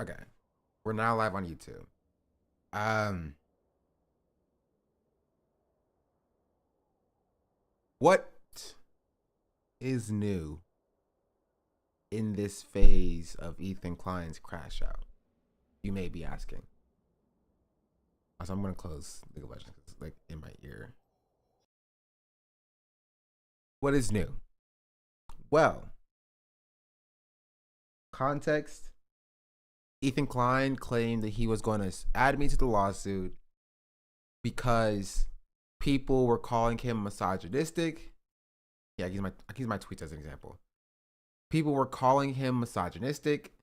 Okay. We're now live on YouTube. Um, what is new in this phase of Ethan Klein's crash out? You may be asking. So I'm gonna close League of Legends because it's like in my ear. What is new? Well, context. Ethan Klein claimed that he was going to add me to the lawsuit because people were calling him misogynistic. Yeah, I use my tweets as an example. People were calling him misogynistic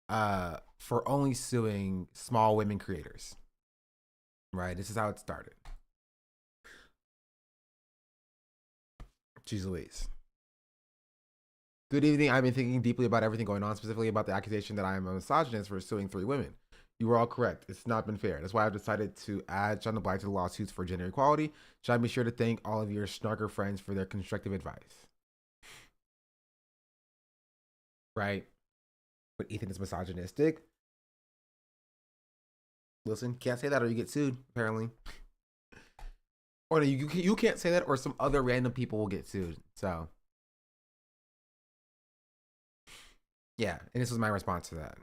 for only suing small women creators. Right? This is how it started. Jeez Louise. Good evening. I've been thinking deeply about everything going on, specifically about the accusation that I am a misogynist for suing 3 women. You were all correct. It's not been fair. That's why I've decided to add John the Black to the lawsuits for gender equality. Should I be sure to thank all of your snarker friends for their constructive advice? Right? But Ethan is misogynistic. Listen, can't say that or you get sued, apparently. Or no, you can't say that or some other random people will get sued. So, yeah. And this was my response to that.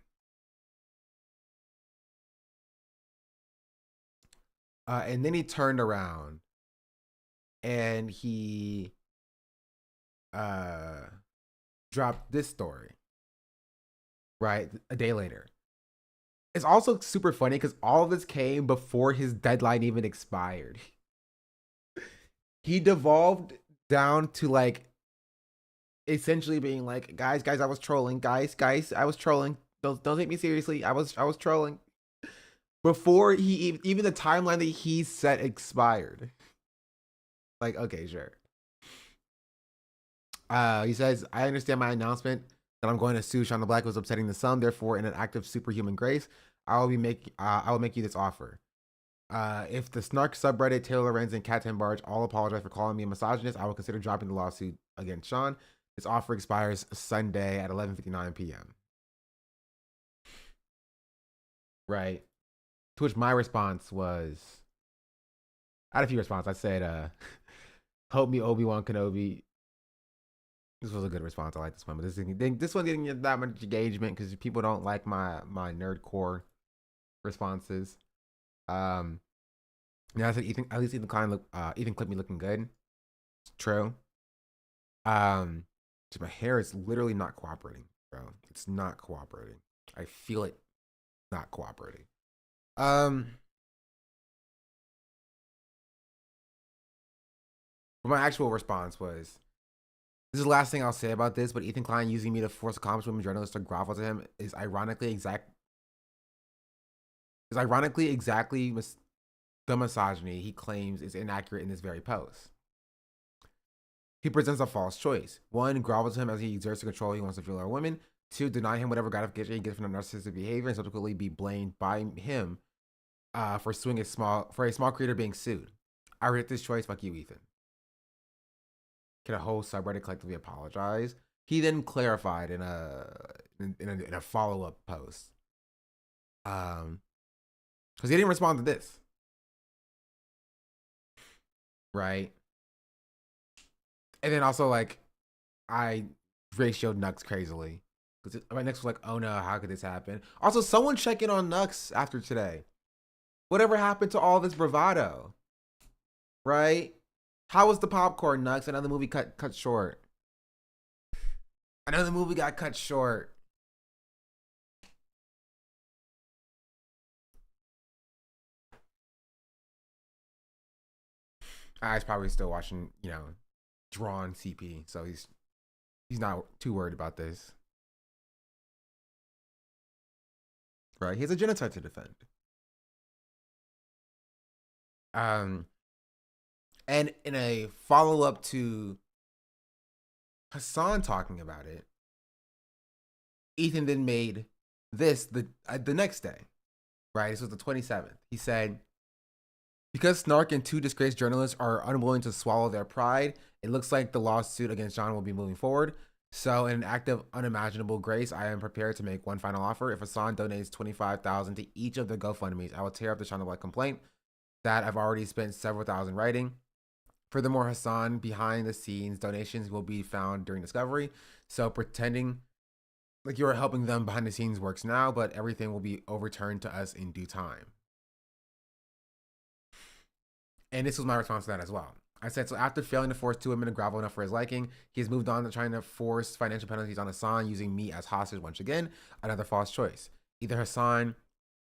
And then he turned around and he dropped this story, right? A day later. It's also super funny because all of this came before his deadline even expired. He devolved down to like essentially being like, guys, I was trolling. Guys, I was trolling. Don't take me seriously. I was trolling. Before he even the timeline that he set expired. Like, okay, sure. He says, I understand my announcement that I'm going to sue Sean the Black was upsetting the sun. Therefore, in an act of superhuman grace, I will make you this offer. If the snark subreddit, Taylor Lorenz, and Cat 10 Barge all apologize for calling me a misogynist, I will consider dropping the lawsuit against Sean. This offer expires Sunday at 11:59 p.m. Right. To which my response was, I had a few responses. I said, "Help me, Obi-Wan Kenobi." This was a good response. I like this one, but this one didn't get that much engagement because people don't like my nerdcore responses. Um, yeah, I said Ethan. At least Ethan Klein Ethan clipped me looking good. It's true. So my hair is literally not cooperating, bro. It's not cooperating. I feel it not cooperating. Um, but my actual response was, this is the last thing I'll say about this, but Ethan Klein using me to force accomplished women journalists to grovel to him is ironically exactly the misogyny he claims is inaccurate in this very post. He presents a false choice. 1, grovel to him as he exerts the control he wants to feel over women. 2, deny him whatever gratification he gets from the narcissistic behavior and subsequently be blamed by him for a small creator being sued. I reject this choice. Fuck you, Ethan. Can a whole subreddit collectively apologize? He then clarified in a follow up post, because he didn't respond to this, right? And then also like I ratioed Nux crazily because my next was like, oh no, how could this happen? Also, someone check in on Nux after today. Whatever happened to all this bravado, right? How was the popcorn, Nux? Another movie cut short. Another movie got cut short. He's probably still watching, drawn CP, so he's not too worried about this, right? He has a genocide to defend. Um, and in a follow up to Hassan talking about it, Ethan then made this the next day, right? This was the 27th. He said, because Snark and 2 disgraced journalists are unwilling to swallow their pride, it looks like the lawsuit against John will be moving forward. So, in an act of unimaginable grace, I am prepared to make one final offer. If Hassan donates $25,000 to each of the GoFundMe's, I will tear up the Shine the Black complaint that I've already spent several thousand writing. Furthermore, Hassan behind the scenes donations will be found during discovery. So, pretending like you're helping them behind the scenes works now, but everything will be overturned to us in due time. And this was my response to that as well. I said, so after failing to force two women to grovel enough for his liking, he has moved on to trying to force financial penalties on Hassan using me as hostage once again. Another false choice. Either Hassan,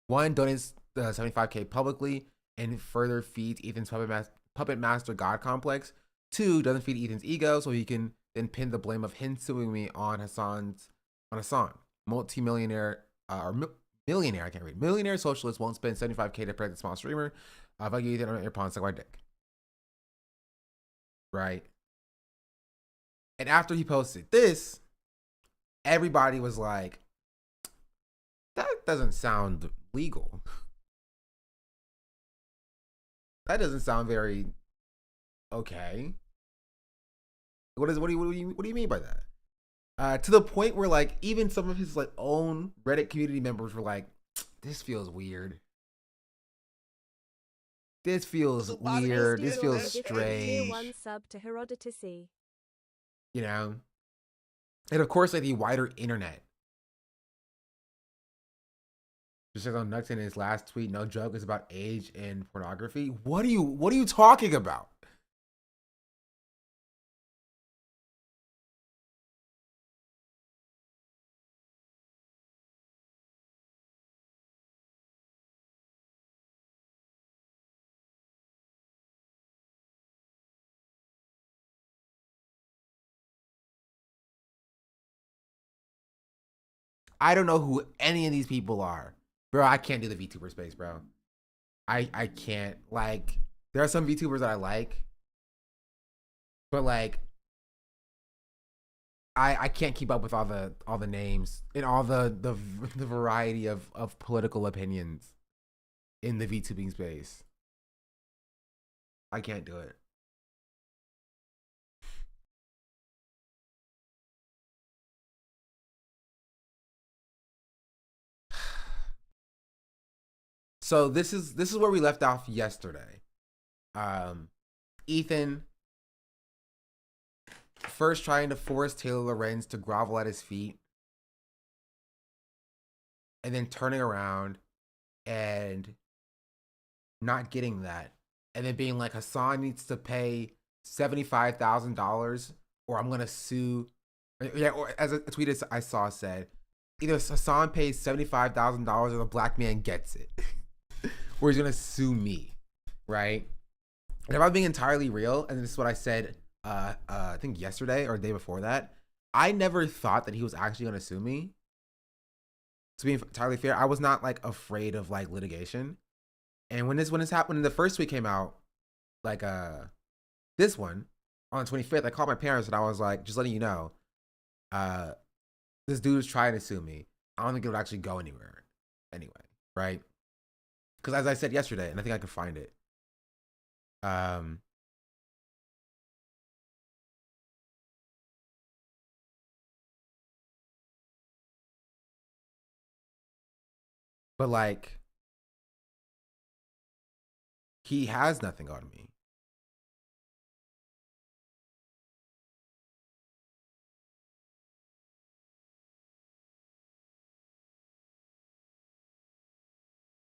one, donates the $75K publicly and further feeds Ethan's puppet master God complex. Two, doesn't feed Ethan's ego so he can then pin the blame of him suing me on Hassan. Multi-millionaire, millionaire, I can't read. Millionaire socialist won't spend $75K to protect the small streamer. If I give Ethan on your pawn, suck my dick. Right? And after he posted this, everybody was like, that doesn't sound legal. That doesn't sound very okay. What do you mean by that? To the point where like even some of his like own Reddit community members were like, this feels weird. This feels weird. This feels strange. One sub to Herodotus. You know? And of course, like the wider internet. Just says on Nux in his last tweet, no joke is about age and pornography. What are you talking about? I don't know who any of these people are. Bro, I can't do the VTuber space, bro. I can't. Like, there are some VTubers that I like. But like I can't keep up with all the names and all the variety of political opinions in the VTubing space. I can't do it. So this is where we left off yesterday. Ethan first trying to force Taylor Lorenz to grovel at his feet, and then turning around and not getting that, and then being like, Hassan needs to pay $75,000 or I'm gonna sue. Yeah, or as a tweet I saw said, either Hassan pays $75,000 or the black man gets it. Or he's gonna sue me, right? And if I'm being entirely real, and this is what I said, I think yesterday or the day before that, I never thought that he was actually gonna sue me. To be entirely fair, I was not like afraid of like litigation. And when this happened, when the first tweet came out, like this one on the 25th, I called my parents and I was like, just letting you know, this dude is trying to sue me. I don't think it would actually go anywhere anyway, right? Because as I said yesterday, and I think I can find it. But like, he has nothing on me.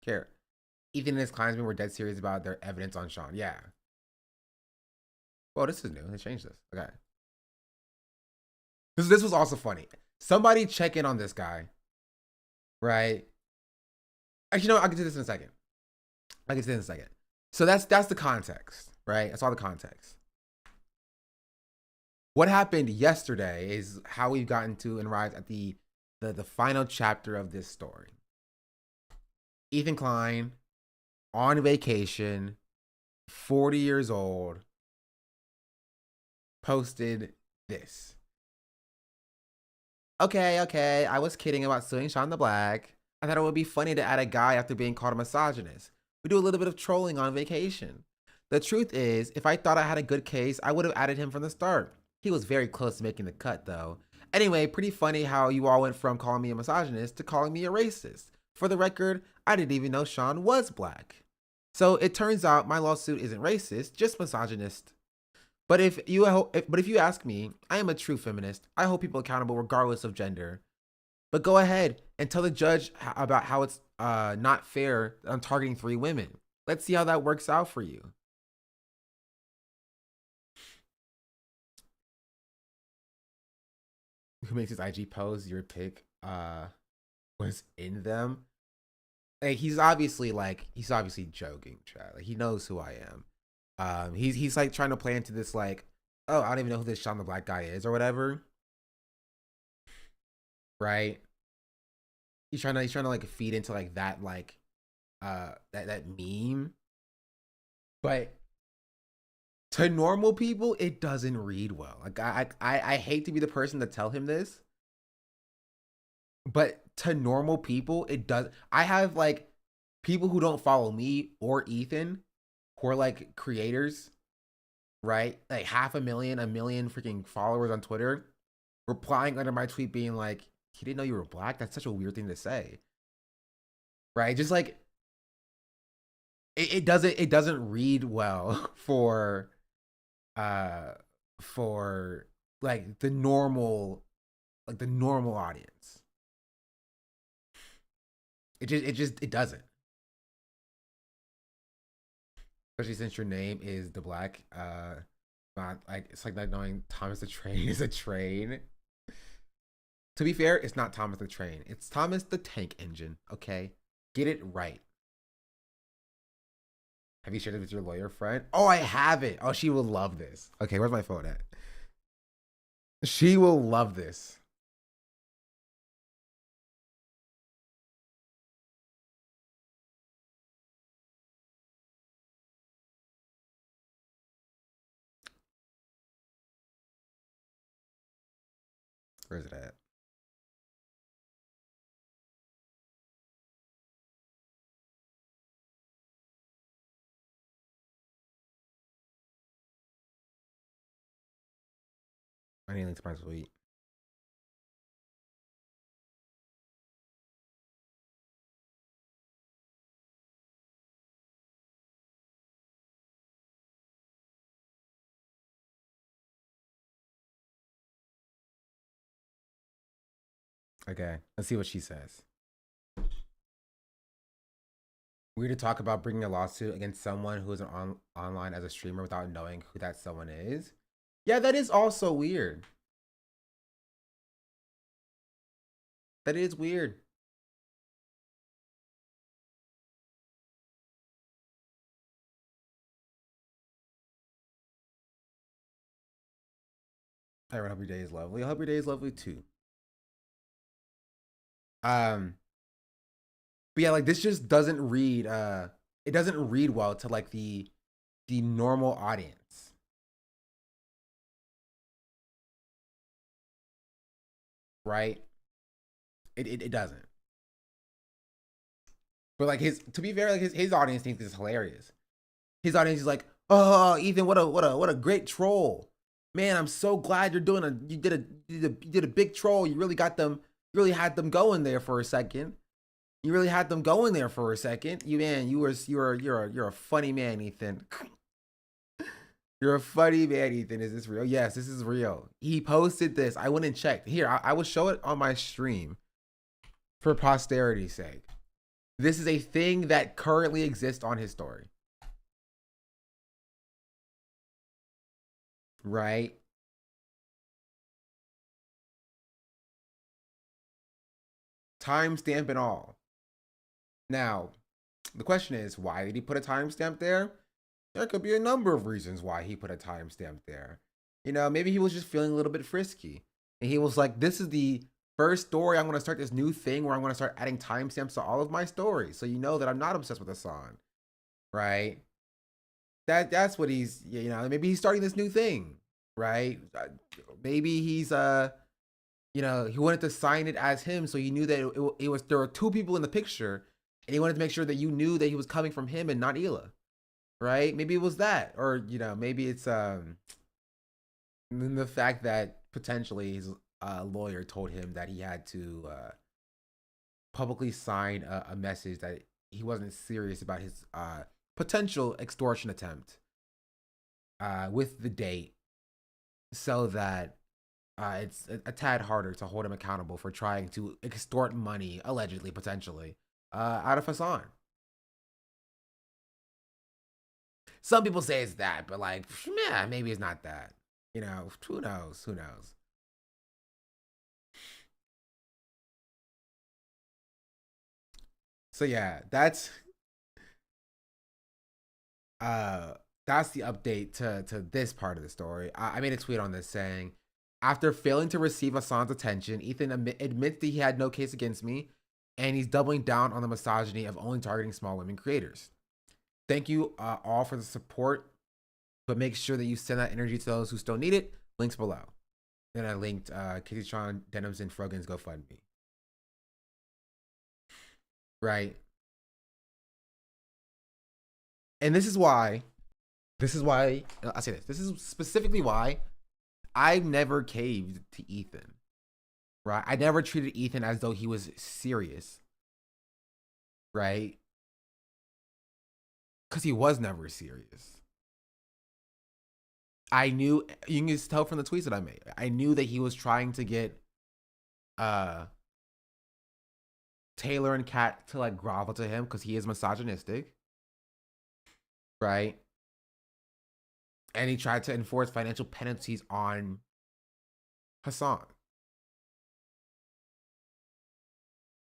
Care. Ethan and his clansmen were dead serious about their evidence on Sean. Yeah. Well, this is new. They changed this. Okay. This was also funny. Somebody check in on this guy. Right? Actually, no, I'll get to this in a second. So that's the context, right? That's all the context. What happened yesterday is how we've gotten to and arrived at the final chapter of this story. Ethan Klein on vacation, 40 years old, posted this. Okay, I was kidding about suing Sean the Black. I thought it would be funny to add a guy after being called a misogynist. We do a little bit of trolling on vacation. The truth is, if I thought I had a good case, I would have added him from the start. He was very close to making the cut, though. Anyway, pretty funny how you all went from calling me a misogynist to calling me a racist. For the record, I didn't even know Sean was black. So it turns out my lawsuit isn't racist, just misogynist. But if you ask me, I am a true feminist. I hold people accountable regardless of gender. But go ahead and tell the judge about how it's not fair I'm targeting 3 women. Let's see how that works out for you. Who makes his IG post? Your pic was in them. Like he's obviously joking, Chad. Like he knows who I am. He's like trying to play into this like, oh, I don't even know who this Sean the Black guy is or whatever. Right? He's trying to like feed into like that like that meme. But to normal people, it doesn't read well. Like I hate to be the person to tell him this, but to normal people, it does. I have like people who don't follow me or Ethan, who are like creators, right? Like 500,000, 1 million freaking followers on Twitter, replying under my tweet being like, "He didn't know you were black." That's such a weird thing to say, right? Just like it doesn't read well for like the normal audience. It doesn't. Especially since your name is the Black. Not like it's like not knowing Thomas the Train is a train. To be fair, it's not Thomas the Train. It's Thomas the Tank Engine. Okay, get it right. Have you shared it with your lawyer friend? Oh, I have it. Oh, she will love this. Okay, where's my phone at? She will love this. Where is it at? I need to link to my tweet. Okay, let's see what she says. Weird to talk about bringing a lawsuit against someone who is online as a streamer without knowing who that someone is. Yeah, that is also weird. That is weird. I hope your day is lovely. I hope your day is lovely too. But yeah, like this just doesn't read it doesn't read well to like the normal audience. Right? It doesn't. But like to be fair, like his audience thinks this is hilarious. His audience is like, oh, Ethan, what a great troll. Man, I'm so glad you did a big troll. You really got them, really had them going there for a second. You really had them going there for a second. You're a funny man, Ethan. You're a funny man, Ethan. Is this real? Yes, this is real. He posted this. I went and checked. Here, I will show it on my stream for posterity's sake. This is a thing that currently exists on his story. Right? Timestamp and all. Now, the question is, why did he put a timestamp there? There could be a number of reasons why he put a timestamp there. You know, maybe he was just feeling a little bit frisky. And he was like, this is the first story. I'm going to start this new thing where I'm going to start adding timestamps to all of my stories. So you know that I'm not obsessed with Hassan. Right? That's what he's, you know, maybe he's starting this new thing. Right? Maybe he's, you know, he wanted to sign it as him. So you knew that it was, there were 2 people in the picture. And he wanted to make sure that you knew that he was coming from him and not Hila. Right? Maybe it was that. Or, you know, maybe it's And then the fact that potentially his lawyer told him that he had to publicly sign a message that he wasn't serious about his potential extortion attempt with the date, so that it's a tad harder to hold him accountable for trying to extort money, allegedly, potentially, out of Hassan. Some people say it's that, but like, yeah, maybe it's not that. You know, who knows? Who knows? So yeah, that's the update to this part of the story. I made a tweet on this saying, after failing to receive Hassan's attention, Ethan admits that he had no case against me, and he's doubling down on the misogyny of only targeting small women creators. Thank you all for the support, but make sure that you send that energy to those who still need it. Links below. Then I linked Casey Tron, Denims, and Frogan's GoFundMe. Right. And this is why I say this. This is specifically why I've never caved to Ethan. Right? I never treated Ethan as though he was serious. Right? Because he was never serious. I knew, you can just tell from the tweets that I made, I knew that he was trying to get Taylor and Kat to like grovel to him because he is misogynistic. Right? And he tried to enforce financial penalties on Hassan.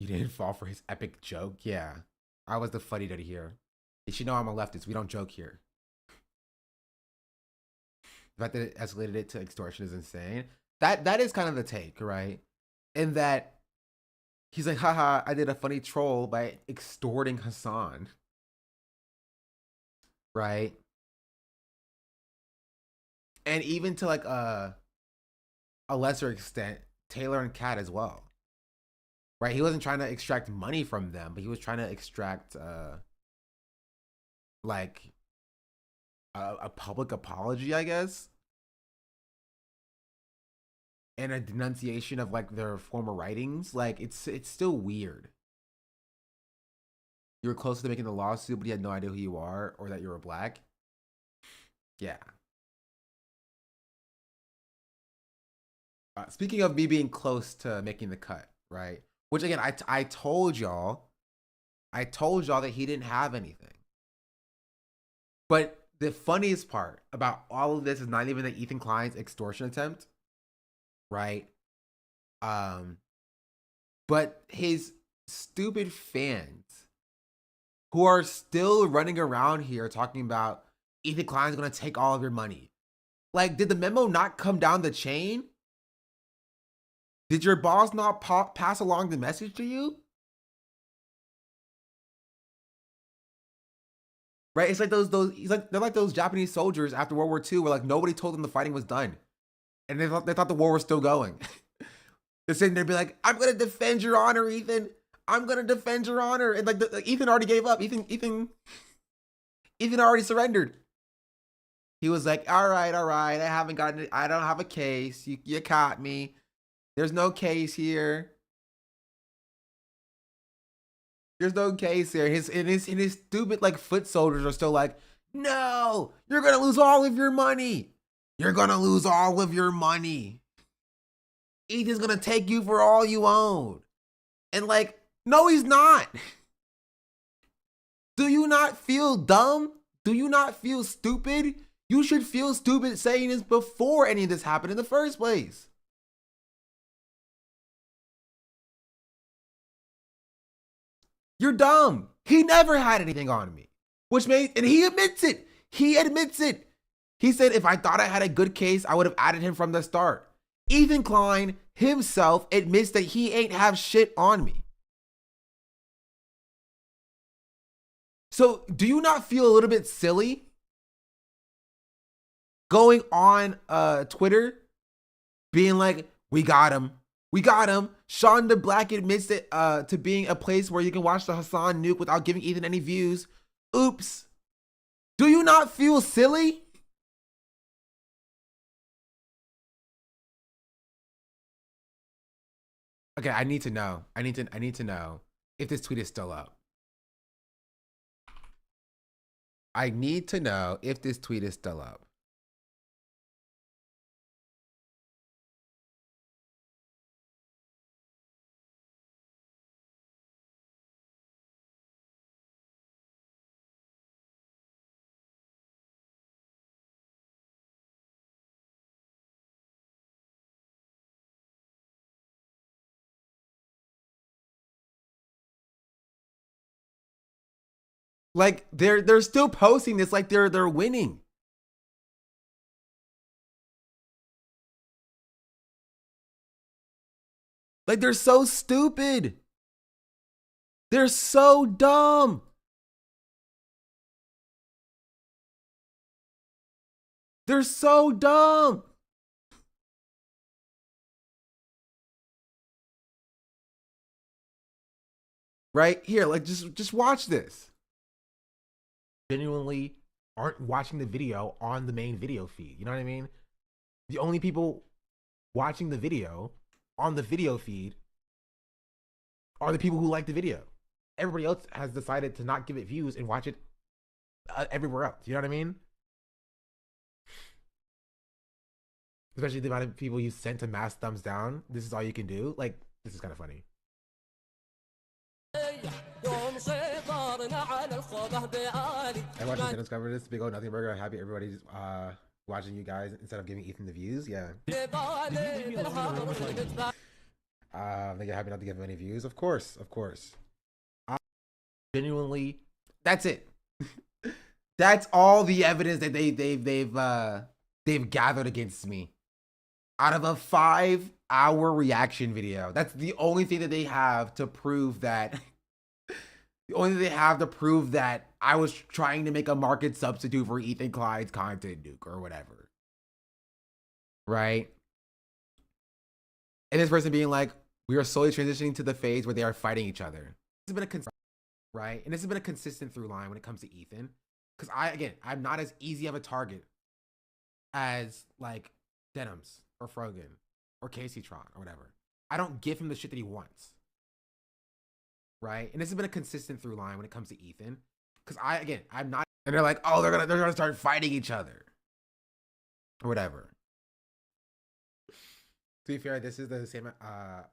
You didn't fall for his epic joke? Yeah. I was the funny daddy here. You should know I'm a leftist. We don't joke here. The fact that it escalated it to extortion is insane. That is kind of the take, right? In that he's like, haha, I did a funny troll by extorting Hassan. Right? And even to like a lesser extent, Taylor and Kat as well. Right? He wasn't trying to extract money from them, but he was trying to extract like a public apology, I guess. And a denunciation of like their former writings. Like it's still weird. You were close to making the lawsuit, but you had no idea who you are or that you were black. Yeah. Speaking of me being close to making the cut, right? Which again, I told y'all that he didn't have anything. But the funniest part about all of this is not even that Ethan Klein's extortion attempt, right? But his stupid fans who are still running around here talking about Ethan Klein's gonna take all of your money. Like, did the memo not come down the chain? Did your boss not pass along the message to you? Right? It's like they're like those Japanese soldiers after World War II where like nobody told them the fighting was done. And they thought the war was still going. They're sitting there be like, I'm gonna defend your honor, Ethan. I'm gonna defend your honor. And like Ethan already gave up. Ethan already surrendered. He was like, all right, I don't have a case. You caught me. There's no case here. There's no case here. His stupid like foot soldiers are still like, no, you're gonna lose all of your money. You're gonna lose all of your money. Ethan's gonna take you for all you own. And like, no, he's not. Do you not feel dumb? Do you not feel stupid? You should feel stupid saying this before any of this happened in the first place. You're dumb. He never had anything on me. And he admits it. He admits it. He said, if I thought I had a good case, I would have added him from the start. Ethan Klein himself admits that he ain't have shit on me. So do you not feel a little bit silly going on Twitter being like, we got him. We got him. Shonda Black admits it to being a place where you can watch the Hassan nuke without giving Ethan any views. Oops. Do you not feel silly? Okay, I need to know. I need to know if this tweet is still up. I need to know if this tweet is still up. Like they're still posting this like they're winning. Like they're so stupid. They're so dumb. They're so dumb. Right here, like just watch this. Genuinely aren't watching the video on the main video feed. You know what I mean? The only people watching the video on the video feed are the people who like the video. Everybody else has decided to not give it views and watch it everywhere else. You know what I mean? Especially the amount of people you sent to mass thumbs down. This is all you can do. Like, this is kind of funny. I watched the discover this big old nothing burger. I'm happy everybody's watching you guys instead of giving Ethan the views. Yeah. Think you're happy not to give him any views? Of course, of course. Genuinely, that's it. That's all the evidence that they've gathered against me. Out of a 5-hour reaction video, that's the only thing that they have to prove that. The only thing they have to prove that I was trying to make a market substitute for Ethan Klein's content, Duke, or whatever. Right? And this person being like, we are slowly transitioning to the phase where they are fighting each other. This has been right? And this has been a consistent through line when it comes to Ethan. Because I'm not as easy of a target as like Denims or Frogan or Casey Tron or whatever. I don't give him the shit that he wants. Right? And this has been a consistent through line when it comes to Ethan. Because I'm not, and they're like, oh, they're gonna start fighting each other. Or whatever. To be fair, this is the same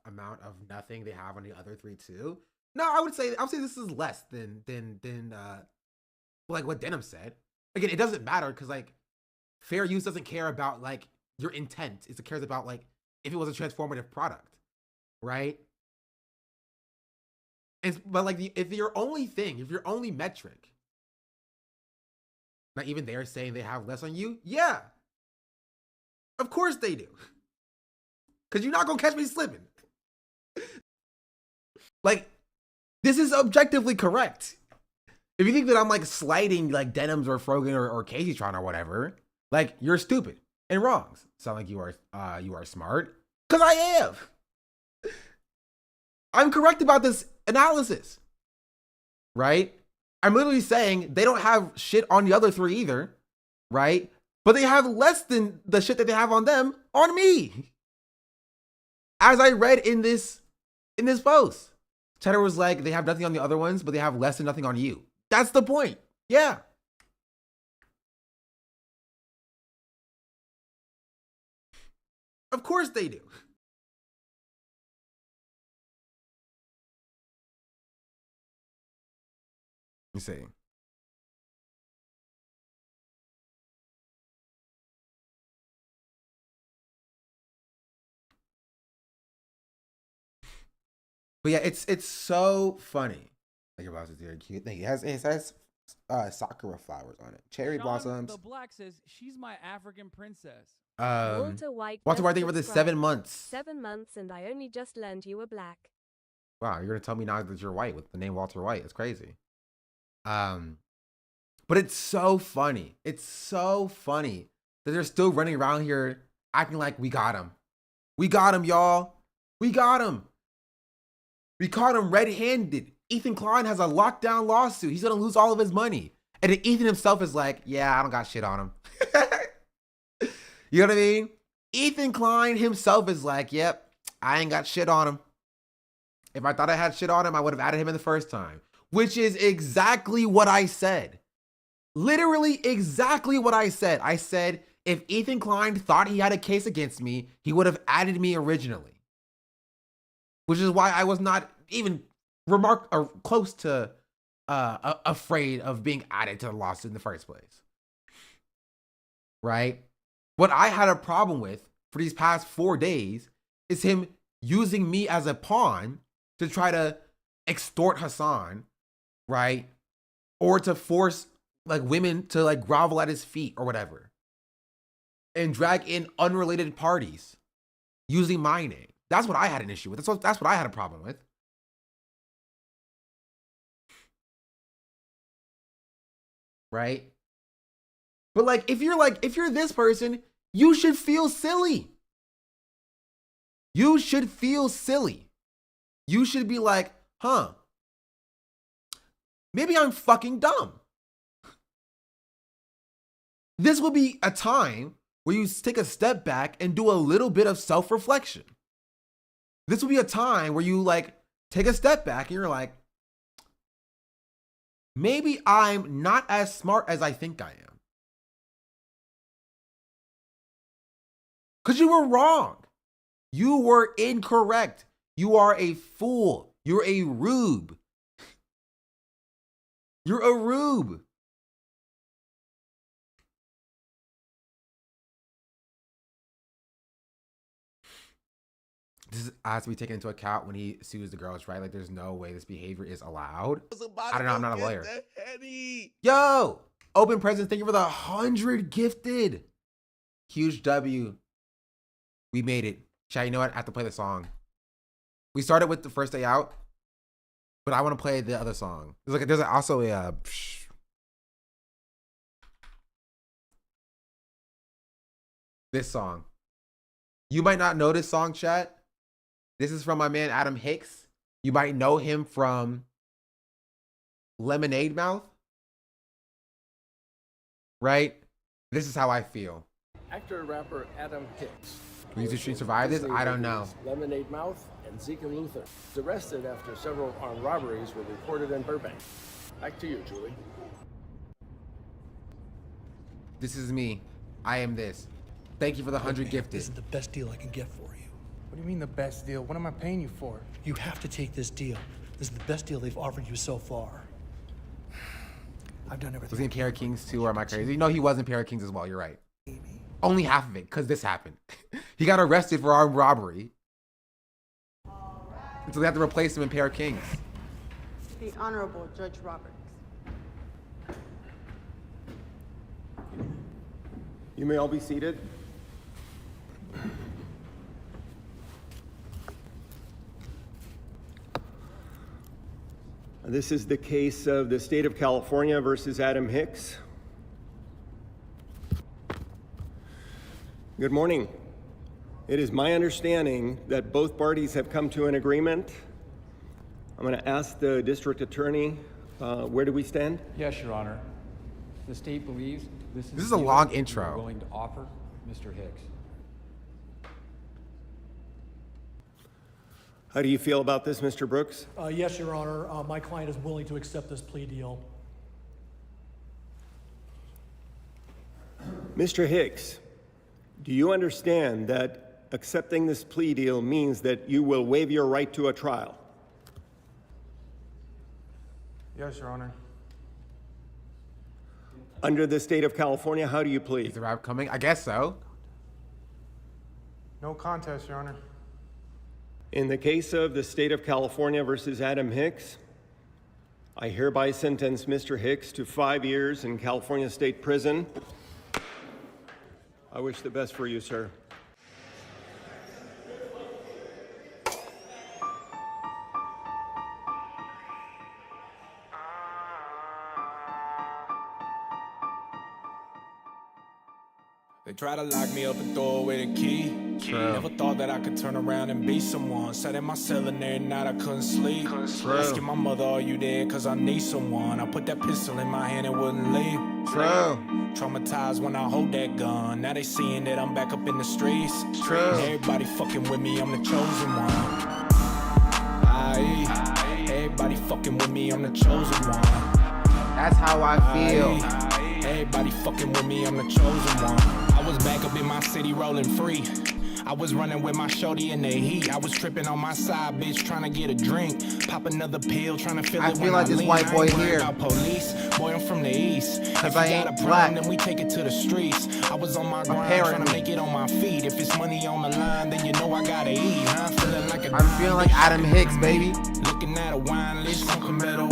amount of nothing they have on the other three too. No, I would say this is less than like what Denim said. Again, it doesn't matter because like fair use doesn't care about like your intent. It cares about like if it was a transformative product, right? But like if your only metric, not even they're saying they have less on you, yeah, of course they do. Because you're not going to catch me slipping. Like, this is objectively correct. If you think that I'm like slighting like Denims or Frogan or Casey Tron or whatever, like you're stupid and wrong. Sound like you are smart. Because I am. I'm correct about this analysis. Right? I'm literally saying they don't have shit on the other three either. Right? But they have less than the shit that they have on them on me. As I read in this post, Cheddar was like, they have nothing on the other ones, but they have less than nothing on you. That's the point. Yeah. Of course they do. Let me see. But yeah, it's so funny. Like your boss is very cute. It has sakura flowers on it. Cherry blossoms. The Black says she's my African princess. Walter White, thank you for the 7 months. 7 months, and I only just learned you were black. Wow, you're gonna tell me now that you're white with the name Walter White? It's crazy. But it's so funny. It's so funny that they're still running around here acting like we got him. We got him, y'all. We got him. We caught him red-handed. Ethan Klein has a lockdown lawsuit. He's gonna lose all of his money. And then Ethan himself is like, yeah, I don't got shit on him. You know what I mean? Ethan Klein himself is like, yep, I ain't got shit on him. If I thought I had shit on him, I would have added him in the first time. Which is exactly what I said. Literally exactly what I said. I said, if Ethan Klein thought he had a case against me, he would have added me originally. Which is why I was not even close to afraid of being added to the lawsuit in the first place. Right? What I had a problem with for these past 4 days is him using me as a pawn to try to extort Hassan, right? Or to force like women to like grovel at his feet or whatever. And drag in unrelated parties using my name. That's what I had an issue with. That's what I had a problem with. Right? But like if you're this person, you should feel silly. You should feel silly. You should be like, huh, maybe I'm fucking dumb. This will be a time where you take a step back and do a little bit of self-reflection. This will be a time where you like take a step back and you're like, maybe I'm not as smart as I think I am. Because you were wrong. You were incorrect. You are a fool. You're a rube. You're a rube. This has to be taken into account when he sues the girls, right? Like, there's no way this behavior is allowed. I don't know. I'm not a lawyer. Yo, open presents. Thank you for the 100 gifted. Huge W. We made it. Chat, you know what? I have to play the song. We started with the first day out, but I want to play the other song. There's also a this song. You might not know this song, chat. This is from my man Adam Hicks. You might know him from Lemonade Mouth, right? This is how I feel. Actor and rapper Adam Hicks. Music Street survived this? I don't know. Lemonade Mouth and Zeke and Luther was arrested after several armed robberies were reported in Burbank. Back to you, Julie. This is me. I am this. Thank you for the 100 gifted. This is the best deal I can get for you. What do you mean the best deal? What am I paying you for? You have to take this deal. This is the best deal they've offered you so far. I've done everything. Was he in Pair of Kings too, or am I crazy? No, he was in Pair of Kings as well. You're right. Only half of it, because this happened. He got arrested for armed robbery. And so they have to replace him in Pair of Kings. The Honorable Judge Roberts. You may all be seated. This is the case of the state of California versus Adam Hicks. Good morning. It is my understanding that both parties have come to an agreement. I'm going to ask the district attorney, where do we stand? Yes, Your Honor. The state believes this is a the long deal intro. we're willing to offer Mr. Hicks. How do you feel about this, Mr. Brooks? Yes, Your Honor. My client is willing to accept this plea deal. Mr. Hicks, do you understand that accepting this plea deal means that you will waive your right to a trial? Yes, Your Honor. Under the state of California, how do you plead? Is the rap coming? I guess so. No contest, Your Honor. In the case of the state of California versus Adam Hicks, I hereby sentence Mr. Hicks to 5 years in California State Prison. I wish the best for you, sir. They try to lock me up and throw away the key. Never thought that I could turn around and be someone. Sat in my cell and every night I couldn't sleep. Asking my mother, are you there? Cause I need someone. I put that pistol in my hand and wouldn't leave. Traumatized when I hold that gun. Now they seeing that I'm back up in the streets. And everybody fucking with me, I'm the chosen one. Everybody fucking with me, I'm the chosen one. That's how I feel. Everybody fucking with me, I'm the chosen one. I was back up in my city rolling free. I was running with my shorty in the heat. I was tripping on my side, bitch, trying to get a drink. Pop another pill, trying to feel it. I feel like this white boy here. Police, boy, I'm from the east. If I you ain't got a black. problem, then we take it to the streets. I was on my grind, trying to make it on my feet. If it's money on the line, then you know I gotta eat. I'm feeling like I'm feeling like Adam Hicks, baby. Looking at a wine list, Uncle Metal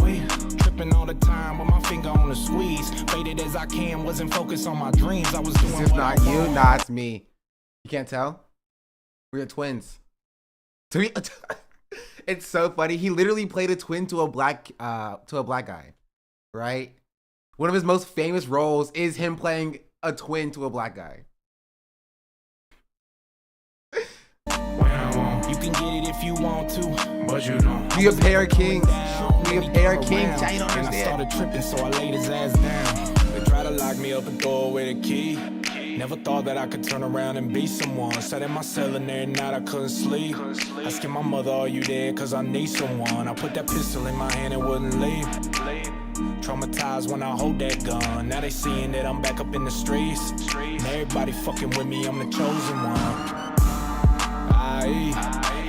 tripping all the time with my finger on the squeeze. Faded as I can, wasn't focused on my dreams. I was doing This is not you, nah, it's me. You can't tell? We're twins. To me, it's so funny. He literally played a twin to a black guy, right? One of his most famous roles is him playing a twin to a black guy. You can get it if you want to, but you don't. Be a pair of kings. Be a pair of kings. I don't And I started understand. tripping, so I laid his ass down. They try to lock me up and throw away the key. Never thought that I could turn around and be someone. Sat in my cell and every night I couldn't sleep. Asking my mother, are you there? Cause I need someone. I put that pistol in my hand and wouldn't leave. Traumatized when I hold that gun. Now they seeing that I'm back up in the streets. And everybody fucking with me, I'm the chosen one.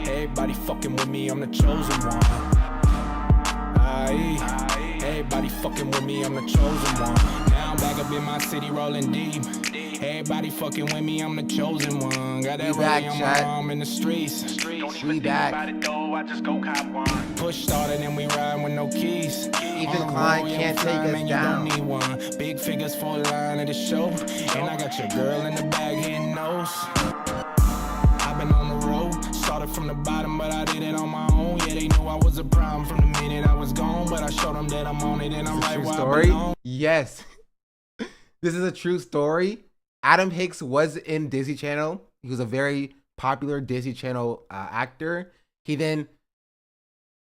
Everybody fucking with me, I'm the chosen one. Everybody fucking with me, I'm the chosen one. Now I'm back up in my city rolling deep. Everybody fucking with me, I'm the chosen one. Got that rollie on my arm in the streets. Don't even think about it though, I just go cop one. Push started and we ride with no keys. Even Klein can't take us man, down. You don't need one. Big figures for a line of the show. And I got your girl in the bag hitting nose. I've been on the road, started from the bottom, but I did it on my own. Yeah, they knew I was a problem from the minute I was gone, but I showed them that I'm on it and I'm right where I belong. Yes. This is a true story. Adam Hicks was in Disney Channel. He was a very popular Disney Channel actor. He then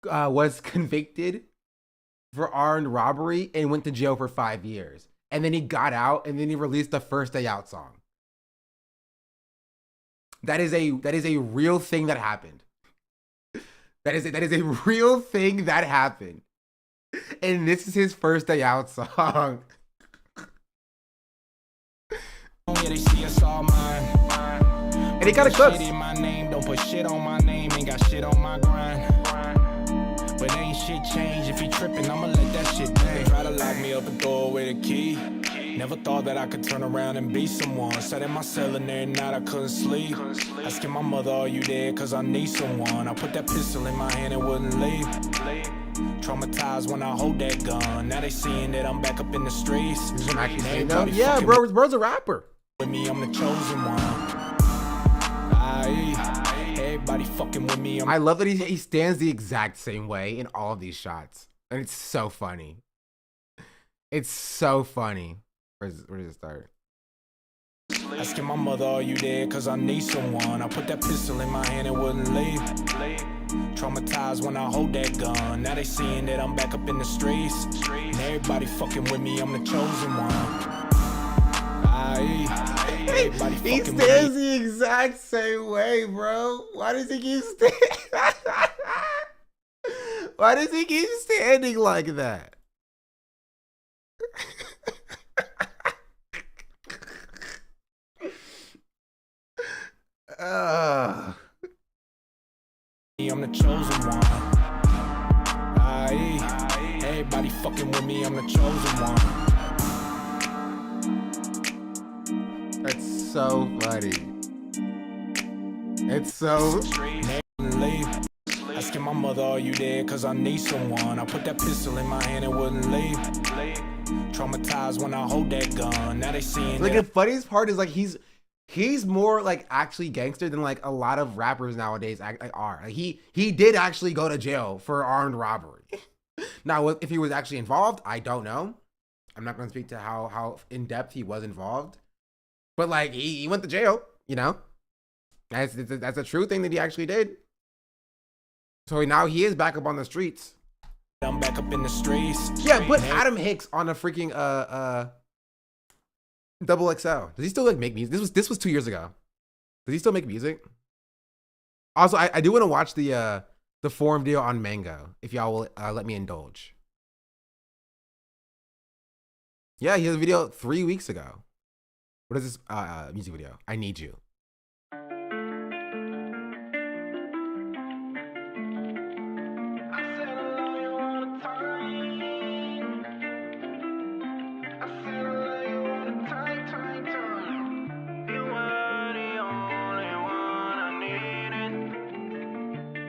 was convicted for armed robbery and went to jail for 5 years. And then he got out and then he released the First Day Out song. That is a real thing that happened. That is a real thing that happened. And this is his First Day Out song. Yeah, they see us all mine. And he kinda cooks. Shit in my name, don't put shit on my name, ain't got shit on my grind. But ain't shit changed, if he tripping, I'ma let that shit bang. Try to lock me up and throw away the key. Never thought that I could turn around and be someone. Sat in my cell and every night I couldn't sleep. Asking my mother, are you there? Cause I need someone. I put that pistol in my hand and wouldn't leave. Traumatized when I hold that gun. Now they seeing that I'm back up in the streets. This is him actually saying that? Yeah, bro's a rapper. With me, I'm the chosen one. Everybody fucking with me. I love that he stands the exact same way in all of these shots. And it's so funny. It's so funny. Where does it start? Asking my mother, are you there? Cause I need someone. I put that pistol in my hand and wouldn't leave. Traumatized when I hold that gun. Now they seeing that I'm back up in the streets. And everybody fucking with me, I'm the chosen one. He stands the exact same way, bro. Why does he keep Why does he keep standing like that? I'm the chosen one. Everybody fucking with me, I'm the chosen one. That's so funny. It's so. Asking my mother, are you there? Cause I need someone. I put that pistol in my hand and wouldn't leave. Traumatized when I hold that gun. Now they seeing Like the funniest part is like he's more like actually gangster than like a lot of rappers nowadays are. Like he did actually go to jail for armed robbery. Now, if he was actually involved, I don't know. I'm not going to speak to how in depth he was involved, but like he went to jail. You know, that's a true thing that he actually did. So now he is back up on the streets. I'm back up in the streets. Yeah, put Adam Hicks on a freaking Double XL. Does he still like make music? This was 2 years ago. Does he still make music? Also, I do want to watch the the forum video on Mango, if y'all will let me indulge. Yeah, he has a video 3 weeks ago. What is this music video? I Need You.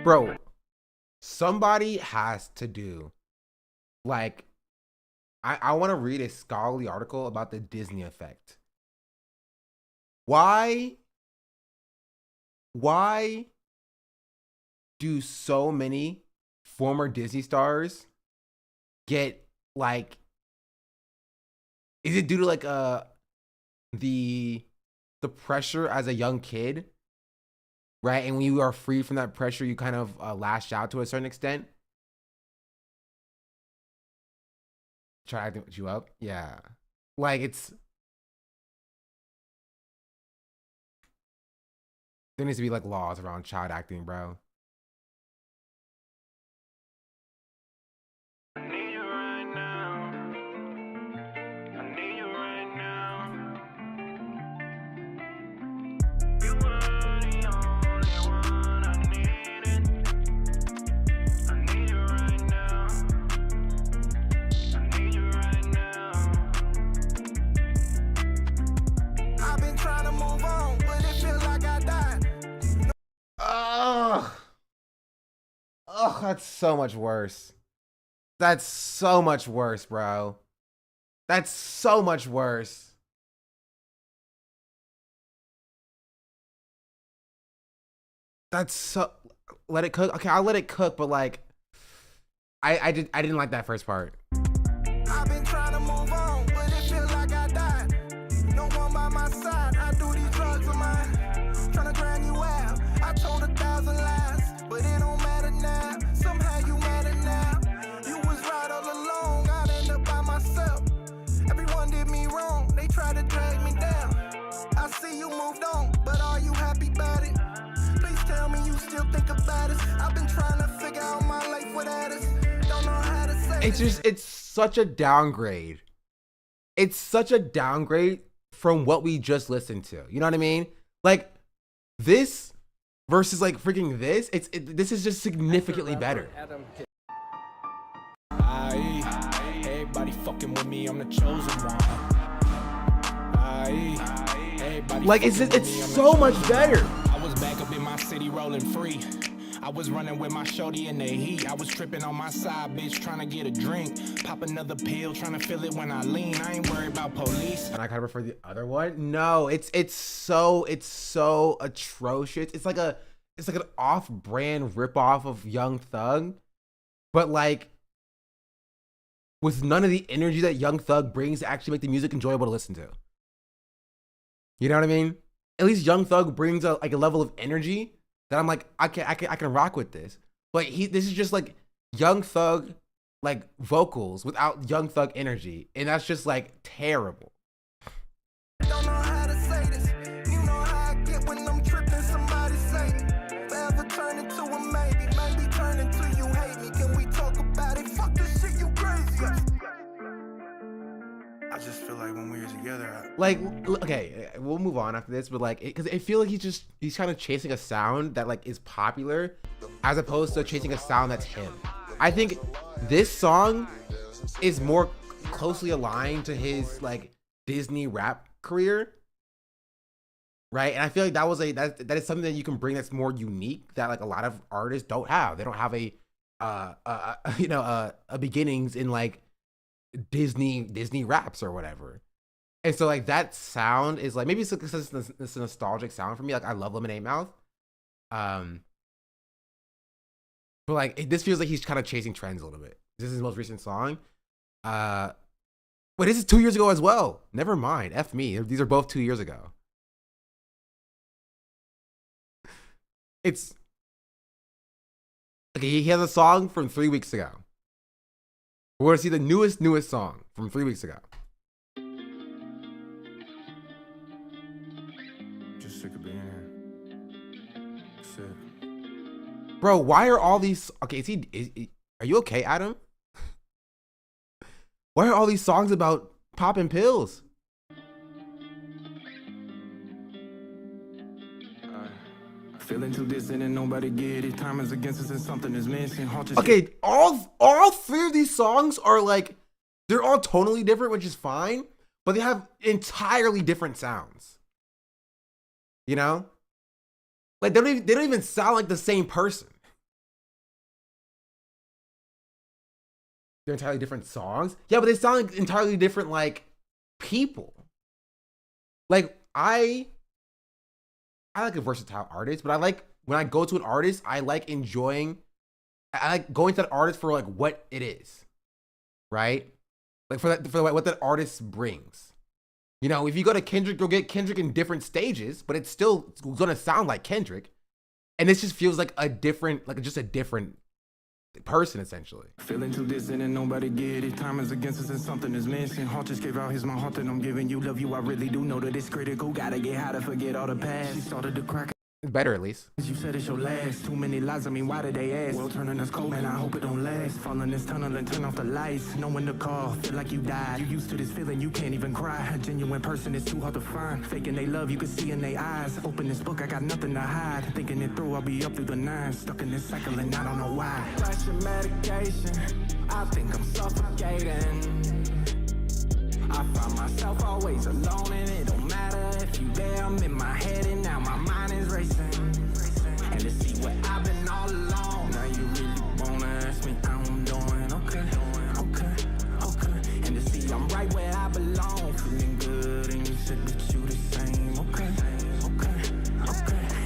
Bro, somebody has to do, like, I want to read a scholarly article about the Disney effect. Why do so many former Disney stars get, like, is it due to like the pressure as a young kid, right? And when you are free from that pressure, you kind of lash out to a certain extent. Try acting you up, yeah. Like there needs to be like laws around child acting, bro. Oh, that's so much worse. That's so much worse, bro. That's so much worse. That's so, let it cook. Okay, I'll let it cook, but like I didn't like that first part. I've been trying to move on, but it feels like I died. No one by my side. I do these drugs of mine. Trying to drown you out. I told 1,000 lies, but it don't matter now. Somehow you matter now. You was right all along. I'd end up by myself. Everyone did me wrong. They tried to drag me down. I see you moved on, but are you happy about it? Please tell me you still think about it. I've been trying to figure out my life without it. Don't know how to say it. It's such a downgrade. It's such a downgrade from what we just listened to. You know what I mean? Like this versus like freaking this. This is just significantly better. Everybody fucking with me, I'm the chosen one. Like it's so much better. I was back up in my city rolling free. I was running with my shorty in the heat. I was tripping on my side, bitch, trying to get a drink. Pop another pill, trying to feel it when I lean. I ain't worried about police. And I kind of prefer the other one. No, it's so atrocious. It's like an off-brand ripoff of Young Thug, but like with none of the energy that Young Thug brings to actually make the music enjoyable to listen to. You know what I mean? At least Young Thug brings a level of energy that I'm like, I can rock with this. But this is just like Young Thug, like vocals without Young Thug energy, and that's just like terrible. Don't know how to say this. You know how I get when I'm tripping. Somebody say me. Forever turn into a maybe. Maybe turn into you hate me. Can we talk about it? Fuck this shit, you crazy. I just feel like when we were together, Like, okay, we'll move on after this, but like, because I feel like he's kind of chasing a sound that like is popular, as opposed to chasing a sound that's him. I think this song is more closely aligned to his like Disney rap career, right? And I feel like that is something that you can bring that's more unique that like a lot of artists don't have. They don't have a beginnings in like Disney raps or whatever. And so like that sound is like, maybe it's a nostalgic sound for me. Like I love Lemonade Mouth. But like this feels like he's kind of chasing trends a little bit. This is his most recent song. Wait, this is 2 years ago as well. Never mind. F me. These are both 2 years ago. It's okay. He has a song from 3 weeks ago. We're gonna see the newest song from 3 weeks ago. just sick of being here. That's it. Bro, why are all these... Okay, are you okay, Adam? Why are all these songs about popping pills? Feeling too distant and nobody get it. Time is against us and something is missing. Okay, all three of these songs are like, they're all tonally different, which is fine, but they have entirely different sounds. You know? Like they don't even sound like the same person. They're entirely different songs. Yeah, but they sound like entirely different like people. Like I like a versatile artist, but I like when I go to an artist, I like going to that artist for like what it is. Right? Like for what that artist brings. You know, if you go to Kendrick, you'll get Kendrick in different stages, but it's still gonna sound like Kendrick. And this just feels like a different person, essentially. Feeling too distant and nobody get it. Time is against us and something is missing. Heart just gave out, here's my heart that I'm giving you. Love you, I really do know that it's critical. Gotta get high to forget all the past. She started to crack. It's better, at least. You said it's your last. Too many lies, I mean, why did they ask? World turning us cold, and I hope it don't last. Fall in this tunnel and turn off the lights. Knowing the call, feel like you died. You used to this feeling, you can't even cry. A genuine person is too hard to find. Faking they love, you can see in their eyes. Open this book, I got nothing to hide. Thinking it through, I'll be up through the nine. Stuck in this cycle, and I don't know why. Pressure medication, I think I'm suffocating. I find myself always alone, and it don't matter if you there. I'm in my head, and now my mind is racing. And to see what I've been all along. Now you really wanna ask me how I'm doing. Okay. And to see I'm right where I belong. Feeling good, and you said that you the same. Okay.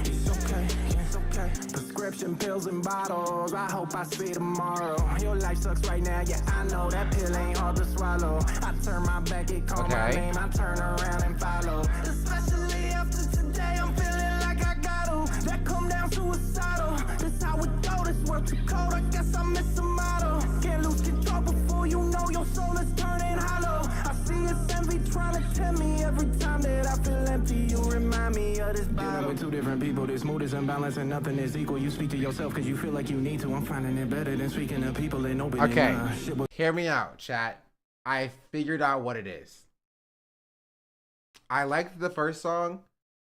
It's okay. Prescription pills and bottles. I hope I see tomorrow. Your life sucks right now. Yeah, I know that pill ain't hard to swallow. I turn my back, it call my name. I turn around and follow. Especially after today, I'm feeling like I got to. That come down suicidal. This how it go. This world too cold. I guess I miss a motto. Can't lose control before you know your soul is turning hollow. I see it's envy trying to tempt me. Every time that I feel empty, you remind me of this bottle. Dealing with two different people. This mood is imbalanced and nothing is equal. You speak to yourself because you feel like you need to. I'm finding it better than speaking to people and opening. Okay, hear me out, chat. I figured out what it is. I liked the first song.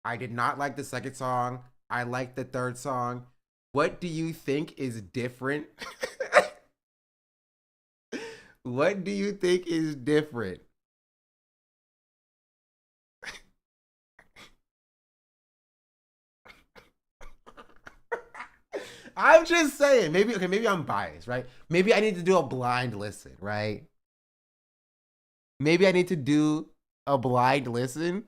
I did not like the second song. I liked the third song. What do you think is different? What do you think is different? I'm just saying, maybe I'm biased, right? Maybe I need to do a blind listen, right? Maybe I need to do a blind listen.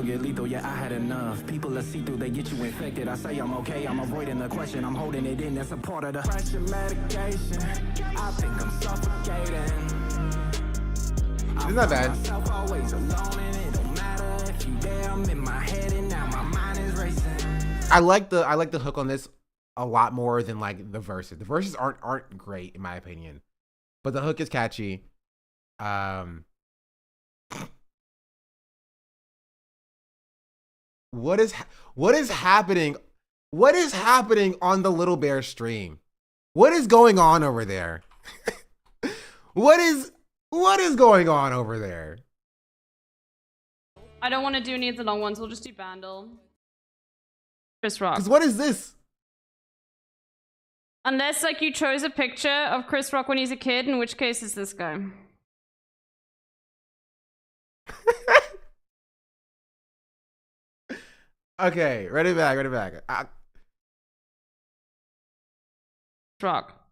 Get lethal, yeah, I had enough. People are see-through, they get you infected. I say I'm okay, I'm avoiding the question. I'm holding it in, that's a part of the pressure medication. I think I'm suffocating. It's not bad. Always alone, and it don't matter if you there. I'm in my head, and now my mind is racing. I like the hook on this a lot more than like the verses. The verses aren't great in my opinion, but the hook is catchy. What is happening? What is happening on the Little Bear stream? What is going on over there? What is going on over there? I don't want to do any of the long ones. We'll just do Vandal. Chris Rock. Because what is this? Unless like you chose a picture of Chris Rock when he's a kid, in which case is this guy. Okay, ready back. Rock.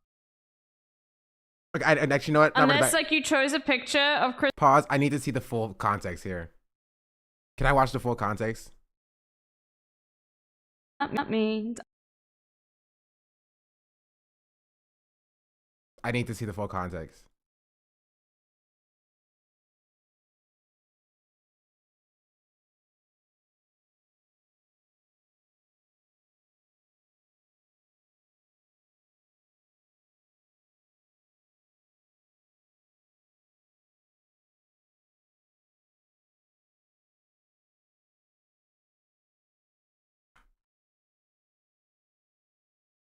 Okay, I actually know what. Unless like you chose a picture of Chris. Pause. I need to see the full context here. Can I watch the full context? Not me. I need to see the full context.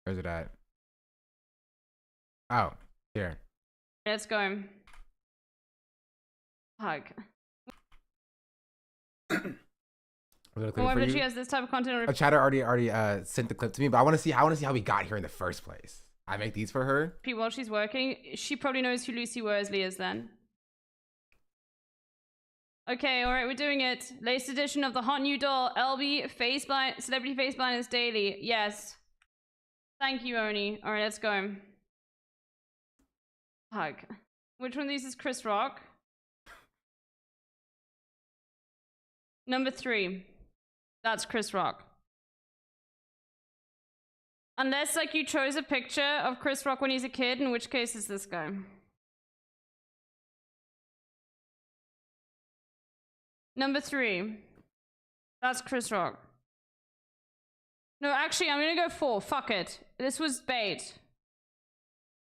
Where's it at? Oh, here. Let's go. Hug. Whoever she has this type of content. A chatter already sent the clip to me, but I want to see how we got here in the first place. I make these for her. While she's working, she probably knows who Lucy Worsley is then. Okay, all right, we're doing it. Latest edition of the hot new doll, LB Celebrity Face Blindness Daily. Yes. Thank you, Oni. All right, let's go. Hug. Which one of these is Chris Rock? Number 3. That's Chris Rock. Unless, like, you chose a picture of Chris Rock when he's a kid, in which case is this guy. Number 3. That's Chris Rock. No, actually, I'm gonna go 4. Fuck it. This was bait.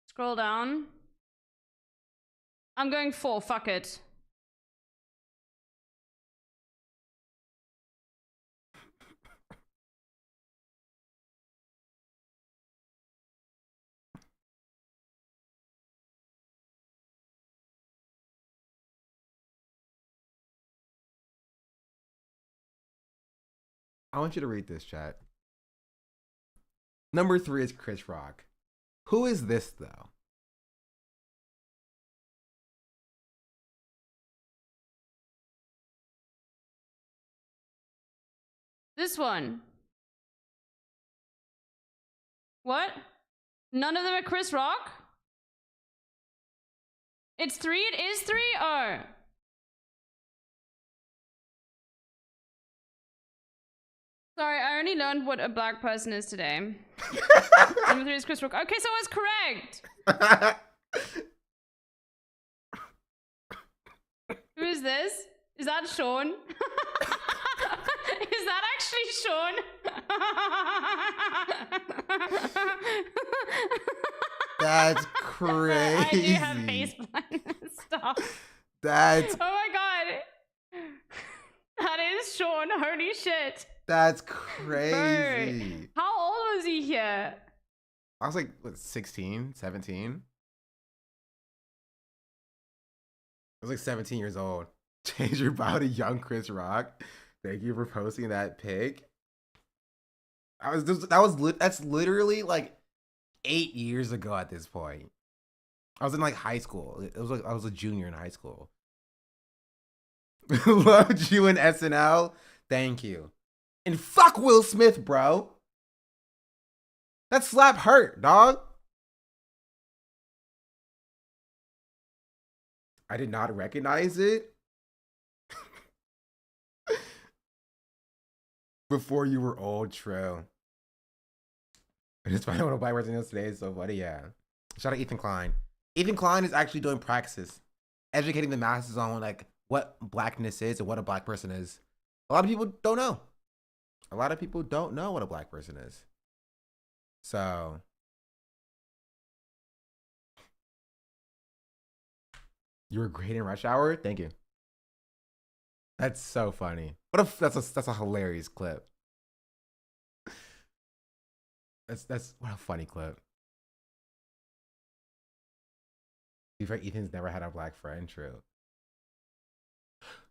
Scroll down. I'm going 4. Fuck it. I want you to read this, chat. Number 3 is Chris Rock. Who is this, though? This one. What? None of them are Chris Rock? It's 3? It is 3? Oh. Sorry, I only learned what a black person is today. Number 3 is Chris Rock. Okay, so I was correct. Who is this? Is that Sean? Is that actually Sean? That's crazy. I do have face blindness. Stop. That's. Oh my god. That is Sean. Holy shit. That's crazy. Bro, how old was he here? I was like, what, 16, 17? I was like 17 years old. Change your bio to young Chris Rock. Thank you for posting that pic. That's literally like 8 years ago at this point. I was in like high school. It was like I was a junior in high school. Loved you in SNL. Thank you. And fuck Will Smith, bro. That slap hurt, dog. I did not recognize it before you were old, true. I just found out what a black person is today. It's so funny, yeah. Shout out Ethan Klein. Ethan Klein is actually doing praxis, educating the masses on like what blackness is and what a black person is. A lot of people don't know. A lot of people don't know what a black person is. So you were great in Rush Hour. Thank you. That's so funny. That's a hilarious clip. That's what a funny clip. Ethan's never had a black friend. True.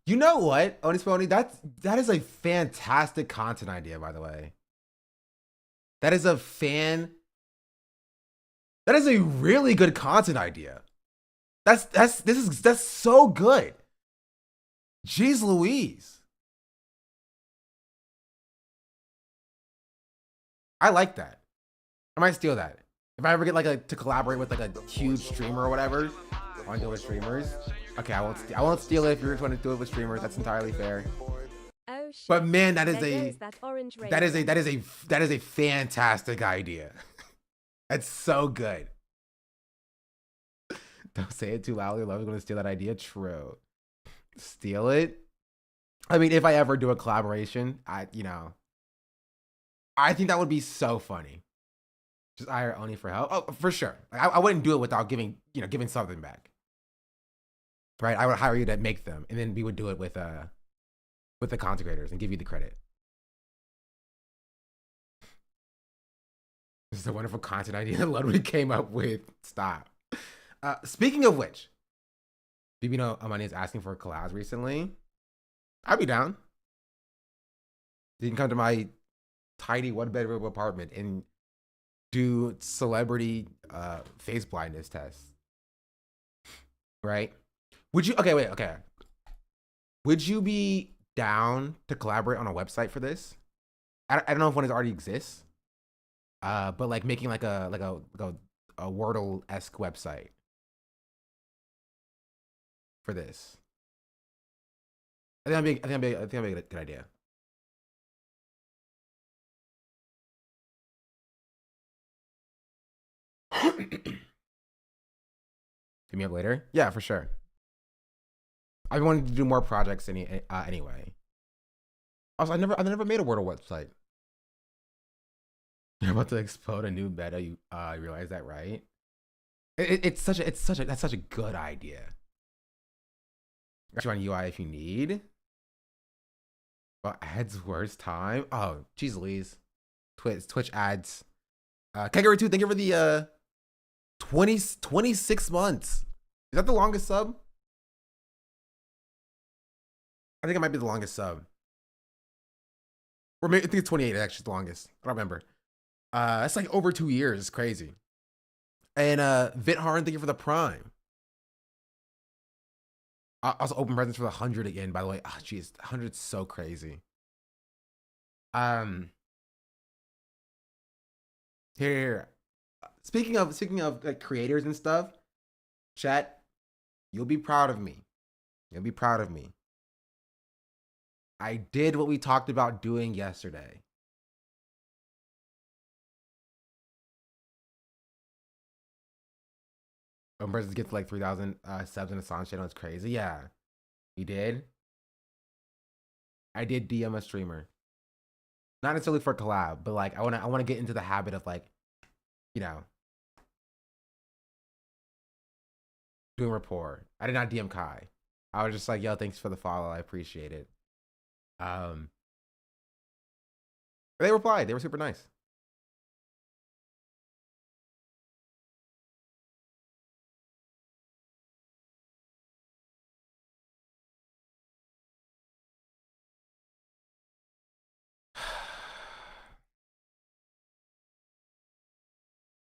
You know what, Oni Spony? That is a fantastic content idea, by the way. That is a really good content idea. That's so good. Jeez Louise. I like that. I might steal that. If I ever get like to collaborate with like a huge streamer or whatever, I want to do it with streamers. Okay, I won't steal it if you're trying to do it with streamers. That's entirely fair. Oh shit. But man, that is a fantastic idea. That's so good. Don't say it too loudly. Love is going to steal that idea. True. Steal it. I mean, if I ever do a collaboration, I think that would be so funny. Just hire Oni for help. Oh, for sure. I wouldn't do it without giving something back. Right? I would hire you to make them, and then we would do it with the content creators and give you the credit. This is a wonderful content idea that Ludwig came up with. Stop. Speaking of which, did you know Amani is asking for collabs recently? I'd be down. You can come to my tiny one-bedroom apartment and do celebrity face blindness tests. Right? Would you? Okay, wait. Okay. Would you be down to collaborate on a website for this? I don't know if one already exists. But like making like a Wordle-esque website for this. I think that'd be a good idea. Hit me up later. Yeah, for sure. I wanted to do more projects anyway. Also, I've never made a Wordle website. You're about to explode a new meta. You realize that, right? That's such a good idea. Got you on UI if you need. Well, ads worst time. Oh, geez, Louise. Twitch ads. KKK2, thank you for the 26 months. Is that the longest sub? I think it might be the longest sub. Or maybe I think it's 28. It's actually the longest. I don't remember. That's like over 2 years. It's crazy. And Vitharn, thank you for the Prime. Also open presents for the 100 again, by the way. Oh, jeez, 100's so crazy. Here. Speaking of like creators and stuff, chat, you'll be proud of me. You'll be proud of me. I did what we talked about doing yesterday. Open presents get to like 3,000 subs in a song channel. It's crazy. Yeah, you did. I did DM a streamer, not necessarily for a collab, but like I want to get into the habit of like, you know, doing rapport. I did not DM Kai. I was just like, yo, thanks for the follow. I appreciate it. They replied. They were super nice.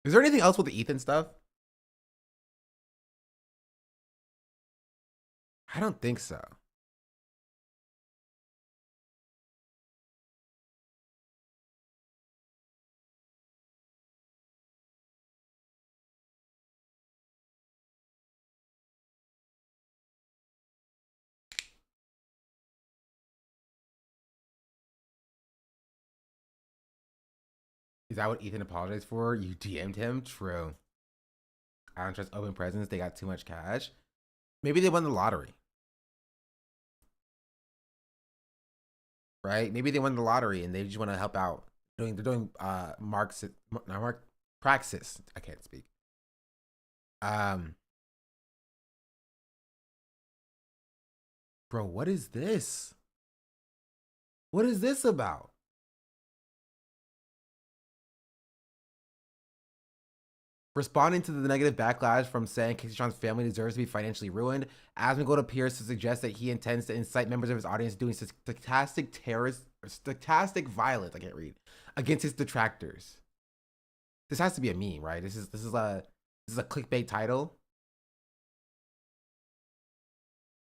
Is there anything else with the Ethan stuff? I don't think so. Is that what Ethan apologized for? You DM'd him? True. I don't trust open presents. They got too much cash. Maybe they won the lottery. Right? Maybe they won the lottery and they just want to help out. They're doing praxis. I can't speak. Bro, what is this? What is this about? Responding to the negative backlash from saying KKKleins' family deserves to be financially ruined, Asmongold appears to suggest that he intends to incite members of his audience doing stochastic violence, I can't read, against his detractors. This has to be a meme, right? This is a clickbait title.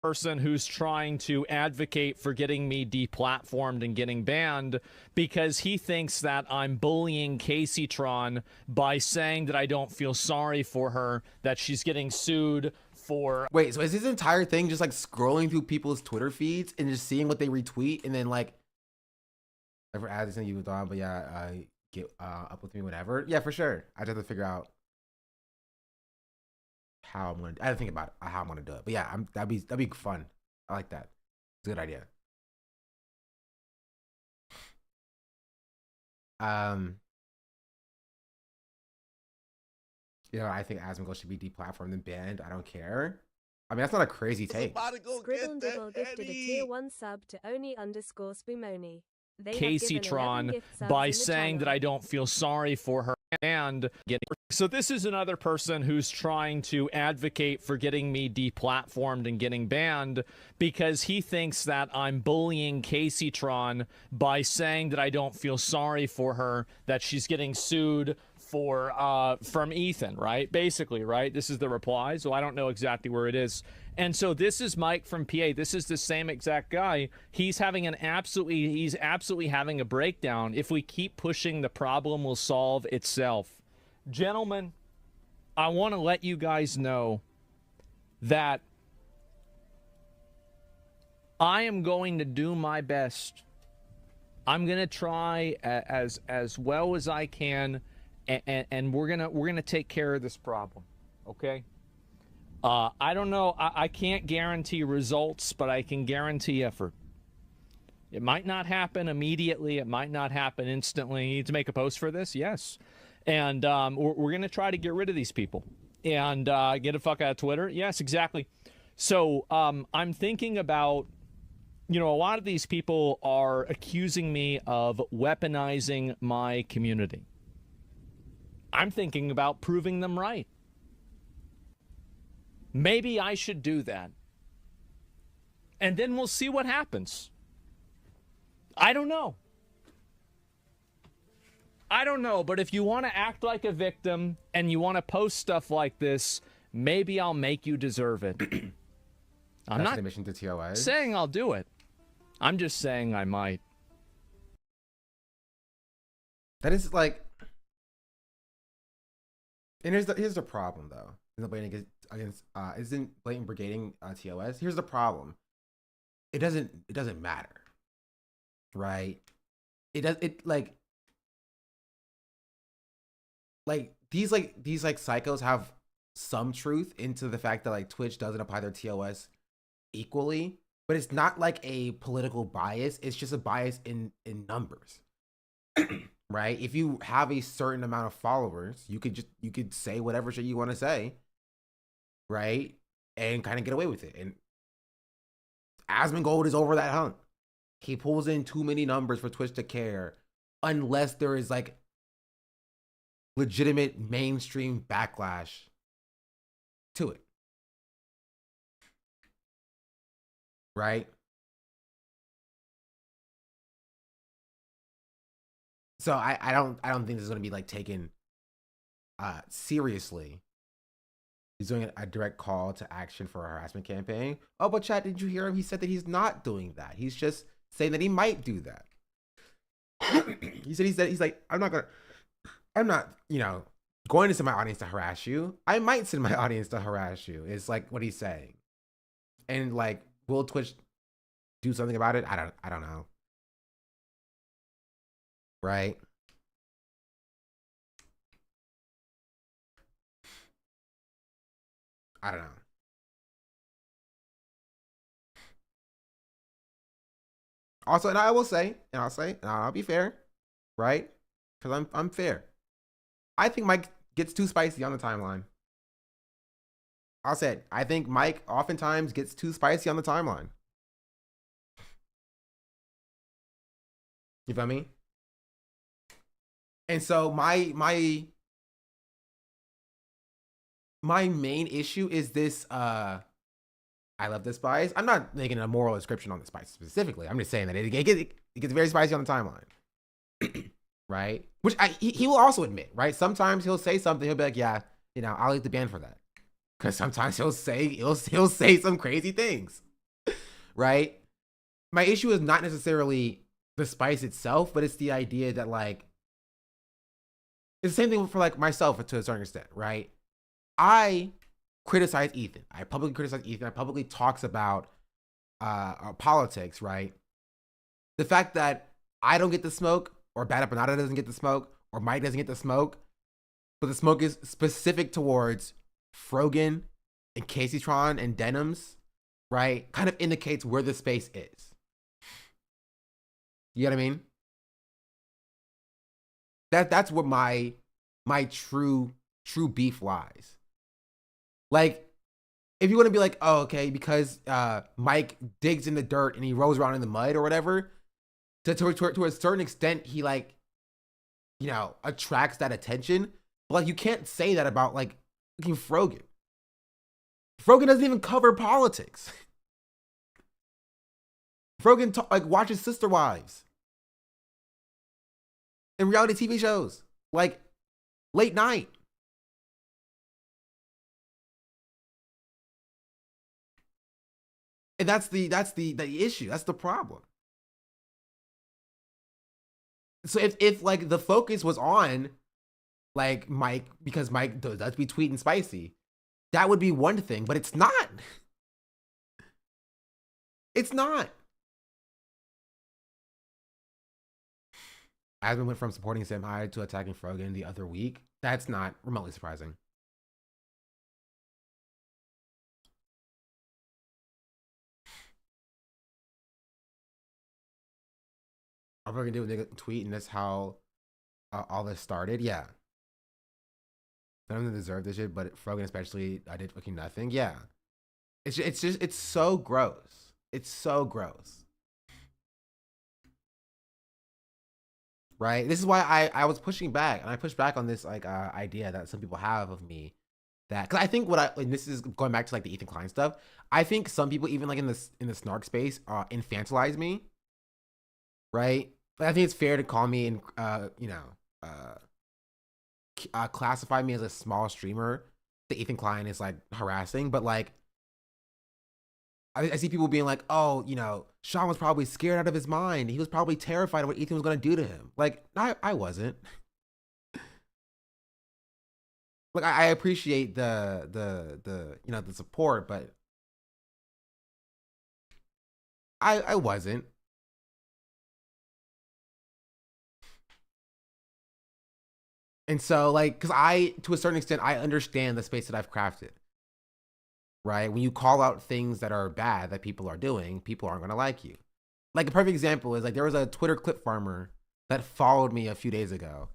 Person who's trying to advocate for getting me deplatformed and getting banned because he thinks that I'm bullying KKKleins by saying that I don't feel sorry for her, that she's getting sued for... Wait, so is this entire thing just like scrolling through people's Twitter feeds and just seeing what they retweet and then like... Never add this in you with on, but yeah, get up with me whenever. Yeah, for sure. I just have to figure out how I'm gonna. I have to think about how I'm gonna do it. But yeah, that'd be fun. I like that. It's a good idea. You know, I think Asmongold should be deplatformed and banned. I don't care. I mean, that's not a crazy take. Scribble Dibble gifted a tier 1 sub to Oni_Spumoni. KKKleins by saying that I don't feel sorry for her banned. So this is another person who's trying to advocate for getting me deplatformed and getting banned because he thinks that I'm bullying Casey Tron by saying that I don't feel sorry for her, that she's getting sued for from Ethan, right? Basically, right? This is the reply. So I don't know exactly where it is. And so this is Mike from PA. This is the same exact guy. He's absolutely having a breakdown. If we keep pushing, the problem will solve itself. Gentlemen, I want to let you guys know that I am going to do my best. I'm going to try as well as I can, and we're gonna take care of this problem, okay? I don't know. I can't guarantee results, but I can guarantee effort. It might not happen immediately. It might not happen instantly. You need to make a post for this? Yes. And we're going to try to get rid of these people and get the fuck out of Twitter. Yes, exactly. So I'm thinking about, you know, a lot of these people are accusing me of weaponizing my community. I'm thinking about proving them right. Maybe I should do that. And then we'll see what happens. I don't know. I don't know, but if you want to act like a victim and you want to post stuff like this, maybe I'll make you deserve it. I'm not admission to TOS. saying I'll do it. I'm just saying I might. That is like, and here's the problem though. Isn't blatant brigading TOS? Here's the problem. It doesn't matter, right? These psychos have some truth into the fact that like Twitch doesn't apply their TOS equally, but it's not like a political bias. It's just a bias in numbers, right? If you have a certain amount of followers, you could say whatever shit you want to say, right? And kind of get away with it. And Asmongold is over that hump. He pulls in too many numbers for Twitch to care, unless there is like legitimate mainstream backlash to it, right? So I don't think this is going to be like taken seriously. He's doing a direct call to action for a harassment campaign. Oh, but chat, did you hear him? He said that he's not doing that. He's just saying that he might do that. He's like, I'm not, you know, going to send my audience to harass you. I might send my audience to harass you. It's like what he's saying. And like, will Twitch do something about it? I don't know. Right? I don't know. Also, and I will say, and I'll be fair, right? Because I'm fair. I think Mike gets too spicy on the timeline. I'll say it. I think Mike oftentimes gets too spicy on the timeline. You feel me? And so my main issue is this I love this spice. I'm not making a moral description on the spice specifically. I'm just saying that it gets very spicy on the timeline. Right? Which he will also admit, right? Sometimes he'll say something, he'll be like, yeah, you know, I'll eat the ban for that. Because sometimes he'll say some crazy things. Right? My issue is not necessarily the spice itself, but it's the idea that like it's the same thing for like myself to a certain extent, right? I criticize Ethan. I publicly criticize Ethan. I publicly talks about politics, right? The fact that I don't get the smoke, or Bad Empanada doesn't get the smoke, or Mike doesn't get the smoke, but the smoke is specific towards Frogan and Caseytron and Denims, right? Kind of indicates where the space is. You know what I mean? That's where my true beef lies. Like, if you want to be like, oh, okay, because Mike digs in the dirt and he rolls around in the mud or whatever, to a certain extent, he like you know, attracts that attention. But like, you can't say that about like fucking Frogan. Frogan doesn't even cover politics. Frogan like watches Sister Wives and reality TV shows like late night. And that's the issue. That's the problem. So if like the focus was on like Mike, because Mike does be tweeting spicy, that would be one thing, but it's not. It's not. Asmund went from supporting Sam Hyde to attacking Frogan the other week. That's not remotely surprising. I'm gonna do a nigga tweet, and that's how all this started. Yeah. None of them deserve this shit, but Frogan especially, I did fucking nothing. Yeah. It's just, it's so gross. It's so gross. Right? This is why I was pushing back, and I pushed back on this like idea that some people have of me, that because I think and this is going back to like the Ethan Klein stuff. I think some people, even like in the snark space, infantilize me. Right? But I think it's fair to call me and you know, classify me as a small streamer that Ethan Klein is like harassing. But like, I see people being like, oh, you know, Sean was probably scared out of his mind. He was probably terrified of what Ethan was going to do to him. Like, I wasn't. Like, I appreciate the you know, the support, but I wasn't. And so like, cause to a certain extent, I understand the space that I've crafted, right? When you call out things that are bad that people are doing, people aren't gonna like you. Like a perfect example is like, there was a Twitter clip farmer that followed me a few days ago.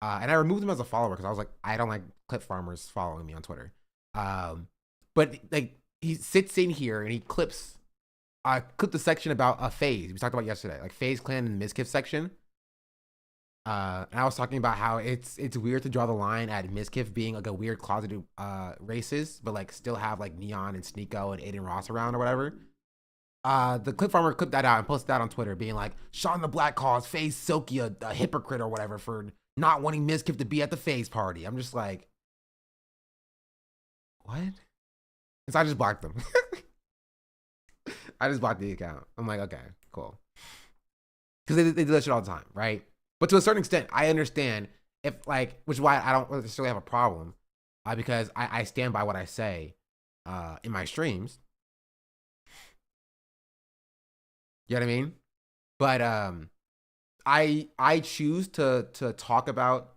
And I removed him as a follower cause I was like, I don't like clip farmers following me on Twitter. But like, he sits in here and he clips the section about FaZe. We talked about yesterday, like FaZe Clan and Mizkif section. And I was talking about how it's weird to draw the line at Mizkif being like a weird closeted racist, but like still have like Neon and Sneeko and Aiden Ross around or whatever. The clip farmer clipped that out and posted that on Twitter, being like, Sean the Black calls FaZe Silky a hypocrite or whatever for not wanting Mizkif to be at the FaZe party. I'm just like, what? And so I just blocked them. I just blocked the account. I'm like, okay, cool. Because they do that shit all the time, right? But to a certain extent, I understand if like, which is why I don't necessarily have a problem, because I stand by what I say in my streams. You know what I mean? But I choose to talk about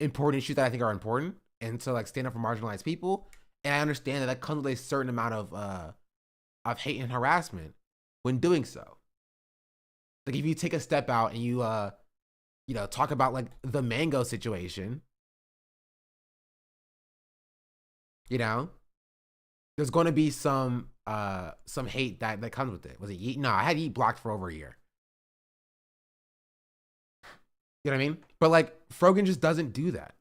important issues that I think are important, and to like stand up for marginalized people. And I understand that comes with a certain amount of hate and harassment when doing so. Like if you take a step out and you know, talk about like the mango situation, you know, there's going to be some hate that comes with it. Was it Yeet? No, I had Yeet blocked for over a year. You know what I mean? But like Frogan just doesn't do that.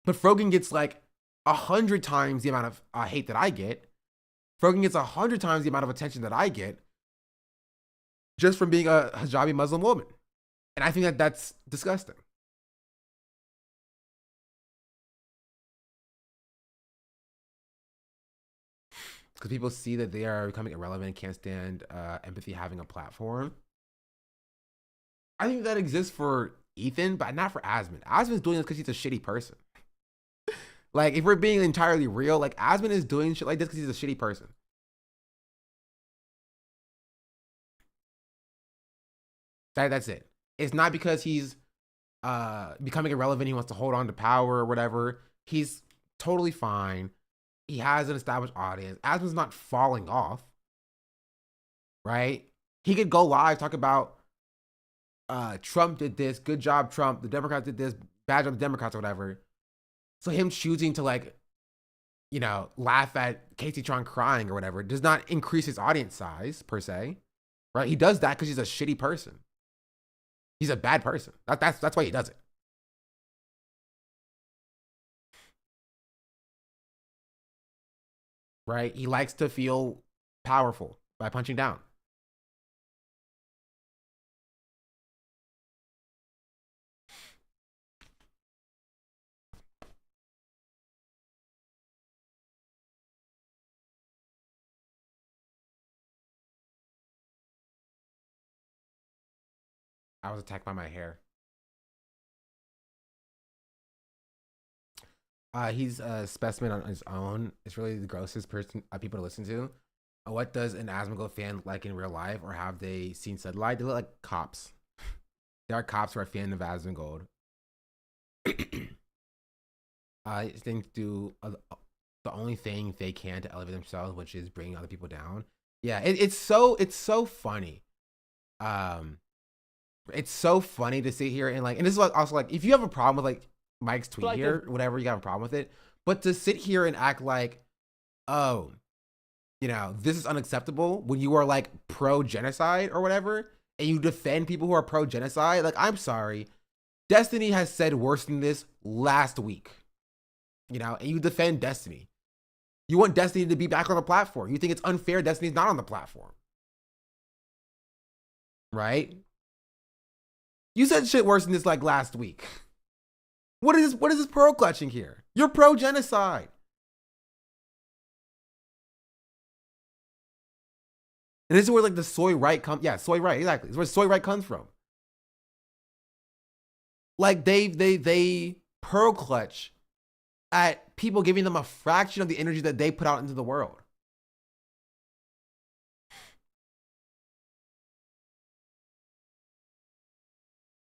But Frogan gets like 100 times the amount of hate that I get. Frogan gets 100 times the amount of attention that I get just from being a hijabi Muslim woman. And I think that that's disgusting. Because people see that they are becoming irrelevant and can't stand empathy having a platform. I think that exists for Ethan, but not for Asmund. Asmund's doing this because he's a shitty person. Like, if we're being entirely real, like, Asmund is doing shit like this because he's a shitty person. That's it. It's not because he's becoming irrelevant, he wants to hold on to power or whatever. He's totally fine. He has an established audience. Asmund's not falling off, right? He could go live, talk about Trump did this, good job Trump, the Democrats did this, bad job the Democrats or whatever. So him choosing to, like, you know, laugh at Casey Tron crying or whatever does not increase his audience size per se, right? He does that because he's a shitty person. He's a bad person. That's why he does it. Right? He likes to feel powerful by punching down. I was attacked by my hair. He's a specimen on his own. It's really the grossest person people to listen to. What does an Asmongold fan look like in real life, or have they seen Sunlight? They look like cops. There are cops who are fans of Asmongold. I think do the only thing they can to elevate themselves, which is bringing other people down. Yeah, it's so funny. It's so funny to sit here and like, and this is like also like, if you have a problem with like Mike's tweet Like here, whatever, you have a problem with it, but to sit here and act like, oh, you know, this is unacceptable when you are like pro-genocide or whatever, and you defend people who are pro-genocide, like, I'm sorry, Destiny has said worse than this last week, you know, and you defend Destiny. You want Destiny to be back on the platform. You think it's unfair Destiny's not on the platform. Right? You said shit worse than this like last week. What is this pearl clutching here? You're pro-genocide. And this is where like the soy right comes. Yeah, soy right, exactly. It's where soy right comes from. Like they pearl clutch at people giving them a fraction of the energy that they put out into the world.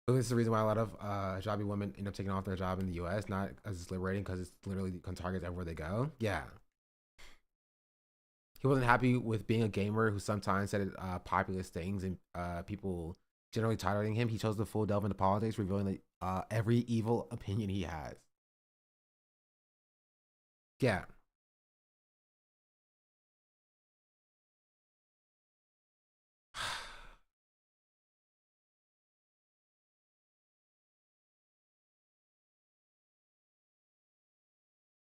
So this is the reason why a lot of hijabi women end up taking off their job in the US, not as it's liberating, because it's literally targets everywhere they go. Yeah. He wasn't happy with being a gamer who sometimes said populist things and people generally tolerating him. He chose to full delve into politics, revealing every evil opinion he has. Yeah.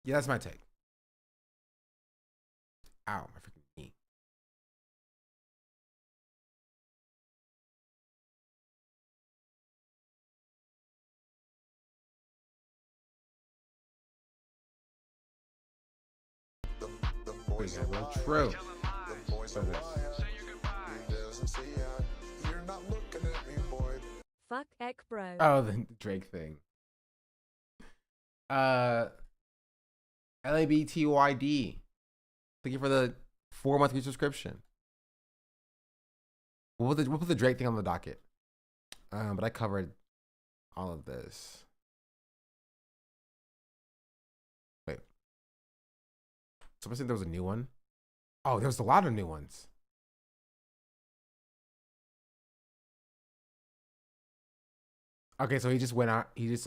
Yeah, that's my take. Ow, my freaking knee. True. Fuck Ek bro. Oh, the Drake thing. LABTYD. Thank you for the 4-month subscription. We'll put the Drake thing on the docket. But I covered all of this. Wait. Someone said there was a new one? Oh, there was a lot of new ones. Okay, so he just went out. He just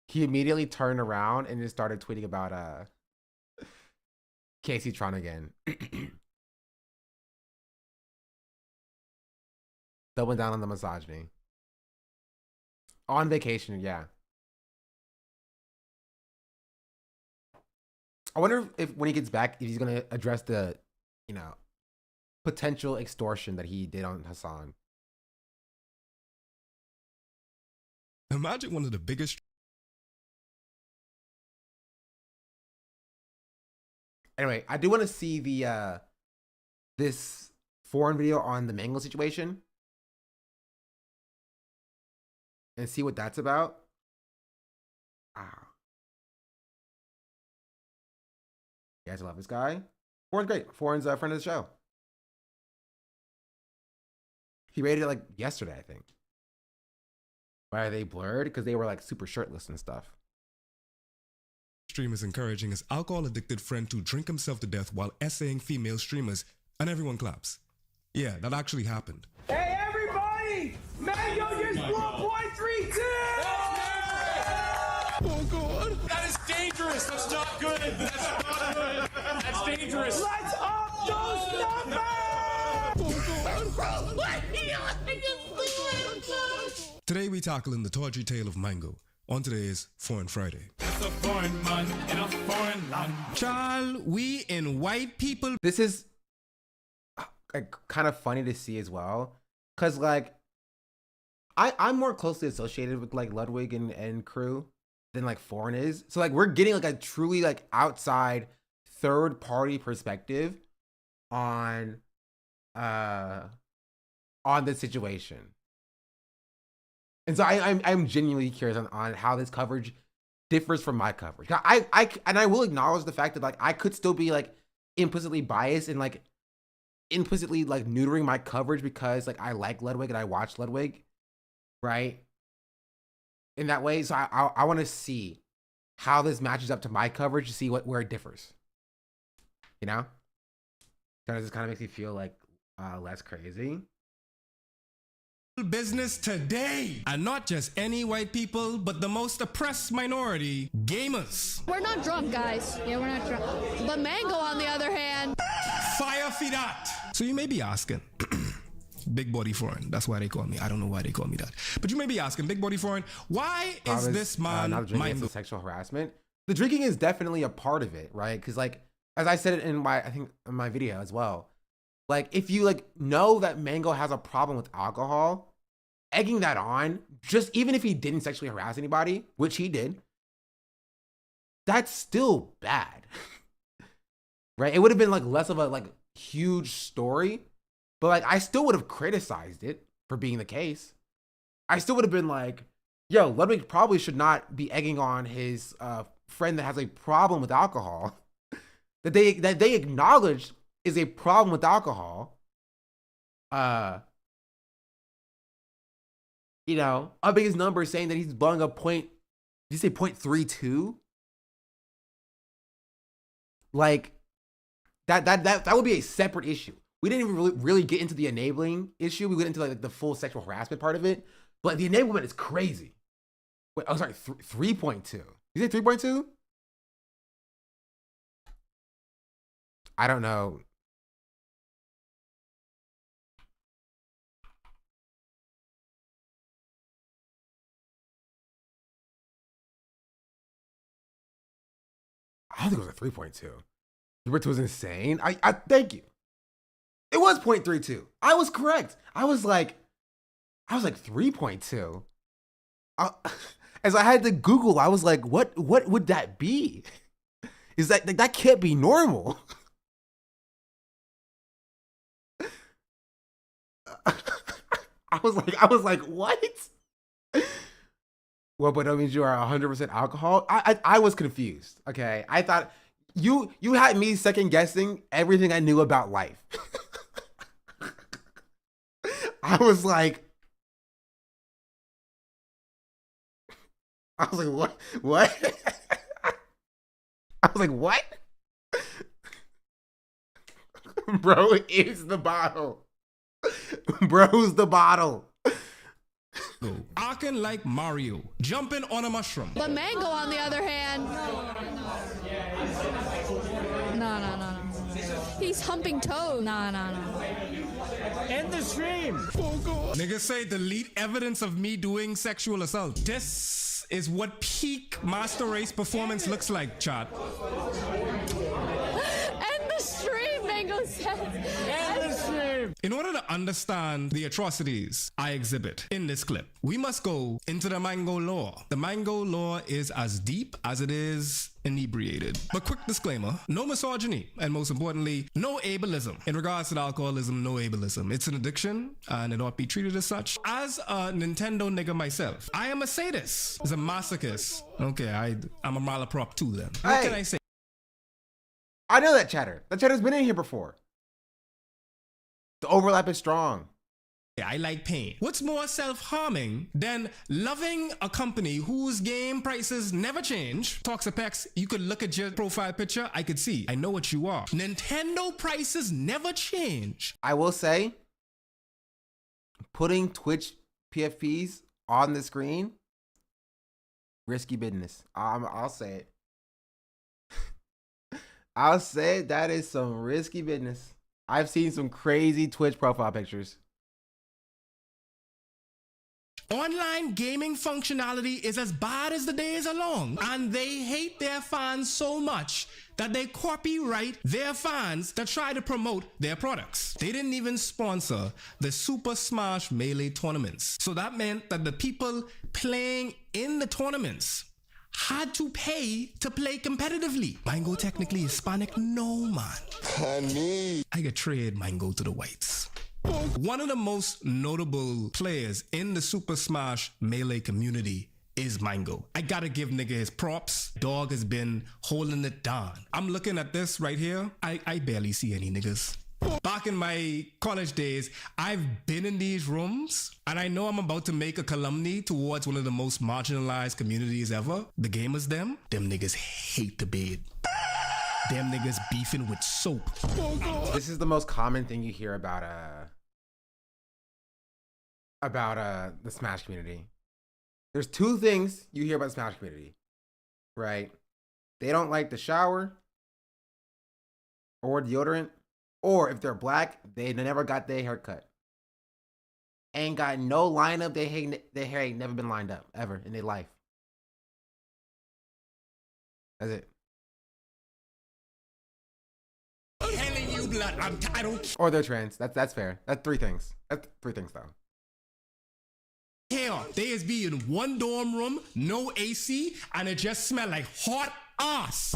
he immediately turned around and just started tweeting about Casey Tron again. Doubling down on the misogyny. On vacation, yeah. I wonder if when he gets back, if he's gonna address the, you know, potential extortion that he did on Hassan. Imagine one of the biggest. Anyway, I do want to see the this foreign video on the Mango situation and see what that's about. Ah, you guys love this guy. Foreign's great. Foreign's a friend of the show. He rated it like yesterday, I think. Why are they blurred? Because they were like super shirtless and stuff. Stream is encouraging his alcohol-addicted friend to drink himself to death while essaying female streamers, and everyone claps. Yeah, that actually happened. Hey, everybody! Mango just blew a .32! Oh God. That is dangerous. That's not good. That's not good. That's dangerous. Let's up those numbers. Today we tackling the tawdry tale of Mango on today's Foreign Friday. It's a foreign man in a foreign land. Child, we in white people. This is like kind of funny to see as well, because like I'm more closely associated with like Ludwig and crew than like Foreign is. So like we're getting like a truly like outside third party perspective on the situation. And so I'm genuinely curious on how this coverage differs from my coverage. I will acknowledge the fact that like I could still be like implicitly biased and like implicitly like neutering my coverage because like I like Ludwig and I watch Ludwig, right? In that way. So I want to see how this matches up to my coverage to see where it differs. You know? So this kind of makes me feel like less crazy. Business today, and not just any white people, but the most oppressed minority, gamers. We're not drunk, guys. Yeah, we're not drunk. But Mango, on the other hand, fire for that. So you may be asking, Big Body Foreign, that's why they call me. I don't know why they call me that, but you may be asking, Big Body Foreign, why is this man not drinking is sexual harassment? The drinking is definitely a part of it, right? Because like as I said it in my video as well, like if you like know that Mango has a problem with alcohol, egging that on, just even if he didn't sexually harass anybody, which he did, that's still bad. Right? It would have been like less of a like huge story, but like I still would have criticized it for being the case. I still would have been like, yo, Ludwig probably should not be egging on his friend that has a problem with alcohol that they acknowledged is a problem with alcohol. You know, upping his number, saying that he's blowing up did you say 0.32? Like that would be a separate issue. We didn't even really get into the enabling issue. We went into like the full sexual harassment part of it, but the enablement is crazy. Wait, oh sorry, 3.2. You say 3.2? I don't know. I don't think it was a 3.2. 3.2 was insane. I thank you. It was 0.32. I was correct. I was like 3.2. As I had to Google, I was like, what would that be? Is that can't be normal? I was like, what? Well, but that means you are 100% alcohol. I was confused. Okay, I thought you had me second guessing everything I knew about life. I was like, what? I was like, what? Bro is the bottle. Bro's the bottle. Acting like Mario, jumping on a mushroom. but Mango, on the other hand, no. He's humping toes. No. End the stream. Oh God. Niggas say delete evidence of me doing sexual assault. This is what peak Master Race performance looks like, chat. End the stream, Mango says. End the stream. In order to understand the atrocities I exhibit in this clip, we must go into the Mango lore. The Mango lore is as deep as it is inebriated. But quick disclaimer, no misogyny, and most importantly, no ableism. In regards to the alcoholism, no ableism. It's an addiction, and it ought to be treated as such. As a Nintendo nigga myself, I am a sadist, as a masochist. Okay, I'm a malaprop too then. What can I say? I know that chatter. That chatter's been in here before. The overlap is strong. Yeah, I like pain. What's more self-harming than loving a company whose game prices never change? Talks of Pex, you could look at your profile picture, I could see. I know what you are. Nintendo prices never change. I will say, putting Twitch PFPs on the screen Risky business. I'll say it. I'll say it. That is some risky business. I've seen some crazy Twitch profile pictures. Online gaming functionality is as bad as the days are long, and they hate their fans so much that they copyright their fans that try to promote their products. They didn't even sponsor the Super Smash Melee tournaments. So that meant that the people playing in the tournaments had to pay to play competitively. Mango technically Hispanic? No, man. Honey. I could trade Mango to the whites. One of the most notable players in the Super Smash Melee community is Mango. I gotta give nigga his props. Dog has been holding it down. I'm looking at this right here. I barely see any niggas. Back in my college days, I've been in these rooms, and I know I'm about to make a calumny towards one of the most marginalized communities ever. The gamers, them niggas hate the bed. Them niggas beefing with soap. This is the most common thing you hear about the Smash community. There's two things you hear about the Smash community, right? They don't like the shower or deodorant, or if they're black, they never got their hair cut. Ain't got no lineup. Their hair ain't never been lined up ever in their life. That's it. Or they're trans. That's fair. That's three things. That's three things though. Hell, they is be in one dorm room, no AC, and it just smell like hot ass.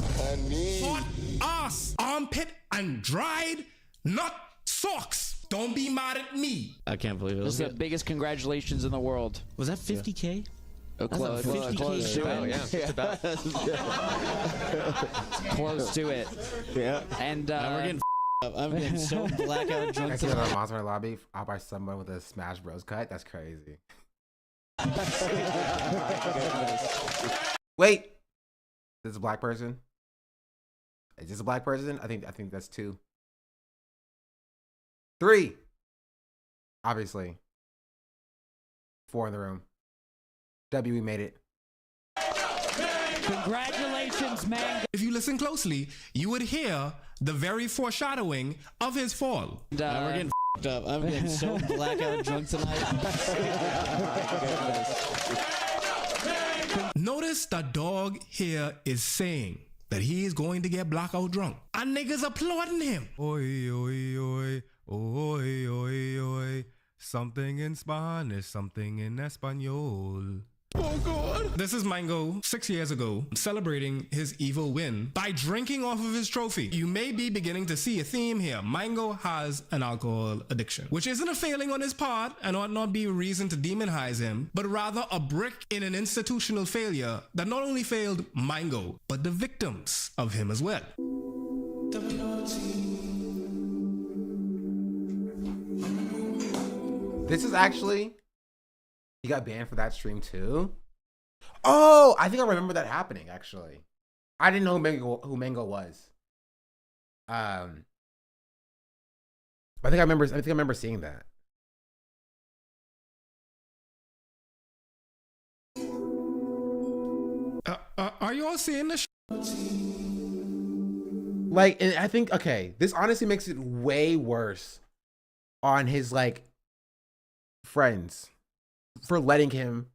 Hot ass. Armpit and dried nut socks. Don't be mad at me. I can't believe it. This is the biggest congratulations in the world. Was that 50K? Oh, close to it. Yeah, just about. Close to it. Yeah. And we're getting up. I'm getting so blackout drunk. I see another monster lobby out by someone with a Smash Bros cut. That's crazy. Wait, this is a black person. Is this a black person? I think that's two. Three. Obviously. Four in the room. W, we made it. Congratulations, man. If you listen closely, you would hear the very foreshadowing of his fall. We're getting up. I'm getting so blackout drunk tonight. Notice the dog here is saying that he is going to get blackout drunk, and niggas applauding him. Oi, oi, oi, oi, oi, oi. Something in Spanish, something in Espanol. Oh God. This is Mango 6 years ago celebrating his evil win by drinking off of his trophy. You may be beginning to see a theme here. Mango has an alcohol addiction, which isn't a failing on his part and ought not be a reason to demonize him, but rather a brick in an institutional failure that not only failed Mango, but the victims of him as well. This is actually, he got banned for that stream too. Oh, I think I remember that happening actually. I didn't know who Mango was. I think I remember seeing that. Are you all seeing this? Like, and I think, okay, this honestly makes it way worse on his like friends for letting him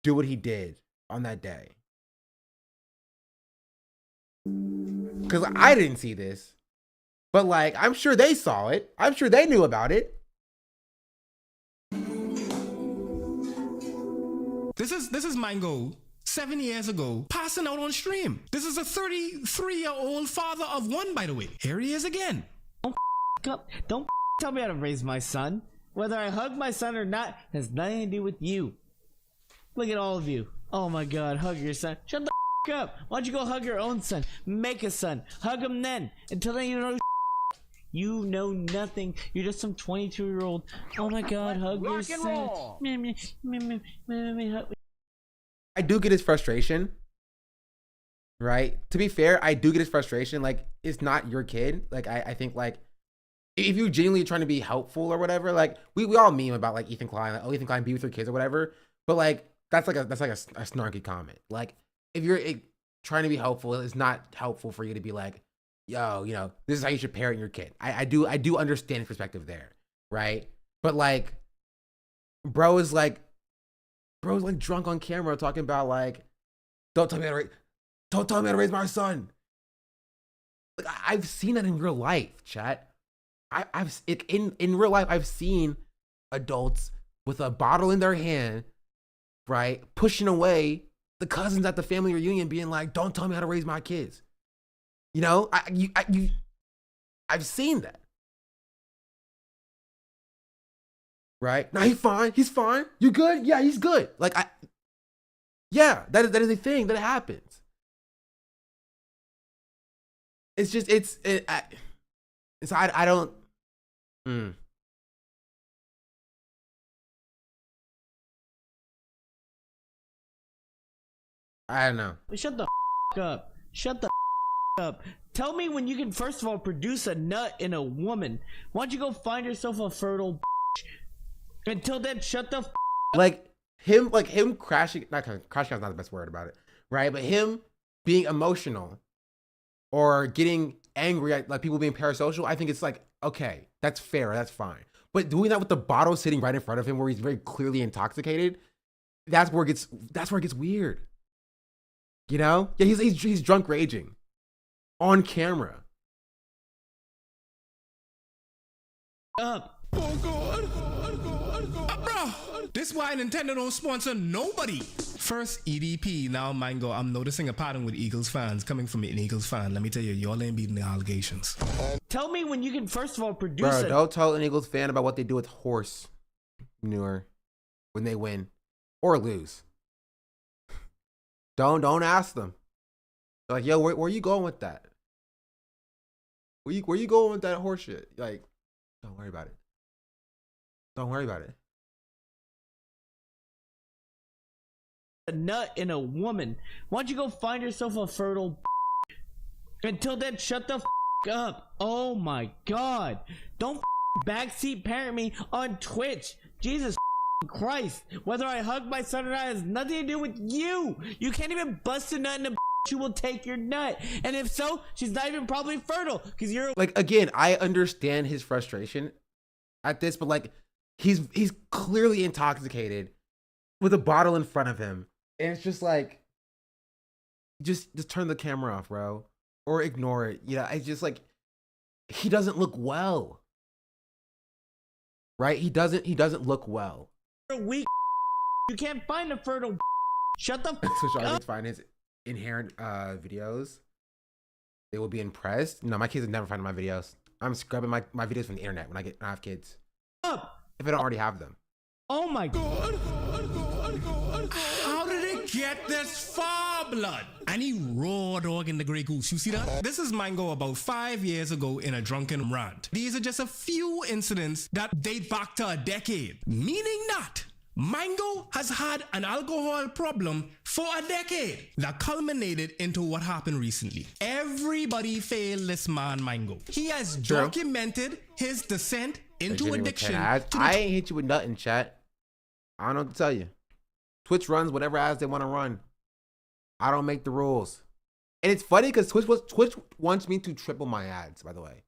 do what he did on that day. Because I didn't see this, but like, I'm sure they saw it. I'm sure they knew about it. This is Mango 7 years ago passing out on stream. This is a 33-year-old father of one, by the way. Here he is again. Don't tell me how to raise my son. Whether I hug my son or not has nothing to do with you. Look at all of you. Oh my God, hug your son. Shut the up. Why don't you go hug your own son? Make a son. Hug him then. Until then you know you know nothing. You're just some 22-year-old. Oh my God, hug your son. I do get his frustration, right? To be fair, I do get his frustration. Like, it's not your kid. Like, I think like, if you're genuinely trying to be helpful or whatever, like we all meme about like Ethan Klein, like, oh, Ethan Klein, be with your kids or whatever. But like, that's like a snarky comment. Like if you're trying to be helpful, it's not helpful for you to be like, yo, you know, this is how you should parent your kid. I do understand his perspective there, right? But like, bro is like drunk on camera talking about like, don't tell me how to raise my son. Like I've seen that in real life, chat. In real life, I've seen adults with a bottle in their hand, right, pushing away the cousins at the family reunion, being like, "Don't tell me how to raise my kids." You know, I've seen that. Right? Now he's fine. You good? Yeah, he's good. Like yeah, that is a thing that happens. It's just I don't. I don't know. Shut the up. Shut the up. Tell me when you can first of all produce a nut in a woman. Why don't you go find yourself a fertile until then? Shut the up. Like him crashing. Crashing is not the best word about it, right? But him being emotional or getting angry at like people being parasocial, I think it's like, okay, that's fair, that's fine. But doing that with the bottle sitting right in front of him where he's very clearly intoxicated, that's where it gets weird. You know? Yeah, he's drunk raging on camera. Up. Oh God. Bro, this is why Nintendo don't sponsor nobody. First EDP, now Mango. I'm noticing a pattern with Eagles fans coming from an Eagles fan. Let me tell you, y'all ain't beating the allegations. Tell me when you can first of all produce. Bro, don't tell an Eagles fan about what they do with horse manure when they win or lose. Don't ask them. They're like, yo, where you going with that? Where you going with that horse shit? Like, don't worry about it. Don't worry about it. A nut in a woman. Why don't you go find yourself a fertile until then? Shut the up. Oh my God. Don't backseat parent me on Twitch. Jesus Christ. Whether I hug my son or not has nothing to do with you. You can't even bust a nut in a who will take your nut. And if so, she's not even probably fertile because you're like, again, I understand his frustration at this, but like he's clearly intoxicated with a bottle in front of him. And it's just like, just turn the camera off, bro, or ignore it. You know, it's just like, he doesn't look well, right? He doesn't look well. Weak. You can't find a fertile. Shut the Switch audience find his inherent videos. They will be impressed. No, my kids would never find my videos. I'm scrubbing my videos from the internet when I have kids. Up. If I don't already have them. Oh my God. How did it get this far, blood? Any raw dog in the Grey Goose. You see that? This is Mango about 5 years ago in a drunken rant. These are just a few incidents that date back to a decade. Meaning not. Mango has had an alcohol problem for a decade that culminated into what happened recently. Everybody failed this man Mango. He has documented his descent into addiction. I ain't hit you with nothing, chat. I don't know what to tell you. Twitch runs whatever ads they want to run. I don't make the rules. And it's funny because Twitch wants me to triple my ads, by the way.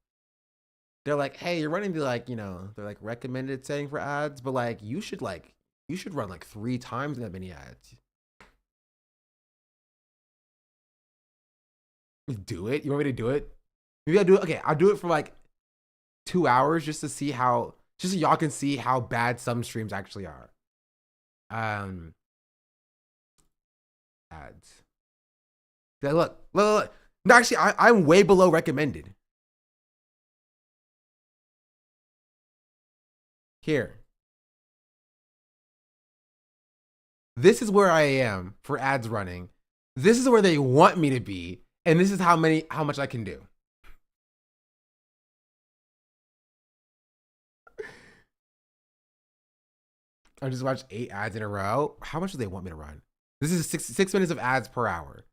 They're like, hey, you're running the like, you know, they're like recommended setting for ads, but like you should run like 3 times that many ads. Do it? You want me to do it? Maybe I'll do it. Okay, I'll do it for like 2 hours just to see how, just so y'all can see how bad some streams actually are. Ads. Yeah, look. No, actually, I'm way below recommended. Here. This is where I am for ads running. This is where they want me to be. And this is how much I can do. I just watched 8 ads in a row. How much do they want me to run? This is 6 minutes of ads per hour.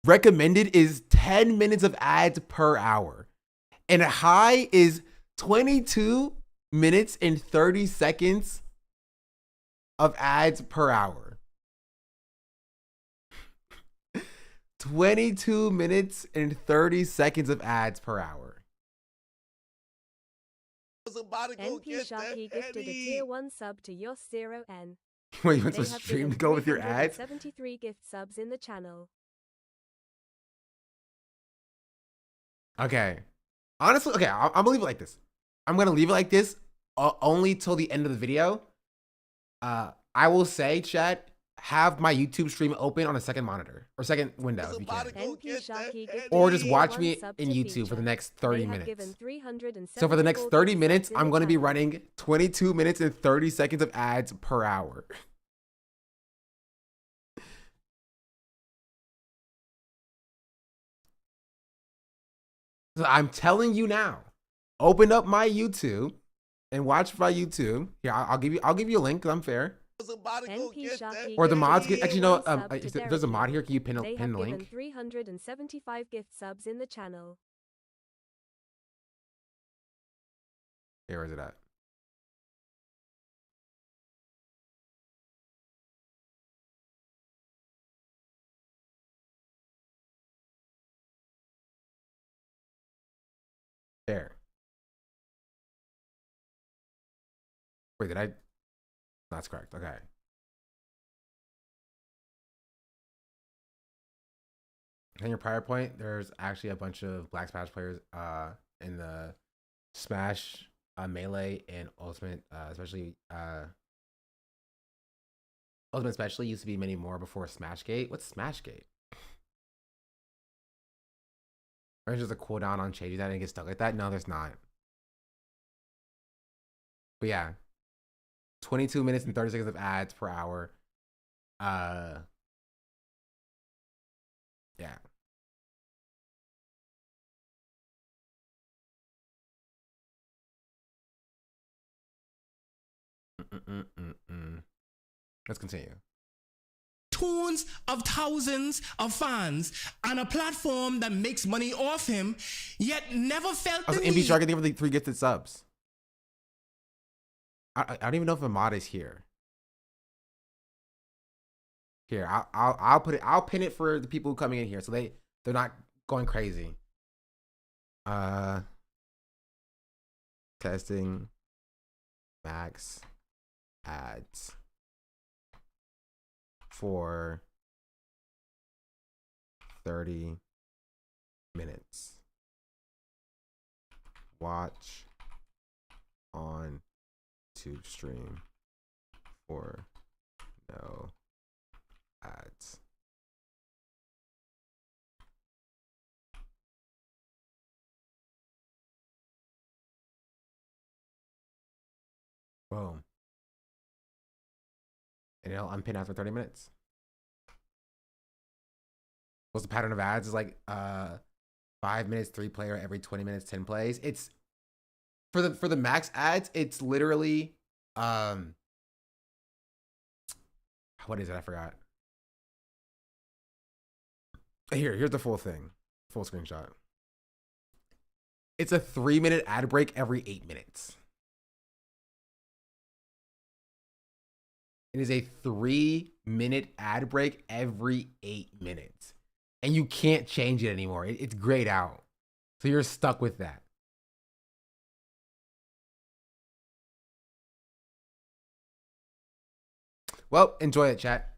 Recommended is 10 minutes of ads per hour. And a high is 22 minutes and 30 seconds of ads per hour. 22 minutes and 30 seconds of ads per hour. NP Sharky gifted a tier 1 sub to Yos 0N. Wait, you want They some have stream given to go with your ads? 373 gift subs in the channel. Okay. Honestly, okay, I'm gonna leave it like this. I'm gonna leave it like this only till the end of the video. I will say, chat, have my YouTube stream open on a second monitor or second window if you can. Or just watch me in YouTube for the next 30 minutes. So for the next 30 minutes, I'm going to be running 22 minutes and 30 seconds of ads per hour. So I'm telling you now, open up my YouTube and watch my YouTube. Here, I'll give you a link because I'm fair. Or the mods get actually no. There's a mod here. Can you pin the link? 375 gift subs in the channel. Here, where is it at? There. Wait, did I? That's correct. Okay. And your prior point, there's actually a bunch of Black Smash players in the Smash Melee and Ultimate, especially Ultimate especially used to be many more before Smashgate. What's Smashgate? There's just a cooldown on changing that and get stuck like that. No, there's not. But yeah. 22 minutes and 30 seconds of ads per hour. Yeah. Let's continue. Tons of thousands of fans on a platform that makes money off him, yet never felt the NP need. Shark, I think for the 3 gifted subs. I don't even know if a mod is here. Here, I'll put it. I'll pin it for the people coming in here, so they're not going crazy. Testing max ads for 30 minutes. Watch on to stream for no ads. Boom. And it'll unpin after 30 minutes. What's the pattern of ads? Is like 5 minutes, 3 player, every 20 minutes, 10 plays. It's for the max ads, it's literally what is it? I forgot. Here's the full thing. Full screenshot. It's a 3-minute ad break every 8 minutes. It is a 3-minute ad break every 8 minutes. And you can't change it anymore. It's grayed out. So you're stuck with that. Well, enjoy it, chat.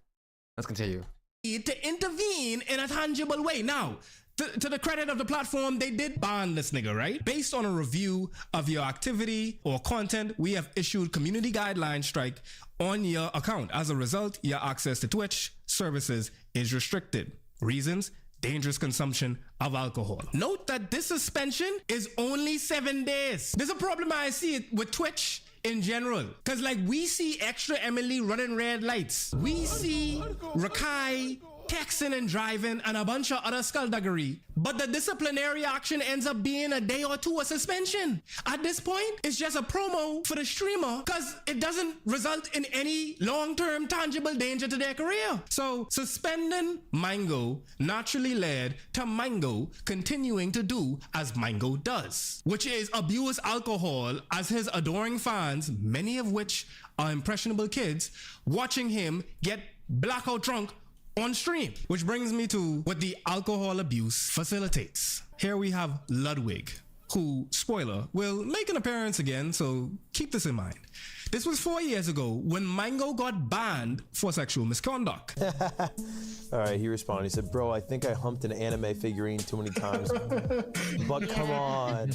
Let's continue. To intervene in a tangible way. Now, to the credit of the platform, they did ban this nigga, right? Based on a review of your activity or content, we have issued community guideline strike on your account. As a result, your access to Twitch services is restricted. Reasons: dangerous consumption of alcohol. Note that this suspension is only 7 days. There's a problem I see it with Twitch in general, because like we see extra Emily running red lights, we see Rakai texting and driving, and a bunch of other skullduggery. But the disciplinary action ends up being a day or two of suspension. At this point, it's just a promo for the streamer because it doesn't result in any long-term tangible danger to their career. So suspending Mango naturally led to Mango continuing to do as Mango does, which is abuse alcohol as his adoring fans, many of which are impressionable kids, watching him get blackout drunk on stream. Which brings me to what the alcohol abuse facilitates. Here we have Ludwig, who, spoiler, will make an appearance again, so keep this in mind. This was 4 years ago when Mango got banned for sexual misconduct. All right, he responded. He said, bro, I think I humped an anime figurine too many times. But come on.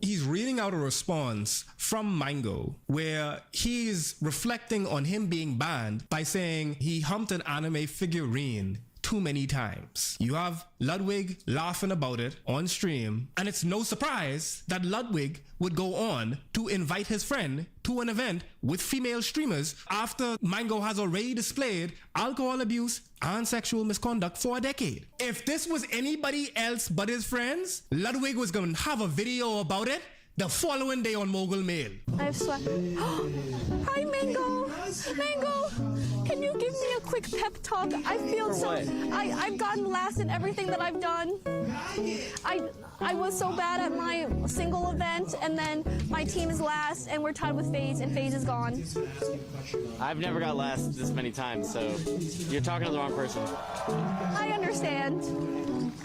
He's reading out a response from Mango where he's reflecting on him being banned by saying he humped an anime figurine too many times. You have Ludwig laughing about it on stream, and it's no surprise that Ludwig would go on to invite his friend to an event with female streamers after Mango has already displayed alcohol abuse and sexual misconduct for a decade. If this was anybody else but his friends, Ludwig was going to have a video about it the following day on Mogul Mail. I've sweat. Hi, Mango. Mango, can you give me a quick pep talk? I feel so. I've gotten last in everything that I've done. I was so bad at my single event, and then my team is last, and we're tied with FaZe, and FaZe is gone. I've never got last this many times, so you're talking to the wrong person. I understand.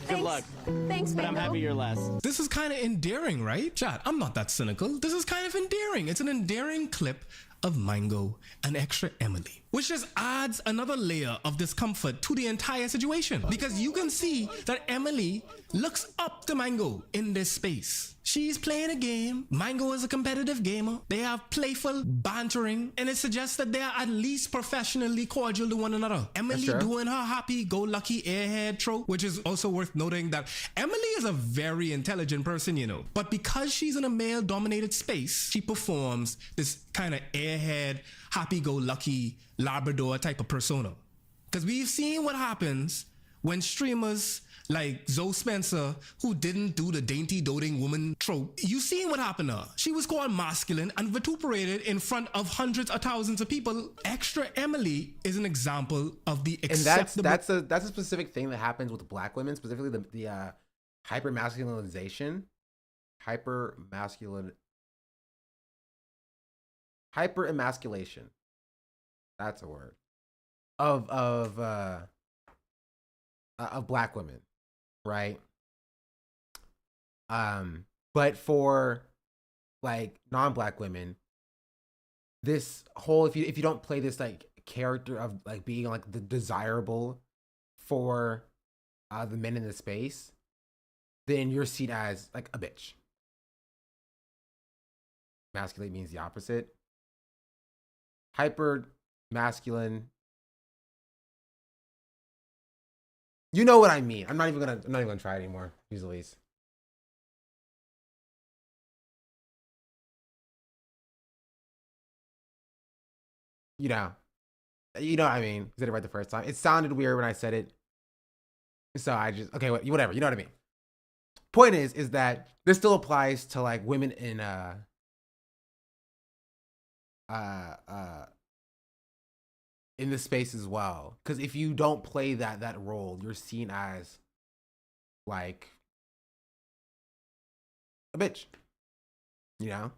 Good luck. Thanks, but Mango. I'm happy you're last. This is kind of endearing, right? Chat, I'm not that cynical. This is kind of endearing. It's an endearing clip of Mango and extra Emily, which just adds another layer of discomfort to the entire situation, because you can see that Emily looks up to Mango in this space. She's playing a game. Mango is a competitive gamer. They have playful bantering, and it suggests that they are at least professionally cordial to one another. Emily doing her happy-go-lucky airhead trope, which is also worth noting that Emily is a very intelligent person, you know, but because she's in a male-dominated space, she performs this kind of airhead, happy-go-lucky Labrador type of persona. Because we've seen what happens when streamers like Zoe Spencer, who didn't do the dainty doting woman trope, you seen what happened to her. She was called masculine and vituperated in front of hundreds of thousands of people. Extra Emily is an example of the acceptable. And that's a specific thing that happens with black women, specifically the hyper-masculinization. Hyper-emasculation. That's a word. Of black women, right? But for like non-black women, this whole if you don't play this like character of like being like the desirable for the men in the space, then you're seen as like a bitch. Masculate means the opposite. Hyper masculine. You know what I mean. I'm not even gonna try it anymore. Use Elise. You know what I mean. I said it right the first time. It sounded weird when I said it, so I just whatever. You know what I mean. Point is that this still applies to like women in this space as well, because if you don't play that role, you're seen as like a bitch, you know.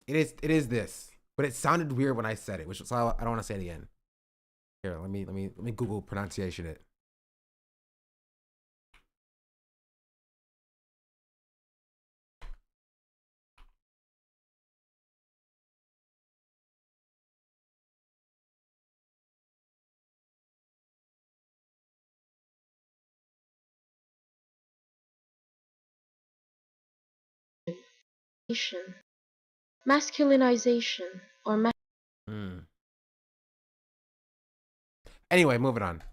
It is this, but it sounded weird when I said it, so I don't want to say it again. Here, let me Google pronunciation it. Masculinization or Anyway, moving on.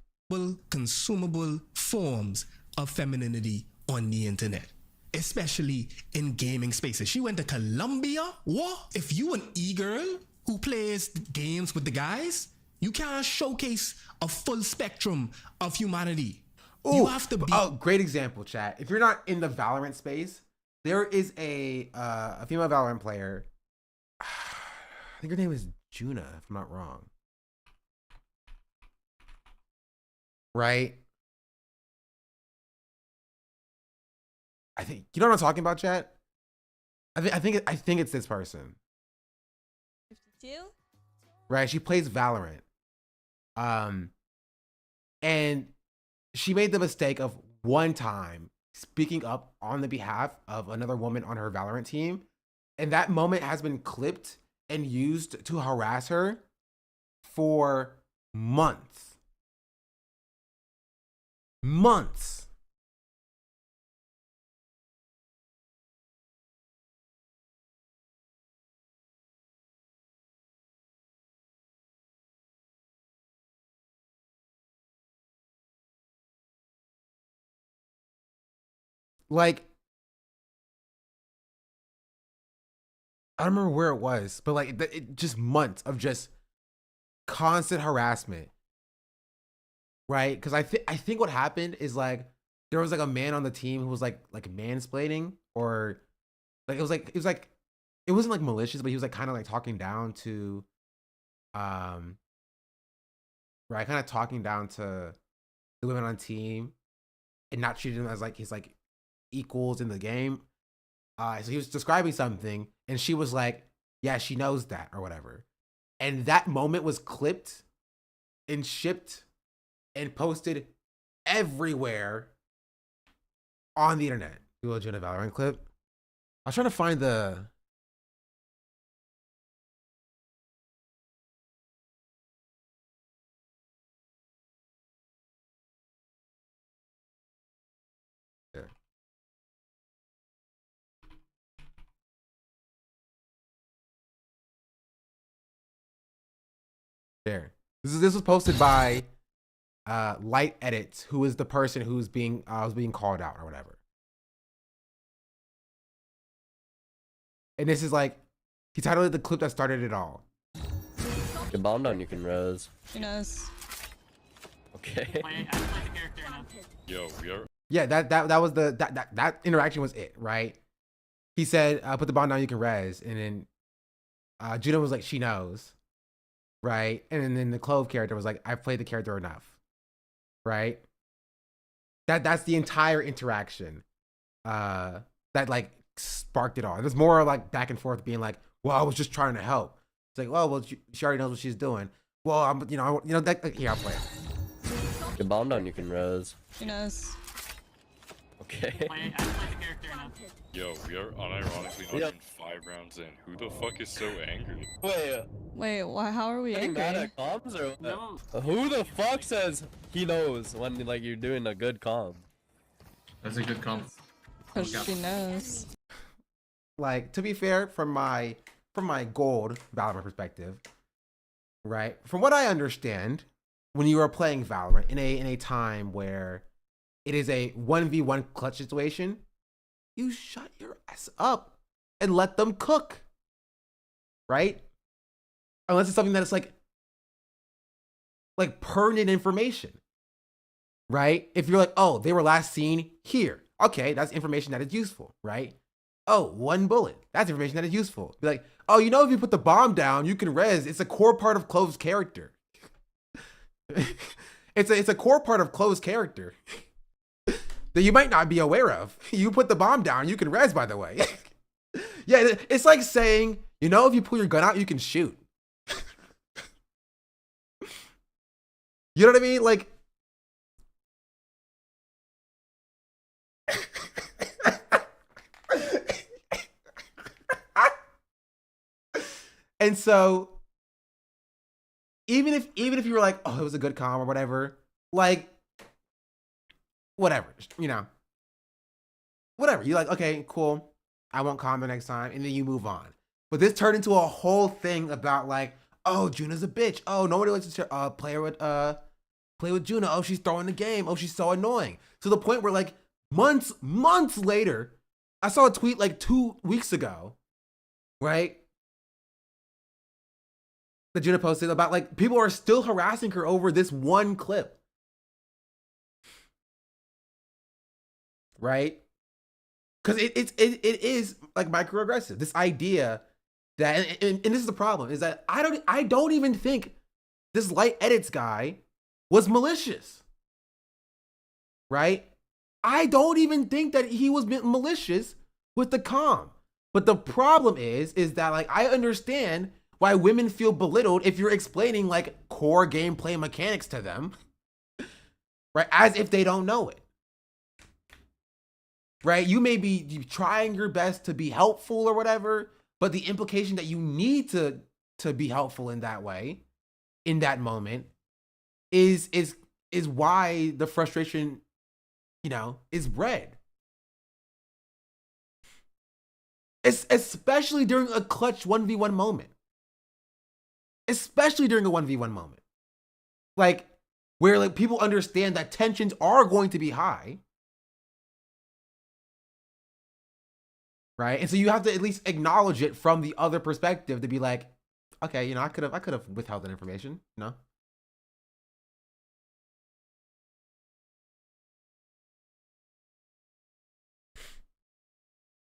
Consumable forms of femininity on the internet, especially in gaming spaces. She went to Colombia. What? If you an e-girl who plays games with the guys, you can't showcase a full spectrum of humanity. You have to be. Oh, great example, chat. If you're not in the Valorant space, there is a female Valorant player. I think her name is Juna, if I'm not wrong. Right? I think you know what I'm talking about, chat. I think it's this person. 52? Right? She plays Valorant. And she made the mistake of one time speaking up on the behalf of another woman on her Valorant team. And that moment has been clipped and used to harass her for months. Months. Like, I don't remember where it was, but like it just months of just constant harassment, right? Because I think what happened is like there was like a man on the team who was like mansplaining, or like it wasn't like malicious, but he was like kind of like talking down to right, kind of talking down to the women on team and not treating them as like his like equals in the game. So he was describing something and she was like, yeah, she knows that or whatever. And that moment was clipped and shipped and posted everywhere on the internet. Do a Jenna Valorant clip. I was trying to find the there. This was posted by Light Edits, who is the person who's being was being called out or whatever. And this is like, he titled it the clip that started it all. You bomb down, you can res. She knows. Okay. Yo, we are. Yeah, that was that interaction was it, right? He said, put the bomb down, you can res. And then Juno was like, she knows. Right? And then the Clove character was like, I've played the character enough. Right? That's the entire interaction that like sparked it all. There's more like back and forth being like, well, I was just trying to help. It's like, well, she already knows what she's doing. Well, I'm, here, I'll play it. You bomb down, you can res. She knows. Okay. Yo, we are unironically not even 5 rounds in. Who the fuck is so angry? Wait, why? How are we angry? Mad at comms or no? Who the fuck says he knows when like you're doing a good comm? That's a good comm. Cause she knows. Like, to be fair, from my gold Valorant perspective, right? From what I understand, when you are playing Valorant in a time where it is a 1v1 clutch situation, you shut your ass up and let them cook, right? Unless it's something that is like pertinent information, right? If you're like, oh, they were last seen here. Okay, that's information that is useful, right? Oh, 1 bullet. That's information that is useful. Be like, oh, you know, if you put the bomb down, you can res. It's a core part of Clove's character. It's a core part of Clove's character that you might not be aware of. You put the bomb down, you can res, by the way. Yeah, it's like saying, you know, if you pull your gun out, you can shoot. You know what I mean? Like, and so even if you were like, oh, it was a good comm or whatever, like, whatever, you know, whatever. You're like, okay, cool. I won't comm the next time. And then you move on. But this turned into a whole thing about like, oh, Juna's a bitch. Oh, nobody likes to play with Juna. Oh, she's throwing the game. Oh, she's so annoying. To the point where like months later, I saw a tweet like 2 weeks ago, right? that Juna posted about like people are still harassing her over this one clip. Right? Because it is like microaggressive. This idea that, and this is the problem, is that I don't even think this light edits guy was malicious. Right? I don't even think that he was malicious with the comm. But the problem is that like I understand why women feel belittled if you're explaining like core gameplay mechanics to them, right? As if they don't know it. Right? You may be trying your best to be helpful or whatever, but the implication that you need to be helpful in that way, in that moment, is why the frustration, you know, is bred. Especially during a clutch 1v1 moment. Especially during a 1v1 moment. Like, where like people understand that tensions are going to be high. Right? And so you have to at least acknowledge it from the other perspective to be like, okay, you know, I could have withheld that information, you know?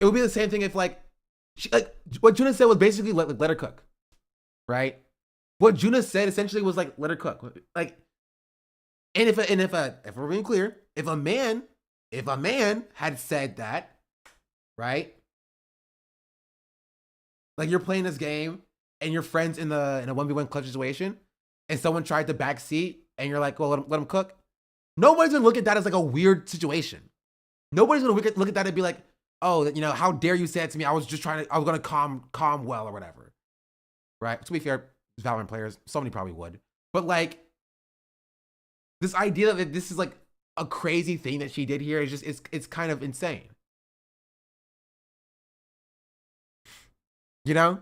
It would be the same thing if like what Juna said was basically let her cook, right? What Juna said essentially was like let her cook, like. And if we're being clear, if a man had said that, right? Like you're playing this game and your friend's in a 1v1 clutch situation, and someone tried to backseat, and you're like, well, let him cook. Nobody's gonna look at that as like a weird situation. Nobody's gonna look at that and be like, oh, you know, how dare you say it to me? I was gonna calm well or whatever. Right? To be fair, Valorant players, somebody probably would. But like, this idea that this is like a crazy thing that she did here is just, it's kind of insane. You know?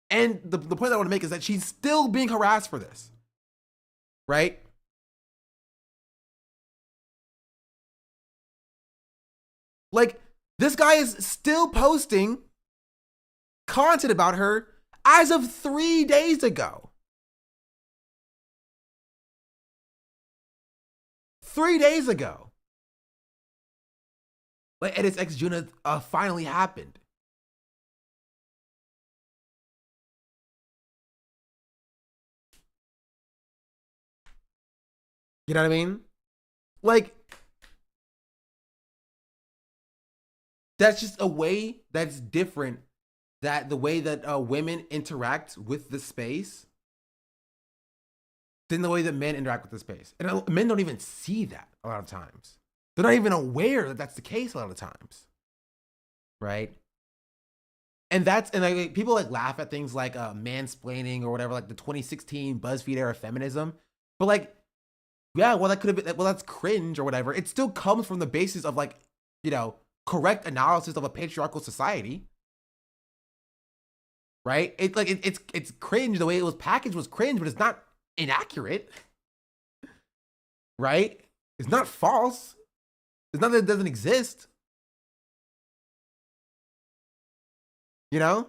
And the point that I want to make is that she's still being harassed for this. Right? Like, this guy is still posting content about her as of 3 days ago. 3 days ago. Like, Edit's ex Juna finally happened. You know what I mean? Like, that's just a way that's different, that the way that women interact with the space than the way that men interact with the space. And men don't even see that a lot of times. They're not even aware that that's the case a lot of times. Right? And like, people like laugh at things like mansplaining or whatever, like the 2016 BuzzFeed era feminism. But like, yeah, well, that could have been, well, that's cringe or whatever. It still comes from the basis of like, you know, correct analysis of a patriarchal society. Right? It's cringe. The way it was packaged was cringe, but it's not inaccurate. Right? It's not false. It's not that it doesn't exist. You know?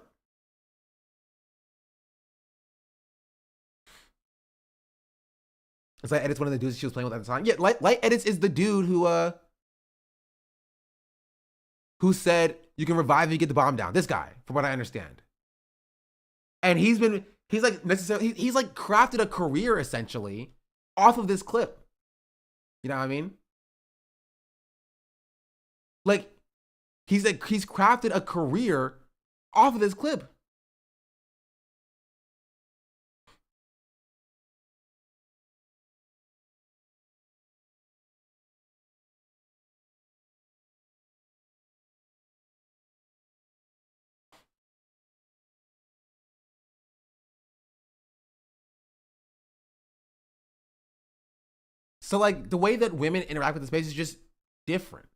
It's like Edit's one of the dudes she was playing with at the time. Yeah, Light Edits is the dude who said you can revive if you get the bomb down. This guy, from what I understand. And he's like crafted a career essentially off of this clip. You know what I mean? Like he's crafted a career off of this clip. So like the way that women interact with the space is just different.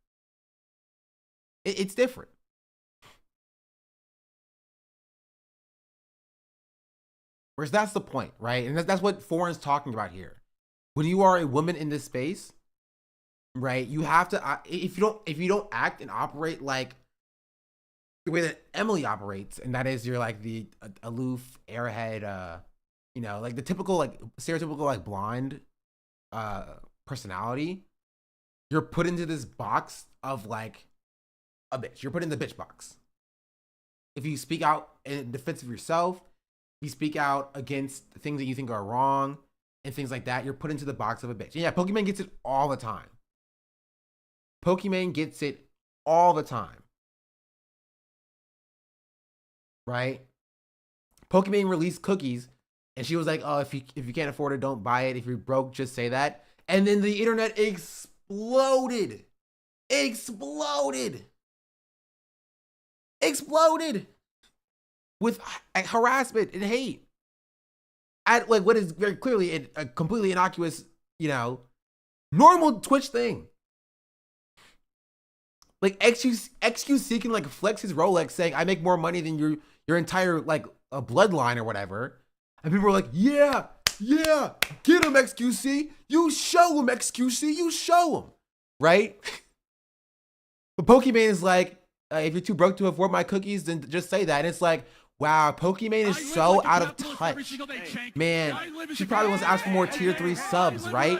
It's different. Whereas that's the point, right? And that's what Foreign's talking about here. When you are a woman in this space, right, you have to, if you don't act and operate like the way that Emily operates, and that is you're like the aloof, airhead, you know, like the typical, like stereotypical, like blonde personality. You're put into this box of like a bitch. You're put in the bitch box. If you speak out in defense of yourself, you speak out against things that you think are wrong and things like that, you're put into the box of a bitch. And yeah, Pokemon gets it all the time. Pokemon gets it all the time. Right? Pokemon released cookies and she was like, oh, if you can't afford it, don't buy it. If you're broke, just say that. And then the internet exploded. Exploded with harassment and hate at like what is very clearly a completely innocuous, you know, normal Twitch thing. Like XQC can like flex his Rolex saying, I make more money than your entire like a bloodline or whatever. And people are like, yeah, get him XQC. You show him XQC, you show him, right? But Pokemon is like, if you're too broke to afford my cookies, then just say that. And it's like, wow, Pokemon is so out of touch. Man, she probably wants to ask for more tier 3 subs, right?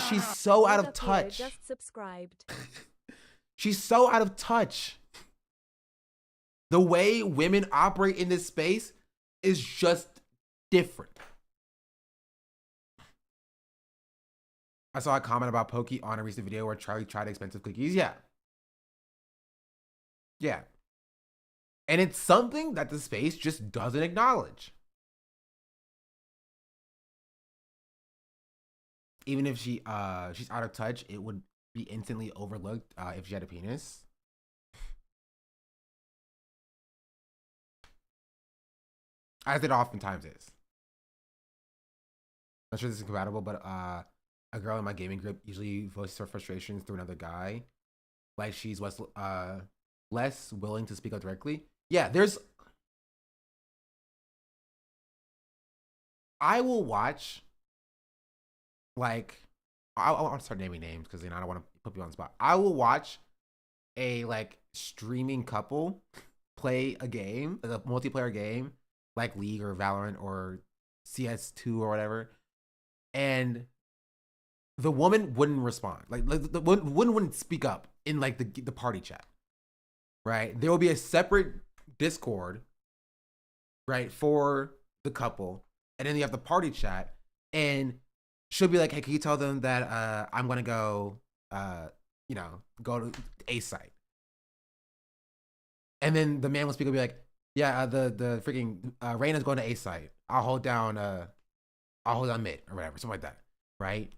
She's so out of touch. Just subscribed. She's so out of touch. The way women operate in this space is just different. I saw a comment about Pokey on a recent video where Charlie tried expensive cookies. Yeah. And it's something that the space just doesn't acknowledge. Even if she's out of touch, it would be instantly overlooked if she had a penis. As it oftentimes is. Not sure this is compatible, but a girl in my gaming group usually voices her frustrations through another guy. Like she's less willing to speak out directly. Yeah, I will watch, like, I want to start naming names because, you know, I don't want to put you on the spot. I will watch a, like, streaming couple play a game, a multiplayer game, like League or Valorant or CS2 or whatever, and the woman wouldn't respond. Like the woman wouldn't speak up in, like, the party chat, right? There will be a separate Discord, right, for the couple, and then you have the party chat, and she'll be like, hey, can you tell them that I'm gonna go you know, go to a site. And then the man will speak and be like, yeah, the freaking Reyna's going to a site. I'll hold down mid or whatever, something like that, right?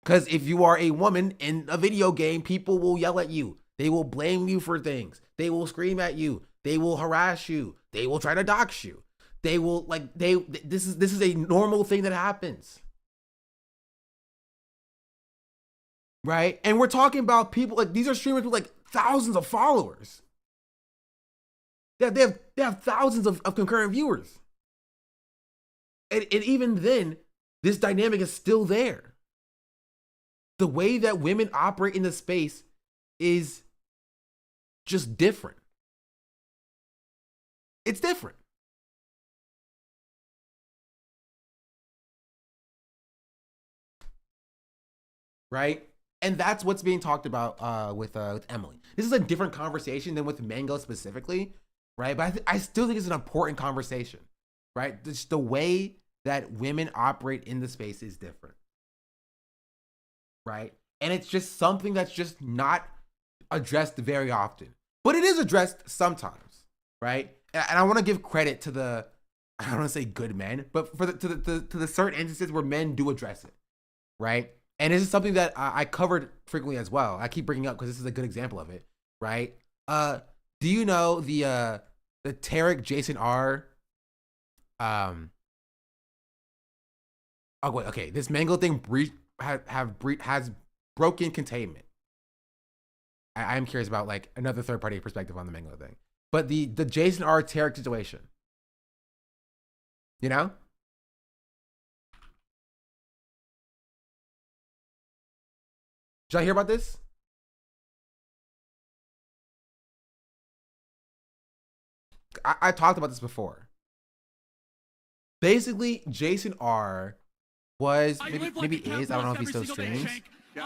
Because if you are a woman in a video game, people will yell at you. They will blame you for things. They will scream at you. They will harass you. They will try to dox you. They will this is a normal thing that happens. Right? And we're talking about people, like, these are streamers with like thousands of followers. They have thousands of concurrent viewers. And even then, this dynamic is still there. The way that women operate in the space is just different. It's different. Right? And that's what's being talked about with Emily. This is a different conversation than with Mango specifically, right? But I still think it's an important conversation, right? Just the way that women operate in the space is different, right? And it's just something that's just not addressed very often, but it is addressed sometimes, right? And I want to give credit to the, I don't want to say good men, but to the certain instances where men do address it, right? And this is something that I covered frequently as well. I keep bringing up because this is a good example of it, right? Do you know the Tarek Jason R? Oh wait, okay. This Mango thing has broken containment. I am curious about like another third party perspective on the Mango thing, but the Jason R Tarek situation, you know. Did y'all hear about this? I talked about this before. Basically, Jason R was maybe is, I don't know if he still streams. Before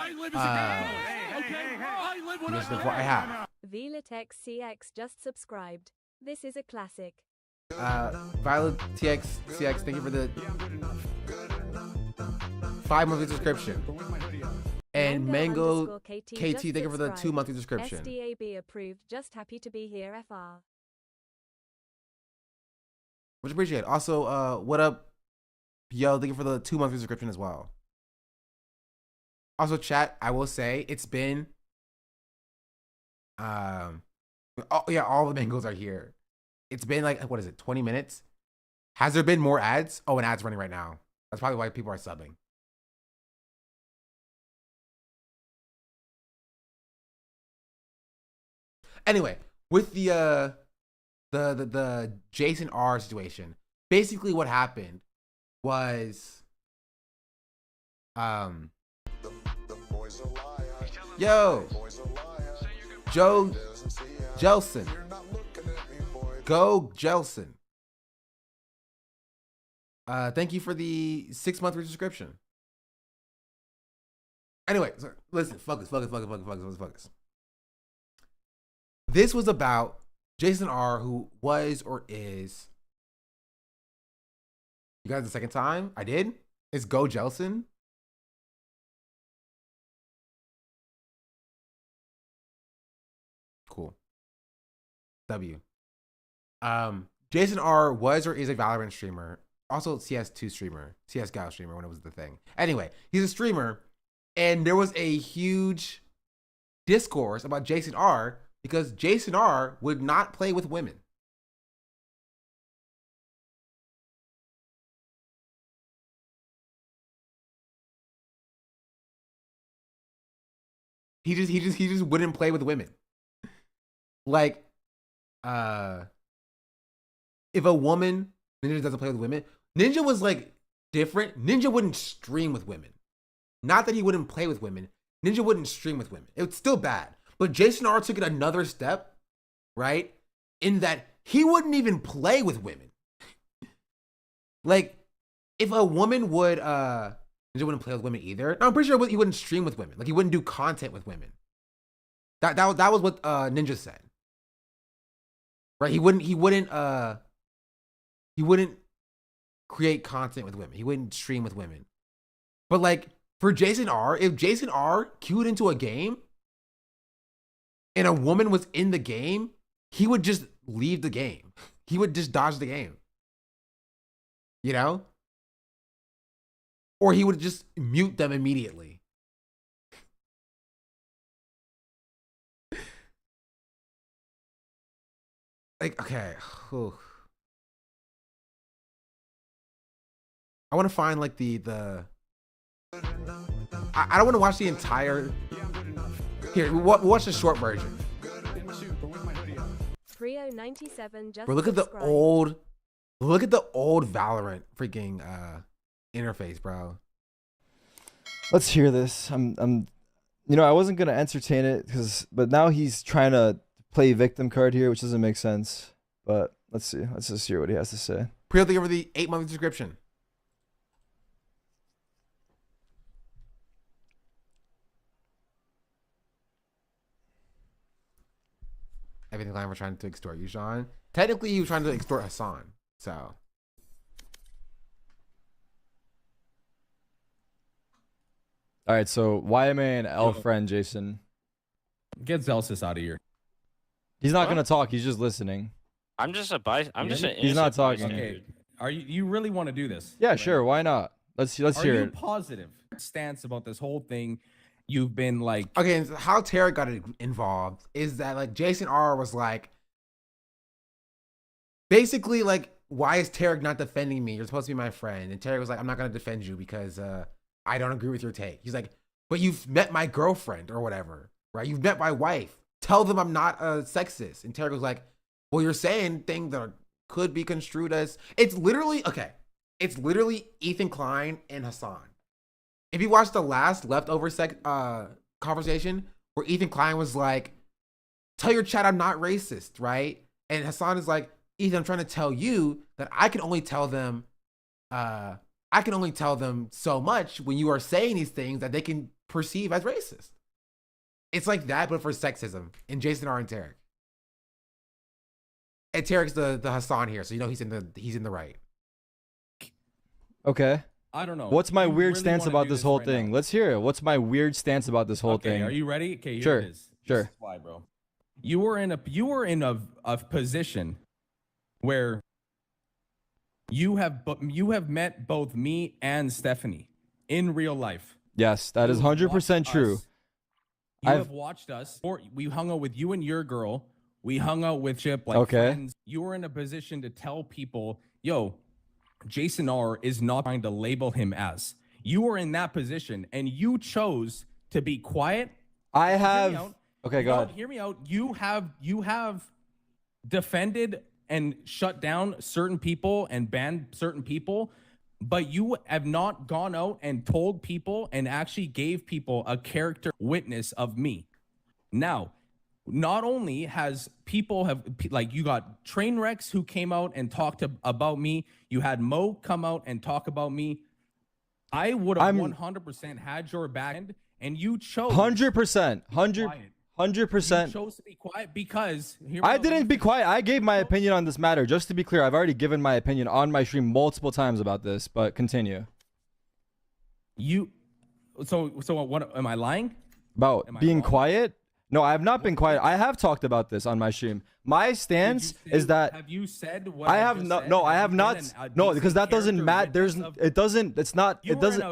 I have. VioletXCX just subscribed. This is a classic. Violet TXCX, thank you for the 5-month subscription. And Mango KT, thank you for the 2-month subscription. SDAB approved. Just happy to be here. FR. Much appreciated. Also, what up, yo? Thank you for the 2-month subscription as well. Also, chat, I will say it's been, oh yeah, all the Mangos are here. It's been like, what is it, 20 minutes? Has there been more ads? Oh, an ad's running right now. That's probably why people are subbing. Anyway, with the Jason R situation, basically what happened was, yo, Joe Jelson, go Jelson. Thank you for the 6-month subscription. Anyway, so listen, focus. This was about Jason R, who was or is. You guys, the second time I did is go Jelson. Cool. W. Jason R was or is a Valorant streamer, also CS2 streamer, CS:GO streamer when it was the thing. Anyway, he's a streamer, and there was a huge discourse about Jason R because Jason R would not play with women. He just wouldn't play with women. Like, if a woman, Ninja doesn't play with women, Ninja was like different. Ninja wouldn't stream with women. Not that he wouldn't play with women. Ninja wouldn't stream with women. It was still bad. But Jason R took it another step, right? In that he wouldn't even play with women. Like, if a woman would, Ninja wouldn't play with women either. No, I'm pretty sure he wouldn't stream with women. Like, he wouldn't do content with women. That was what Ninja said. Right? He wouldn't create content with women. He wouldn't stream with women. But like for Jason R, if Jason R queued into a game and a woman was in the game, he would just leave the game. He would just dodge the game. You know? Or he would just mute them immediately. Like, okay. Whew. I want to find like I don't want to watch the entire. Here, watch the short version. Prio97 just Bro, look at the old Valorant freaking interface, bro. Let's hear this. I'm you know, I wasn't gonna entertain it but now he's trying to play victim card here, which doesn't make sense. But let's see. Let's just hear what he has to say. Prio, thank you for the 8-month subscription. Everything Klein were trying to extort you, Sean. Technically, he was trying to extort Hassan. So. All right, so YMA and L friend Jason. Get Zelsis out of here. He's not gonna talk. He's just listening. I'm just an He's not talking. Okay. Are you really want to do this? Yeah, sure. Why not? Let's hear it. Are you positive stance about this whole thing? You've been like, okay, so how Tarek got involved is that like Jason R was like, basically like, why is Tarek not defending me? You're supposed to be my friend. And Tarek was like, I'm not gonna defend you because I don't agree with your take. He's like, but you've met my girlfriend or whatever, right? You've met my wife. Tell them I'm not a sexist. And Tarek was like, well, you're saying things that could be construed as, it's literally Ethan Klein and Hassan. If you watch the last leftover conversation where Ethan Klein was like, tell your chat I'm not racist, right? And Hassan is like, Ethan, I'm trying to tell you that I can only tell them so much when you are saying these things that they can perceive as racist. It's like that, but for sexism in Jason R and Tarek. And Tarek's the Hassan here, so you know he's in the right. Okay. I don't know. What's my You weird really stance wanna about do this this whole right thing? now? Let's hear it. What's my weird stance about this whole Okay, thing? are you ready? Okay, here Sure. it is. Sure. This is why, bro. You were in a position where you have met both me and Stephanie in real life. Yes, that is 100% true. You have watched us. Or we hung out with you and your girl. We hung out with Chip like Okay. friends. You were in a position to tell people, yo, Jason R is not trying to label him as. You were in that position and you chose to be quiet. I Hear me have. out. Okay, go No, ahead. hear me out. You have defended and shut down certain people and banned certain people, but you have not gone out and told people and actually gave people a character witness of me. Now, not only has people have, like, you got train wrecks who came out and talked about me. You had Mo come out and talk about me. I would have 100% had your back end, and you chose 100%. 100%. You chose to be quiet because I didn't be quiet. I gave my opinion on this matter. Just to be clear, I've already given my opinion on my stream multiple times about this, but continue. So what am I lying? About being quiet? No, I have not been quiet. I have talked about this on my stream. My stance is that have you said what I have not. No, I have not. No, because that doesn't matter. There's. It doesn't. It's not. It doesn't.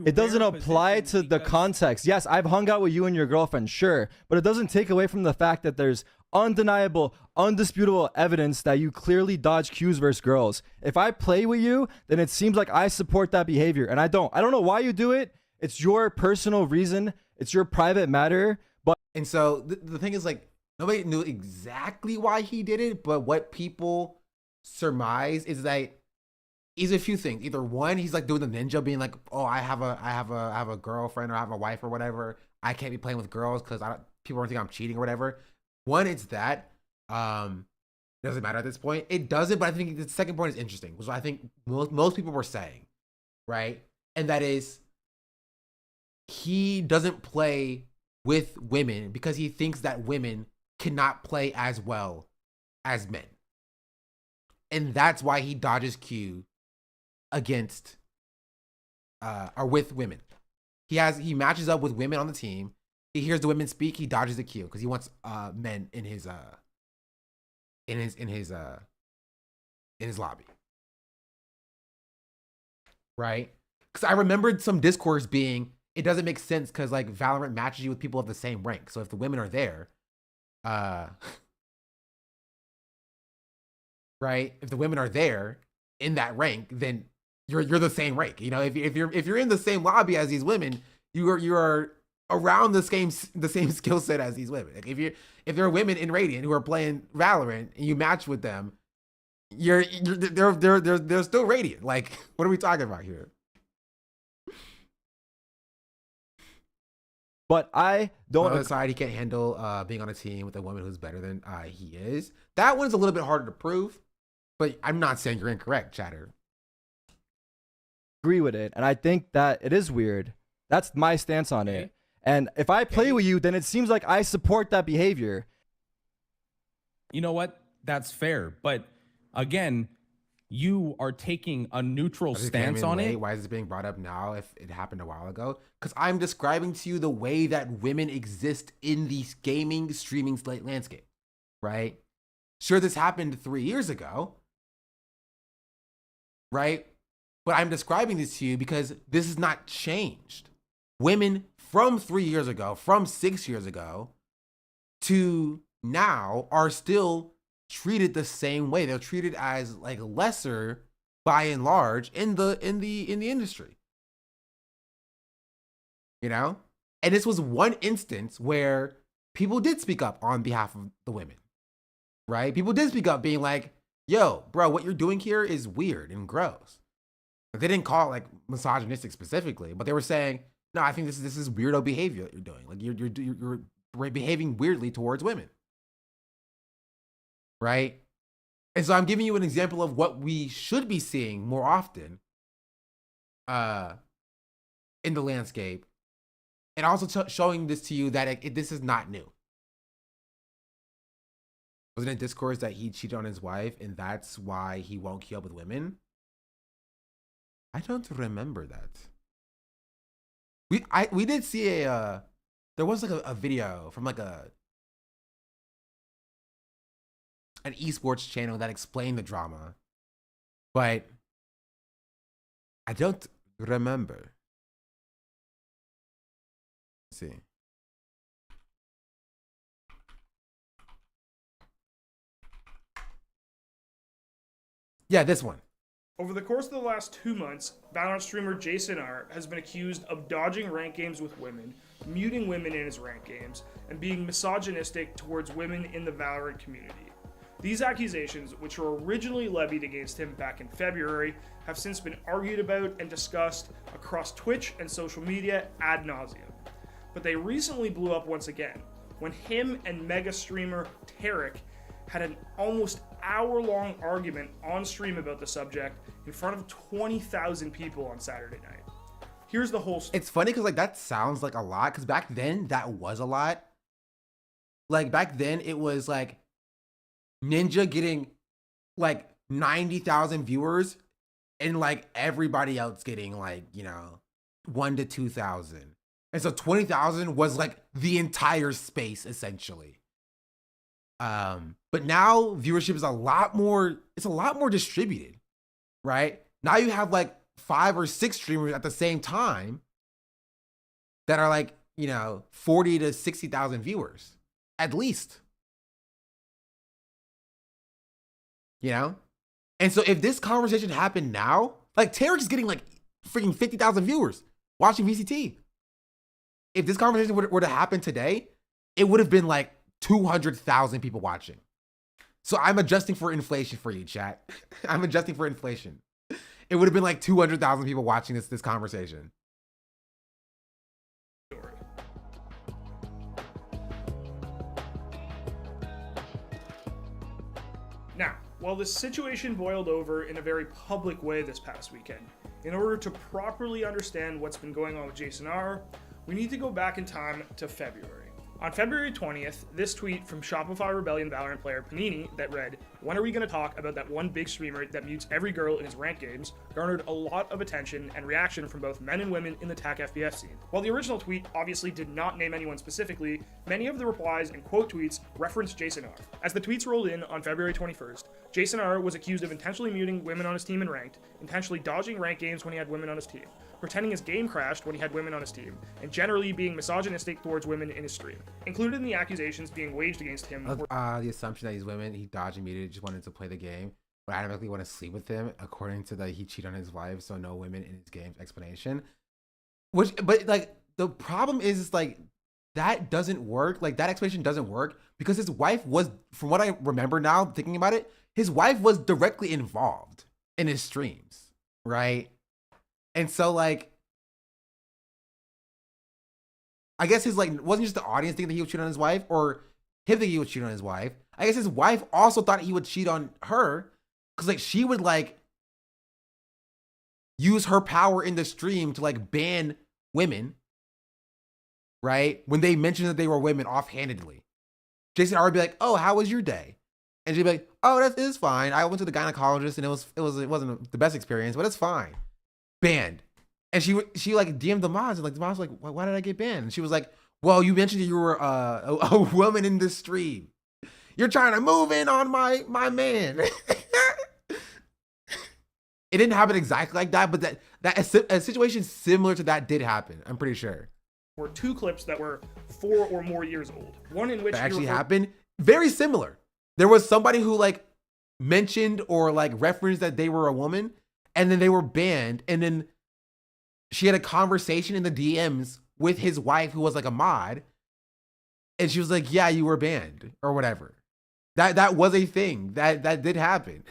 It doesn't apply to the context. Yes, I've hung out with you and your girlfriend, sure, but it doesn't take away from the fact that there's undeniable, undisputable evidence that you clearly dodge cues versus girls. If I play with you, then it seems like I support that behavior, and I don't. I don't know why you do it. It's your personal reason. It's your private matter. But and so the thing is, like, nobody knew exactly why he did it, but what people surmise is that he's a few things. Either one, he's like doing the ninja, being like, "Oh, I have a girlfriend or I have a wife or whatever. I can't be playing with girls because people don't think I'm cheating or whatever." One, it's that. Doesn't matter at this point. It doesn't, but I think the second point is interesting, which I think most people were saying, right? And that is, he doesn't play with women because he thinks that women cannot play as well as men. And that's why he dodges Q against or with women. He matches up with women on the team. He hears the women speak, he dodges the Q because he wants men in his lobby. Right? Because I remembered some discourse being, it doesn't make sense because, like, Valorant matches you with people of the same rank. So if the women are there, right? If the women are there in that rank, then you're the same rank. You know, if you're in the same lobby as these women, you are around the same skill set as these women. Like if there are women in Radiant who are playing Valorant and you match with them, they're still Radiant. Like, what are we talking about here? But I don't. On the other side, he can't handle being on a team with a woman who's better than he is. That one's a little bit harder to prove, but I'm not saying you're incorrect, Chatter. Agree with it, and I think that it is weird. That's my stance on it. And if I play with you, then it seems like I support that behavior. You know what? That's fair, but again, you are taking a neutral stance on it. Why is this being brought up now if it happened a while ago? Because I'm describing to you the way that women exist in the gaming streaming landscape, right? Sure, this happened 3 years ago, right? But I'm describing this to you because this has not changed. Women from 3 years ago, from 6 years ago to now are still treated the same way. They're treated as, like, lesser by and large in the industry. You know? And this was one instance where people did speak up on behalf of the women. Right? People did speak up being like, "Yo, bro, what you're doing here is weird and gross." They didn't call it, like, misogynistic specifically, but they were saying, "No, I think this is weirdo behavior that you're doing. Like, you're behaving weirdly towards women." Right? And so I'm giving you an example of what we should be seeing more often in the landscape. And also showing this to you that this is not new. Wasn't it discourse that he cheated on his wife and that's why he won't keep up with women? I don't remember that. We did see there was like a video from like an esports channel that explained the drama, but I don't remember. Let's see. Yeah, this one. Over the course of the last 2 months, Valorant streamer Jason R has been accused of dodging rank games with women, muting women in his rank games, and being misogynistic towards women in the Valorant community. These accusations, which were originally levied against him back in February, have since been argued about and discussed across Twitch and social media ad nauseum. But they recently blew up once again, when him and mega streamer Tarek had an almost hour-long argument on stream about the subject in front of 20,000 people on Saturday night. Here's the whole story. It's funny because like that sounds like a lot, because back then that was a lot. Like back then it was like Ninja getting like 90,000 viewers and like everybody else getting like, 1 to 2,000. And so 20,000 was like the entire space essentially. But now viewership is a lot more distributed, right? Now you have like 5 or 6 streamers at the same time that are like, 40 to 60,000 viewers at least. And so if this conversation happened now, like Tarek is getting like freaking 50,000 viewers watching VCT. If this conversation were to happen today, it would have been like 200,000 people watching. So I'm adjusting for inflation for you, chat. I'm adjusting for inflation. It would have been like 200,000 people watching this conversation. Now, while this situation boiled over in a very public way this past weekend, in order to properly understand what's been going on with Jason R, we need to go back in time to February. On February 20th, this tweet from Shopify Rebellion Valorant player Panini that read, "When are we going to talk about that one big streamer that mutes every girl in his ranked games?" garnered a lot of attention and reaction from both men and women in the TAC FPS scene. While the original tweet obviously did not name anyone specifically, many of the replies and quote tweets referenced Jason R. As the tweets rolled in on February 21st, Jason R was accused of intentionally muting women on his team in ranked, intentionally dodging ranked games when he had women on his team, pretending his game crashed when he had women on his team, and generally being misogynistic towards women in his stream. Included in the accusations being waged against him were the assumption that these women he dodged and muted just wanted to play the game, but automatically want to sleep with him, according to he cheated on his wife, so no women in his game's explanation. But like the problem is like that doesn't work. Like that explanation doesn't work because his wife was, from what I remember now, thinking about it, his wife was directly involved in his streams, right? And so like, I guess his wasn't just the audience thinking that he would cheat on his wife or him thinking he would cheat on his wife. I guess his wife also thought he would cheat on her because she would use her power in the stream to ban women, right? When they mentioned that they were women offhandedly. Jason R would be like, "Oh, how was your day?" And she'd be like, "Oh, that is fine. I went to the gynecologist and it wasn't the best experience, but it's fine." Banned. And she DM'd the mods and the mods were like, "Why did I get banned?" And she was like, "Well, you mentioned that you were a woman in this stream. You're trying to move in on my man." It didn't happen exactly like that, but a situation similar to that did happen. I'm pretty sure. Were 2 clips that were 4 or more years old. One in which that actually happened. Very similar. There was somebody who mentioned or referenced that they were a woman, and then they were banned, and then she had a conversation in the DMs with his wife who was a mod, and she was like, "Yeah, you were banned," or whatever. That was a thing that did happen.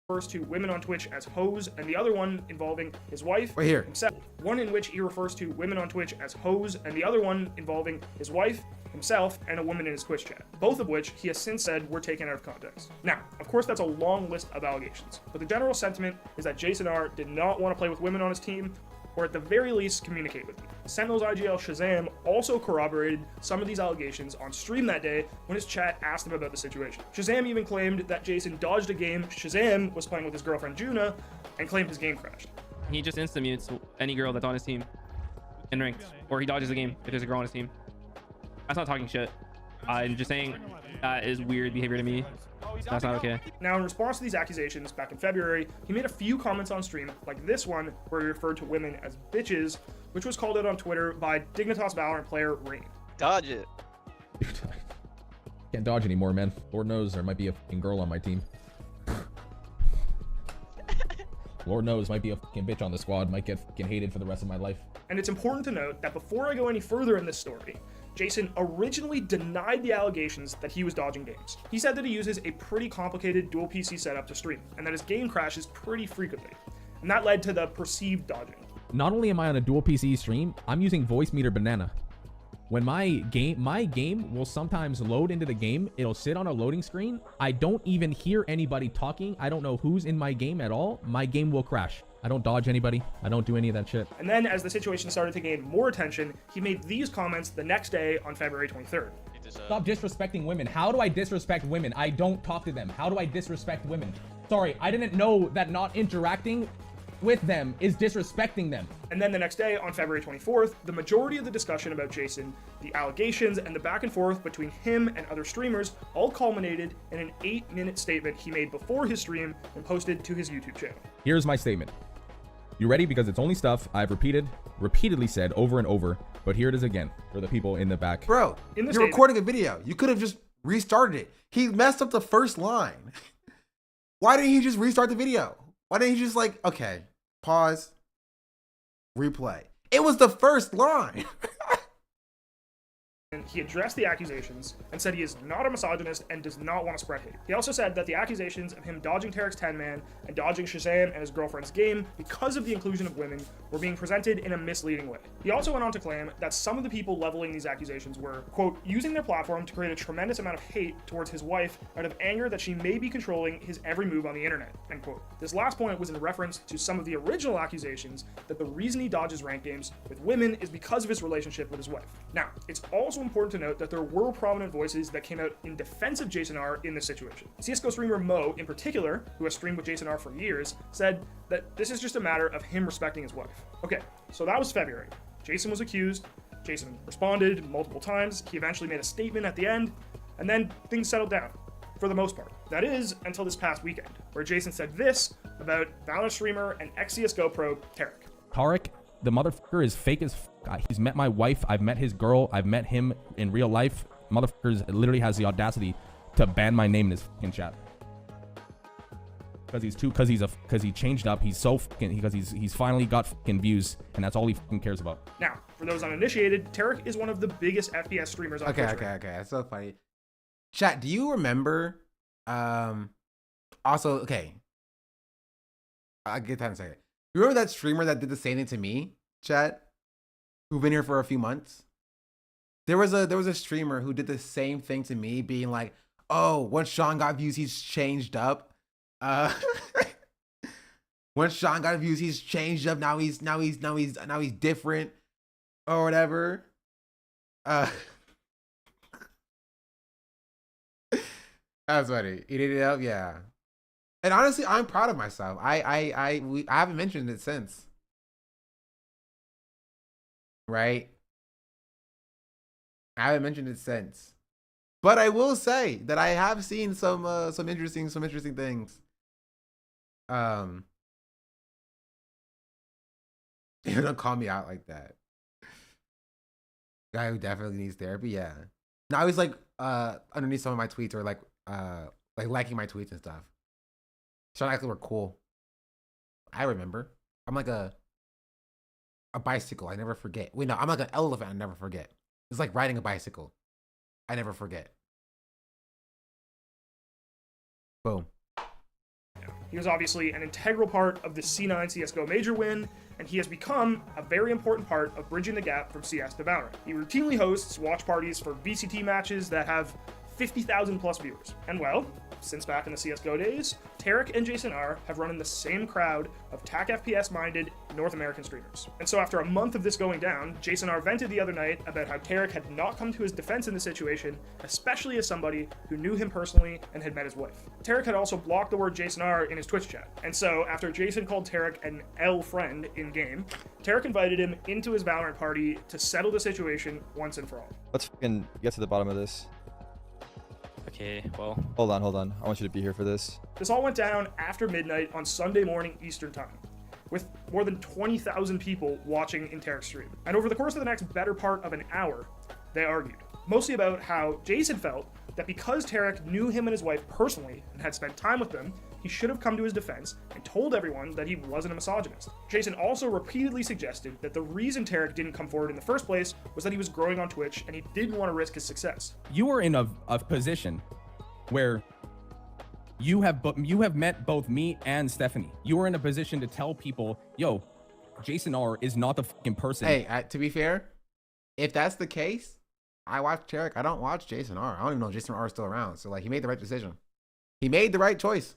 refers to women on Twitch as hoes, and the other one involving his wife Right here. himself. One in which he refers to women on Twitch as hoes, and the other one involving his wife, himself, and a woman in his Twitch chat. Both of which he has since said were taken out of context. Now, of course, that's a long list of allegations, but the general sentiment is that Jason R did not want to play with women on his team, or at the very least communicate with them. Sentinel's IGL Shazam also corroborated some of these allegations on stream that day when his chat asked him about the situation. Shazam even claimed that Jason dodged a game Shazam was playing with his girlfriend Juna and claimed his game crashed. He just insta-mutes any girl that's on his team in ranked, or he dodges the game if there's a girl on his team. That's not talking shit. I'm just saying that is weird behavior to me. That's not okay. Now, in response to these accusations back in February, he made a few comments on stream, like this one, where he referred to women as bitches, which was called out on Twitter by Dignitas Valorant player Rain. Dodge it. Can't dodge anymore, man. Lord knows there might be a fucking girl on my team. Lord knows might be a fucking bitch on the squad. Might get fucking hated for the rest of my life. And it's important to note that before I go any further in this story, Jason originally denied the allegations that he was dodging games. He said that he uses a pretty complicated dual PC setup to stream, and that his game crashes pretty frequently. And that led to the perceived dodging. Not only am I on a dual PC stream, I'm using voice meter banana. When my game will sometimes load into the game, it'll sit on a loading screen. I don't even hear anybody talking. I don't know who's in my game at all. My game will crash. I don't dodge anybody. I don't do any of that shit. And then as the situation started to gain more attention, he made these comments the next day on February 23rd. Stop disrespecting women. How do I disrespect women? I don't talk to them. How do I disrespect women? Sorry, I didn't know that not interacting with them is disrespecting them. And then the next day, on February 24th, the majority of the discussion about Jason, the allegations, and the back and forth between him and other streamers all culminated in an 8-minute statement he made before his stream and posted to his YouTube channel. Here's my statement. You ready? Because it's only stuff I've repeatedly said over and over, but here it is again for the people in the back. Bro, you're recording a video. You could have just restarted it. He messed up the first line. Why didn't he just restart the video? Why didn't he just like, okay, pause, replay? It was the first line. And he addressed the accusations and said he is not a misogynist and does not want to spread hate. He also said that the accusations of him dodging Tarek's 10-man and dodging Shazam and his girlfriend's game because of the inclusion of women were being presented in a misleading way. He also went on to claim that some of the people leveling these accusations were, quote, using their platform to create a tremendous amount of hate towards his wife out of anger that she may be controlling his every move on the internet, end quote. This last point was in reference to some of the original accusations that the reason he dodges ranked games with women is because of his relationship with his wife. Now, it's also important to note that there were prominent voices that came out in defense of Jason R in this situation. CSGO streamer Mo, in particular, who has streamed with Jason R for years, said that this is just a matter of him respecting his wife. Okay, so that was February. Jason was accused, Jason responded multiple times, he eventually made a statement at the end, and then things settled down, for the most part. That is, until this past weekend, where Jason said this about Valorant streamer and ex-CSGO pro, Tarek. Tarek, the motherfucker is fake as f. He's met my wife. I've met his girl. I've met him in real life. Motherfucker literally has the audacity to ban my name in his fucking chat. Because he changed up. He's so fucking, because he's finally got fucking views, and that's all he fucking cares about. Now, for those uninitiated, Tarek is one of the biggest FPS streamers on Twitch. Okay. That's so funny. Chat, do you remember? Also, okay. I'll get that in a second. You remember that streamer that did the same thing to me, chat? Who've been here for a few months? There was a streamer who did the same thing to me, being like, "Oh, once Sean got views, he's changed up. Once Sean got views, he's changed up. Now he's different, or whatever." That's funny. He did it up, yeah. And honestly, I'm proud of myself. I haven't mentioned it since. Right? I haven't mentioned it since. But I will say that I have seen some interesting things. You don't call me out like that. Guy who definitely needs therapy, yeah. Now he's like underneath some of my tweets, or like liking my tweets and stuff. Trying to act like we're cool. I remember. I'm like a bicycle. I never forget. Wait, no, I'm like an elephant. I never forget. It's like riding a bicycle. I never forget. Boom. Yeah. He was obviously an integral part of the C9 CSGO major win, and he has become a very important part of bridging the gap from CS to Valorant. He routinely hosts watch parties for VCT matches that have 50,000 plus viewers. And well, since back in the CSGO days, Tarek and Jason R have run in the same crowd of TAC FPS-minded North American streamers. And so after a month of this going down, Jason R vented the other night about how Tarek had not come to his defense in the situation, especially as somebody who knew him personally and had met his wife. Tarek had also blocked the word Jason R in his Twitch chat. And so after Jason called Tarek an L friend in-game, Tarek invited him into his Valorant party to settle the situation once and for all. Let's fucking get to the bottom of this. Okay, well. Hold on. I want you to be here for this. This all went down after midnight on Sunday morning Eastern time, with more than 20,000 people watching in Tarek's stream. And over the course of the next better part of an hour, they argued, mostly about how Jason felt that because Tarek knew him and his wife personally and had spent time with them, he should have come to his defense and told everyone that he wasn't a misogynist. Jason also repeatedly suggested that the reason Tarek didn't come forward in the first place was that he was growing on Twitch and he didn't want to risk his success. You are in a position where you have met both me and Stephanie. You are in a position to tell people, yo, Jason R is not the fucking person. Hey, to be fair, if that's the case, I watch Tarek. I don't watch Jason R. I don't even know if Jason R is still around. So like, he made the right decision. He made the right choice.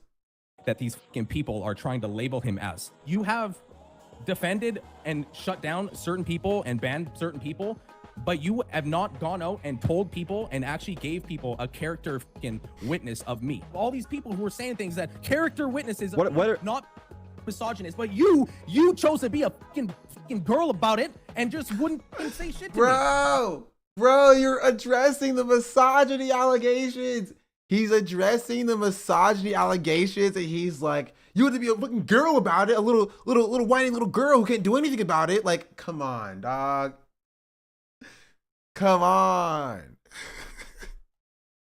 That these fucking people are trying to label him as. You have defended and shut down certain people and banned certain people, but you have not gone out and told people and actually gave people a character fucking witness of me. All these people who are saying things that character witnesses are not misogynist, but you chose to be a fucking girl about it and just wouldn't say shit to me. Bro, you're addressing the misogyny allegations. He's addressing the misogyny allegations, and he's like, you have to be a fucking girl about it, a little whiny little girl who can't do anything about it. Like, come on, dog. Come on.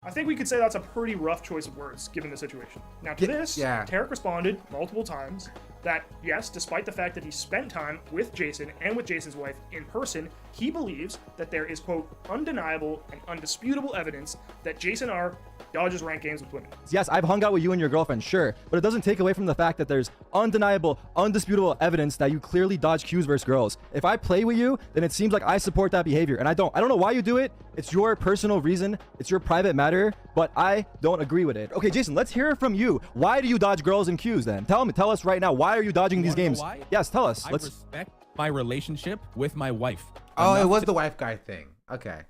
I think we could say that's a pretty rough choice of words, given the situation. Now to this, Tarek responded multiple times that yes, despite the fact that he spent time with Jason and with Jason's wife in person, he believes that there is, quote, undeniable and undisputable evidence that Jason R dodges ranked games with women. Yes, I've hung out with you and your girlfriend, sure, but it doesn't take away from the fact that there's undeniable, undisputable evidence that you clearly dodge Qs versus girls. If I play with you, then it seems like I support that behavior, and I don't. I don't know why you do it. It's your personal reason. It's your private matter, but I don't agree with it. Okay, Jason, let's hear it from you. Why do you dodge girls in Qs then? Tell us right now. Why are you dodging these games? Why? Yes, tell us. I respect my relationship with my wife. Oh, it was the wife guy thing. Okay.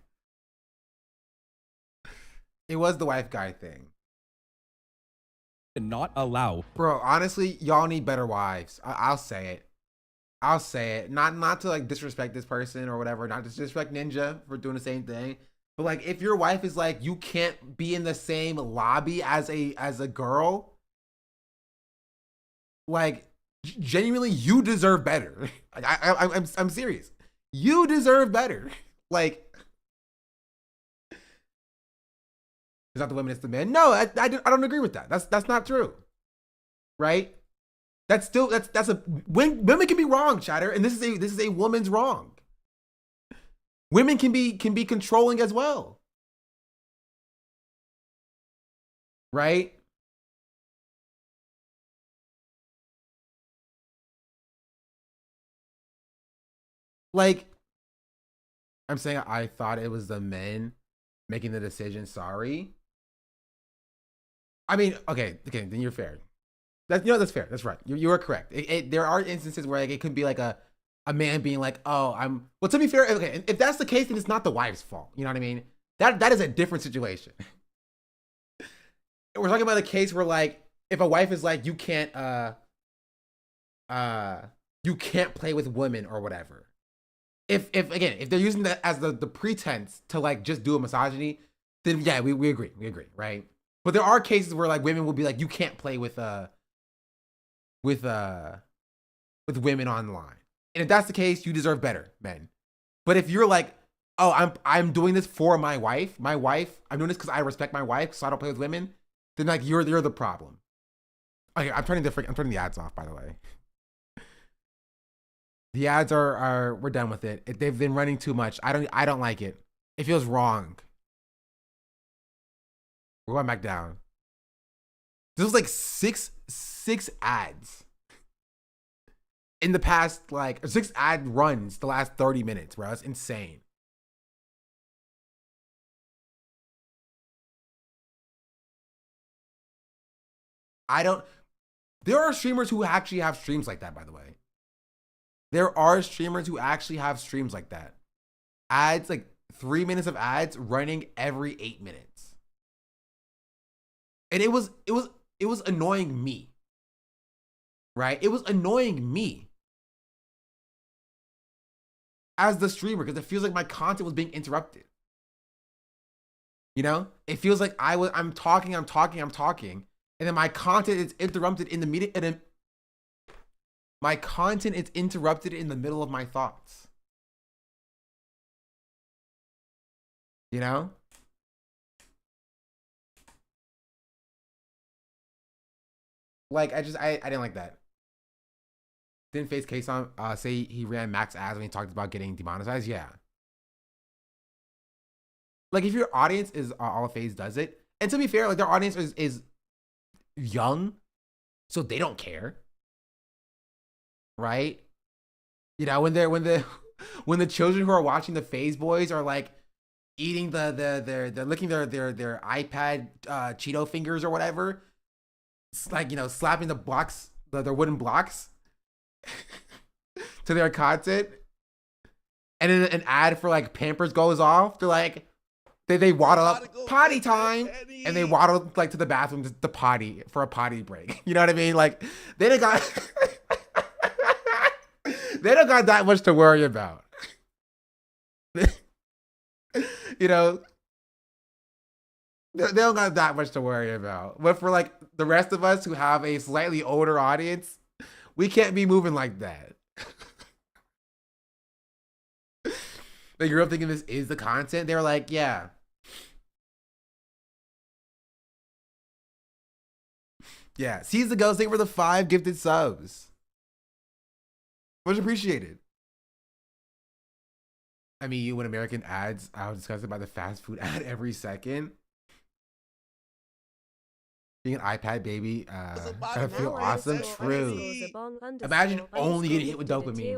It was the wife guy thing. Not allow. Bro, honestly, y'all need better wives. I'll say it. I'll say it. Not to like disrespect this person or whatever, not to disrespect Ninja for doing the same thing. But like, if your wife is like, you can't be in the same lobby as a girl, like genuinely, you deserve better. Like, I'm serious. You deserve better. Like, it's not the women, it's the men. No, I don't agree with that. That's not true. Right? That's a women can be wrong, chatter, and this is a woman's wrong. Women can be controlling as well. Right? Like, I'm saying I thought it was the men making the decision. Sorry. I mean, okay, then you're fair. That's fair. That's right. You are correct. There are instances where like it could be like a man being like, oh, well, to be fair, okay, if that's the case, then it's not the wife's fault. You know what I mean? That is a different situation. We're talking about a case where like, if a wife is like, you can't play with women or whatever. If they're using that as the pretense to like just do a misogyny, then yeah, we agree, right? But there are cases where like women will be like, you can't play with women online, and if that's the case, you deserve better, men. But if you're like, oh, I'm doing this for my wife, I'm doing this because I respect my wife, so I don't play with women, then like you're the problem. Okay, I'm turning the ads off, by the way. The ads we're done with it. They've been running too much. I don't like it. It feels wrong. We're going back down. This was like six ads in the past, like 6 ad runs the last 30 minutes, bro. That's insane. There are streamers who actually have streams like that, by the way. There are streamers who actually have streams like that. Ads, like 3 minutes of ads running every 8 minutes. And it was annoying me. Right? It was annoying me as the streamer because it feels like my content was being interrupted. You know? It feels like I'm talking, and then my content is interrupted in the meeting, and then my content is interrupted in the middle of my thoughts. You know? Like, I didn't like that. Didn't Face K-Son say he ran max ads when he talked about getting demonetized? Yeah. Like, if your audience is all FaZe does it, and to be fair, like their audience is young, so they don't care, right? You know, when the children who are watching the FaZe boys are like eating they're licking their iPad Cheeto fingers or whatever, it's like, you know, slapping the blocks, their wooden blocks to their content, and then an ad for like Pampers goes off. They're like, they waddle up, potty time, and they waddle like to the bathroom to potty for a potty break. You know what I mean? Like they don't got that much to worry about. You know, they don't got that much to worry about. But for like the rest of us who have a slightly older audience, we can't be moving like that. They grew up thinking this is the content. They were like, yeah. Yeah. Seize the Ghost, thank you for the 5 gifted subs. Much appreciated. I mean, you when American ads, I was disgusted by the fast food ad every second. Being an iPad baby, I feel awesome. True. Imagine only getting hit with dopamine.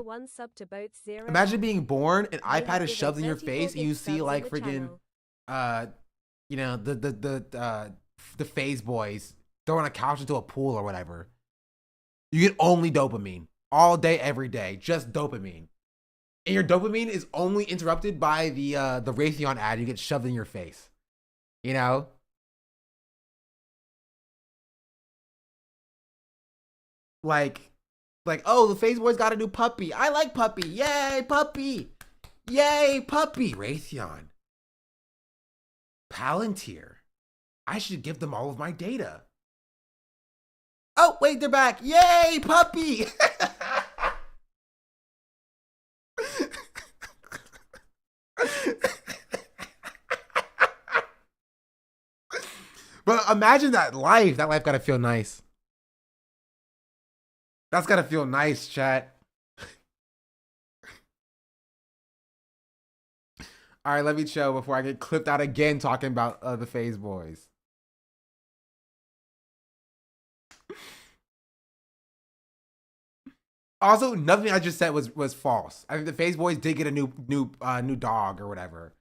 Imagine being born, an iPad is shoved in your face, and you see like freaking, you know, the FaZe boys throwing a couch into a pool or whatever. You get only dopamine all day, every day, just dopamine, and your dopamine is only interrupted by the Raytheon ad you get shoved in your face. You know. Like, oh, the FaZe boys got a new puppy. I like puppy. Yay, puppy. Yay, puppy. Raytheon. Palantir. I should give them all of my data. Oh, wait, they're back. Yay, puppy. But imagine that life. That life gotta feel nice. That's gotta feel nice, chat. All right, let me chill before I get clipped out again talking about the FaZe boys. Also, nothing I just said was false. I think the FaZe boys did get a new dog or whatever.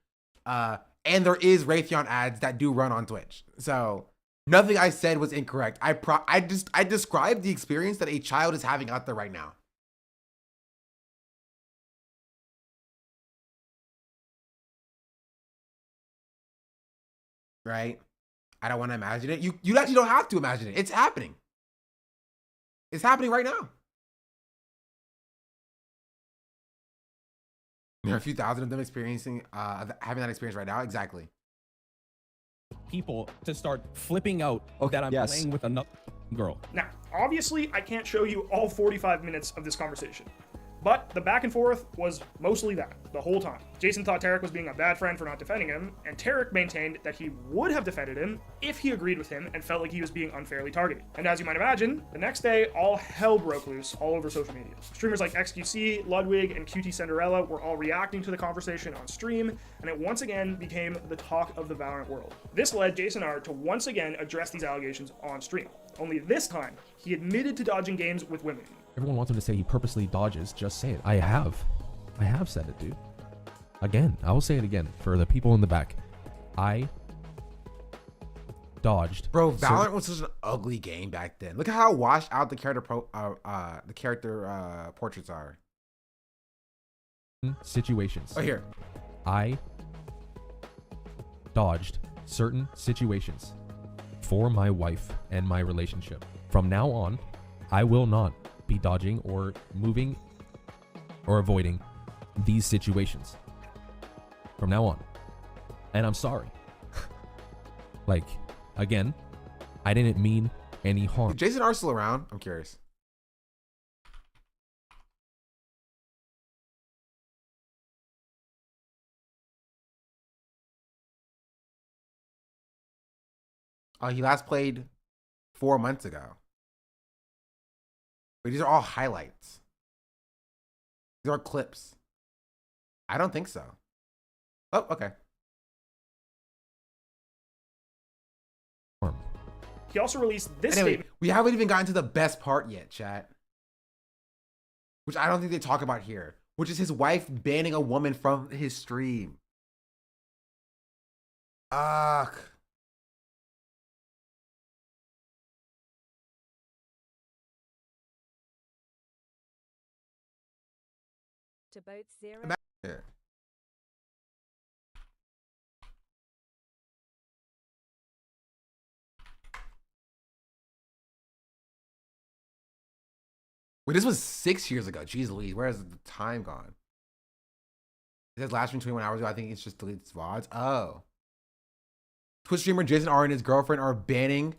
And there is Raytheon ads that do run on Twitch. So nothing I said was incorrect. I described the experience that a child is having out there right now. Right? I don't want to imagine it. You actually don't have to imagine it. It's happening. It's happening right now. There are a few thousand of them experiencing having that experience right now. Exactly. People to start flipping out that I'm playing with another girl. Now, obviously, I can't show you all 45 minutes of this conversation, but the back and forth was mostly that. the whole time. Jason thought Tarek was being a bad friend for not defending him, and Tarek maintained that he would have defended him if he agreed with him and felt like he was being unfairly targeted. And as you might imagine, the next day, all hell broke loose all over social media. Streamers like XQC, Ludwig, and QT Cinderella were all reacting to the conversation on stream, and it once again became the talk of the Valorant world. This led Jason R to once again address these allegations on stream. Only this time, he admitted to dodging games with women. Everyone wants him to say he purposely dodges. Just say it. I have said it, dude. Again, I will say it again for the people in the back. I dodged. Bro, Valorant was such an ugly game back then. Look at how washed out the character portraits are. Situations. Oh, here. I dodged certain situations for my wife and my relationship. From now on, I will not be dodging or moving or avoiding these situations from now on. And I'm sorry. Like, again, I didn't mean any harm. Is Jason R still around? I'm curious. He last played 4 months ago. But these are all highlights. These are clips. I don't think so. Oh, okay. He also released this anyway, statement. We haven't even gotten to the best part yet, chat. Which I don't think they talk about here. Which is his wife banning a woman from his stream. Ugh. To both zero. Yeah. Wait, this was 6 years ago. Jeez Louise, where has the time gone? It says last stream 21 hours ago. I think it's just deleted VODs. Oh. Twitch streamer Jason R and his girlfriend are banning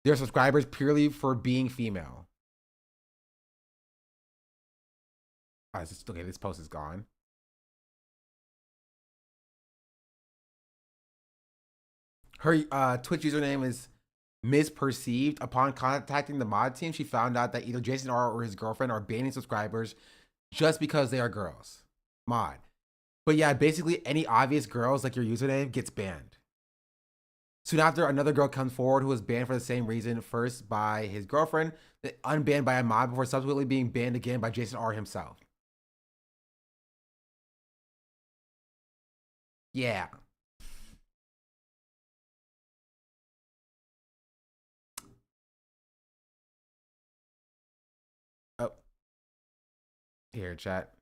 their subscribers purely for being female. Oh, okay, this post is gone. Her Twitch username is misperceived. Upon contacting the mod team, she found out that either Jason R or his girlfriend are banning subscribers just because they are girls. Mod. But yeah, basically any obvious girls like your username gets banned. Soon after, another girl comes forward who was banned for the same reason, first by his girlfriend, then unbanned by a mod before subsequently being banned again by Jason R himself. Yeah. Oh. Here, chat.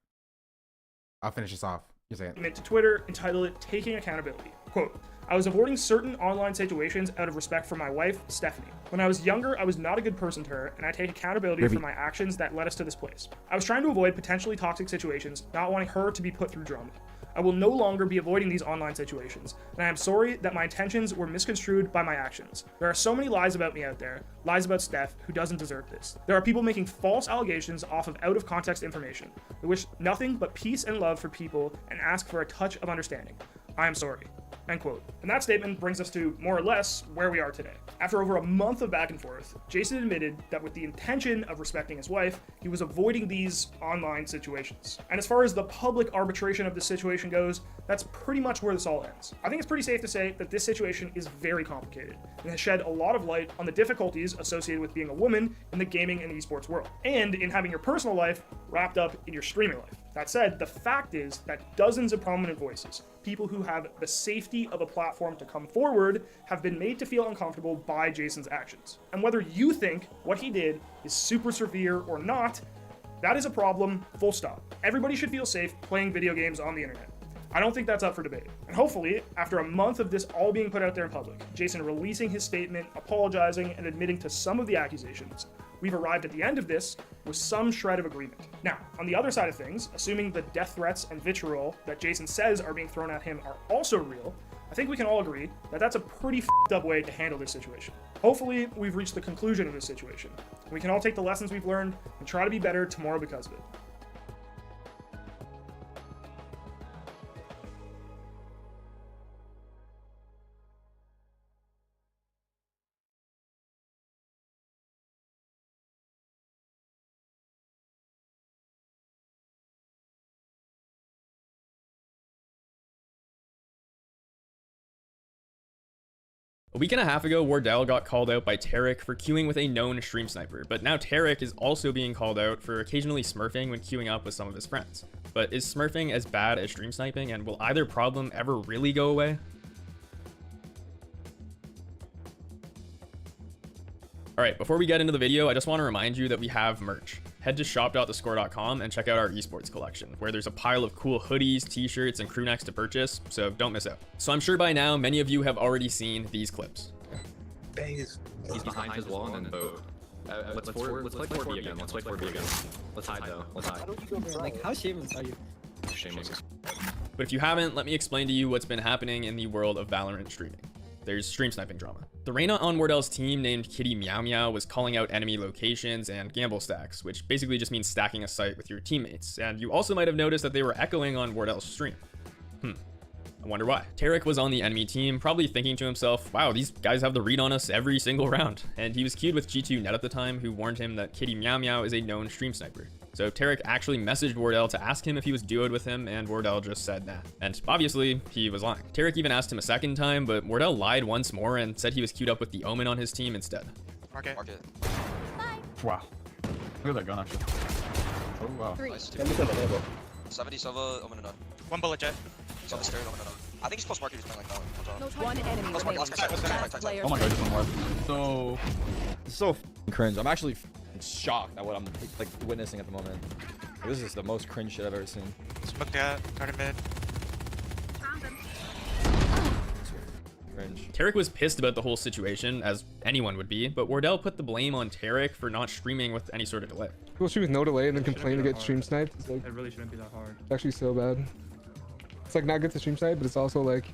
I'll finish this off. You're saying. To Twitter, entitled it Taking Accountability. Quote, I was avoiding certain online situations out of respect for my wife, Stephanie. When I was younger, I was not a good person to her, and I take accountability for my actions that led us to this place. I was trying to avoid potentially toxic situations, not wanting her to be put through drama. I will no longer be avoiding these online situations, and I am sorry that my intentions were misconstrued by my actions. There are so many lies about me out there, lies about Steph, who doesn't deserve this. There are people making false allegations off of out-of-context information. I wish nothing but peace and love for people and ask for a touch of understanding. I am sorry. End quote. And that statement brings us to, more or less, where we are today. After over a month of back and forth, Jason admitted that with the intention of respecting his wife, he was avoiding these online situations. And as far as the public arbitration of this situation goes, that's pretty much where this all ends. I think it's pretty safe to say that this situation is very complicated and has shed a lot of light on the difficulties associated with being a woman in the gaming and esports world, and in having your personal life wrapped up in your streaming life. That said, the fact is that dozens of prominent voices, people who have the safety of a platform to come forward, have been made to feel uncomfortable by Jason's actions. And whether you think what he did is super severe or not, that is a problem, full stop. Everybody should feel safe playing video games on the internet. I don't think that's up for debate. And hopefully, after a month of this all being put out there in public, Jason releasing his statement, apologizing, and admitting to some of the accusations, we've arrived at the end of this with some shred of agreement. Now, on the other side of things, assuming the death threats and vitriol that Jason says are being thrown at him are also real, I think we can all agree that that's a pretty f***ed up way to handle this situation. Hopefully, we've reached the conclusion of this situation. We can all take the lessons we've learned and try to be better tomorrow because of it. A week and a half ago, Wardell got called out by Tarek for queuing with a known stream sniper, but now Tarek is also being called out for occasionally smurfing when queuing up with some of his friends. But is smurfing as bad as stream sniping, and will either problem ever really go away? Alright, before we get into the video, I just want to remind you that we have merch. Head to shop.thescore.com and check out our esports collection, where there's a pile of cool hoodies, t-shirts, and crew necks to purchase, so don't miss out. So I'm sure by now, many of you have already seen these clips. He's behind his wall and then boat. Let's play 4B again. Let's play 4B again. Let's hide though. Let's hide. Like, how shameless are you? Shameless. But if you haven't, let me explain to you what's been happening in the world of Valorant streaming. There's stream sniping drama. The Reyna on Wardell's team named Kitty Meow Meow was calling out enemy locations and gamble stacks, which basically just means stacking a site with your teammates. And you also might have noticed that they were echoing on Wardell's stream. I wonder why. Tarek was on the enemy team, probably thinking to himself, wow, these guys have the read on us every single round. And he was queued with G2 Net at the time, who warned him that Kitty Meow Meow is a known stream sniper. So Tarek actually messaged Wardell to ask him if he was duoed with him, and Wardell just said nah. And obviously, he was lying. Tarek even asked him a second time, but Wardell lied once more and said he was queued up with the Omen on his team instead. Market. Wow. Look at that gun actually. Oh wow. 70 Silva, Omen and none. One bullet jet. Silva stairs, Omen and none. I think he's close market, he's playing like that. One enemy Oh my god, just one more. So It's so cringe. I'm actually shocked at what I'm like witnessing at the moment. This is the most cringe shit I've ever seen. Smoke that, guarded mid. Cringe. Tarek was pissed about the whole situation, as anyone would be, but Wardell put the blame on Tarek for not streaming with any sort of delay. People shoot with no delay and then complain to get stream sniped. It's like, it really shouldn't be that hard. it's actually so bad. It's like not good to stream snipe, but it's also like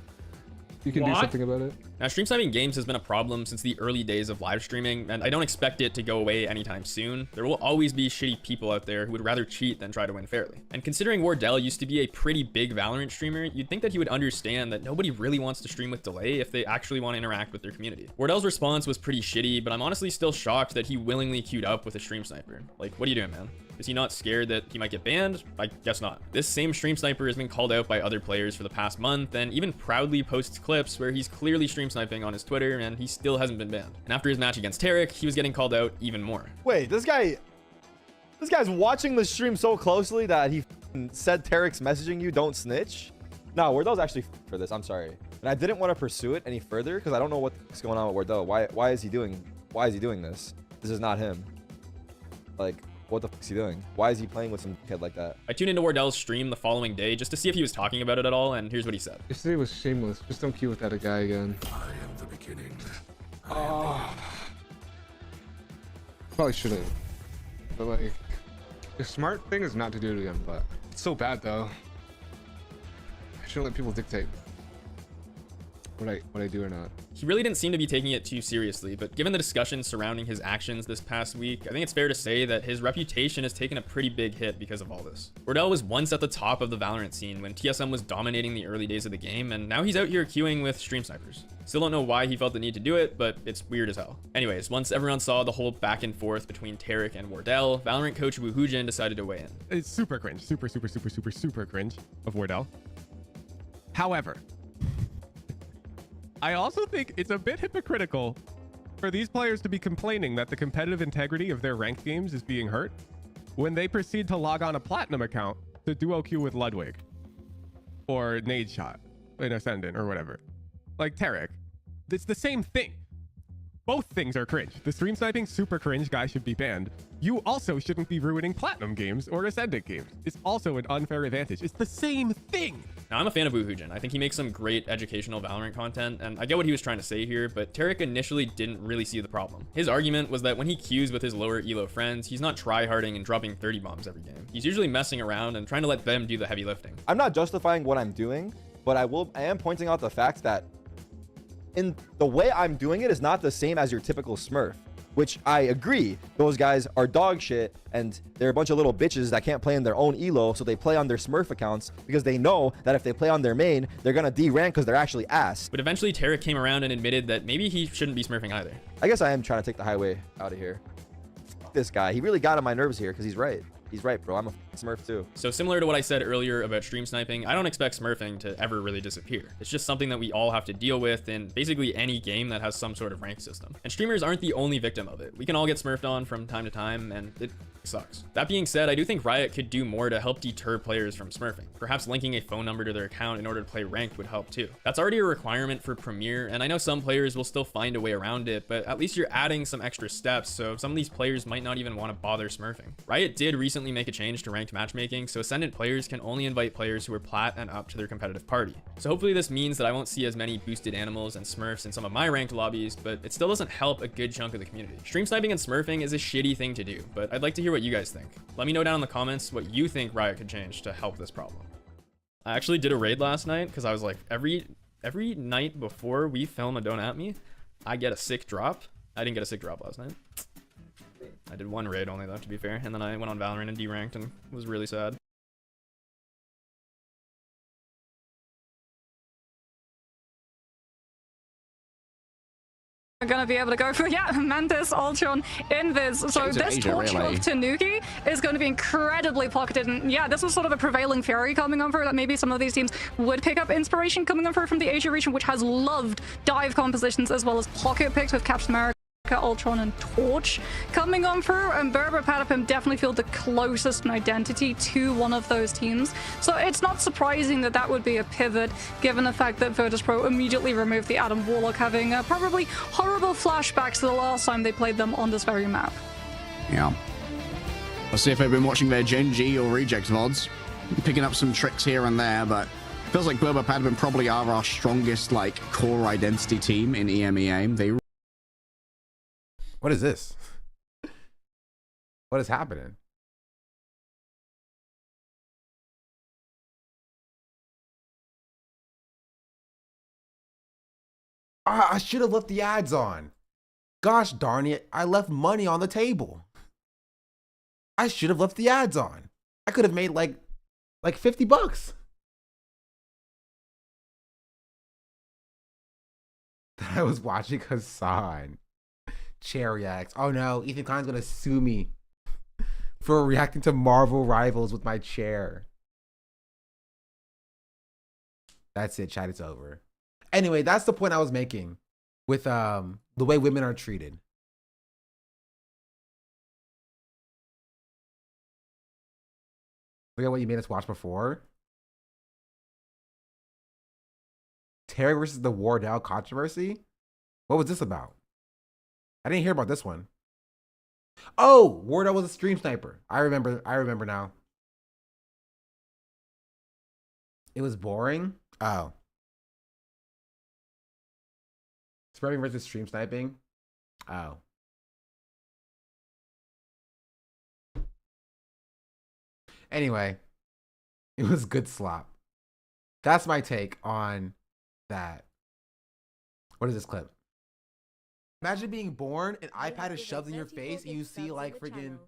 you can do something about it. Now, stream sniping games has been a problem since the early days of live streaming, and I don't expect it to go away anytime soon. There will always be shitty people out there who would rather cheat than try to win fairly. And considering Wardell used to be a pretty big Valorant streamer, you'd think that he would understand that nobody really wants to stream with delay if they actually want to interact with their community. Wardell's response was pretty shitty, but I'm honestly still shocked that he willingly queued up with a stream sniper. Like, what are you doing, man? Is he not scared that he might get banned? I guess not. This same stream sniper has been called out by other players for the past month, and even proudly posts clips where he's clearly stream sniping on his Twitter, and he still hasn't been banned. And after his match against Tarek, he was getting called out even more. Wait, this guy's watching the stream so closely that he said Tarek's messaging you, don't snitch? No, Wardell's actually for this. I'm sorry. And I didn't want to pursue it any further because I don't know what's going on with Wardell. Why is he doing this? This is not him. Like, what the fuck is he doing? Why is he playing with some kid like that? I tuned into Wardell's stream the following day just to see if he was talking about it at all, and here's what he said. Yesterday was shameless. Just don't queue with that guy again. I am the beginning. Probably shouldn't. But like, the smart thing is not to do it again, but it's so bad though. I shouldn't let people dictate what I do or not. He really didn't seem to be taking it too seriously, but given the discussion surrounding his actions this past week, I think it's fair to say that his reputation has taken a pretty big hit because of all this. Wardell was once at the top of the Valorant scene when TSM was dominating the early days of the game, and now he's out here queuing with stream snipers. Still don't know why he felt the need to do it, but it's weird as hell. Anyways, once everyone saw the whole back and forth between Tarek and Wardell, Valorant coach WooHoojin decided to weigh in. It's super cringe. Super cringe of Wardell. However, I also think it's a bit hypocritical for these players to be complaining that the competitive integrity of their ranked games is being hurt when they proceed to log on a platinum account to duo queue with Ludwig or Nade Shot in Ascendant or whatever. Like Tarek, it's the same thing. Both things are cringe. The stream sniping super cringe guy should be banned. You also shouldn't be ruining platinum games or Ascendant games. It's also an unfair advantage. It's the same thing. Now, I'm a fan of WooHoojin. I think he makes some great educational Valorant content, and I get what he was trying to say here, but Tarek initially didn't really see the problem. His argument was that when he queues with his lower elo friends, he's not tryharding and dropping 30 bombs every game. He's usually messing around and trying to let them do the heavy lifting. I'm not justifying what I'm doing, but I am pointing out the fact that in the way I'm doing it is not the same as your typical Smurf, which I agree. Those guys are dog shit and they're a bunch of little bitches that can't play in their own elo, so they play on their Smurf accounts because they know that if they play on their main, they're gonna D-rank because they're actually ass. But eventually Tarek came around and admitted that maybe he shouldn't be smurfing either. I guess I am trying to take the highway out of here. Fuck this guy, he really got on my nerves here because he's right. He's right, bro. I'm a smurf too. So similar to what I said earlier about stream sniping, I don't expect smurfing to ever really disappear. It's just something that we all have to deal with in basically any game that has some sort of rank system. And streamers aren't the only victim of it. We can all get smurfed on from time to time, and it sucks. That being said, I do think Riot could do more to help deter players from smurfing. Perhaps linking a phone number to their account in order to play ranked would help too. That's already a requirement for Premier, and I know some players will still find a way around it, but at least you're adding some extra steps, so some of these players might not even want to bother smurfing. Riot did recently make a change to ranked matchmaking, so Ascendant players can only invite players who are plat and up to their competitive party. So hopefully this means that I won't see as many boosted animals and smurfs in some of my ranked lobbies, but it still doesn't help a good chunk of the community. Stream sniping and smurfing is a shitty thing to do, but I'd like to hear what you guys think. Let me know down in the comments what you think Riot could change to help this problem. I actually did a raid last night because I was like, every night before we film a Don't At Me, I get a sick drop. I didn't get a sick drop last night. I did one raid only though, to be fair, and then I went on Valorant and deranked and was really sad. Are going to be able to go for, yeah, Mantis, Ultron, Invis. So this torch of Tanuki is going to be incredibly pocketed. And yeah, this was sort of a prevailing theory coming on for that maybe some of these teams would pick up inspiration coming on for from the Asia region, which has loved dive compositions as well as pocket picks with Captain America, Ultron, and Torch coming on through, and Berber Patapim definitely feel the closest in identity to one of those teams. So it's not surprising that that would be a pivot, given the fact that Virtus Pro immediately removed the Adam Warlock, having probably horrible flashbacks to the last time they played them on this very map. Yeah. I'll see if they've been watching their Gen G or Reject VODs, picking up some tricks here and there, but feels like Berber Patapim probably are our strongest, like, core identity team in EMEA. They What is this? What is happening? I should have left the ads on. Gosh darn it, I left money on the table. I should have left the ads on. I could have made like 50 bucks. I was watching Hassan. Chair reacts. Oh no, Ethan Klein's gonna sue me for reacting to Marvel Rivals with my chair. That's it, chat, it's over. Anyway, that's the point I was making with the way women are treated. Look at what you made us watch before. Terry versus the Wardell controversy? What was this about? I didn't hear about this one. Oh, Wardell was a stream sniper. I remember now. It was boring? Oh. Spreading versus stream sniping? Oh. Anyway, it was good slop. That's my take on that. What is this clip? Imagine being born, an iPad is shoved in your face, and you see like friggin',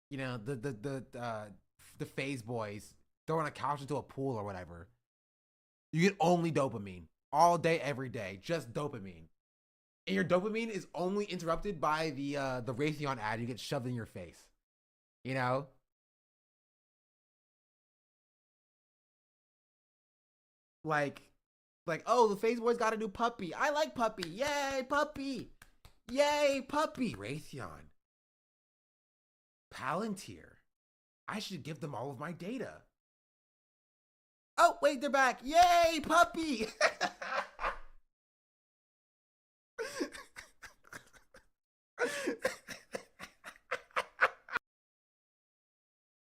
you know, the phase boys throwing a couch into a pool or whatever. You get only dopamine all day, every day, just dopamine, and your dopamine is only interrupted by the Raytheon ad you get shoved in your face. You know. Like, oh, the phase boys got a new puppy. I like puppy. Yay, puppy. Yay, puppy. Raytheon. Palantir. I should give them all of my data. Oh, wait, they're back. Yay, puppy.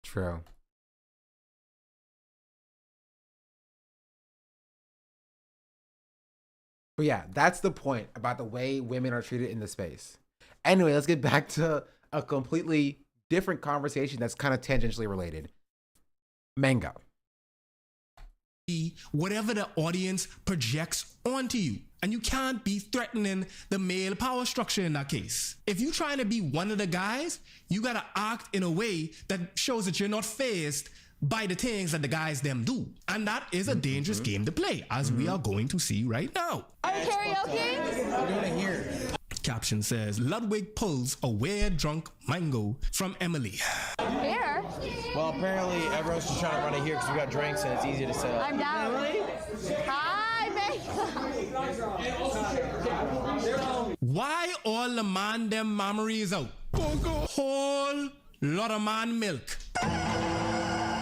True. But yeah, that's the point about the way women are treated in the space. Anyway, let's get back to a completely different conversation that's kind of tangentially related. Mango. Whatever the audience projects onto you. And you can't be threatening the male power structure in that case. If you're trying to be one of the guys, you gotta act in a way that shows that you're not fazed by the things that the guys them do. And that is a dangerous game to play, as we are going to see right now. Are you karaoke? We're doing it here. caption says, Ludwig pulls a weird drunk mango from Emily. Here? Well, apparently everyone's just trying to run it here because we got drinks and it's easy to set up. I'm down. Hi, babe. Why all the man them memories out? Whole lot of man milk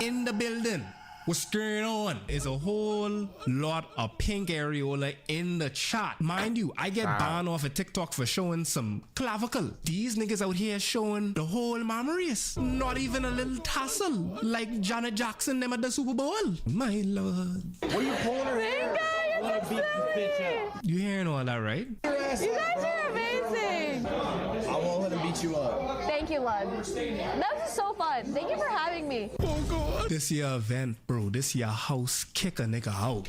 in the building. What's going on? Is a whole lot of pink areola in the chat. Mind you, I get banned off of TikTok for showing some clavicle. These niggas out here showing the whole memories. Not even a little tassel like Janet Jackson them at the Super Bowl. My lord. What are you pulling her hair? I want to beat this bitch up. You hearing all that, right? You guys are amazing. I won't let him beat you up. Thank you, Lud. That was so fun. Thank you for having me. Oh God. This year event, bro. This year house kick a nigga out.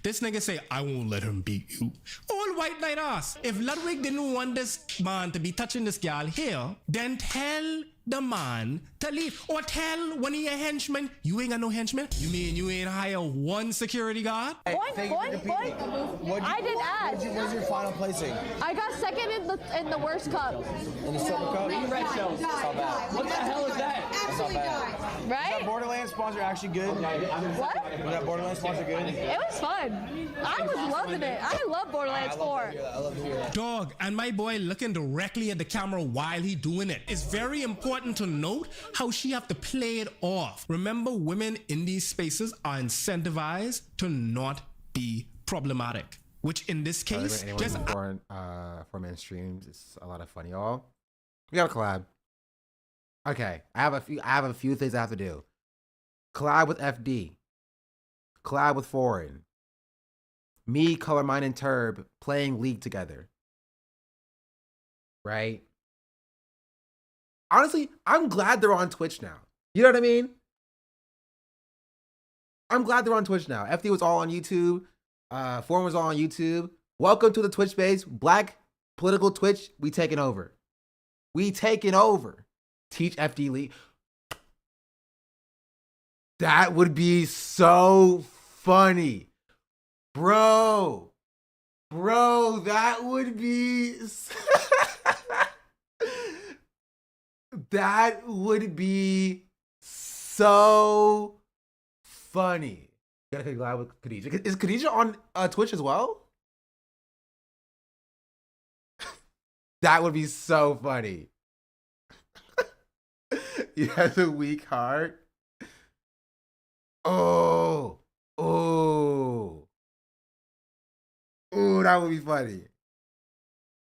This nigga say, I won't let him beat you. All white night ass. If Ludwig didn't want this man to be touching this girl here, then tell the man to leave. Or tell one of your henchmen, you ain't got no henchmen? You mean you ain't hire one security guard? Boink, boink, boink. I did add. What's your final placing? I got second in the worst cup. In the silver cup? Red show. That's not bad. What the hell is that? That's not bad. Right? Was that Borderlands sponsor actually good? What? Was that Borderlands sponsor good? It was fun. I was loving it. I love Borderlands 4. I love to hear that. Dog, and my boy looking directly at the camera while he doing it. It's very important to note how she have to play it off. Remember, women in these spaces are incentivized to not be problematic. Which in this case, just for men streams, it's a lot of fun, y'all. We got a collab. Okay, I have a few things I have to do. Collab with FD. Collab with Foreign. Me, Colormine, and Turb playing League together. Right? Honestly, I'm glad they're on Twitch now. You know what I mean? I'm glad they're on Twitch now. FD was all on YouTube. Foreign was all on YouTube. Welcome to the Twitch space. Black political Twitch, we taking over. We taking over. Teach FD League. That would be so funny. Bro, that would be that would be so funny. Gotta get live with Khadija. Is Khadija on Twitch as well? That would be so funny. You have a weak heart. Oh, that would be funny.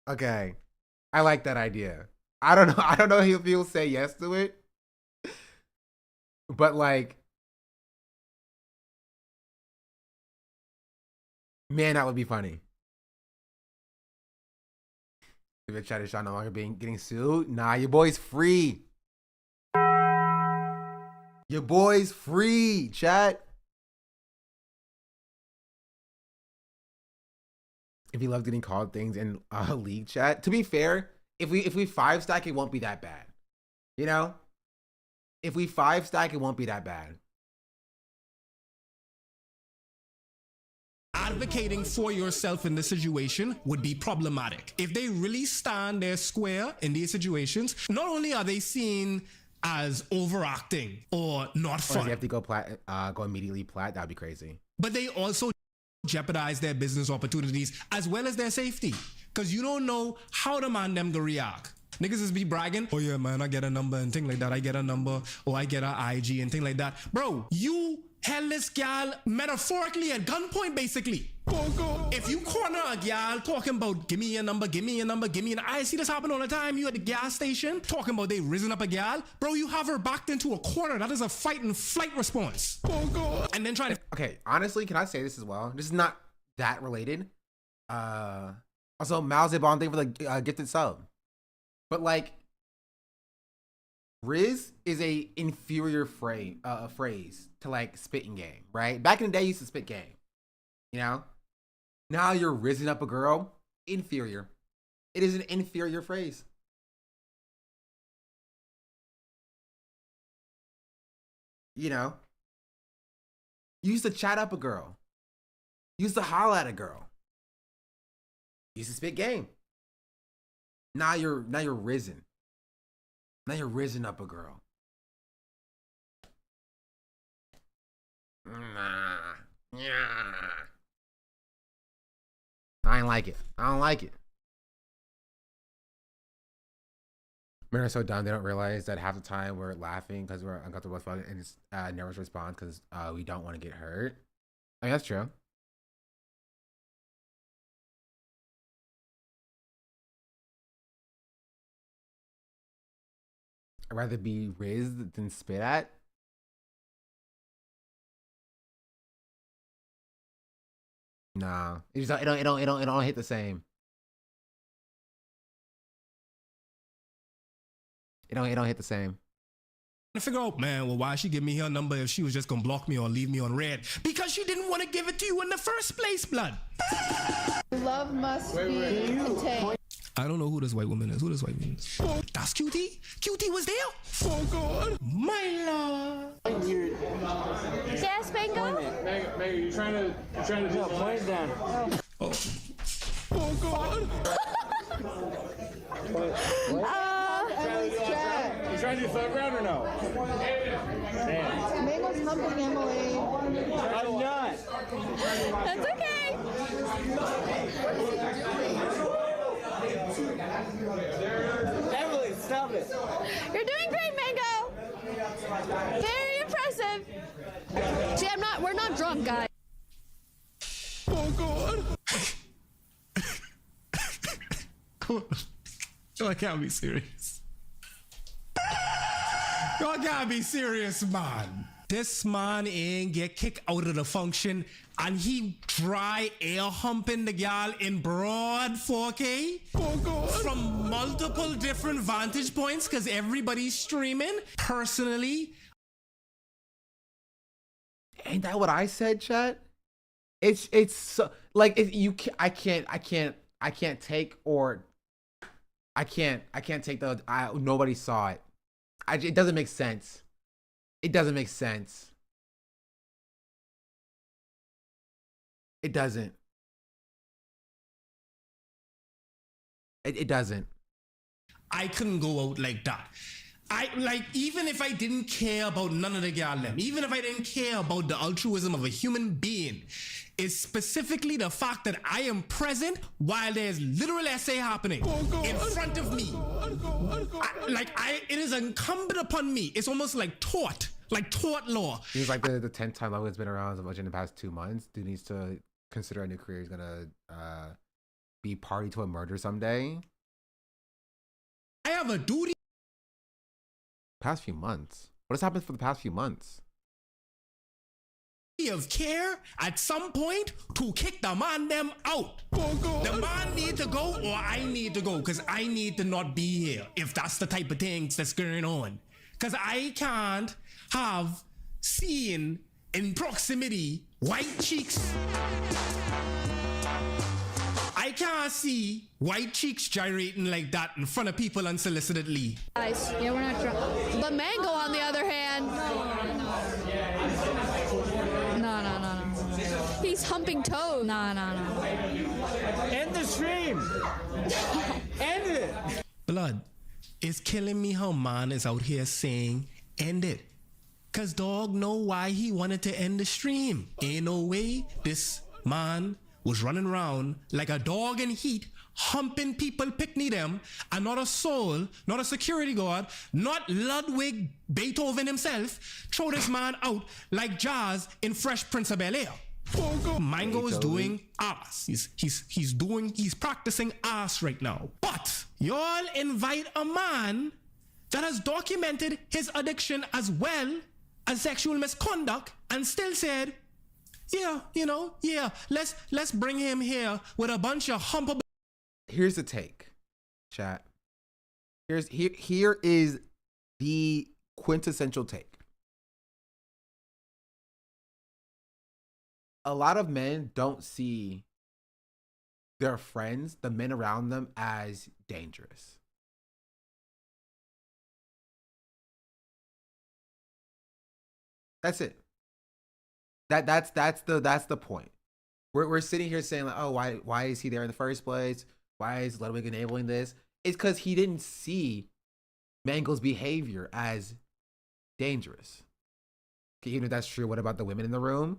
Okay, I like that idea. I don't know if he'll say yes to it, but like, man, that would be funny. If it chatted Sean no longer getting sued, nah, your boy's free. Your boy's free, chat. If you love getting called things in League chat, to be fair, if we 5-stack, it won't be that bad. You know? If we 5-stack, it won't be that bad. Advocating for yourself in this situation would be problematic. If they really stand their square in these situations, not only are they seen as overacting or not fun, or if you have to go go immediately plat, that'd be crazy. But they also jeopardize their business opportunities as well as their safety. Cause you don't know how the man them go react. Niggas is be bragging, oh yeah man, I get a number and thing like that. I get a number, or I get an IG and thing like that. Bro, you held this gal metaphorically at gunpoint basically. Oh God. If you corner a gal talking about give me your number, give me your number, give me your I see this happen all the time. You at the gas station talking about they risen up a gal. Bro, you have her backed into a corner. That is a fight and flight response. Oh God. And then try to okay, honestly, can I say this as well? This is not that related. Also, Mao Zedong, thank you for the gifted sub. But like, Riz is a inferior phrase to like spitting game, right? Back in the day, you used to spit game. You know? Now you're rizzing up a girl. Inferior. It is an inferior phrase. You know? You used to chat up a girl. You used to holler at a girl. You used to spit game. Now you're risen. Now you're risen up a girl. I ain't like it. I don't like it. Men are so dumb they don't realize that half the time we're laughing because we're uncomfortable with fun and it's nervous response because we don't want to get hurt. I mean, that's true. I'd rather be rizzed than spit at. Nah, it don't hit the same. It don't hit the same. To figure out, man, well, why she give me her number if she was just gonna block me or leave me on red? Because she didn't want to give it to you in the first place, blood. Love must be contained. I don't know who this white woman is. Who this white woman is? Oh, that's Cutie. Cutie was there. Oh God, my lord. Yes, Bingo. Megan, you're trying to do point it down. Oh. Oh God. You trying to do third round or no? Mango's humping Emily. I'm not. That's okay. Emily, stop it. You're doing great, Mango. Very impressive. See, we're not drunk, guys. Oh God. Come on. Yo, I can't be serious. Y'all gotta be serious, man. This man ain't get kicked out of the function and he try air humping the gal in broad 4K. Oh God. From multiple different vantage points because everybody's streaming. Personally, Ain't that what I said, chat? It's so, like I can't take the nobody saw it. It doesn't make sense. It doesn't make sense. It doesn't. It doesn't. I couldn't go out like that. Even if I didn't care about none of the gal them, even if I didn't care about the altruism of a human being, it's specifically the fact that I am present while there's literal essay happening in front of me. It is incumbent upon me. It's almost like tort law. He's like the 10th time level that's been around so much in the past 2 months. Dude needs to consider a new career. He's gonna be party to a murder someday. I have a duty. Past few months. What has happened for the past few months? Of care at some point to kick the man them out. The man need to go or I need to go because I need to not be here if that's the type of things that's going on. Because I can't have seen in proximity white cheeks. I can't see white cheeks gyrating like that in front of people unsolicitedly. Guys, yeah, we're not drunk. But Mango, on the other hand. No. He's humping toes. No. End the stream. End it. Blood, it's killing me how man is out here saying end it. Cause dog know why he wanted to end the stream. Ain't no way this man was running around like a dog in heat, humping people, picking them, and not a soul, not a security guard, not Ludwig Beethoven himself, throw this man out like Jazz in Fresh Prince of Bel-Air. Mango is doing ass. He's practicing ass right now. But y'all invite a man that has documented his addiction as well as sexual misconduct and still said, let's bring him here with a bunch of humpable. Here's the take, chat. Here is the quintessential take. A lot of men don't see their friends, the men around them, as dangerous. That's it. That's the point. We're sitting here saying like, oh, why is he there in the first place? Why is Ludwig enabling this? it's because he didn't see Mango's behavior as dangerous. Okay, even if that's true, what about the women in the room?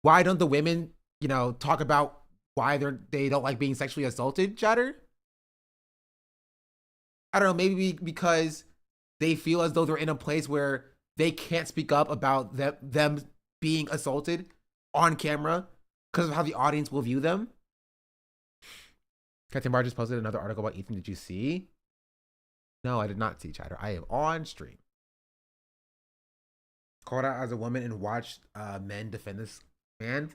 Why don't the women, you know, talk about why they don't like being sexually assaulted, chatter? I don't know, maybe because they feel as though they're in a place where they can't speak up about them being assaulted on camera because of how the audience will view them. Captain Bar just posted another article about Ethan. Did you see? No, I did not see, chatter. I am on stream. Called out as a woman and watched men defend this man.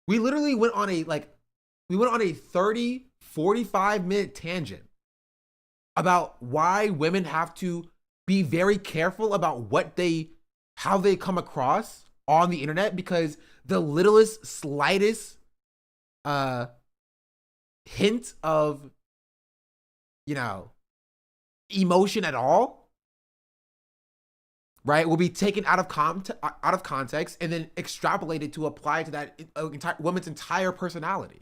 We literally went on a 30, 45-minute tangent about why women have to be very careful about how they come across on the internet, because the littlest, slightest hint of, you know, emotion at all, right, will be taken out of context and then extrapolated to apply to that woman's entire personality,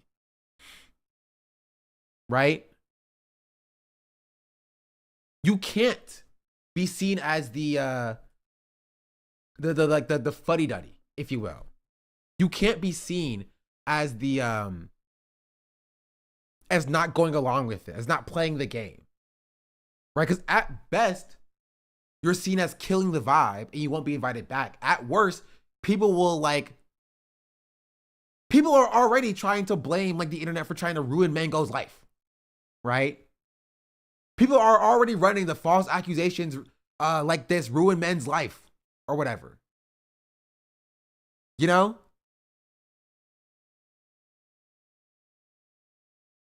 right? You can't be seen as the fuddy-duddy, if you will. You can't be seen as the as not going along with it, as not playing the game, right? Because at best, you're seen as killing the vibe and you won't be invited back. At worst, people are already trying to blame like the internet for trying to ruin Mango's life, right? People are already running the false accusations like this ruin men's life or whatever. You know?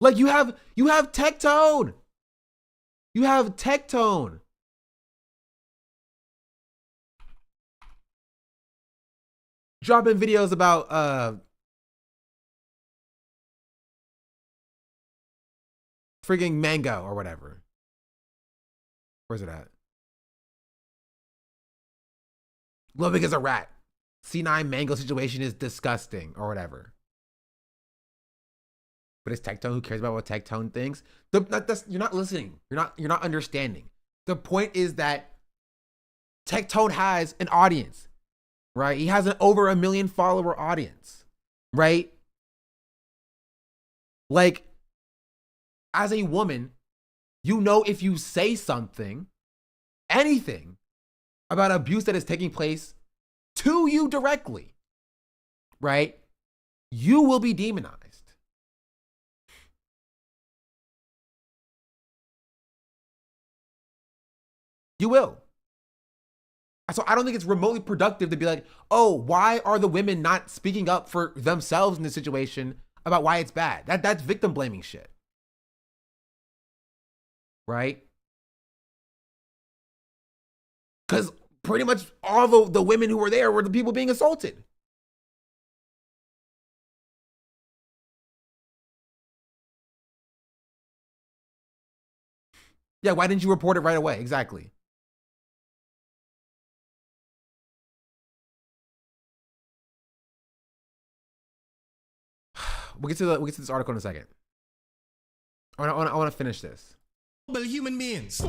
Like you have Tectone. You have Tectone. Dropping videos about frigging Mango or whatever. Where's it at? Loving as a rat. C9 Mango situation is disgusting or whatever. But it's Tectone. Who cares about what Tectone thinks? You're not listening. You're not understanding. The point is that Tectone has an audience, right? He has an over 1 million follower audience, right? Like, as a woman, you know, if you say something, anything about abuse that is taking place to you directly, right, you will be demonized. You will. So I don't think it's remotely productive to be like, oh, why are the women not speaking up for themselves in this situation about why it's bad? That's victim blaming shit. Right? Because pretty much all the women who were there were the people being assaulted. Yeah, why didn't you report it right away? Exactly. We'll get to this article in a second. I want to finish this. Human beings.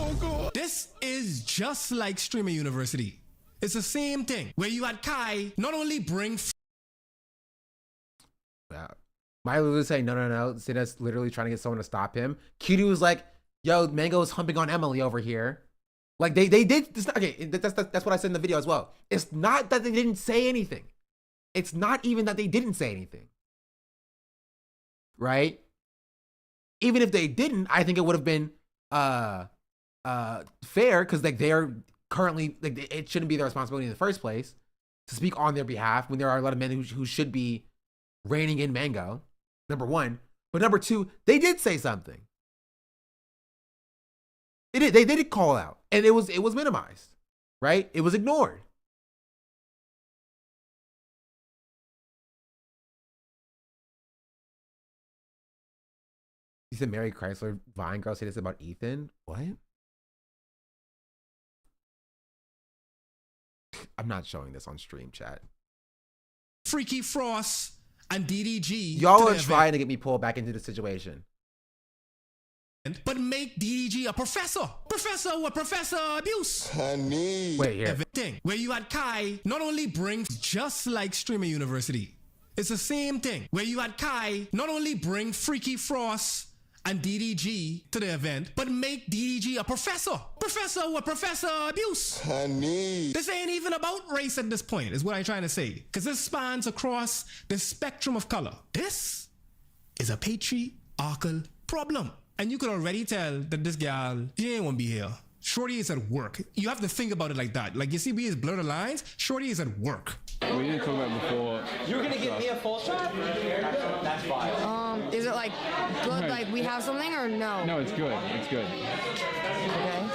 This is just like Streamer University. It's the same thing where you had Kai not only bring. Milo was saying no. Sina's literally trying to get someone to stop him. Cutie was like, "Yo, Mango is humping on Emily over here." Like they did. Okay, that's what I said in the video as well. It's not that they didn't say anything. It's not even that they didn't say anything. Right? Even if they didn't, I think it would have been fair, because like they're currently, like, it shouldn't be their responsibility in the first place to speak on their behalf when there are a lot of men who should be reining in Mango, number one. But number two, they did say something. They did call out, and it was minimized, right? It was ignored. You said Mary Chrysler Vine girl say this about Ethan? What? I'm not showing this on stream, chat. Freaky Frost and DDG. Y'all are trying to get me pulled back into the situation. but make DDG a professor. Professor what? Professor abuse. Honey. Wait, here. Thing where you had Kai not only bring just like Streamer University. It's the same thing where you had Kai not only bring Freaky Frost and DDG to the event, but make DDG a professor. Professor what? Professor abuse. Honey. This ain't even about race at this point, is what I'm trying to say. Because this spans across the spectrum of color. This is a patriarchal problem. And you could already tell that this girl, she ain't want to be here. Shorty is at work. You have to think about it like that. Like, you see, we just blur the lines. Shorty is at work. We didn't talk about before. You were gonna give me a full shot? That's fine. Is it like good? Like we have something or no? No, it's good. It's good. Okay.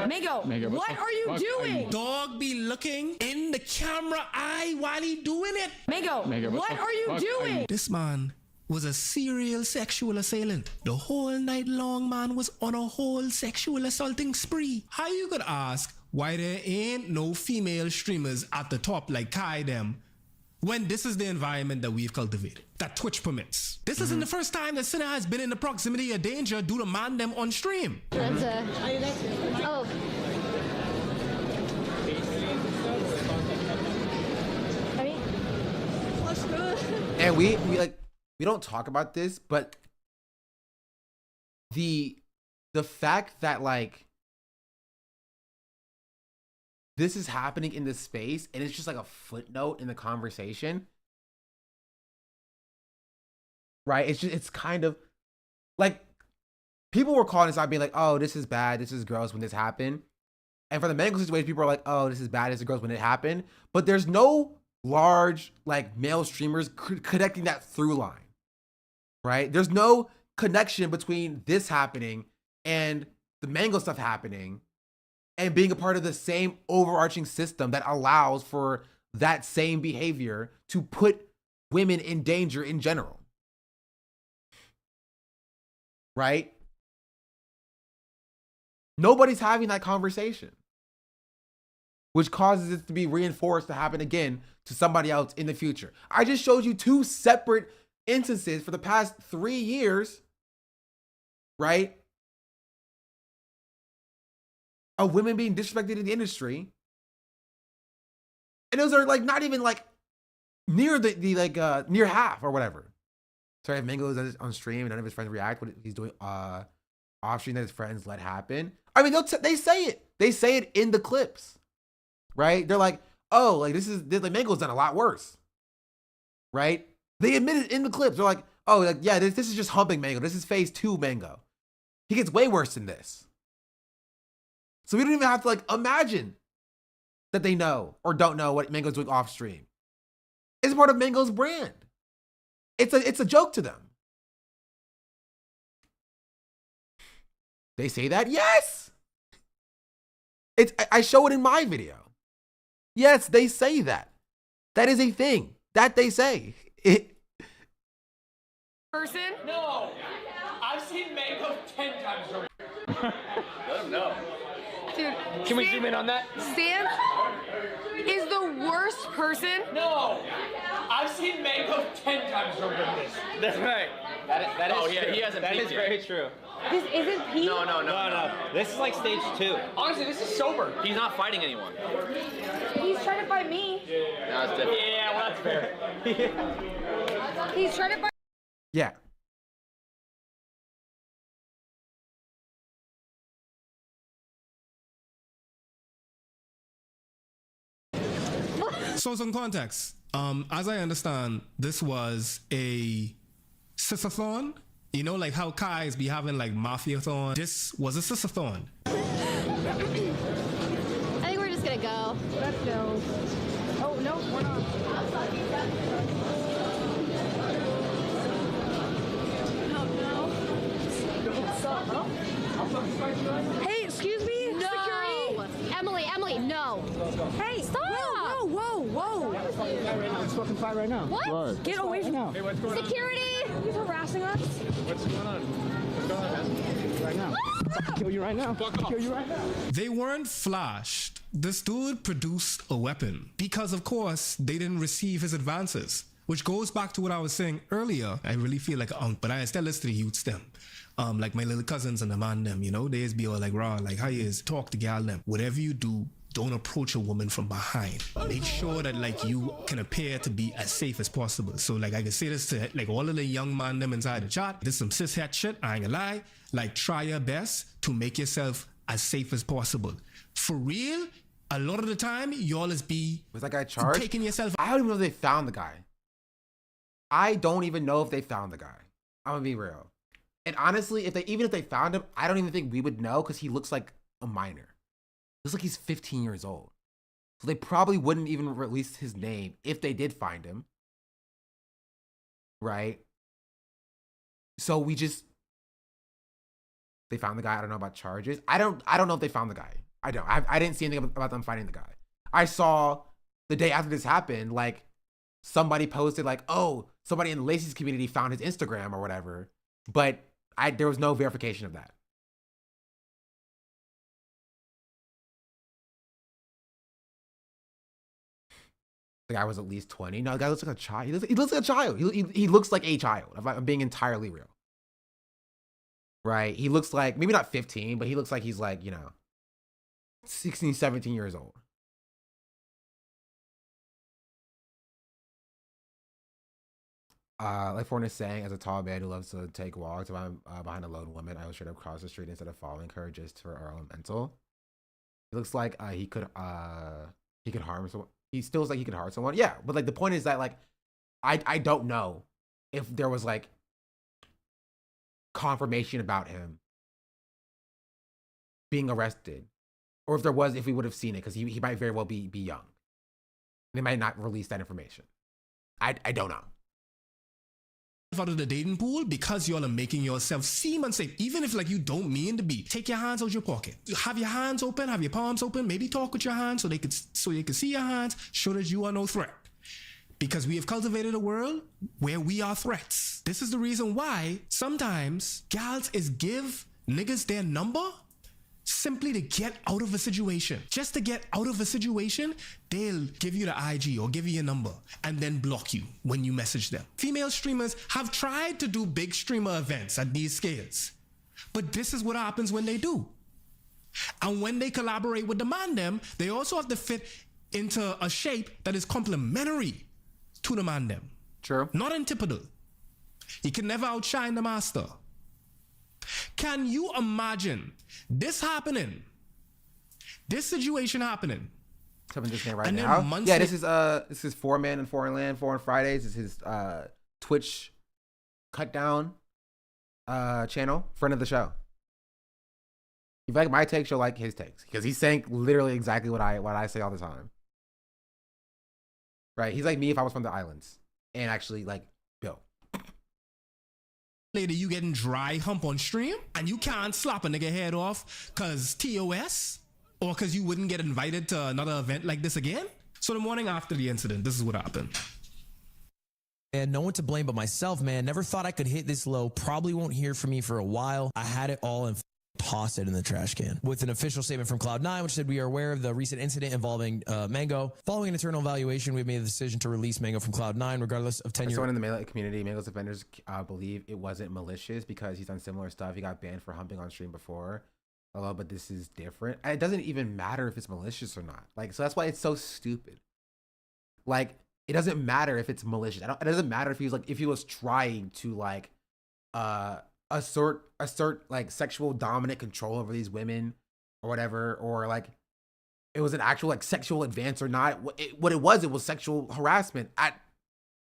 Mango, what are you doing? Dog be looking in the camera eye while he doing it. Mango, what are you doing? This man was a serial sexual assailant. The whole night long, man was on a whole sexual assaulting spree. How you could ask why there ain't no female streamers at the top like Kai them when this is the environment that we've cultivated, that Twitch permits? This isn't the first time that Sinner has been in the proximity of danger due to man them on stream. That's oh. I mean, what's good? And we don't talk about this, but the fact that like this is happening in this space and it's just like a footnote in the conversation, right? It's kind of like people were calling this out being like, oh, this is bad, this is gross when this happened. And for the medical situation, people are like, oh, this is bad, this is gross when it happened. But there's no large like male streamers connecting that through line. Right? There's no connection between this happening and the Mango stuff happening and being a part of the same overarching system that allows for that same behavior to put women in danger in general. Right? Nobody's having that conversation, which causes it to be reinforced to happen again to somebody else in the future. I just showed you two separate instances for the past 3 years, right, of women being disrespected in the industry, and those are like not even like near the near half or whatever. Sorry, if Mango is on stream and none of his friends react, what he's doing off stream that his friends let happen. I mean, they say it. They say it in the clips, right? They're like, oh, like this Mango's done a lot worse, right? They admit it in the clips. They're like, oh, like, yeah, this is just humping Mango. This is phase 2 Mango. He gets way worse than this. So we don't even have to like imagine that they know or don't know what Mango's doing off stream. It's part of Mango's brand. It's a joke to them. They say that? Yes. I show it in my video. Yes, they say that. That is a thing that they say. Person? No! I've seen Mango 10 times over. Let him know. Dude, can we zoom in on that? Stan is the worst person. No! I've seen Mango 10 times over this. That's right. That is oh, yeah, true. he hasn't That peaked is yet. very true. This isn't Pete? No. This is like stage 2. Honestly, this is sober. He's not fighting anyone. He's trying to fight me. No, it's different. Yeah, well, that's fair. He's trying to fight. Yeah. So some context. As I understand, this was a sisathon. You know, like how Kai's be having like mafia-thon. This was a sisathon. I think we're just gonna go. Let's go. Oh, no, we're not. Hey, excuse me? No. Security? Emily, no. Hey, stop. Whoa. Let's fucking fight right now. What? Get away from now. Hey, what's going Security! He's harassing us. What's going on? What's going on, man? Right now. I'll kill you right now. I'll kill you right now. They weren't flashed. This dude produced a weapon because, of course, they didn't receive his advances. Which goes back to what I was saying earlier. I really feel like but I still listen to the youths them. Like my little cousins and the man them, you know, they just be all like, raw, like, how is talk to gal them. Whatever you do, don't approach a woman from behind. Make sure that like you can appear to be as safe as possible. So like I can say this to like all of the young man them inside the chat. This is some cishet shit, I ain't gonna lie. Like try your best to make yourself as safe as possible. For real, a lot of the time, y'all is be was that guy charged? Taking yourself. I don't even know if they found the guy. I don't even know if they found the guy. I'm gonna be real. And honestly, even if they found him, I don't even think we would know because he looks like a minor. Looks like he's 15 years old. So they probably wouldn't even release his name if they did find him. Right? So they found the guy. I don't know about charges. I don't know if they found the guy. I didn't see anything about them finding the guy. I saw the day after this happened, like somebody posted like, oh, somebody in Lacey's community found his Instagram or whatever. But there was no verification of that. The guy was at least 20. No, the guy looks like a child. He looks like a child. He looks like a child, if I'm being entirely real. Right? He looks like, maybe not 15, but he looks like he's like, 16, 17 years old. Like Forn is saying, as a tall man who loves to take walks, if I'm behind a lone woman, I would straight up cross the street instead of following her just for our own mental. It looks like he could harm someone. He still looks like he could harm someone. Yeah, but like the point is that like I don't know if there was like confirmation about him being arrested, or if there was, if we would have seen it, because he might very well be young. They might not release that information. I don't know. Out of the dating pool because y'all are making yourself seem unsafe, even if like you don't mean to be. Take your hands out your pocket. Have your hands open, have your palms open, maybe talk with your hands so they can see your hands, show that you are no threat. Because we have cultivated a world where we are threats. This is the reason why sometimes gals is give niggas their number simply to get out of a situation. Just to get out of a situation, they'll give you the IG or give you your number and then block you when you message them. Female streamers have tried to do big streamer events at these scales, but this is what happens when they do. And when they collaborate with the man them, they also have to fit into a shape that is complementary to the man them. True. Not antipodal. You can never outshine the master. Can you imagine this happening? This situation happening? Something just right now. Yeah, this is 4Man in Foreign Land, 4 on Fridays. This is his Twitch cut down channel, friend of the show. If you like my takes, you'll like his takes because he's saying literally exactly what I say all the time. Right? He's like me if I was from the islands and actually like Bill. Later, you getting dry hump on stream and you can't slap a nigga head off cause TOS or cause you wouldn't get invited to another event like this again. So the morning after the incident, this is what happened. And no one to blame but myself, man. Never thought I could hit this low. Probably won't hear from me for a while. I had it all and tossed it in the trash can. With an official statement from Cloud9, which said we are aware of the recent incident involving Mango. Following an internal evaluation, we've made the decision to release Mango from Cloud9, regardless of tenure. Someone in the Melee community, Mango's defenders believe it wasn't malicious because he's done similar stuff. He got banned for humping on stream before. Hello, but this is different. And it doesn't even matter if it's malicious or not. Like, so that's why it's so stupid. Like, it doesn't matter if it's malicious. It doesn't matter if he was trying to like assert like sexual dominant control over these women or whatever, or like it was an actual like sexual advance or not. What it was sexual harassment at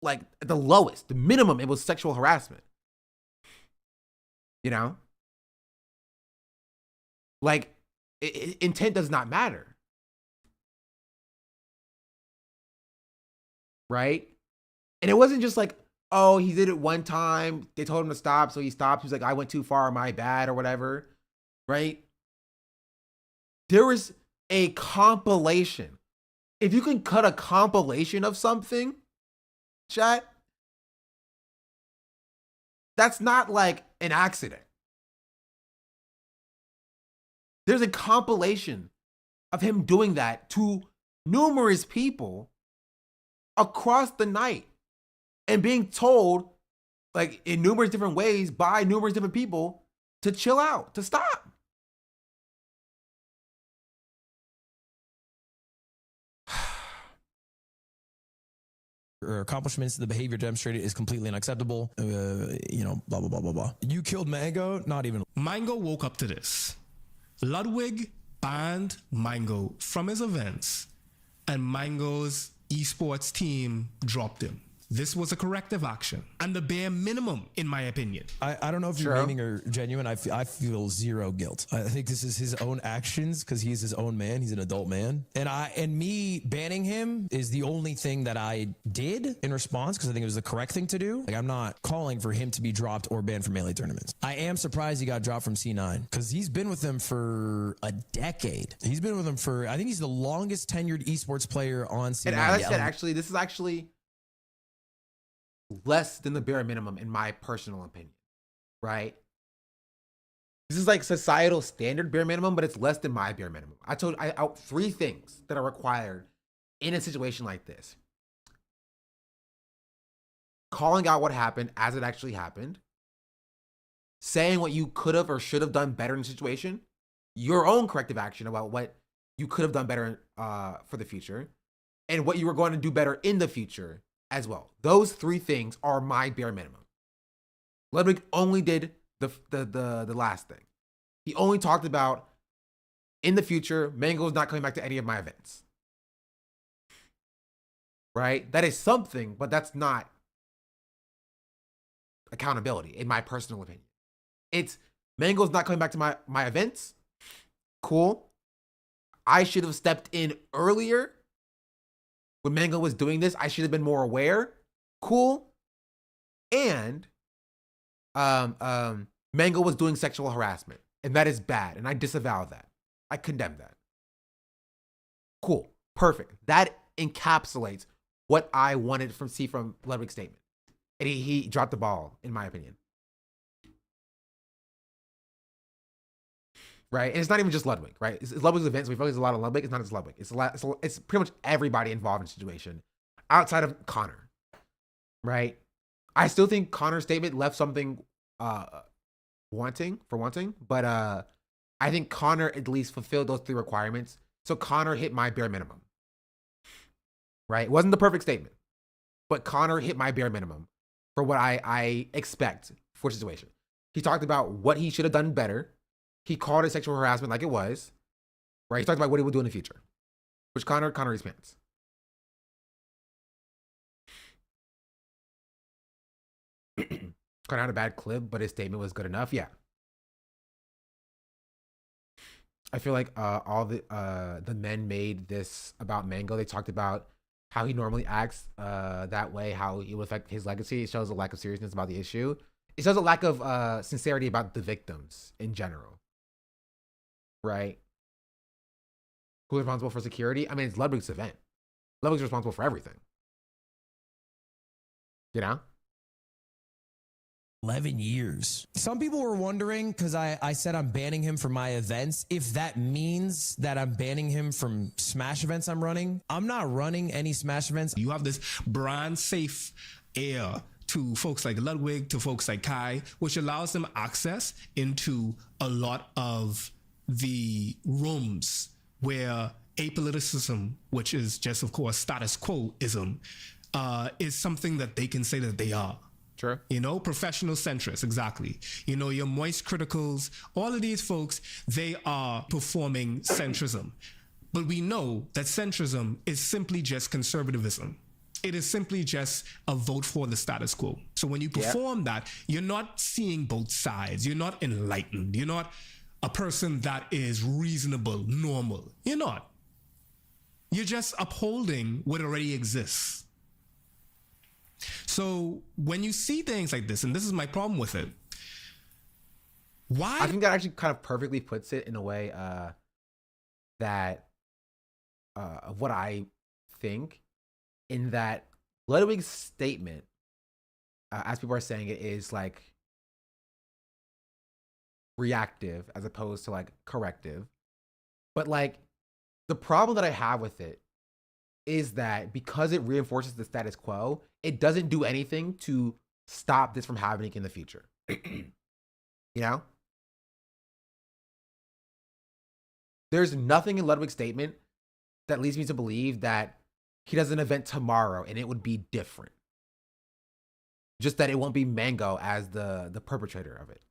like the lowest, the minimum. It was sexual harassment. You know, like intent does not matter, right? And it wasn't just like, oh, he did it one time. They told him to stop, so he stopped. He was like, I went too far, my bad, or whatever, right? There was a compilation. If you can cut a compilation of something, chat, that's not like an accident. There's a compilation of him doing that to numerous people across the night. and being told, like, in numerous different ways by numerous different people to chill out, to stop. Or accomplishments, the behavior demonstrated is completely unacceptable. You know, blah, blah, blah, blah, blah. You killed Mango? Not even. Mango woke up to this. Ludwig banned Mango from his events, and Mango's esports team dropped him. This was a corrective action and the bare minimum, in my opinion. I don't know if you're meaning or genuine. I feel zero guilt. I think this is his own actions because he's his own man. He's an adult man. And me banning him is the only thing that I did in response because I think it was the correct thing to do. Like, I'm not calling for him to be dropped or banned from Melee tournaments. I am surprised he got dropped from C9 because he's been with them for a decade. He's been with them for, I think he's the longest tenured esports player on C9. And as I said, actually, this is actually less than the bare minimum in my personal opinion, right? This is like societal standard bare minimum, but it's less than my bare minimum. I out 3 things that are required in a situation like this. Calling out what happened as it actually happened, saying what you could have or should have done better in the situation, your own corrective action about what you could have done better for the future, and what you were going to do better in the future as well. Those 3 things are my bare minimum. Ludwig only did the last thing. He only talked about, in the future, Mango's not coming back to any of my events. Right? That is something, but that's not accountability, in my personal opinion. It's, Mango's not coming back to my events. Cool. I should have stepped in earlier. When Mango was doing this, I should have been more aware. Cool. And Mango was doing sexual harassment, and that is bad, and I disavow that. I condemn that. Cool. Perfect. That encapsulates what I wanted from Ludwig's statement. And he dropped the ball, in my opinion. Right? And it's not even just Ludwig, right? It's Ludwig's events. We focus a lot on Ludwig. It's not just Ludwig. It's pretty much everybody involved in the situation outside of Connor, right? I still think Connor's statement left something wanting, but I think Connor at least fulfilled those 3 requirements. So Connor hit my bare minimum, right? It wasn't the perfect statement, but Connor hit my bare minimum for what I expect for the situation. He talked about what he should have done better. He called it sexual harassment like it was, right? He talked about what he would do in the future, which Connor responds. Connor had a bad clip, but his statement was good enough. Yeah. I feel like all the men made this about Mango. They talked about how he normally acts that way, how it would affect his legacy. It shows a lack of seriousness about the issue. It shows a lack of sincerity about the victims in general. Right? Who's responsible for security? I mean, it's Ludwig's event. Ludwig's responsible for everything. You know? 11 years. Some people were wondering, because I said I'm banning him from my events, if that means that I'm banning him from Smash events I'm running. I'm not running any Smash events. You have this brand safe air to folks like Ludwig, to folks like Kai, which allows them access into a lot of the rooms where apoliticism, which is just, of course, status quo-ism, is something that they can say that they are. Sure. You know, professional centrists, exactly. You know, your moist criticals, all of these folks, they are performing centrism. But we know that centrism is simply just conservatism. It is simply just a vote for the status quo. So when you perform that, you're not seeing both sides. You're not enlightened. You're not a person that is reasonable, normal. You're not. You're just upholding what already exists. So when you see things like this, and this is my problem with it, why? I think that actually kind of perfectly puts it in a way that of what I think, in that Ludwig's statement, as people are saying it, is like reactive as opposed to like corrective. But like the problem that I have with it is that because it reinforces the status quo, it doesn't do anything to stop this from happening in the future. You know? There's nothing in Ludwig's statement that leads me to believe that he does an event tomorrow and it would be different. Just that it won't be Mango as the perpetrator of it.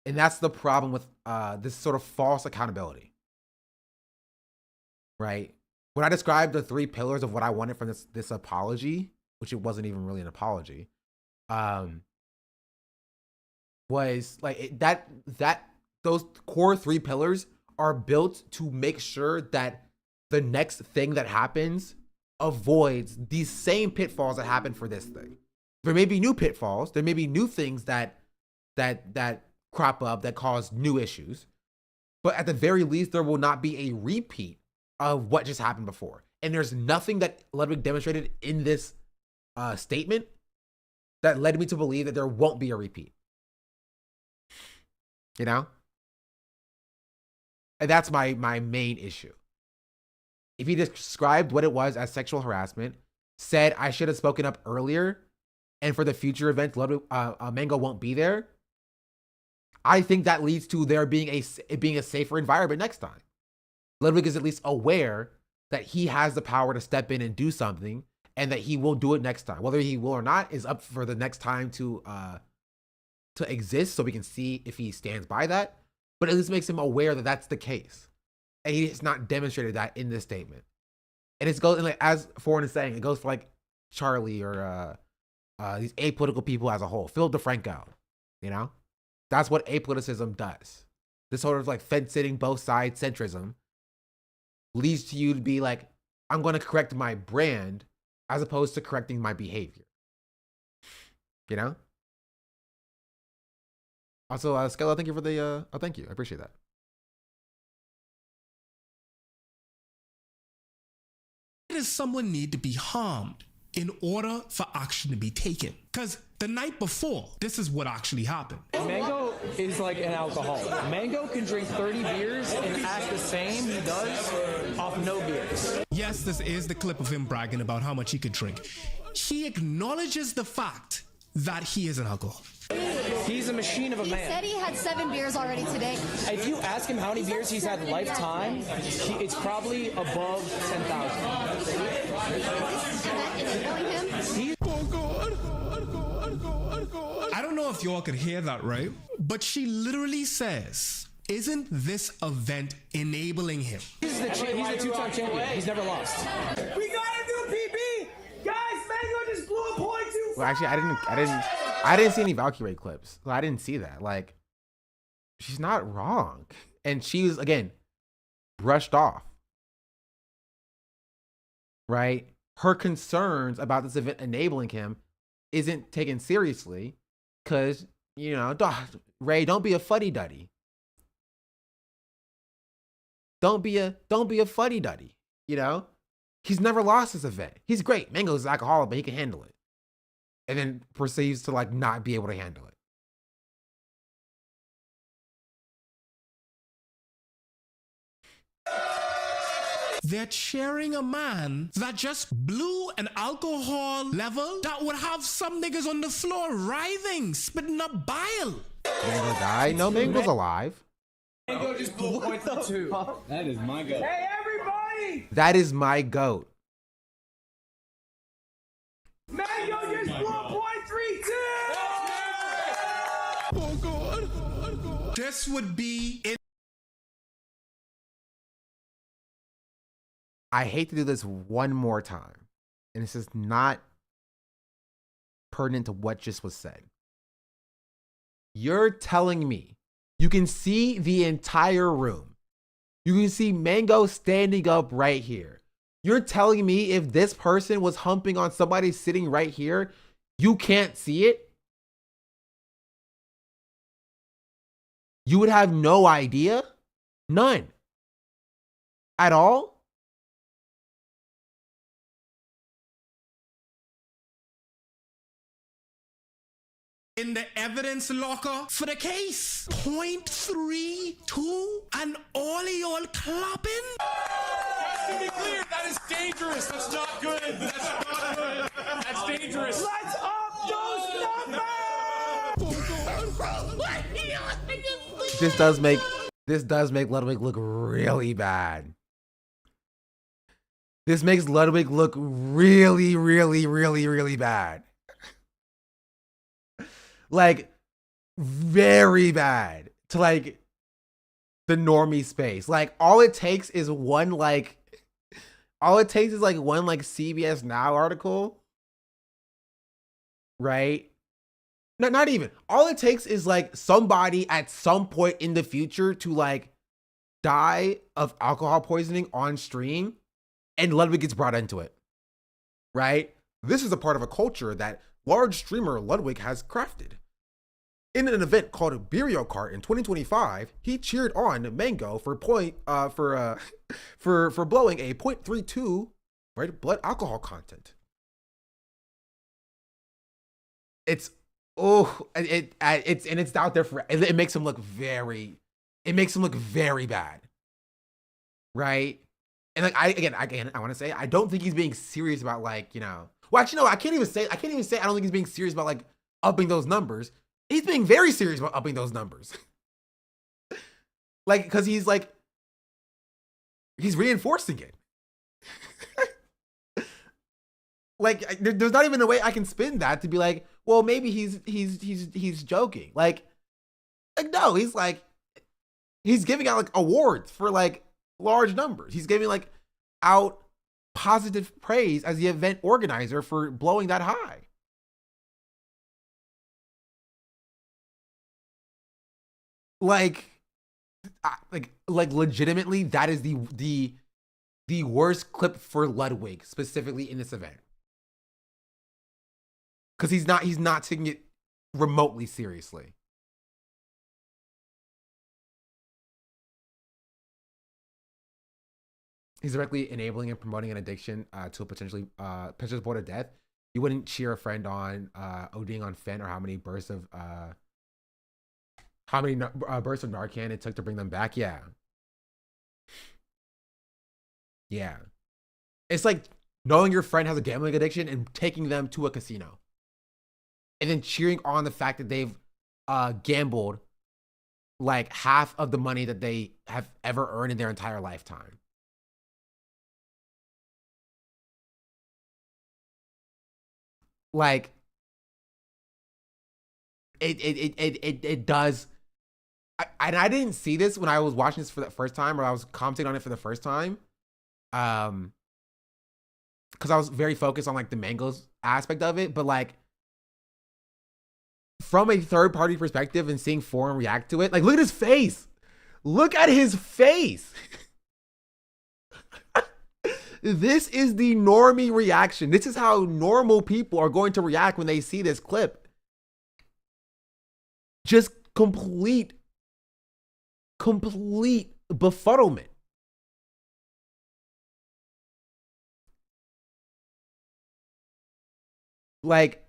And that's the problem with this sort of false accountability. Right? When I described the 3 pillars of what I wanted from this apology, which it wasn't even really an apology, was like those core 3 pillars are built to make sure that the next thing that happens avoids these same pitfalls that happen for this thing. There may be new pitfalls, there may be new things that crop up that cause new issues, but at the very least there will not be a repeat of what just happened before. And there's nothing that Ludwig demonstrated in this statement that led me to believe that there won't be a repeat. You know? And that's my main issue. If he described what it was as sexual harassment, said I should have spoken up earlier, and for the future events, Mango won't be there, I think that leads to there being a safer environment next time. Ludwig is at least aware that he has the power to step in and do something, and that he will do it next time. Whether he will or not is up for the next time to exist, so we can see if he stands by that. But at least makes him aware that that's the case, and he has not demonstrated that in this statement. And it goes, and like as Foreign is saying, it goes for like Charlie or these apolitical people as a whole. Philip DeFranco, you know, that's what apoliticism does. This sort of like fence-sitting both sides centrism leads to you to be like, I'm going to correct my brand as opposed to correcting my behavior. You know? Also, Skella, thank you for the, thank you. I appreciate that. Does someone need to be harmed in order for action to be taken? Because the night before, this is what actually happened. Mango is like an alcoholic. Mango can drink 30 beers and act the same he does off no beers. Yes, this is the clip of him bragging about how much he could drink. He acknowledges the fact that he is an alcoholic. He's a machine of a man. He said he had 7 beers already today. If you ask him how many beers he's had lifetime, it's probably above 10,000. I don't know if y'all could hear that, right? But she literally says, isn't this event enabling him? He's a 2-time champion. He's never lost. We gotta do PB! Guys, Mango just blew a point too. Well, actually, I didn't see any Valkyrie clips. So I didn't see that. Like, she's not wrong. And she was, again, brushed off. Right? Her concerns about this event enabling him isn't taken seriously because, you know, Ray, don't be a fuddy-duddy. Don't be a fuddy-duddy, you know? He's never lost this event. He's great. Mango's an alcoholic, but he can handle it. And then proceeds to like not be able to handle it. They're cheering a man that just blew an alcohol level that would have some niggas on the floor writhing, spitting up bile. Mango died? No, Mango's alive. Mango just blew a point for 2. That is my goat. Hey, everybody! That is my goat. Mango just blew a point 3-2! Oh God. This would be it. I hate to do this one more time, and this is not pertinent to what just was said. You're telling me you can see the entire room. You can see Mango standing up right here. You're telling me if this person was humping on somebody sitting right here, you can't see it? You would have no idea? None. At all? In the evidence locker for the case. 0.32 and all of y'all clapping? To be clear, that is dangerous. That's not good. That's not good. That's dangerous. Let's up those numbers. This does make Ludwig look really bad. This makes Ludwig look really, really, really, really bad. Like, very bad to like the normie space. Like, all it takes is one like CBS Now article, right? No, not even. All it takes is like somebody at some point in the future to like die of alcohol poisoning on stream, and Ludwig gets brought into it, right? This is a part of a culture that large streamer Ludwig has crafted. In an event called Beerio Kart in 2025, he cheered on Mango for blowing a 0.32 red blood alcohol content. It's out there for it makes him look very bad, right? And like I want to say I don't think he's being serious about like, you know, well actually no, I can't even say I don't think he's being serious about like upping those numbers. He's being very serious about upping those numbers. Like, because he's reinforcing it. Like, there's not even a way I can spin that to be like, well, maybe he's joking. Like no, he's giving out like awards for like large numbers. He's giving like out positive praise as the event organizer for blowing that high. Like legitimately, that is the worst clip for Ludwig specifically in this event, because he's not taking it remotely seriously. He's directly enabling and promoting an addiction to a potentially point of death. You wouldn't cheer a friend on ODing on Fen, or how many bursts of Narcan it took to bring them back. Yeah. It's like knowing your friend has a gambling addiction and taking them to a casino, and then cheering on the fact that they've gambled like half of the money that they have ever earned in their entire lifetime. Like it does. And I didn't see this when I was watching this for the first time, or I was commenting on it for the first time, because I was very focused on like the Mango's aspect of it. But like from a third party perspective and seeing Forum react to it, like look at his face. Look at his face. This is the normie reaction. This is how normal people are going to react when they see this clip. Just complete befuddlement. Like,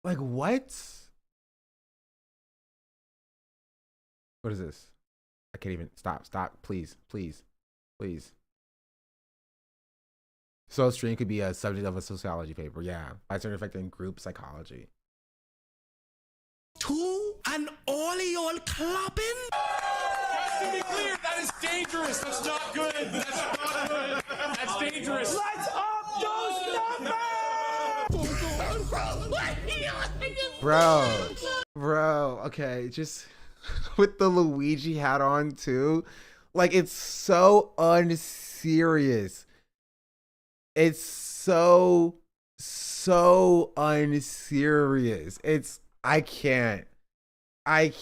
what? What is this? I can't even stop, please. So stream could be a subject of a sociology paper. Yeah. By certain affecting group psychology. Two and all of y'all clapping? To be clear, that is dangerous. That's not good. That's not good. That's dangerous. Let's up those numbers. Bro. Okay, just with the Luigi hat on too. Like, it's so unserious. It's so unserious. I can't. And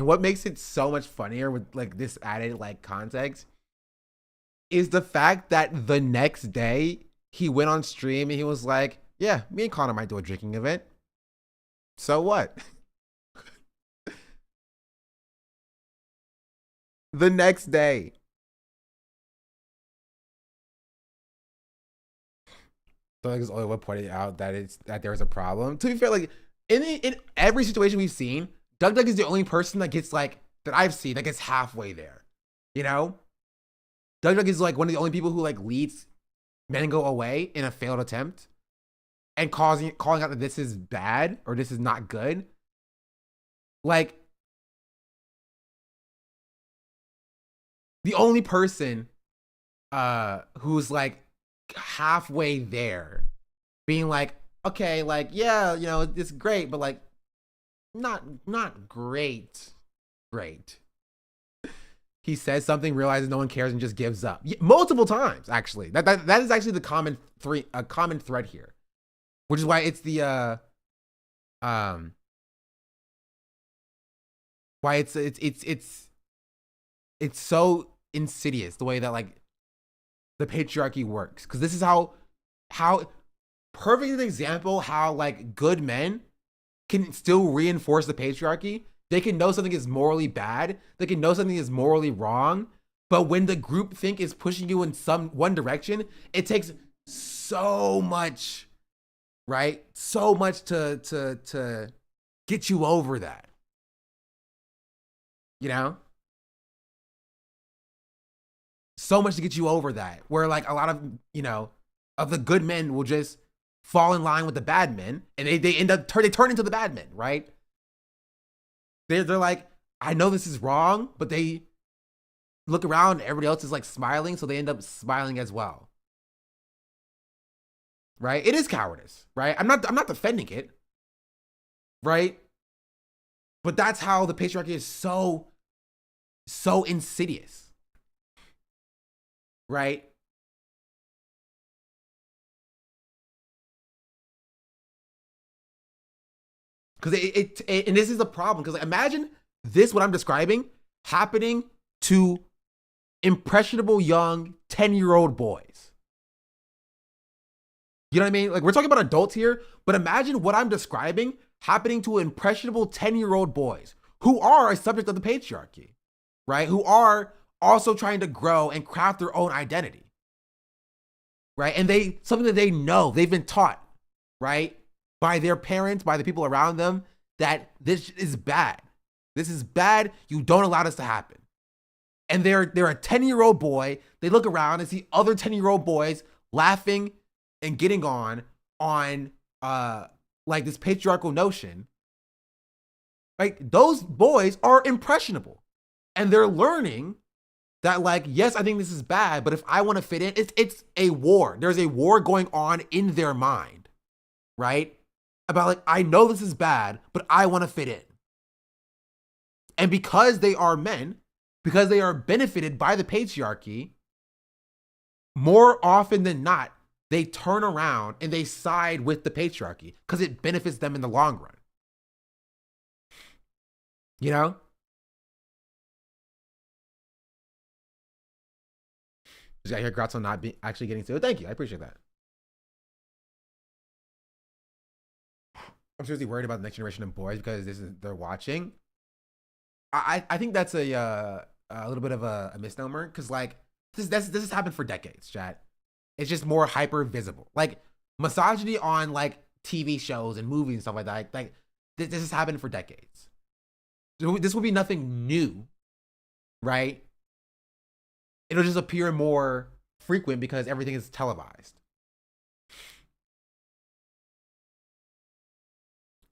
what makes it so much funnier with like this added like context is the fact that the next day he went on stream and he was like, yeah, me and Connor might do a drinking event. So what? The next day. So like, is only one pointing out that there's a problem. To be fair, like in every situation we've seen, Doug is the only person that gets like that I've seen that gets halfway there. You know, Doug is like one of the only people who like leads Mango away in a failed attempt and calling out that this is bad or this is not good. Like the only person who's like halfway there being like, okay, like, yeah, you know, it's great, but like not great. He says something, realizes no one cares, and just gives up. Multiple times, actually. That is actually the common thread here. Which is why it's the why it's so insidious the way that like the patriarchy works. Because this is how perfect example how like good men can still reinforce the patriarchy. They can know something is morally bad. They can know something is morally wrong. But when the group think is pushing you in one direction, it takes so much, right? So much to get you over that. You know? So much to get you over that. Where like a lot of, you know, of the good men will just fall in line with the bad men, and they end up they turn into the bad men, right? They're like, I know this is wrong, but they look around and everybody else is like smiling, so they end up smiling as well. Right? It is cowardice, right? I'm not defending it. Right? But that's how the patriarchy is so insidious. Right? Because and this is the problem. Because like, imagine this, what I'm describing, happening to impressionable young 10-year-old boys. You know what I mean? Like, we're talking about adults here, but imagine what I'm describing happening to impressionable 10-year-old boys who are a subject of the patriarchy, right? Who are also trying to grow and craft their own identity, right? And something that they know, they've been taught, right? By their parents, by the people around them, that this is bad. This is bad. You don't allow this to happen. And they're a 10-year-old boy. They look around and see other 10-year-old boys laughing and getting on like this patriarchal notion. Like, those boys are impressionable. And they're learning that, like, yes, I think this is bad, but if I want to fit in, it's a war. There's a war going on in their mind, right? About like, I know this is bad, but I want to fit in. And because they are men, because they are benefited by the patriarchy, more often than not, they turn around and they side with the patriarchy because it benefits them in the long run. You know? Just got here, congrats on not actually getting to it. Thank you, I appreciate that. I'm seriously worried about the next generation of boys because they're watching. I think that's a little bit of a misnomer because like this has happened for decades, chat. It's just more hyper visible. Like misogyny on like TV shows and movies and stuff like that. Like this has happened for decades. This will be nothing new, right? It'll just appear more frequent because everything is televised.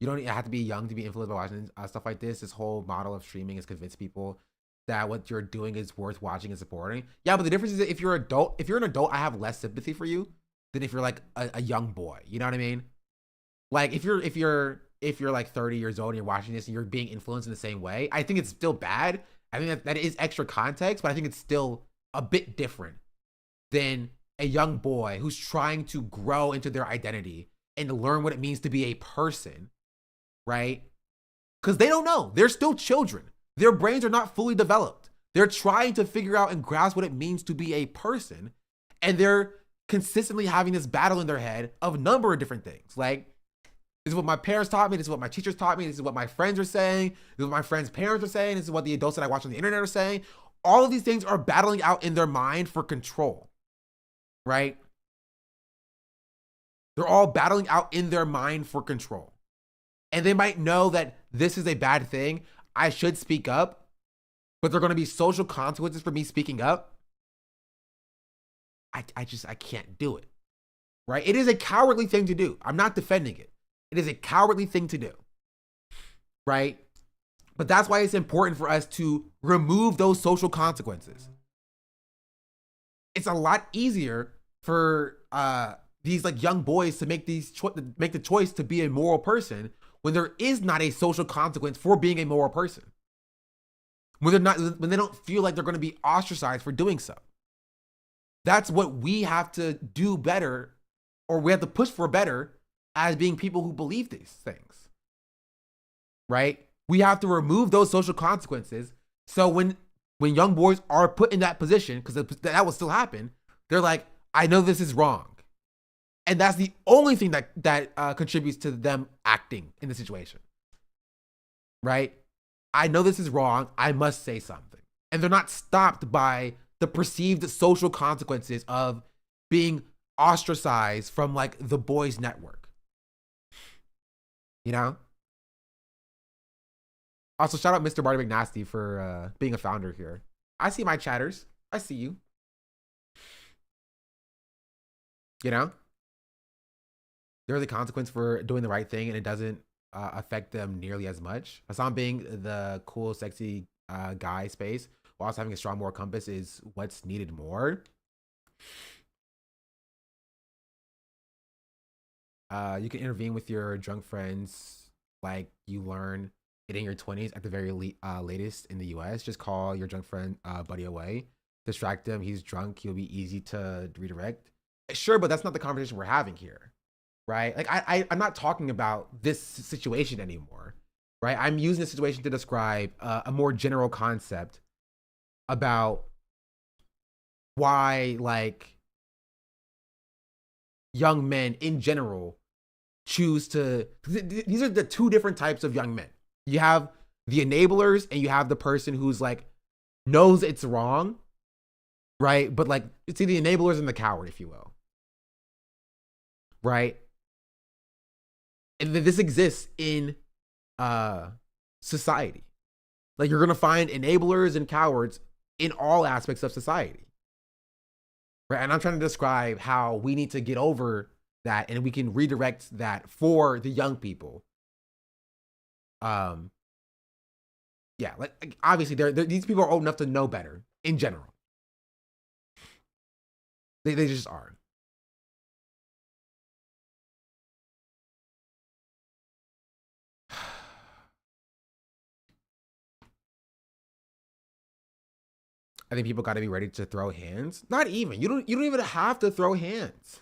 You don't have to be young to be influenced by watching stuff like this. This whole model of streaming has convinced people that what you're doing is worth watching and supporting. Yeah, but the difference is that if you're an adult, I have less sympathy for you than if you're like a young boy. You know what I mean? Like if you're like 30 years old and you're watching this and you're being influenced in the same way, I think it's still bad. I think that is extra context, but I think it's still a bit different than a young boy who's trying to grow into their identity and to learn what it means to be a person. Right? Because they don't know. They're still children. Their brains are not fully developed. They're trying to figure out and grasp what it means to be a person. And they're consistently having this battle in their head of a number of different things. Like, this is what my parents taught me. This is what my teachers taught me. This is what my friends are saying. This is what my friends' parents are saying. This is what the adults that I watch on the internet are saying. All of these things are battling out in their mind for control. Right? They're all battling out in their mind for control. And they might know that this is a bad thing. I should speak up, but there are going to be social consequences for me speaking up. I can't do it, right? It is a cowardly thing to do. I'm not defending it. It is a cowardly thing to do, right? But that's why it's important for us to remove those social consequences. It's a lot easier for these like young boys to make make the choice to be a moral person when there is not a social consequence for being a moral person. When they don't feel like they're going to be ostracized for doing so. That's what we have to do better, or we have to push for better as being people who believe these things, right? We have to remove those social consequences. So when young boys are put in that position, because that will still happen, they're like, I know this is wrong. And that's the only thing that contributes to them acting in the situation, right? I know this is wrong. I must say something. And they're not stopped by the perceived social consequences of being ostracized from like the boys' network. You know? Also, shout out Mr. Barty McNasty for being a founder here. I see my chatters. I see you. You know? There's a consequence for doing the right thing and it doesn't affect them nearly as much. Hassan being the cool, sexy guy space while also having a strong moral compass is what's needed more. You can intervene with your drunk friends like you learn it in your 20s at the very latest in the US. Just call your drunk friend buddy away. Distract him. He's drunk. He'll be easy to redirect. Sure, but that's not the conversation we're having here. Right? Like I'm not talking about this situation anymore, right? I'm using this situation to describe a more general concept about why like young men in general choose to, these are the two different types of young men. You have the enablers and you have the person who's like knows it's wrong, right? But like, it's the enablers and the coward, if you will, right? And this exists in society. Like you're going to find enablers and cowards in all aspects of society. Right? And I'm trying to describe how we need to get over that and we can redirect that for the young people. Yeah, like obviously these people are old enough to know better in general. They just are. I think people got to be ready to throw hands. Not even. You don't even have to throw hands.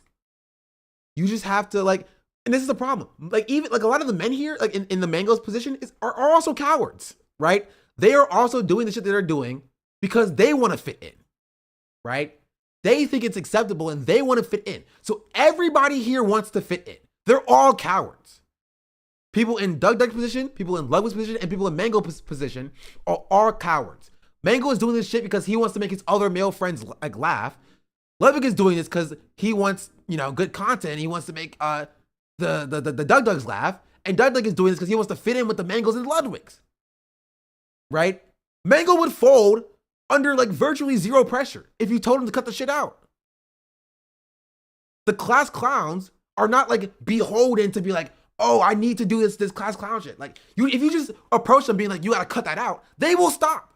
You just have to like, and this is the problem. Like even like a lot of the men here, like in the Mango's position, are also cowards, right? They are also doing the shit that they're doing because they want to fit in, right? They think it's acceptable and they want to fit in. So everybody here wants to fit in. They're all cowards. People in Doug's position, people in Ludwig's position, and people in Mango's position are all cowards. Mango is doing this shit because he wants to make his other male friends like laugh. Ludwig is doing this because he wants, you know, good content. He wants to make the Doug's laugh. And Doug is doing this because he wants to fit in with the Mangos and Ludwigs. Right? Mango would fold under like virtually zero pressure if you told him to cut the shit out. The class clowns are not like beholden to be like, oh, I need to do this class clown shit. Like if you just approach them being like, you gotta cut that out, they will stop.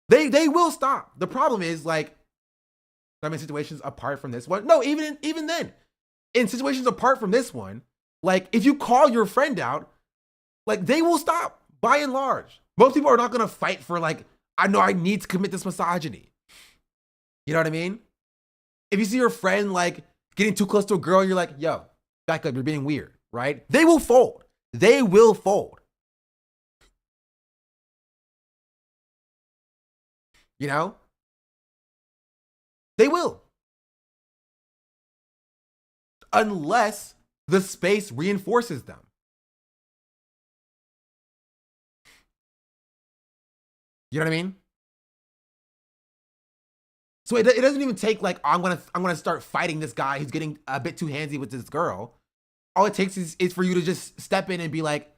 They will stop. The problem is like, I mean, situations apart from this one. No, even then, in situations apart from this one, like if you call your friend out, like they will stop by and large. Most people are not gonna fight for like, I know I need to commit this misogyny. You know what I mean? If you see your friend like getting too close to a girl and you're like, yo, back up, you're being weird, right? They will fold. They will fold. You know? They will. Unless the space reinforces them. You know what I mean? So it doesn't even take like, I'm gonna start fighting this guy who's getting a bit too handsy with this girl. All it takes is for you to just step in and be like,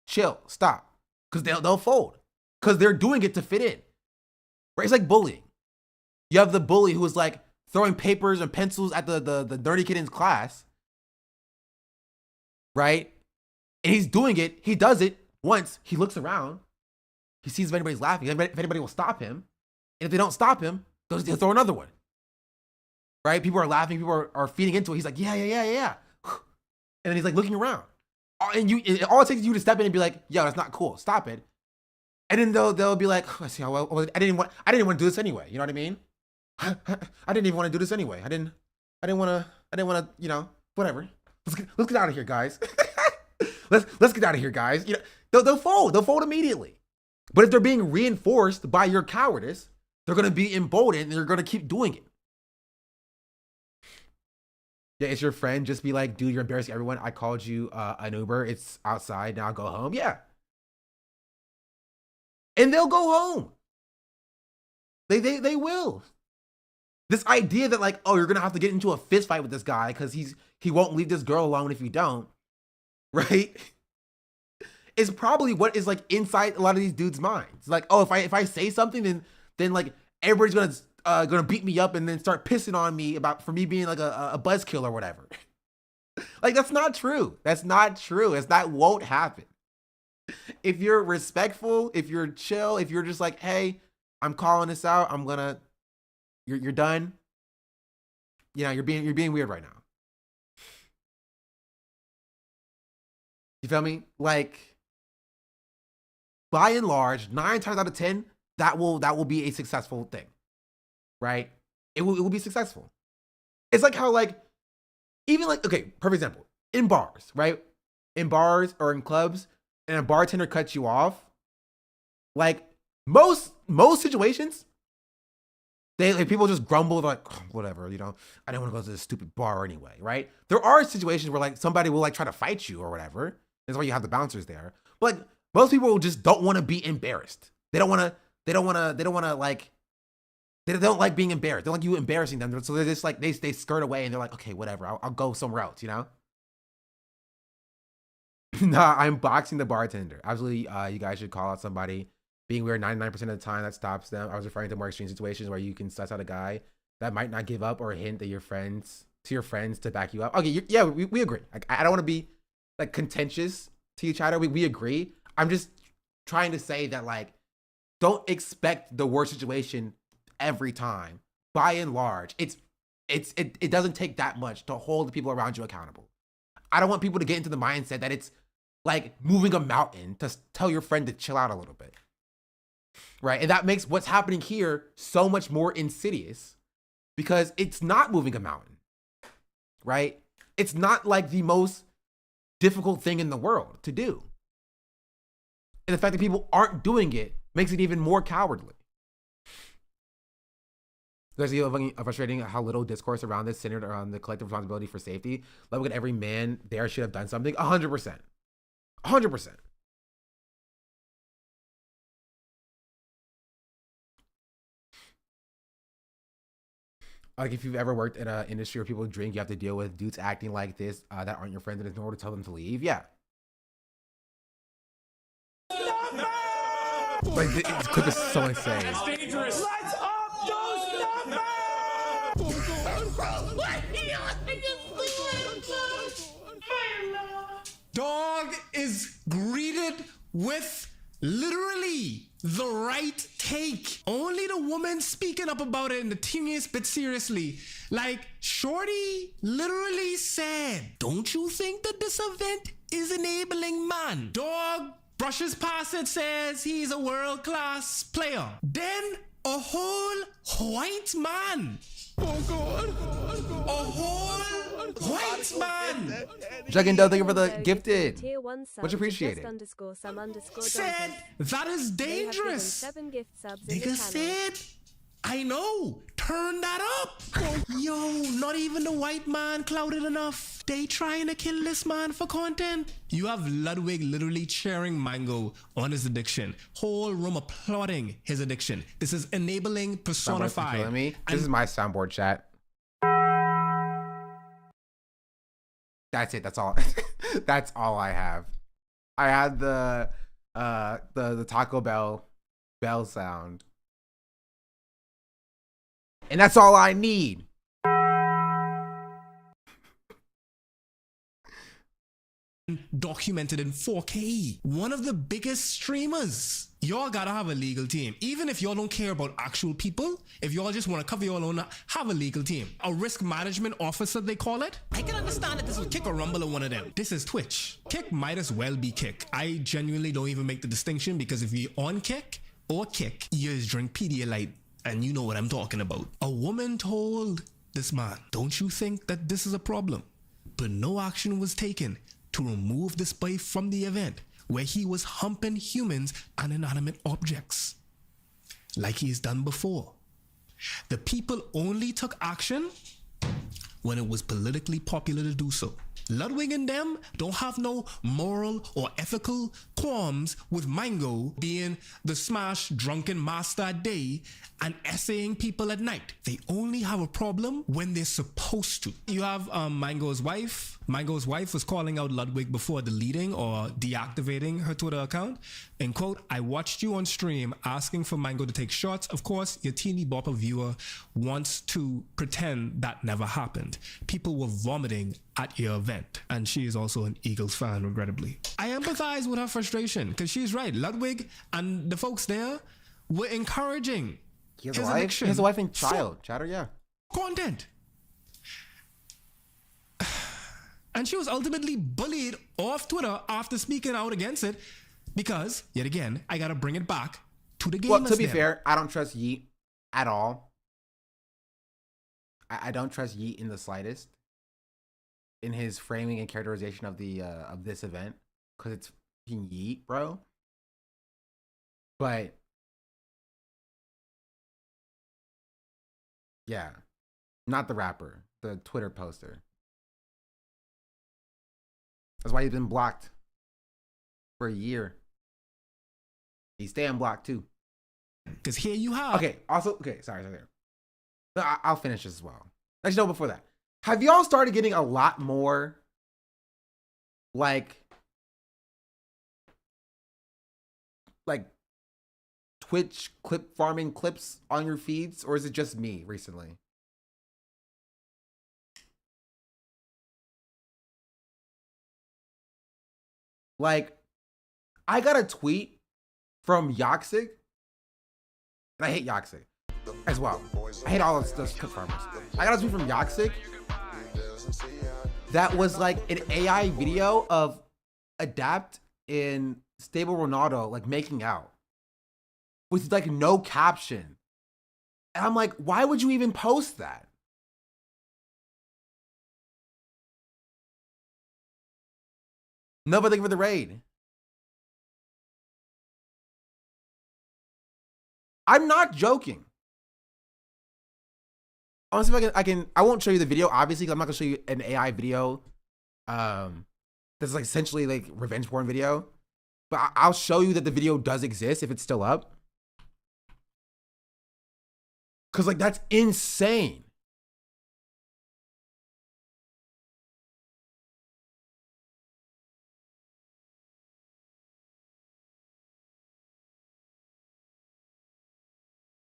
chill, stop. Because they'll fold. Because they're doing it to fit in. Right? It's like bullying. You have the bully who is like throwing papers and pencils at the nerdy kid in his class. Right? And he's doing it. He does it once. He looks around. He sees if anybody's laughing. If anybody will stop him. And if they don't stop him, he'll throw another one. Right? People are laughing. People are feeding into it. He's like, yeah. And then he's like looking around. And all it takes is you to step in and be like, yo, that's not cool. Stop it. And then they'll be like, oh, I see how well, I didn't want to do this anyway. You know what I mean? I didn't even want to do this anyway. I didn't want to, you know, whatever. Let's get out of here, guys. let's get out of here, guys. You know, they'll fold immediately. But if they're being reinforced by your cowardice, they're going to be emboldened and they're going to keep doing it. Yeah, it's your friend. Just be like, dude, you're embarrassing everyone. I called you an Uber. It's outside. Now go home. Yeah. And they'll go home. They will. This idea that like, oh, you're going to have to get into a fist fight with this guy because he won't leave this girl alone if you don't. Right? Is probably what is like inside a lot of these dudes' minds. Like, oh, if I say something, then like everybody's gonna beat me up and then start pissing on me for me being like a buzzkill or whatever. Like, that's not true. That's not true. That won't happen. If you're respectful, if you're chill, if you're just like, hey, I'm calling this out. You're done. You know, you're being weird right now. You feel me? Like, by and large, 9 times out of 10, that will be a successful thing, right? It will be successful. It's like how like, even like, okay, perfect example, in bars, right? In bars or in clubs, and a bartender cuts you off, like most situations, people just grumble, like, oh, whatever, you know, I didn't want to go to this stupid bar anyway, right? There are situations where like somebody will like try to fight you or whatever. That's why you have the bouncers there. But like, most people just don't want to be embarrassed. They don't like being embarrassed. They don't like you embarrassing them. So they're just like, they skirt away and they're like, okay, whatever, I'll go somewhere else, you know? Nah, I'm boxing the bartender. Absolutely, you guys should call out somebody being weird 99% of the time. That stops them. I was referring to more extreme situations where you can suss out a guy that might not give up or hint that your friends to back you up. Okay, yeah, we agree. Like, I don't want to be like contentious to each other. We agree. I'm just trying to say that like, don't expect the worst situation every time. By and large, it doesn't take that much to hold the people around you accountable. I don't want people to get into the mindset that it's like moving a mountain to tell your friend to chill out a little bit. Right? And that makes what's happening here so much more insidious because it's not moving a mountain. Right? It's not like the most difficult thing in the world to do. And the fact that people aren't doing it makes it even more cowardly. There's frustrating how little discourse around this centered around the collective responsibility for safety. Like, look at every man there should have done something. 100%. 100%. Like, if you've ever worked in an industry where people drink, you have to deal with dudes acting like this that aren't your friends, and there's nowhere to tell them to leave. Yeah. Like, this clip is so insane. That's dangerous. Let's up those numbers. Dog is greeted with literally the right take. Only the woman speaking up about it in the teeniest bit seriously. Like, Shorty literally said, don't you think that this event is enabling man? Dog brushes past it, says he's a world-class player. Then a whole white man. Oh God. A whole white man. Juggando, thank you for the gifted. Much appreciated. Said that is dangerous. Nigga said, I know. Turn that up. Yo, not even the white man clouded enough. They trying to kill this man for content. You have Ludwig literally cheering Mango on his addiction. Whole room applauding his addiction. This is enabling personified. This is my soundboard chat. That's it. That's all. That's all I have. I had the Taco Bell sound. And that's all I need. Documented in 4K. One of the biggest streamers. Y'all gotta have a legal team. Even if y'all don't care about actual people, if y'all just want to cover your own, have a legal team. A risk management officer, they call it. I can understand that this was Kick or Rumble or one of them. This is Twitch. Kick might as well be Kick. I genuinely don't even make the distinction because if you're on Kick or Kick, you just drink Pedialyte and you know what I'm talking about. A woman told this man, don't you think that this is a problem? But no action was taken to remove this boy from the event where he was humping humans and inanimate objects like he's done before. The people only took action when it was politically popular to do so. Ludwig and them don't have no moral or ethical qualms with Mango being the smash drunken master at day and essaying people at night. They only have a problem when they're supposed to. You have Mango's wife. Mango's wife was calling out Ludwig before deleting or deactivating her Twitter account. And quote, I watched you on stream asking for Mango to take shots. Of course, your teeny bopper viewer wants to pretend that never happened. People were vomiting at your event. And she is also an Eagles fan, regrettably. I empathize with her frustration because she's right. Ludwig and the folks there were encouraging his addiction. He has a wife and child. Chatter, yeah. Content. And she was ultimately bullied off Twitter after speaking out against it because, yet again, I gotta bring it back to the game. Well, to be fair, I don't trust Yeet at all. I don't trust Yeet in the slightest in his framing and characterization of the of this event because it's fucking Yeet, bro. But yeah, not the rapper, the Twitter poster. That's why he's been blocked for a year. He's staying blocked too. Because here you have. Okay, also, sorry. I'll finish this as well. Actually, no, before that. Have y'all started getting a lot more, like Twitch clip farming clips on your feeds? Or is it just me recently? Like, I got a tweet from Yoxic, and I hate Yoxic as well. I hate all of those clip farmers. I got a tweet from Yoxic that was like an AI video of Adapt in Stable Ronaldo like making out with like no caption. And I'm like, why would you even post that? No, but thank you for the raid. I'm not joking. Honestly, if I won't show you the video, obviously, because I'm not gonna show you an AI video. That's like essentially like revenge porn video. But I'll show you that the video does exist if it's still up. Cause like that's insane.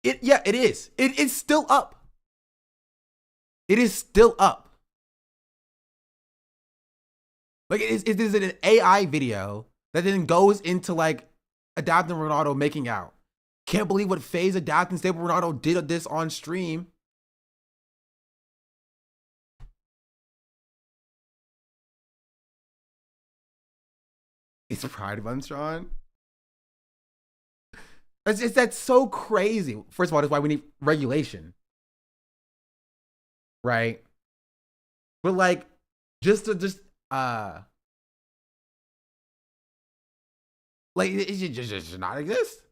It is. It is still up. It is still up. Like it is an AI video that then goes into like Adapt and Ronaldo making out. Can't believe what FaZe, Adapt, and Stable Ronaldo did this on stream. It's Pride Month, Sean. That's so crazy. First of all, that's why we need regulation. Right? But like, like it should just not exist.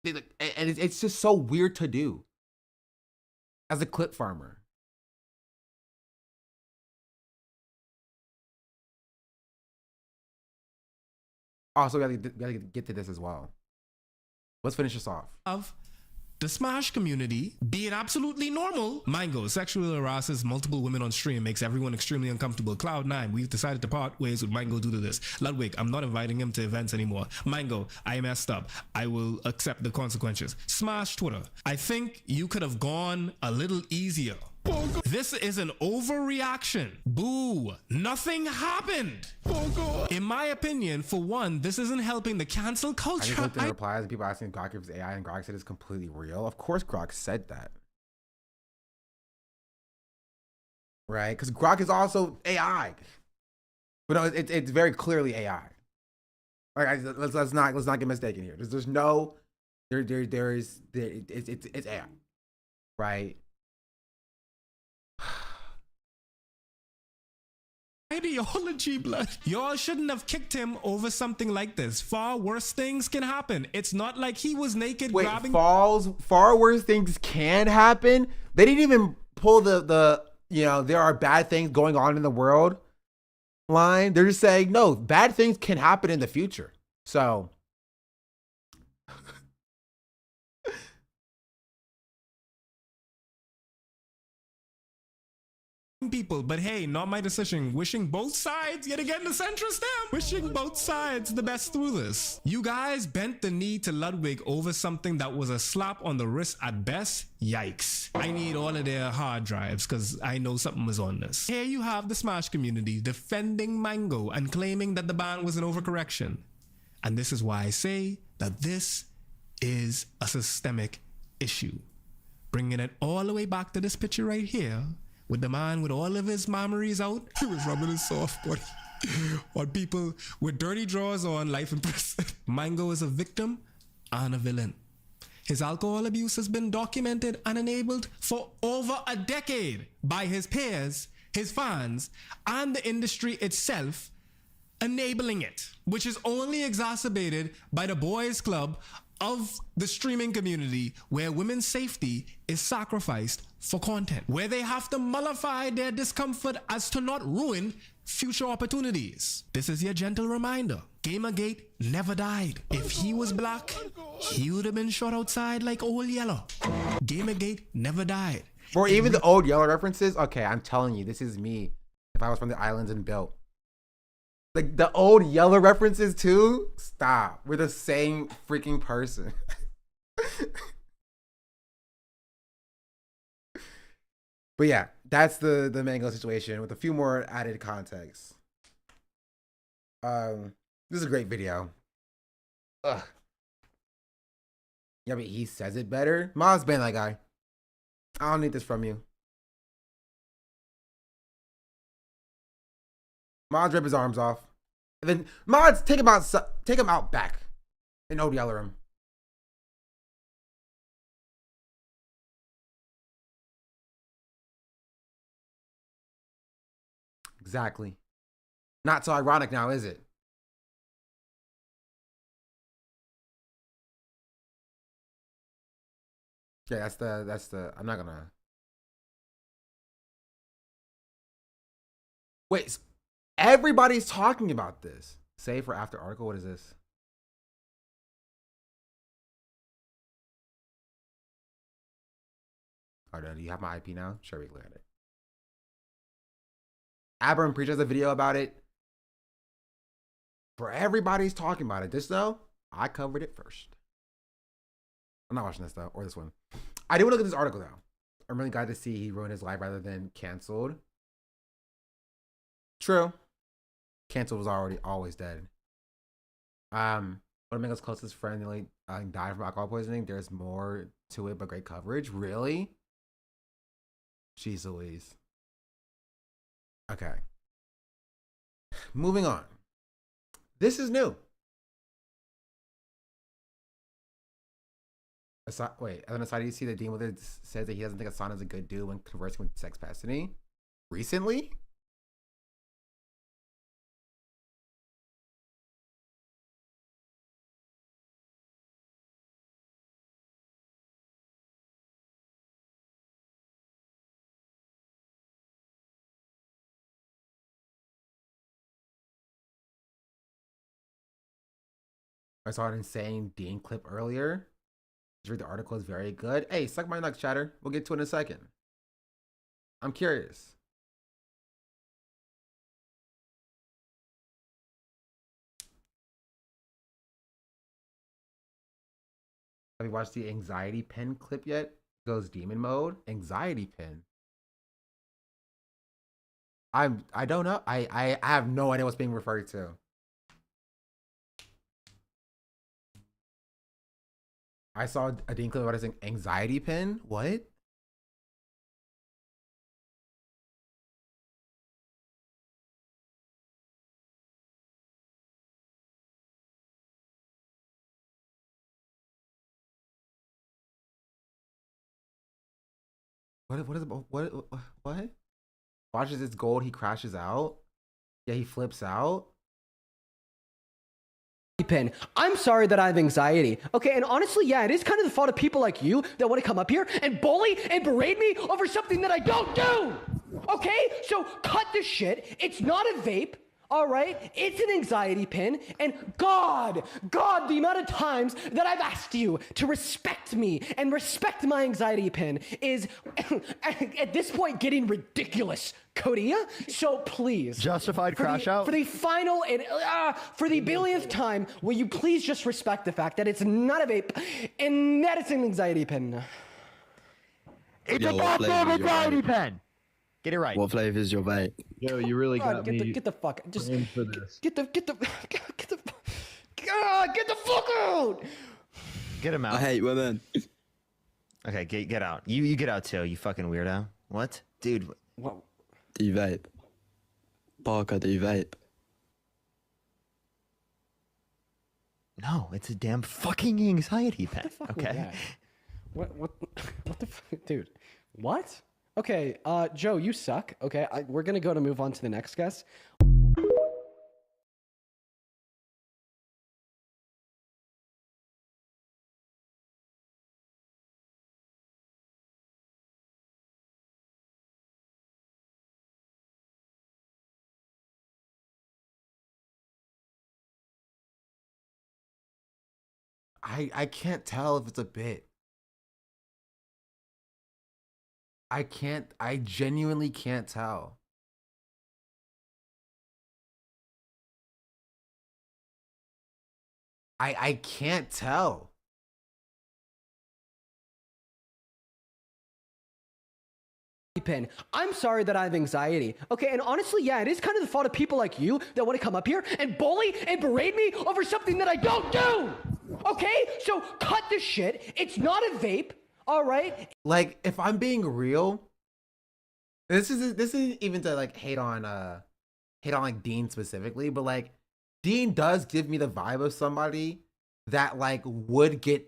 And it's just so weird to do as a clip farmer. Also, we gotta get to this as well. Let's finish this off. Of the Smash community being absolutely normal. Mango sexually harasses multiple women on stream, makes everyone extremely uncomfortable. Cloud9, we've decided to part ways with Mango due to this. Ludwig, I'm not inviting him to events anymore. Mango, I messed up. I will accept the consequences. Smash Twitter, I think you could have gone a little easier. This is an overreaction. Boo. Nothing happened. In my opinion, for one, this isn't helping the cancel I culture. just looked in the replies and people asking Grok if it's AI, and Grok said it's completely real. Of course Grok said that. Right? Because Grok is also AI. But no, it's very clearly AI. Like, let's not get mistaken here. There's no it's AI. Right? Ideology, blood. Y'all shouldn't have kicked him over something like this. Far worse things can happen. It's not like he was naked grabbing. Far worse things can happen. They didn't even pull the there are bad things going on in the world line. They're just saying no, bad things can happen in the future. So people, but hey, not my decision. Wishing both sides, yet again the centrist them. Wishing both sides the best through this. You guys bent the knee to Ludwig over something that was a slap on the wrist at best. Yikes. I need all of their hard drives because I know something was on this. Here you have the Smash community defending Mango and claiming that the ban was an overcorrection. And this is why I say that this is a systemic issue. Bringing it all the way back to this picture right here, with the man with all of his memories out, he was rubbing his soft body on people with dirty drawers on, life in prison. Mango is a victim and a villain. His alcohol abuse has been documented and enabled for over a decade by his peers, his fans, and the industry itself, enabling it, which is only exacerbated by the boys club of the streaming community, where women's safety is sacrificed for content, where they have to mollify their discomfort as to not ruin future opportunities. This is your gentle reminder. Gamergate never died. If he was black, he would have been shot outside like Old Yellow. Gamergate never died. For even the Old Yellow references, okay, I'm telling you, this is me if I was from the islands and built. Like the Old Yellow references too? Stop. We're the same freaking person. But yeah, that's the Mango situation with a few more added context. This is a great video. Ugh. Yeah, but he says it better. Ma's been that guy. I don't need this from you. Mods rip his arms off. And then Mods take him out back and Old Yeller him. Exactly. Not so ironic now, is it? Yeah, that's the I'm not gonna wait. Everybody's talking about this. Save for after article. What is this? Oh, do you have my IP now? Sure, we can look at it. Aberrant Preacher has a video about it. For everybody's talking about it. This though, I covered it first. I'm not watching this though, or this one. I did want to look at this article though. I'm really glad to see he ruined his life rather than canceled. True. Cancel was always dead. One of Mango's closest friend nearly died from alcohol poisoning. There's more to it, but great coverage. Really? Jeez Louise. Okay. Moving on. This is new. Wait, as an aside, you see that Dean Withers says that he doesn't think Asana is a good dude when conversing with Sex Destiny? Recently? I saw an insane Dean clip earlier. Just read the article, is very good. Hey, suck my nuts, chatter. We'll get to it in a second. I'm curious. Have you watched the anxiety pen clip yet? Goes demon mode. Anxiety pen. I don't know. I have no idea what's being referred to. I saw a Dean clip about his anxiety pen. What? What is it? What? Watches its gold, he crashes out. Yeah, he flips out. Pen. I'm sorry that I have anxiety. Okay, and honestly, yeah, it is kind of the fault of people like you that want to come up here and bully and berate me over something that I don't do. Okay, so cut the shit. It's not a vape. All right, it's an anxiety pin, and God, the amount of times that I've asked you to respect me and respect my anxiety pin is, at this point, getting ridiculous, Cody. So please, justified crash out for the final and for the billionth time, will you please just respect the fact that it's not a vape and that it's an anxiety pin? It's a goddamn anxiety pen. Get it right. What flavor is your vape? Yo, you really God, got me. get the fuck. Just for this. get the fuck out. Get him out. I hate women. Okay, get out. You get out too. You fucking weirdo. What, dude? What? Do you vape? Barker, do you vape? No, it's a damn fucking anxiety pen. What the fuck Okay. was that? What the fuck, dude? What? Okay, Joe, you suck. Okay, we're gonna go to move on to the next guest. I can't tell if it's a bit. I genuinely can't tell. I can't tell. Pen. I'm sorry that I have anxiety. Okay, and honestly, yeah, it is kind of the fault of people like you that want to come up here and bully and berate me over something that I don't do. Okay, so cut the shit. It's not a vape. All right. Like, if I'm being real, this isn't even to like hate on like Dean specifically, but like Dean does give me the vibe of somebody that like would get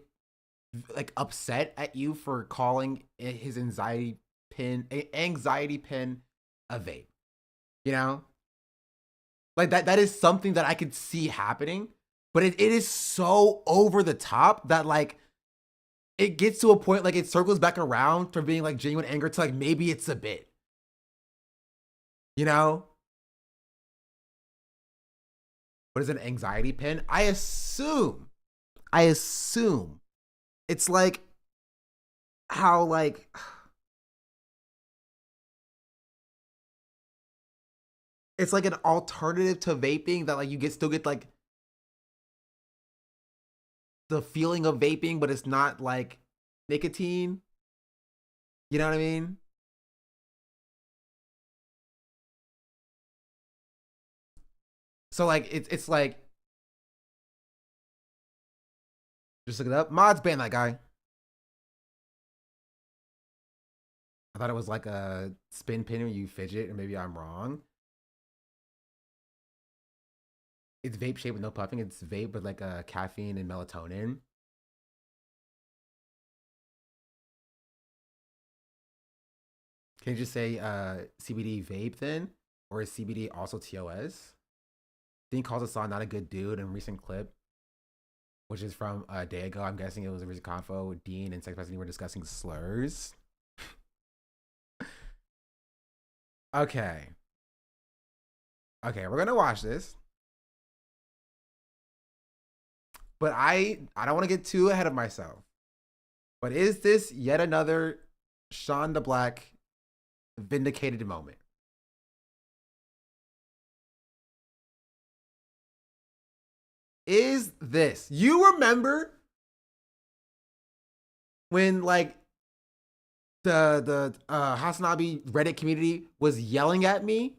like upset at you for calling his anxiety pin a vape. You know? Like that is something that I could see happening, but it is so over the top that like it gets to a point like it circles back around from being like genuine anger to like maybe it's a bit. You know? What is an anxiety pin? I assume it's like how like it's like an alternative to vaping that like you still get like the feeling of vaping, but it's not like nicotine. You know what I mean? So like it's like just look it up. Mods ban that guy. I thought it was like a spin pin where you fidget, or maybe I'm wrong. It's vape shaped with no puffing. It's vape with like a caffeine and melatonin. Can you just say CBD vape then? Or is CBD also TOS? Dean calls Hassan not a good dude in a recent clip, which is from a day ago. I'm guessing it was a recent convo with Dean and Sex President were discussing slurs. Okay. Okay, we're gonna watch this. But I don't want to get too ahead of myself. But is this yet another Sean the Black vindicated moment? Is this? You remember when like the Hasanabi Reddit community was yelling at me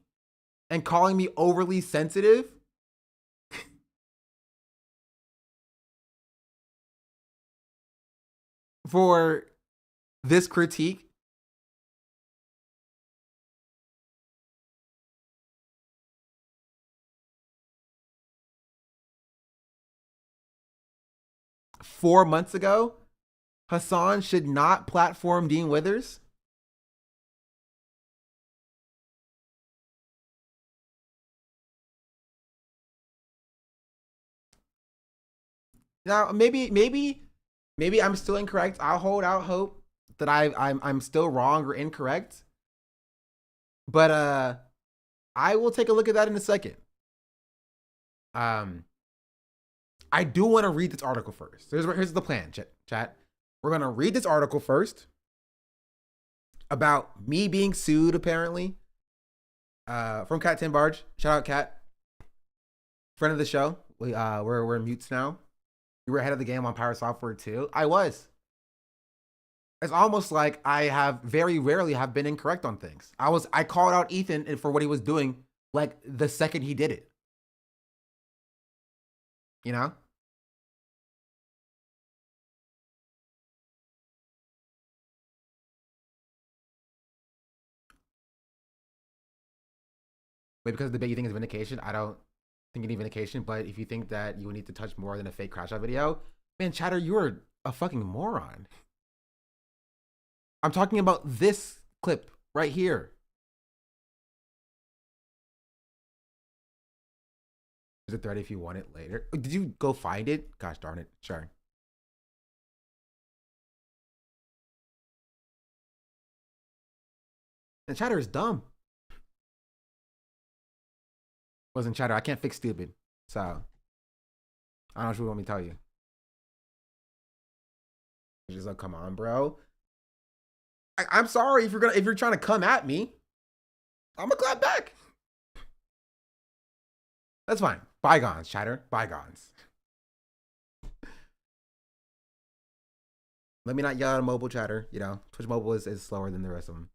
and calling me overly sensitive? For this critique? Four months ago, Hassan should not platform Dean Withers. Now, maybe I'm still incorrect. I'll hold out hope that I'm still wrong or incorrect. But I will take a look at that in a second. I do want to read this article first. Here's the plan, chat. We're gonna read this article first about me being sued, apparently, from Cat Tim Barge. Shout out Cat, friend of the show. We're mutes now. You were ahead of the game on Power Software too. I was. It's almost like I have very rarely have been incorrect on things. I called out Ethan for what he was doing like the second he did it. You know? Wait, because the big thing is vindication, I don't think you need vindication, but if you think that you need to touch more than a fake crash out video, man, Chatter, you're a fucking moron. I'm talking about this clip right here. There's a thread if you want it later. Did you go find it? Gosh darn it. Sure. And Chatter is dumb. Wasn't Chatter. I can't fix stupid. So I don't know what you want me to tell you. Just like, come on, bro. I'm sorry if you're trying to come at me. I'm gonna clap back. That's fine. Bygones, Chatter. Bygones. Let me not yell at a mobile Chatter. You know, Twitch mobile is slower than the rest of them.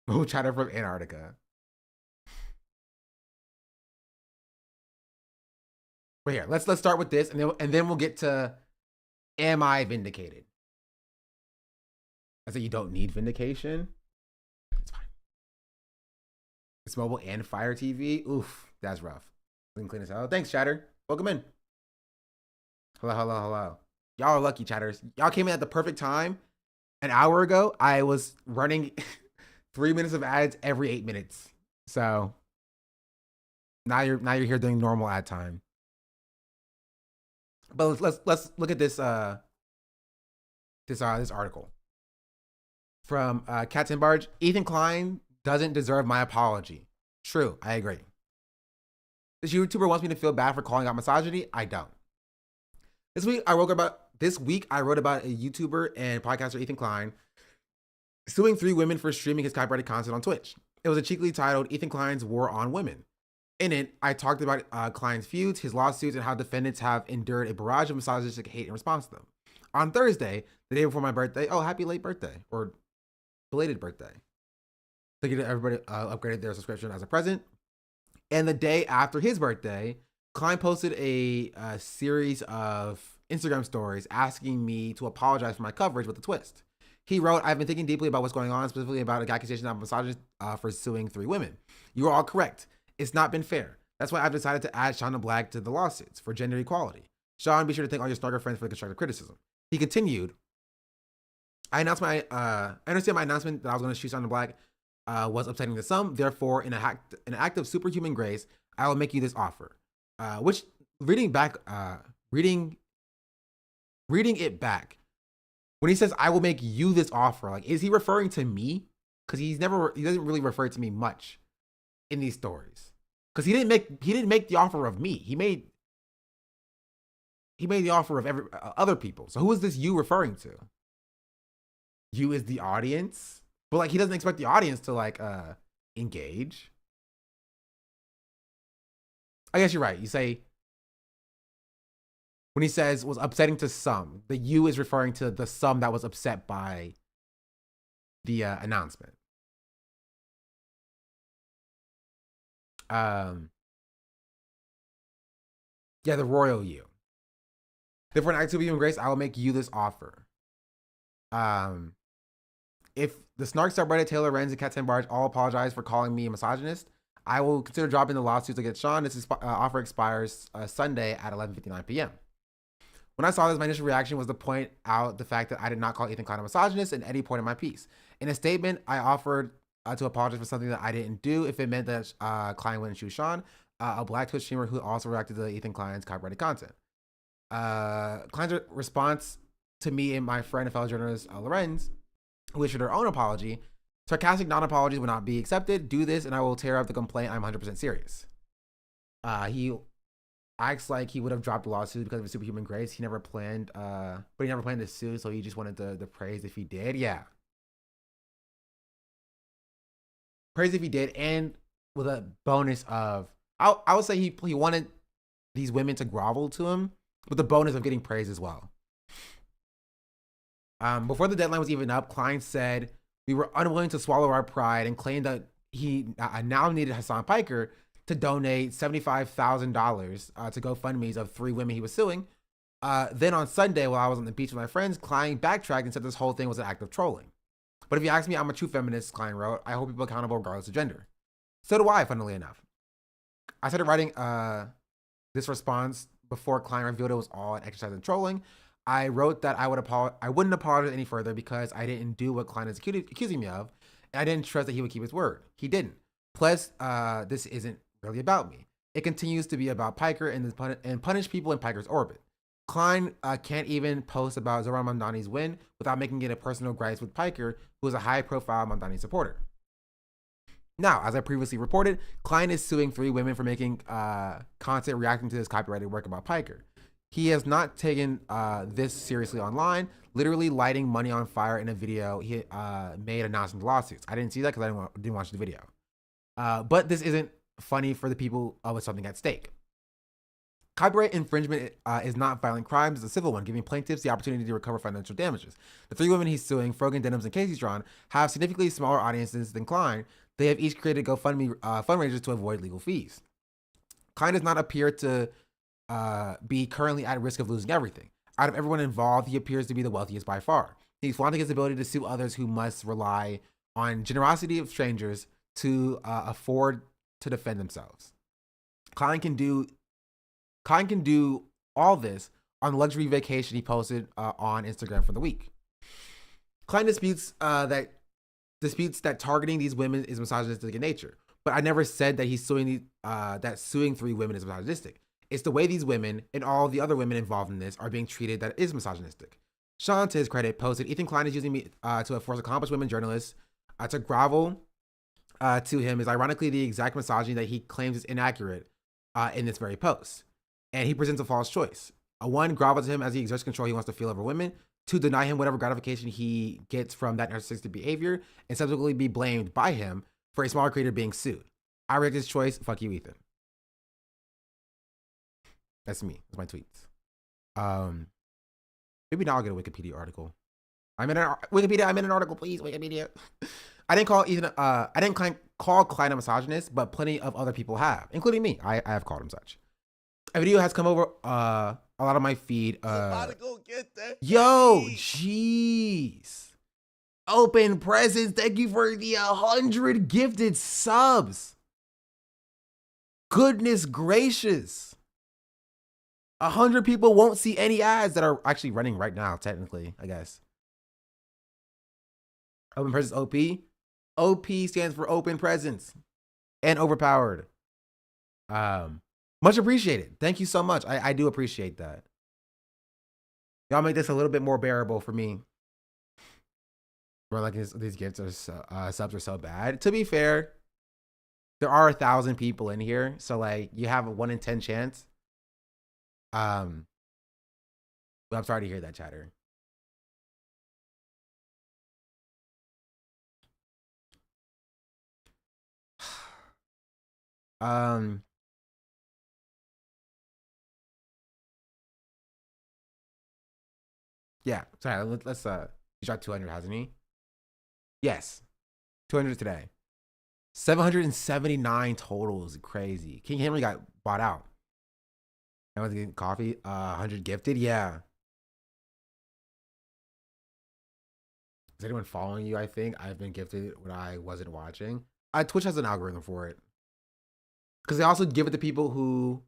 Mobile Chatter from Antarctica. But here, let's start with this, and then we'll get to, am I vindicated? I said you don't need vindication. It's fine. It's mobile and Fire TV. Oof, that's rough. Clean as hell. Thanks, Chatter. Welcome in. Hello. Y'all are lucky, Chatters. Y'all came in at the perfect time. An hour ago, I was running 3 minutes of ads every 8 minutes. So now you're here doing normal ad time. But let's look at this this article from Cat and Barge. Ethan Klein doesn't deserve my apology. True, I agree. This YouTuber wants me to feel bad for calling out misogyny. I don't. This week I wrote about a YouTuber and podcaster, Ethan Klein, suing 3 women for streaming his copyrighted content on Twitch. It was a cheekily titled Ethan Klein's War on Women. In it, I talked about Klein's feuds, his lawsuits, and how defendants have endured a barrage of misogynistic hate in response to them. On Thursday, the day before my birthday, happy late birthday, or belated birthday. Thank you to everybody upgraded their subscription as a present. And the day after his birthday, Klein posted a series of Instagram stories asking me to apologize for my coverage with a twist. He wrote, I've been thinking deeply about what's going on, specifically about a accusation of misogynist for suing 3 women. You are all correct. It's not been fair. That's why I've decided to add Sean Black to the lawsuits for gender equality. Sean, be sure to thank all your snarker friends for the constructive criticism. He continued, I understand my announcement that I was going to shoot Sean Black was upsetting to some. Therefore, in an act of superhuman grace, I will make you this offer. Which, reading it back, when he says, I will make you this offer, like, is he referring to me? Because he doesn't really refer to me much in these stories. Because he didn't make the offer of me. He made he made the offer of every other people. So who is this you referring to? You is the audience, but like he doesn't expect the audience to like engage. I guess you're right. You say when he says was upsetting to some, the you is referring to the some that was upset by the announcement. Yeah, the royal you. If we're an active human grace, I will make you this offer. If the Snark subreddit, Taylor Renz, and Cat 10 Barge all apologize for calling me a misogynist, I will consider dropping the lawsuits against Sean. This offer expires Sunday at 11:59 p.m. When I saw this, my initial reaction was to point out the fact that I did not call Ethan Klein a misogynist at any point in my piece. In a statement, I offered to apologize for something that I didn't do if it meant that Klein wouldn't choose Sean, a black Twitch streamer who also reacted to Ethan Klein's copyrighted content. Klein's response to me and my friend and fellow journalist Lorenz, who issued her own apology, sarcastic non-apologies will not be accepted. Do this and I will tear up the complaint. I'm 100% serious. He acts like he would have dropped the lawsuit because of his superhuman grace. He never planned, but he never planned to sue, so he just wanted the praise if he did. Yeah. Praise if he did, and with a bonus of, I would say he wanted these women to grovel to him, with the bonus of getting praise as well. Before the deadline was even up, Klein said we were unwilling to swallow our pride and claimed that he now needed Hassan Piker to donate $75,000 to GoFundMe's of 3 women he was suing. Then on Sunday, while I was on the beach with my friends, Klein backtracked and said this whole thing was an act of trolling. But if you ask me, I'm a true feminist, Klein wrote. I hold people accountable regardless of gender. So do I, funnily enough. I started writing this response before Klein revealed it was all an exercise in trolling. I wrote that I wouldn't apologize any further because I didn't do what Klein is accusing me of, and I didn't trust that he would keep his word. He didn't. Plus, this isn't really about me. It continues to be about Piker and punish people in Piker's orbit. Klein can't even post about Zoran Mamdani's win without making it a personal gripe with Piker, who is a high-profile Mamdani supporter. Now, as I previously reported, Klein is suing 3 women for making content reacting to his copyrighted work about Piker. He has not taken this seriously online, literally lighting money on fire in a video he made announcing the lawsuits. I didn't see that because I didn't watch the video. But this isn't funny for the people with something at stake. Copyright infringement is not violent crimes, it's a civil one, giving plaintiffs the opportunity to recover financial damages. The 3 women he's suing, Frogan, Denims, and Casey Strachan, have significantly smaller audiences than Klein. They have each created GoFundMe fundraisers to avoid legal fees. Klein does not appear to be currently at risk of losing everything. Out of everyone involved, he appears to be the wealthiest by far. He's flaunting his ability to sue others who must rely on generosity of strangers to afford to defend themselves. Klein can do all this on the luxury vacation he posted on Instagram for the week. Klein disputes that targeting these women is misogynistic in nature, but I never said that he's suing that suing 3 women is misogynistic. It's the way these women and all the other women involved in this are being treated that is misogynistic. Sean, to his credit, posted, Ethan Klein is using me to force accomplished women journalists to grovel to him is ironically the exact misogyny that he claims is inaccurate in this very post. And he presents a false choice. 1, grovel to him as he exerts control he wants to feel over women. 2, deny him whatever gratification he gets from that narcissistic behavior and subsequently be blamed by him for a smaller creator being sued. I reject this choice. Fuck you, Ethan. That's me. That's my tweets. Maybe now I'll get a Wikipedia article. I'm in an article, please, Wikipedia. I didn't call Klein a misogynist, but plenty of other people have, including me. I have called him such. A video has come over a lot of my feed. Yo, jeez. Open presents. Thank you for the 100 gifted subs. Goodness gracious. 100 people won't see any ads that are actually running right now, technically, I guess. Open presents OP. OP stands for open presents and overpowered. Much appreciated. Thank you so much. I do appreciate that. Y'all make this a little bit more bearable for me. Where like these gifts are subs are so bad. To be fair, there are 1,000 people in here, so like you have a 1 in 10 chance. But I'm sorry to hear that, chatter. Yeah, sorry, let's he shot 200, hasn't he? Yes. 200 today. 779 totals. Crazy. King Henry got bought out. I was getting coffee. 100 gifted. Yeah. Is anyone following you? I think I've been gifted when I wasn't watching. Twitch has an algorithm for it. Because they also give it to people who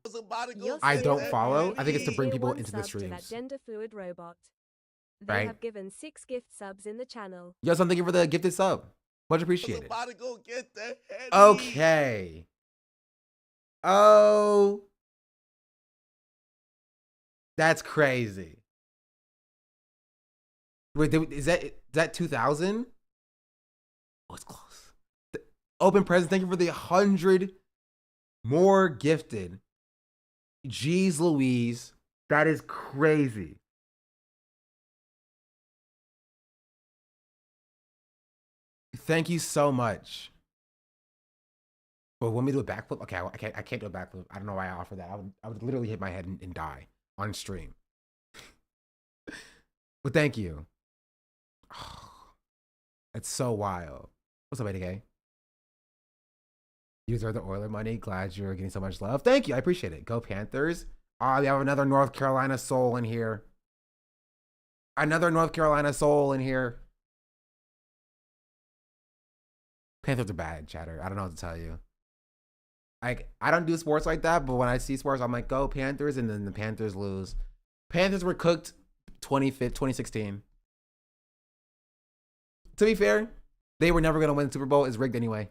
I don't follow. I think it's to bring people into the streams. Gender fluid robot. They have given 6 gift subs in the channel. Yes, I'm thanking for the gifted sub. Much appreciated. Okay. Oh. That's crazy. Wait, is that 2,000? Oh, it's close. Open presents. Thank you for the 100 more gifted. Jeez Louise. That is crazy. Thank you so much. But want me to do a backflip? Okay, I can't do a backflip. I don't know why I offer that. I would literally hit my head and die on stream. But thank you. Oh, it's so wild. What's up, ADK? You deserve the Oiler money. Glad you're getting so much love. Thank you. I appreciate it. Go Panthers. We have another North Carolina soul in here. Another North Carolina soul in here. Panthers are bad, chatter. I don't know what to tell you. Like, I don't do sports like that, but when I see sports, I'm like, go Panthers, and then the Panthers lose. Panthers were cooked 2016. To be fair, they were never going to win the Super Bowl. It's rigged anyway.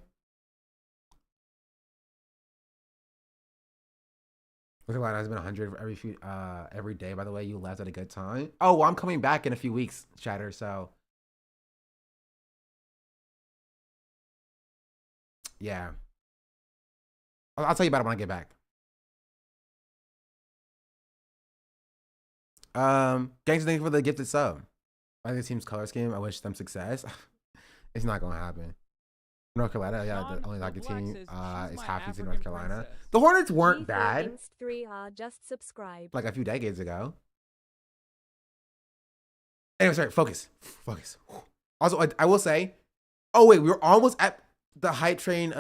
Look at that. Has been 100 every day, by the way. You left at a good time. Oh, well, I'm coming back in a few weeks, chatter, so. Yeah. I'll tell you about it when I get back. Gangster, thank you for the gifted sub. I think the team's color scheme. I wish them success. It's not gonna happen. North Carolina, yeah, the only lucky team is happy to North Carolina. The Hornets weren't bad. 3 are just subscribed. Like a few decades ago. Anyway, sorry, focus. Also, I will say, oh wait, we were almost at the hype train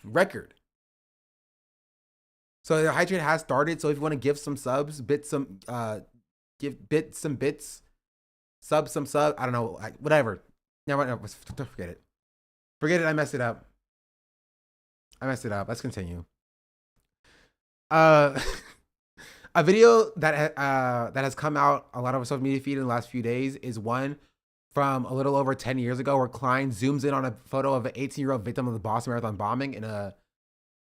record. So the hype train has started. So if you want to give some subs, give some bits, sub, I don't know, whatever. No, forget it. Forget it. I messed it up. Let's continue. A video that has come out a lot of our social media feed in the last few days is one from a little over 10 years ago, where Klein zooms in on a photo of an 18-year-old victim of the Boston Marathon bombing in at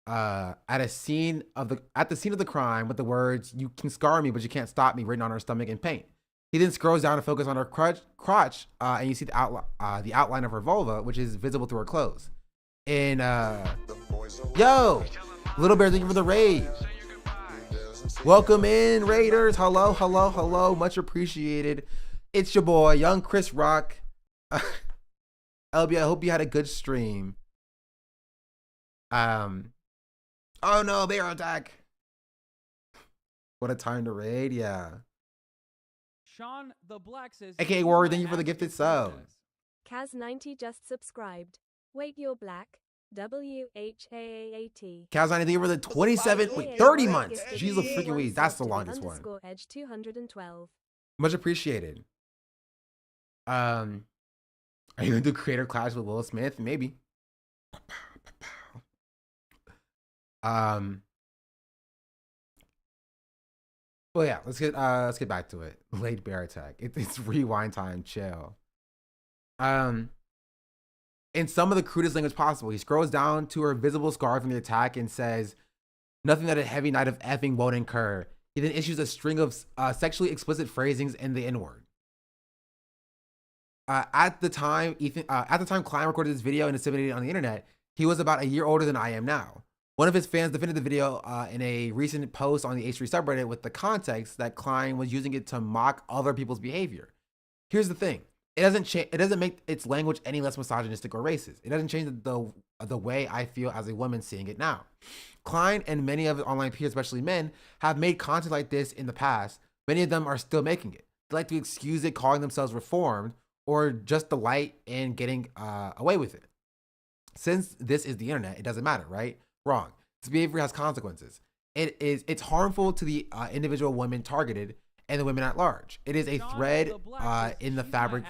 the scene of the crime with the words, "You can scar me, but you can't stop me," written on her stomach in paint. He then scrolls down to focus on her crotch, and you see the outline of her vulva, which is visible through her clothes. And yo, Little Bear, thank you for the raid. Welcome in, Raiders. Hello. Much appreciated. It's your boy, Young Chris Rock. LB, I hope you had a good stream. Oh no, bear attack. What a time to raid, yeah. Sean the Black says, AKA Warrior, thank you for the gifted sub. Kaz90 just subscribed. Wait, you're black. WHAAT. Kaz90, thank you for the 30 months. Jeez, the freaking weed. That's the longest one. Edge 212. Much appreciated. Are you gonna do creator clash with Will Smith? Maybe. Well, yeah, let's get back to it. Late bear attack. It's rewind time. Chill. In some of the crudest language possible, he scrolls down to her visible scar from the attack and says, "Nothing that a heavy night of effing won't incur." He then issues a string of sexually explicit phrasings in the N-word. At the time Klein recorded this video and disseminated it on the internet, he was about a year older than I am now. One of his fans defended the video in a recent post on the H3 subreddit with the context that Klein was using it to mock other people's behavior. Here's the thing. It doesn't make its language any less misogynistic or racist. It doesn't change the way I feel as a woman seeing it now. Klein and many of his online peers, especially men, have made content like this in the past. Many of them are still making it. They like to excuse it, calling themselves reformed, or just delight in getting away with it. Since this is the internet, it doesn't matter, right? Wrong. This behavior has consequences. It's harmful to the individual women targeted and the women at large. It is a thread in the fabric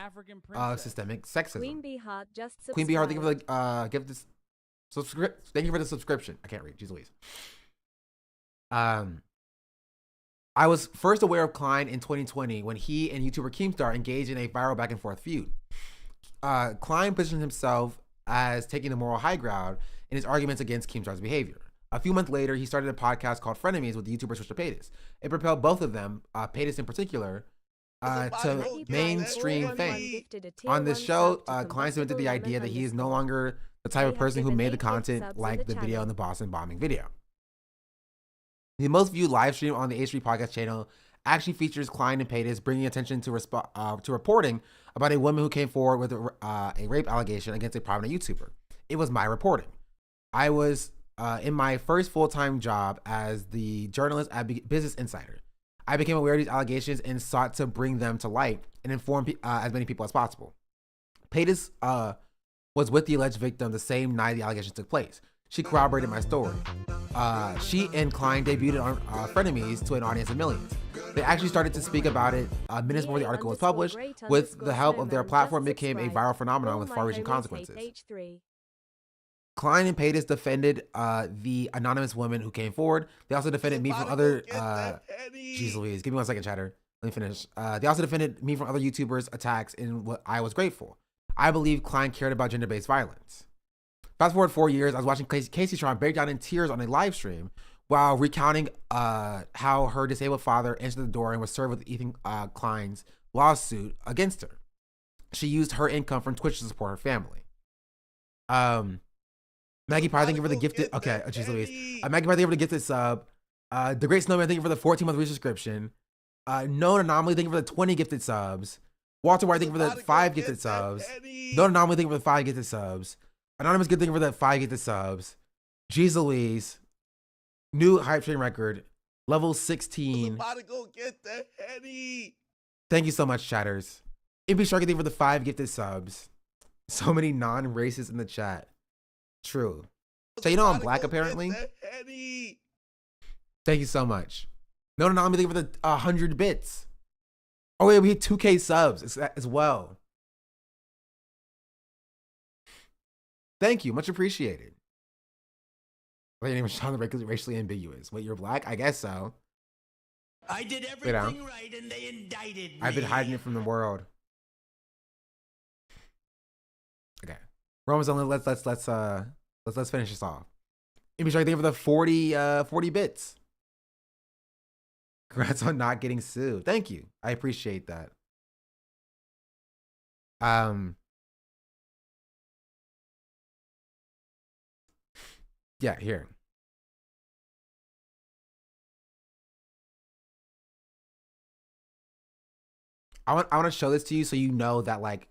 of systemic sexism. Queen Bee Heart just subscribed. Queen Bee Heart, thank you for the thank you for the subscription. I can't read. Jeez Louise. I was first aware of Klein in 2020 when he and YouTuber Keemstar engaged in a viral back and forth feud. Klein positioned himself as taking the moral high ground in his arguments against Keemstar's behavior. A few months later, he started a podcast called Frenemies with the YouTuber Trisha Paytas. It propelled both of them, Paytas in particular, to mainstream fame. On this show, Klein cemented the idea that he is no longer the type of person who made the content like the video in the Boston bombing video. The most viewed live stream on the H3 podcast channel actually features Klein and Paytas bringing attention to reporting about a woman who came forward with a rape allegation against a prominent YouTuber. It was my reporting. I was in my first full-time job as the journalist at Business Insider. I became aware of these allegations and sought to bring them to light and inform as many people as possible. Paytas was with the alleged victim the same night the allegations took place. She corroborated my story. She and Klein debuted on Frenemies to an audience of millions. They actually started to speak about it minutes before the article was published. With the help of their platform, it became a viral phenomenon with far-reaching consequences. Klein and Paytas defended the anonymous woman who came forward. They also defended me from other... Jeez Louise, give me 1 second, chatter. Let me finish. They also defended me from other YouTubers' attacks in what I was grateful. I believe Klein cared about gender-based violence. Fast forward 4 years, I was watching Casey Tron break down in tears on a live stream while recounting how her disabled father answered the door and was served with Ethan Klein's lawsuit against her. She used her income from Twitch to support her family. Maggie Pie, thank you for the gifted. Okay, geez Louise. Maggie Pie, thank you for the gifted sub. The Great Snowman, thank you for the 14-month resubscription. Known Anomaly, thank you for the 20 gifted subs. Walter White, thank you for the 5 gifted subs. Known Anomaly, thank you for the 5 gifted subs. Anonymous, good thing for the 5 gifted subs. Jeez Louise. New hype train record. Level 16. Thank you so much, chatters. MP Shark, thank you for the 5 gifted subs. So many non-racists in the chat. True. So you know I'm black apparently? Thank you so much. No, Anomaly, thank you for the 100 bits. Oh wait, we hit 2K subs as well. Thank you, much appreciated. Wait, your name is Sean, the racially ambiguous. Wait, you're black? I guess so. I did everything right and they indicted me. I've been hiding it from the world. Okay. Romans, let's finish this off. Maybe thank you for the 40 bits. Congrats on not getting sued. Thank you. I appreciate that. Yeah, here. I want to show this to you so you know that like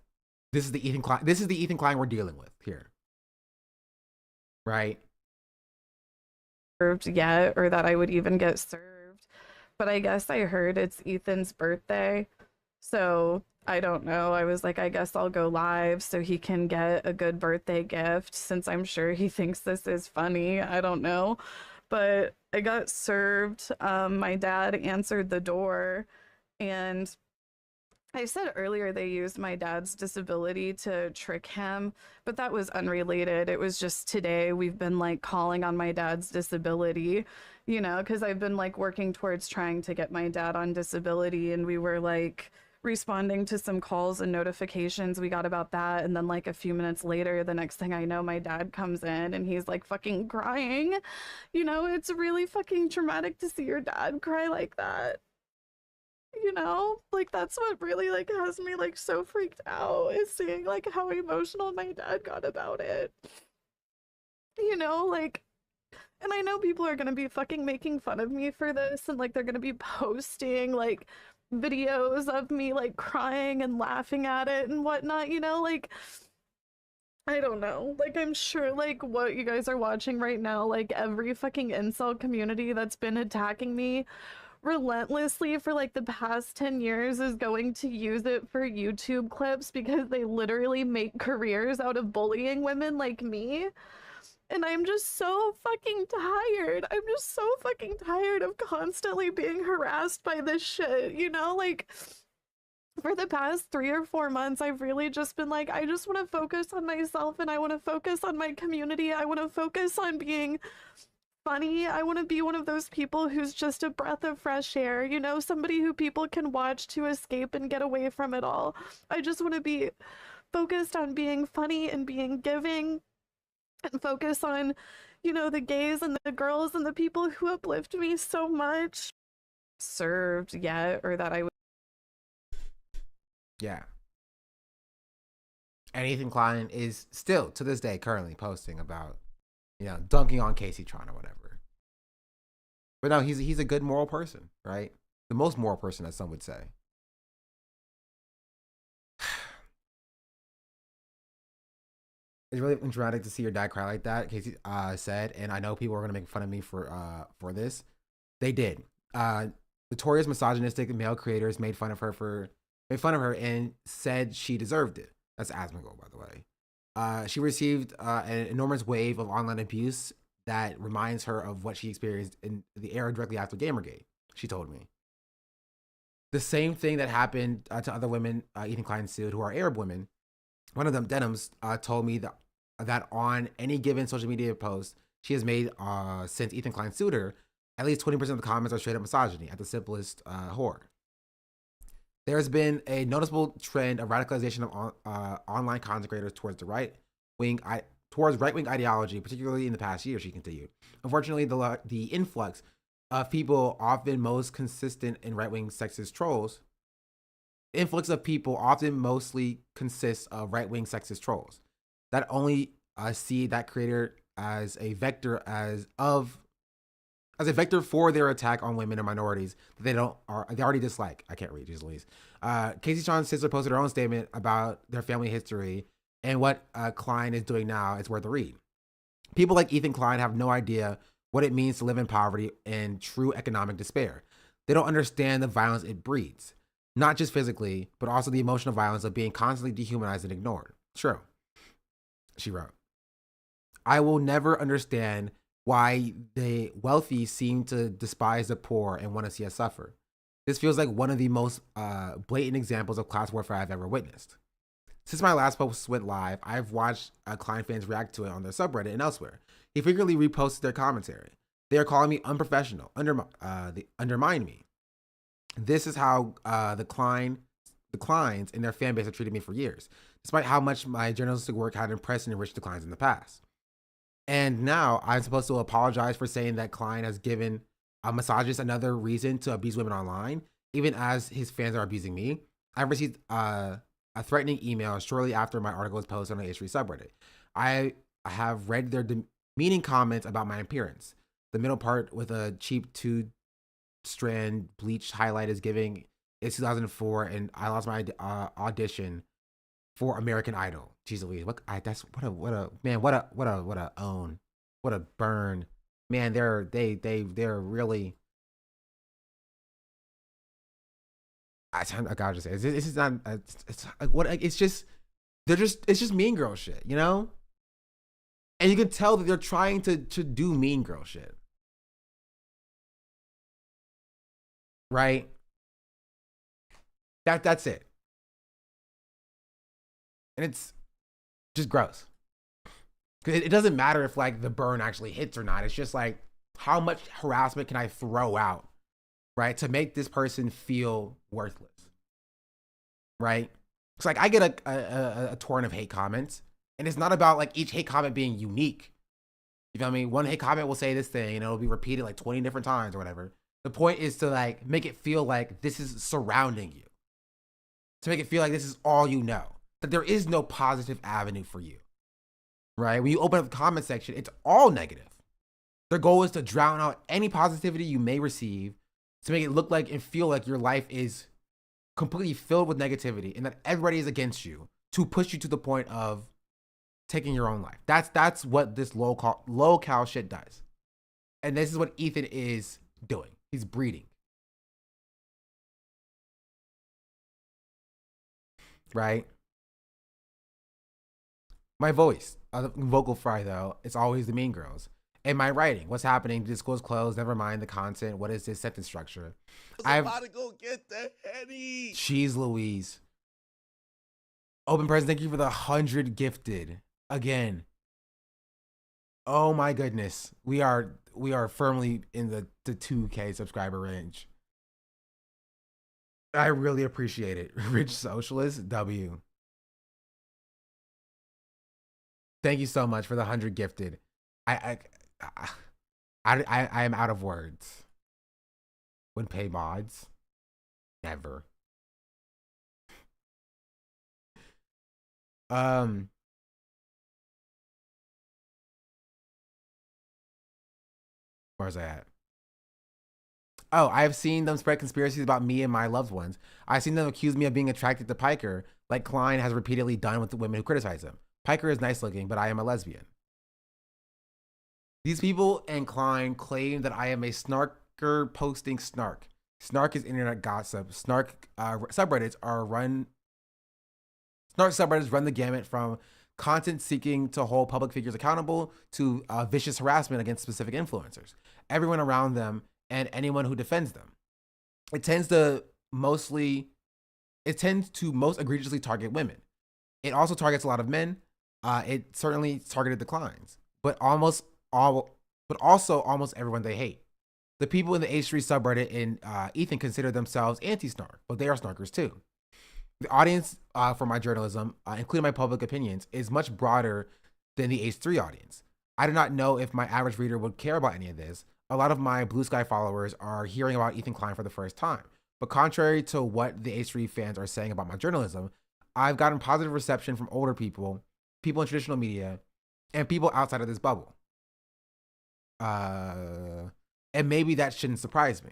this is the Ethan Klein we're dealing with here. Right? Served yet, or that I would even get served. But I guess I heard it's Ethan's birthday. So I don't know. I was like, I guess I'll go live so he can get a good birthday gift, since I'm sure he thinks this is funny. I don't know. But I got served. My dad answered the door, and I said earlier they used my dad's disability to trick him, but that was unrelated. It was just today we've been like calling on my dad's disability, you know, because I've been like working towards trying to get my dad on disability, and we were like responding to some calls and notifications we got about that. And then like a few minutes later, the next thing I know, my dad comes in and he's like fucking crying. You know, it's really fucking traumatic to see your dad cry like that. You know, like that's what really like has me like so freaked out, is seeing like how emotional my dad got about it. You know, like, And I know people are gonna be fucking making fun of me for this, and like they're gonna be posting like videos of me like crying and laughing at it and whatnot, you know, like I don't know. Like I'm sure like what you guys are watching right now, like every fucking incel community that's been attacking me relentlessly for like the past 10 years is going to use it for YouTube clips because they literally make careers out of bullying women like me. And I'm just so fucking tired. I'm just so fucking tired of constantly being harassed by this shit, you know? Like, for the past 3 or 4 months, I've really just been like, I just want to focus on myself and I want to focus on my community. I want to focus on being funny. I want to be one of those people who's just a breath of fresh air, you know? Somebody who people can watch to escape and get away from it all. I just want to be focused on being funny and being giving, and focus on, you know, the gays and the girls and the people who uplift me so much. Served yet, or that I would. Yeah. And Ethan Klein is still to this day currently posting about, you know, dunking on Casey Tron or whatever. But no, he's a good moral person, right? The most moral person, as some would say. It's really dramatic to see your dad cry like that, Casey said, and I know people are gonna make fun of me for this. They did. Notorious misogynistic male creators made fun of her and said she deserved it. That's Asmongold, by the way. She received an enormous wave of online abuse that reminds her of what she experienced in the era directly after Gamergate. She told me the same thing that happened to other women Ethan Klein sued, who are Arab women. One of them, Denims, told me that on any given social media post she has made since Ethan Klein sued her, at least 20% of the comments are straight up misogyny at the simplest whore. There's been a noticeable trend of radicalization of online content creators towards right-wing ideology, particularly in the past year, she continued. Unfortunately, the influx of people often most consistent in right-wing sexist trolls mostly consists of right-wing sexist trolls that only see that creator as a vector for their attack on women and minorities that they already dislike. I can't read, geez Louise. Casey Tron's sister posted her own statement about their family history, and what Klein is doing now is worth a read. People like Ethan Klein have no idea what it means to live in poverty and true economic despair. They don't understand the violence it breeds. Not just physically, but also the emotional violence of being constantly dehumanized and ignored. True. She wrote, I will never understand why the wealthy seem to despise the poor and want to see us suffer. This feels like one of the most blatant examples of class warfare I've ever witnessed. Since my last post went live, I've watched Klein fans react to it on their subreddit and elsewhere. He frequently reposted their commentary. They are calling me unprofessional, they undermine me. This is how the Kleins and their fan base have treated me for years, despite how much my journalistic work had impressed and enriched the Kleins in the past. And now I'm supposed to apologize for saying that Klein has given a misogynist another reason to abuse women online, even as his fans are abusing me. I received a threatening email shortly after my article was posted on the H3 subreddit. I have read their demeaning comments about my appearance. The middle part with a cheap 2-strand bleach highlight is giving. It's 2004, and I lost my audition for American Idol. Jeez Louise, what a burn, man. They're really. I gotta just say, this is not. It's just mean girl shit, you know. And you can tell that they're trying to do mean girl shit, right? That's it. And it's just gross. It doesn't matter if like the burn actually hits or not. It's just like, how much harassment can I throw out, right, to make this person feel worthless, right? It's like I get a torrent of hate comments, and it's not about like each hate comment being unique. You feel me? One hate comment will say this thing, and it'll be repeated like 20 different times or whatever. The point is to like make it feel like this is surrounding you, to make it feel like this is all you know, that there is no positive avenue for you, right? When you open up the comment section, it's all negative. Their goal is to drown out any positivity you may receive, to make it look like and feel like your life is completely filled with negativity and that everybody is against you, to push you to the point of taking your own life. That's what this low cal shit does. And this is what Ethan is doing. He's breeding. Right? My voice, vocal fry though, it's always the mean girls. And my writing, what's happening? Discourse closed. Never mind the content. What is this sentence structure? I'm about to go get the Henny. Jeez Louise. Open present. Thank you for the 100 gifted again. Oh my goodness, we are firmly in the 2K subscriber range. I really appreciate it. Rich Socialist W. Thank you so much for the 100 gifted. I am out of words. When pay mods, never. Where's I at? Oh, I have seen them spread conspiracies about me and my loved ones. I've seen them accuse me of being attracted to Piker, like Klein has repeatedly done with the women who criticize him. Piker is nice looking, but I am a lesbian. These people and Klein claim that I am a snarker posting snark. Snark is internet gossip. Snark subreddits run the gamut from content seeking to hold public figures accountable to vicious harassment against specific influencers, everyone around them, and anyone who defends them. It tends to most egregiously target women. It also targets a lot of men. It certainly targeted the Kleins, but also almost everyone they hate. The people in the H3 subreddit in Ethan consider themselves anti-snark, but they are snarkers too. The audience for my journalism, including my public opinions, is much broader than the H3 audience. I do not know if my average reader would care about any of this. A lot of my Blue Sky followers are hearing about Ethan Klein for the first time. But contrary to what the H3 fans are saying about my journalism, I've gotten positive reception from older people, people in traditional media, and people outside of this bubble. And maybe that shouldn't surprise me.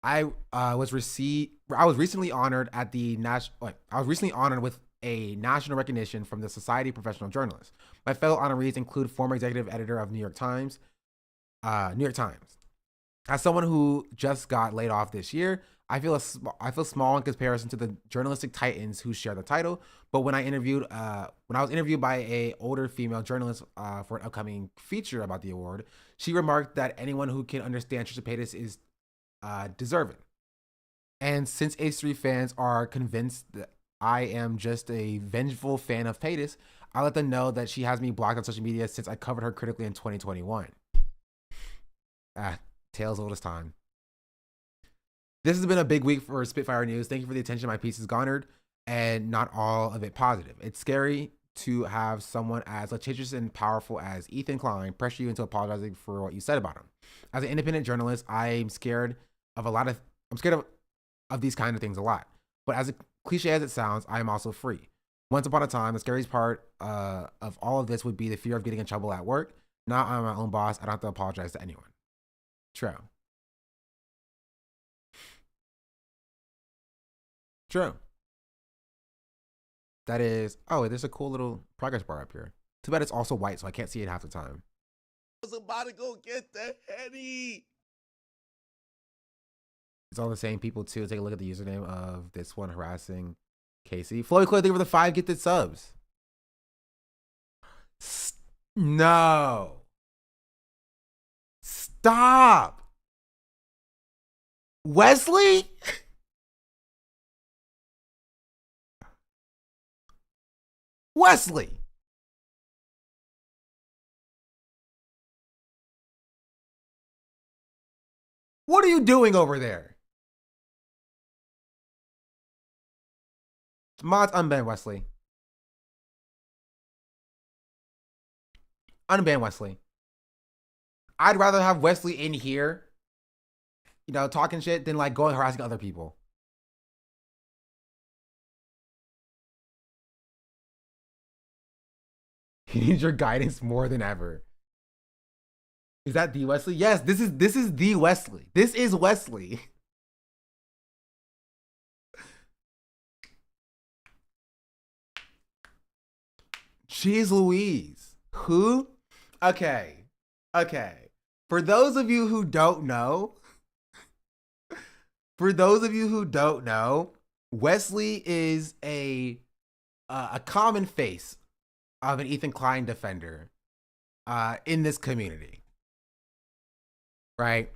I was recently honored at the with a national recognition from the Society of Professional Journalists. My fellow honorees include former executive editor of New York Times. As someone who just got laid off this year, I feel small in comparison to the journalistic titans who share the title. But when I was interviewed by a older female journalist for an upcoming feature about the award, she remarked that anyone who can understand Trisha Paytas is deserving. And since H3 fans are convinced that I am just a vengeful fan of Paytas, I let them know that she has me blocked on social media since I covered her critically in 2021. Tales old as time. This has been a big week for Spitfire News. Thank you for the attention my piece has garnered, and not all of it positive. It's scary to have someone as litigious and powerful as Ethan Klein pressure you into apologizing for what you said about him. As an independent journalist, I'm scared of these kind of things a lot. But as cliche as it sounds, I am also free. Once upon a time, the scariest part of all of this would be the fear of getting in trouble at work. Now I'm my own boss. I don't have to apologize to anyone. True. That is, oh, there's a cool little progress bar up here. Too bad it's also white, so I can't see it half the time. I was about to go get the Henny. It's all the same people too. Take a look at the username of this one harassing Casey. Floyd Clay, thank you for the 5 gifted subs. No. Stop. Wesley? Wesley. What are you doing over there? Mods unban Wesley. Unban Wesley. I'd rather have Wesley in here, talking shit than like going harassing other people. He needs your guidance more than ever. Is that the Wesley? Yes, this is the Wesley. This is Wesley. Jeez Louise. Who? Okay. Okay. For those of you who don't know, Wesley is a common face of an Ethan Klein defender in this community. Right?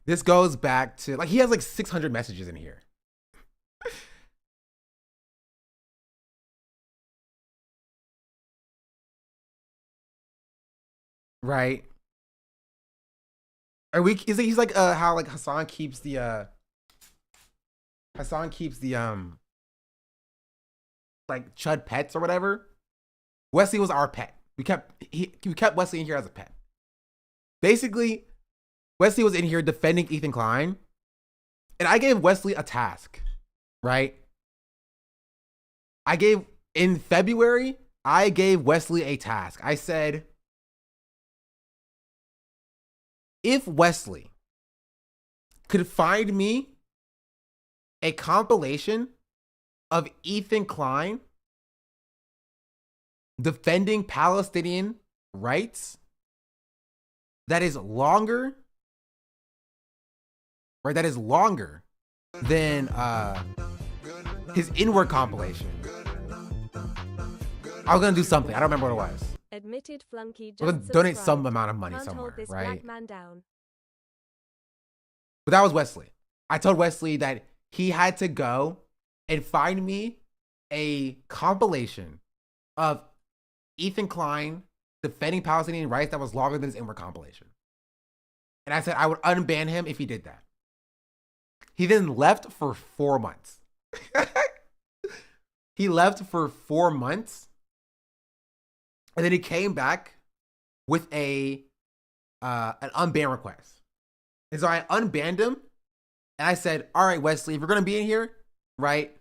This goes back to, like, he has like 600 messages in here. Right? He's like how like Hassan keeps the like chud pets or whatever. Wesley was our pet. We kept Wesley in here as a pet. Basically, Wesley was in here defending Ethan Klein, and I gave Wesley a task, right? In February, I gave Wesley a task. I said, if Wesley could find me a compilation of Ethan Klein defending Palestinian rights that is longer, right? That is longer than his inward compilation, I was gonna do something. I don't remember what it was. Admitted flunky. We're gonna donate some amount of money Can't somewhere, hold this right? black man down. But that was Wesley. I told Wesley that he had to go and find me a compilation of Ethan Klein defending Palestinian rights that was longer than his inward compilation. And I said I would unban him if he did that. He then left for 4 months. He left for 4 months. And then he came back with an unban request. And so I unbanned him. And I said, all right, Wesley, if you're going to be in here, right?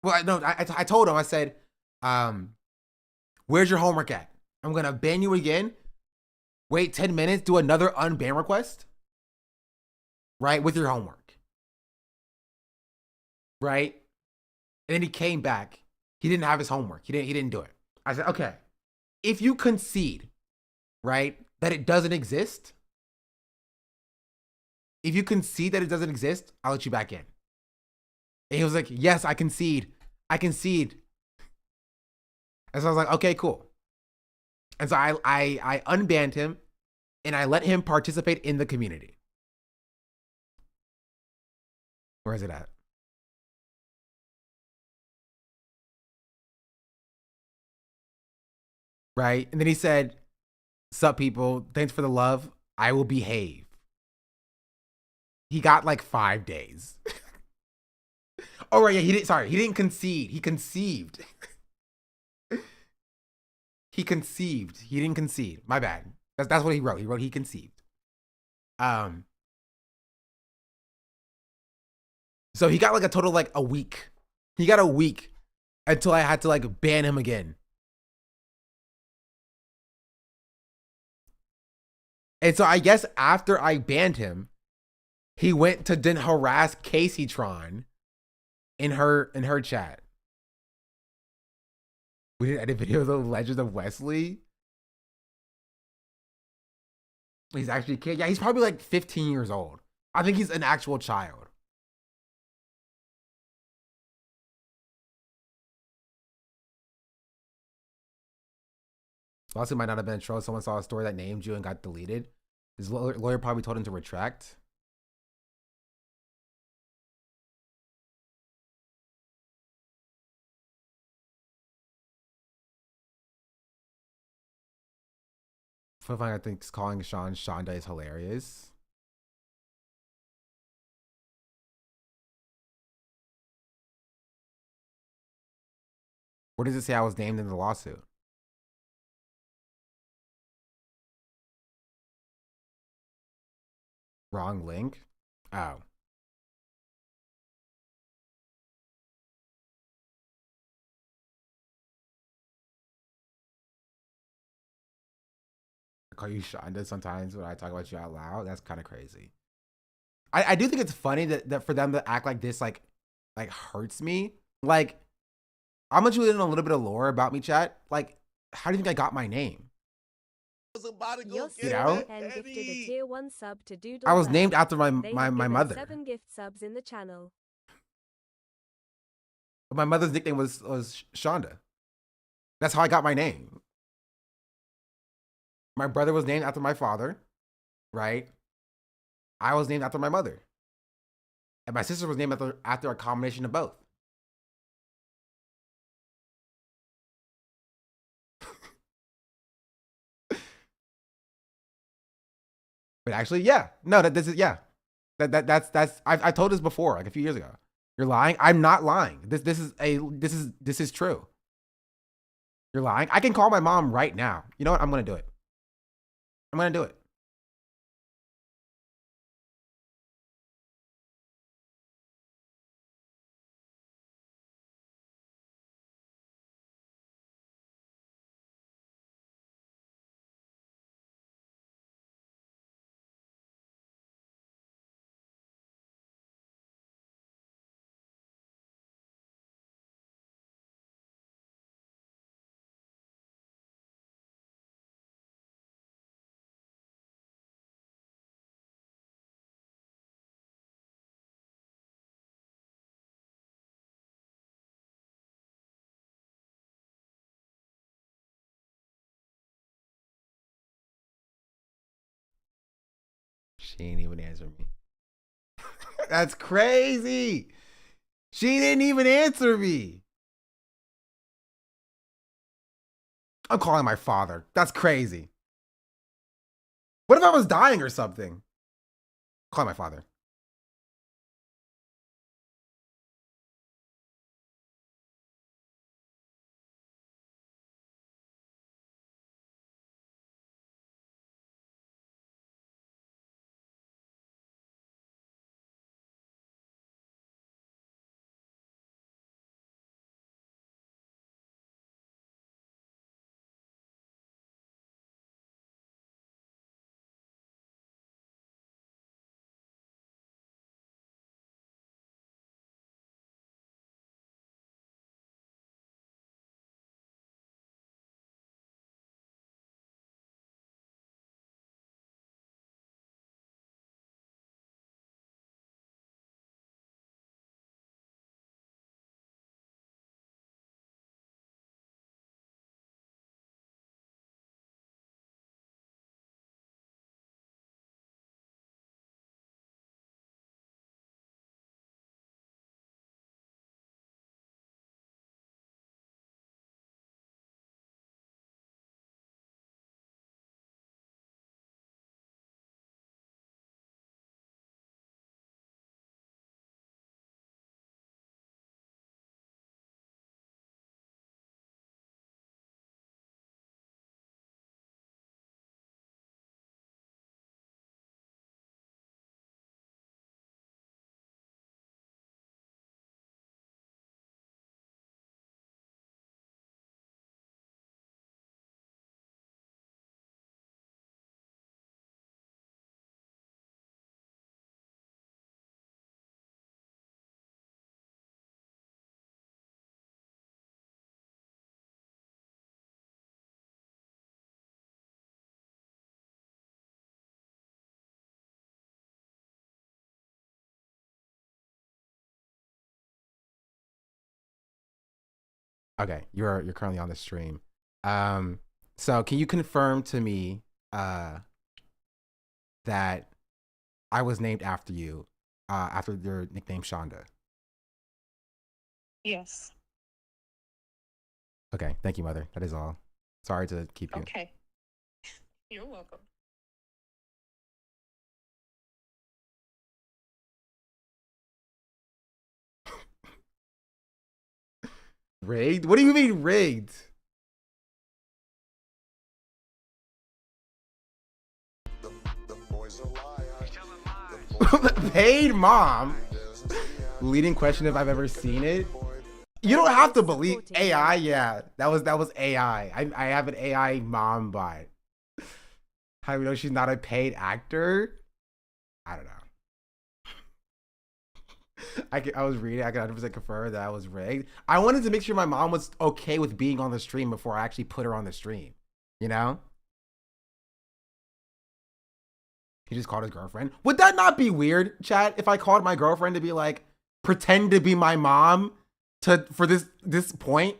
Well, no, I told him, I said, where's your homework at? I'm going to ban you again. Wait 10 minutes, do another unban request, right? With your homework, right? And then he came back. He didn't have his homework. He didn't do it. I said, okay, if you concede, right, that it doesn't exist, if you concede that it doesn't exist, I'll let you back in. And he was like, yes, I concede. I concede. And so I was like, okay, cool. And so I unbanned him and I let him participate in the community. Where is it at? Right? And then he said, sup people, thanks for the love. I will behave. He got like 5 days. Oh, right. Yeah, he didn't concede. He conceived. He conceived. He didn't concede. My bad. That's what he wrote. He wrote he conceived. So he got like a total like a week. He got a week until I had to like ban him again. And so I guess after I banned him, he went to then harass Casey Tron in her chat. We did edit video of the Legend of Wesley. He's actually a kid. Yeah, he's probably like 15 years old. I think he's an actual child. Lawsuit might not have been a troll. Someone saw a story that named you and got deleted. His lawyer probably told him to retract. I think calling Sean Shonda is hilarious. What does it say I was named in the lawsuit? Wrong link? Oh. call you Shonda sometimes when I talk about you out loud. That's kind of crazy. I do think it's funny that for them to act like this like hurts me. Like, I'm gonna let you in a little bit of lore about me, chat. Like, how do you think I got my name? You know? Gifted a tier 1 sub to Doodle I was Bell. named after my They have given mother. 7 gift subs in the channel. My mother's nickname was Shonda. That's how I got my name. My brother was named after my father, right? I was named after my mother. And my sister was named after a combination of both. But actually, yeah. No, this is, yeah. That's I told this before, like a few years ago. You're lying. I'm not lying. This is true. You're lying. I can call my mom right now. You know what? I'm gonna do it. I'm gonna do it. She ain't even answer me. That's crazy. She didn't even answer me. I'm calling my father. That's crazy. What if I was dying or something? Call my father. Okay, you're currently on the stream. So can you confirm to me that I was named after you, after your nickname Shonda? Yes. Okay, thank you, mother. That is all. Sorry to keep you. Okay. You're welcome. Rigged? What do you mean rigged? Paid mom. Leading question if I've ever seen it. You don't have to believe AI. Yeah, that was AI. I have an AI mom bot. How do we know she's not a paid actor? I don't know. I was reading. I can 100% confirm that I was rigged. I wanted to make sure my mom was okay with being on the stream before I actually put her on the stream. You know? He just called his girlfriend. Would that not be weird, chat? If I called my girlfriend to be like, pretend to be my mom for this point?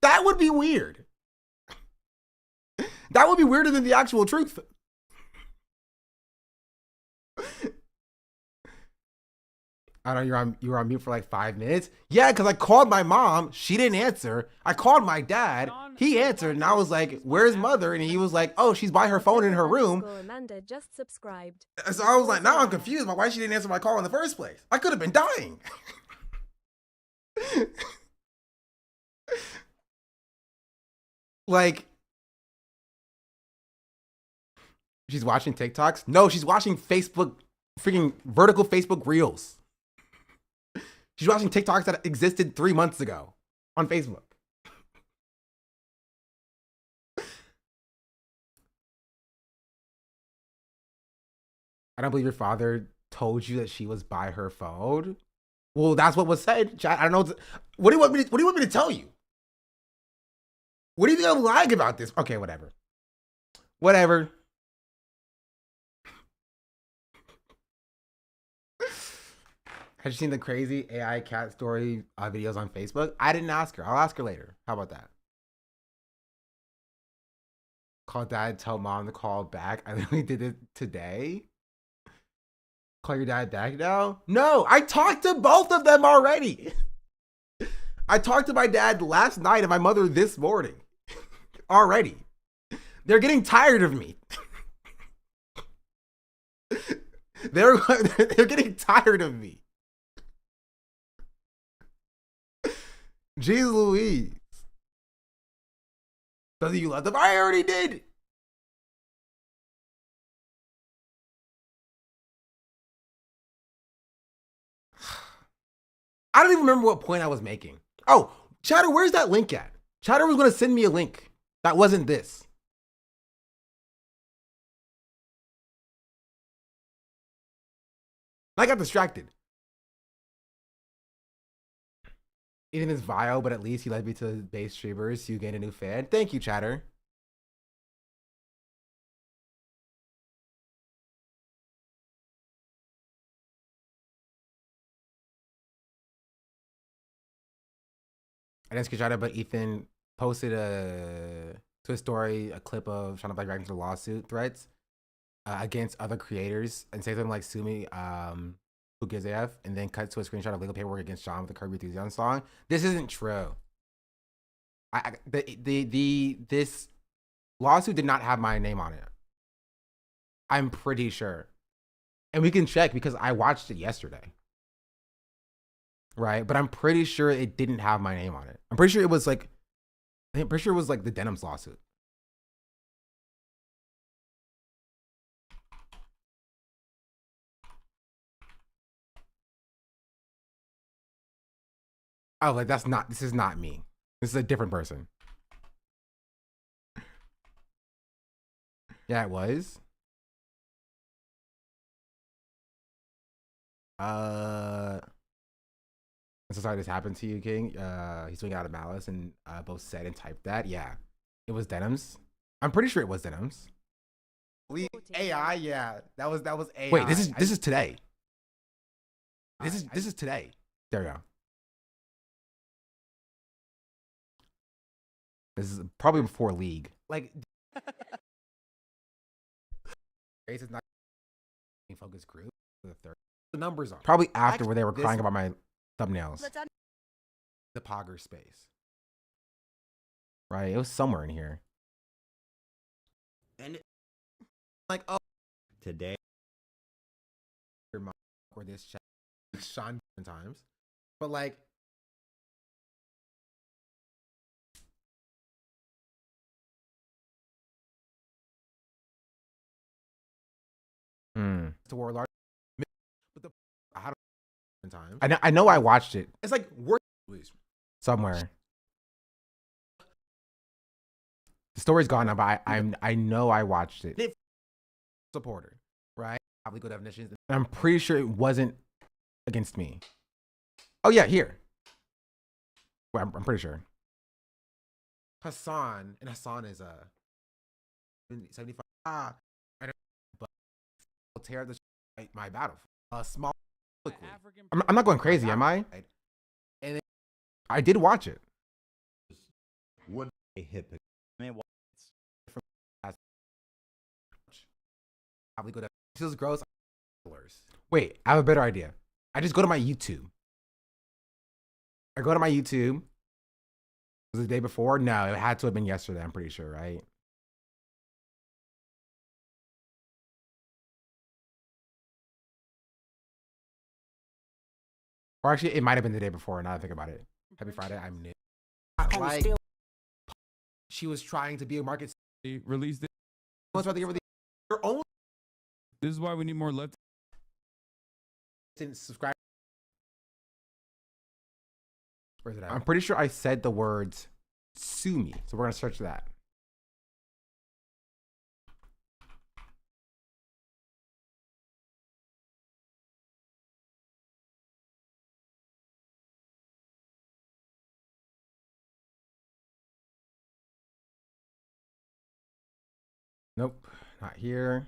That would be weird. That would be weirder than the actual truth. I don't know, you were on mute for like 5 minutes. Yeah, because I called my mom. She didn't answer. I called my dad. He answered, and I was like, where's mother? And he was like, oh, she's by her phone in her room. Amanda just subscribed. So I was like, now I'm confused about why she didn't answer my call in the first place. I could have been dying. Like, she's watching TikToks? No, she's watching Facebook, freaking vertical Facebook Reels. She's watching TikToks that existed 3 months ago on Facebook. I don't believe your father told you that she was by her phone. Well, that's what was said, chat. I don't know. What do you want me to tell you? What do you think I'm lying about this? Okay, whatever. Whatever. Has you seen the crazy AI cat story videos on Facebook? I didn't ask her. I'll ask her later. How about that? Call dad, tell mom to call back. I literally did it today. Call your dad back now? No, I talked to both of them already. I talked to my dad last night and my mother this morning. Already. They're getting tired of me. They're getting tired of me. Jeez Louise. Doesn't you love them? I already did. I don't even remember what point I was making. Oh, Chatter, where's that link at? Chatter was going to send me a link. That wasn't this. I got distracted. Ethan is vile, but at least he led me to base streamers. So you gained a new fan. Thank you, Chatter. I didn't screenshot it, but Ethan posted to his story a clip of Shauna Black reacting to lawsuit threats against other creators and say something like "Sue me, who gives a f," and then cut to a screenshot of legal paperwork against Sean with the Curb Your Enthusiasm song. This isn't true. This lawsuit did not have my name on it. I'm pretty sure, and we can check because I watched it yesterday. Right, but I'm pretty sure it didn't have my name on it. I'm pretty sure it was like, I'm pretty sure it was like the Denims lawsuit. Oh, like this is not me. This is a different person. Yeah, it was. I'm so sorry this happened to you, King. He's doing it out of malice, and both said and typed that. Yeah, it was Denims. I'm pretty sure it was Denims. AI, yeah, that was AI. Wait, this is today. This is today. There we go. This is probably before League. Like, Grace is not focus group for the third. The numbers are probably after where they were crying about my thumbnails. The Pogger space. Right, it was somewhere in here. And like, oh, today your mom or this chat Sean times, but like. To Warlord, but the how times. I know I watched it. It's like worth somewhere. The story's gone now, but I know I watched it. Supporter, right? Legal definitions. I'm pretty sure it wasn't against me. Oh yeah, here. Well, I'm pretty sure. Hassan is 75. I don't, but I'll tear the my battle. Small. I'm not going crazy, am I? And I did watch it. What a hypocrite. Feels gross. Wait, I have a better idea. I just go to my YouTube. I go to my YouTube. Was it the day before? No, it had to have been yesterday, I'm pretty sure, right? Or actually, it might have been the day before, now that I think about it. Happy Friday, I'm new. Like, she was trying to be a market. Released it. Your own. This is why we need more left. Didn't subscribe. Where's it at? I'm pretty sure I said the words sue me. So we're going to search that. Nope, not here.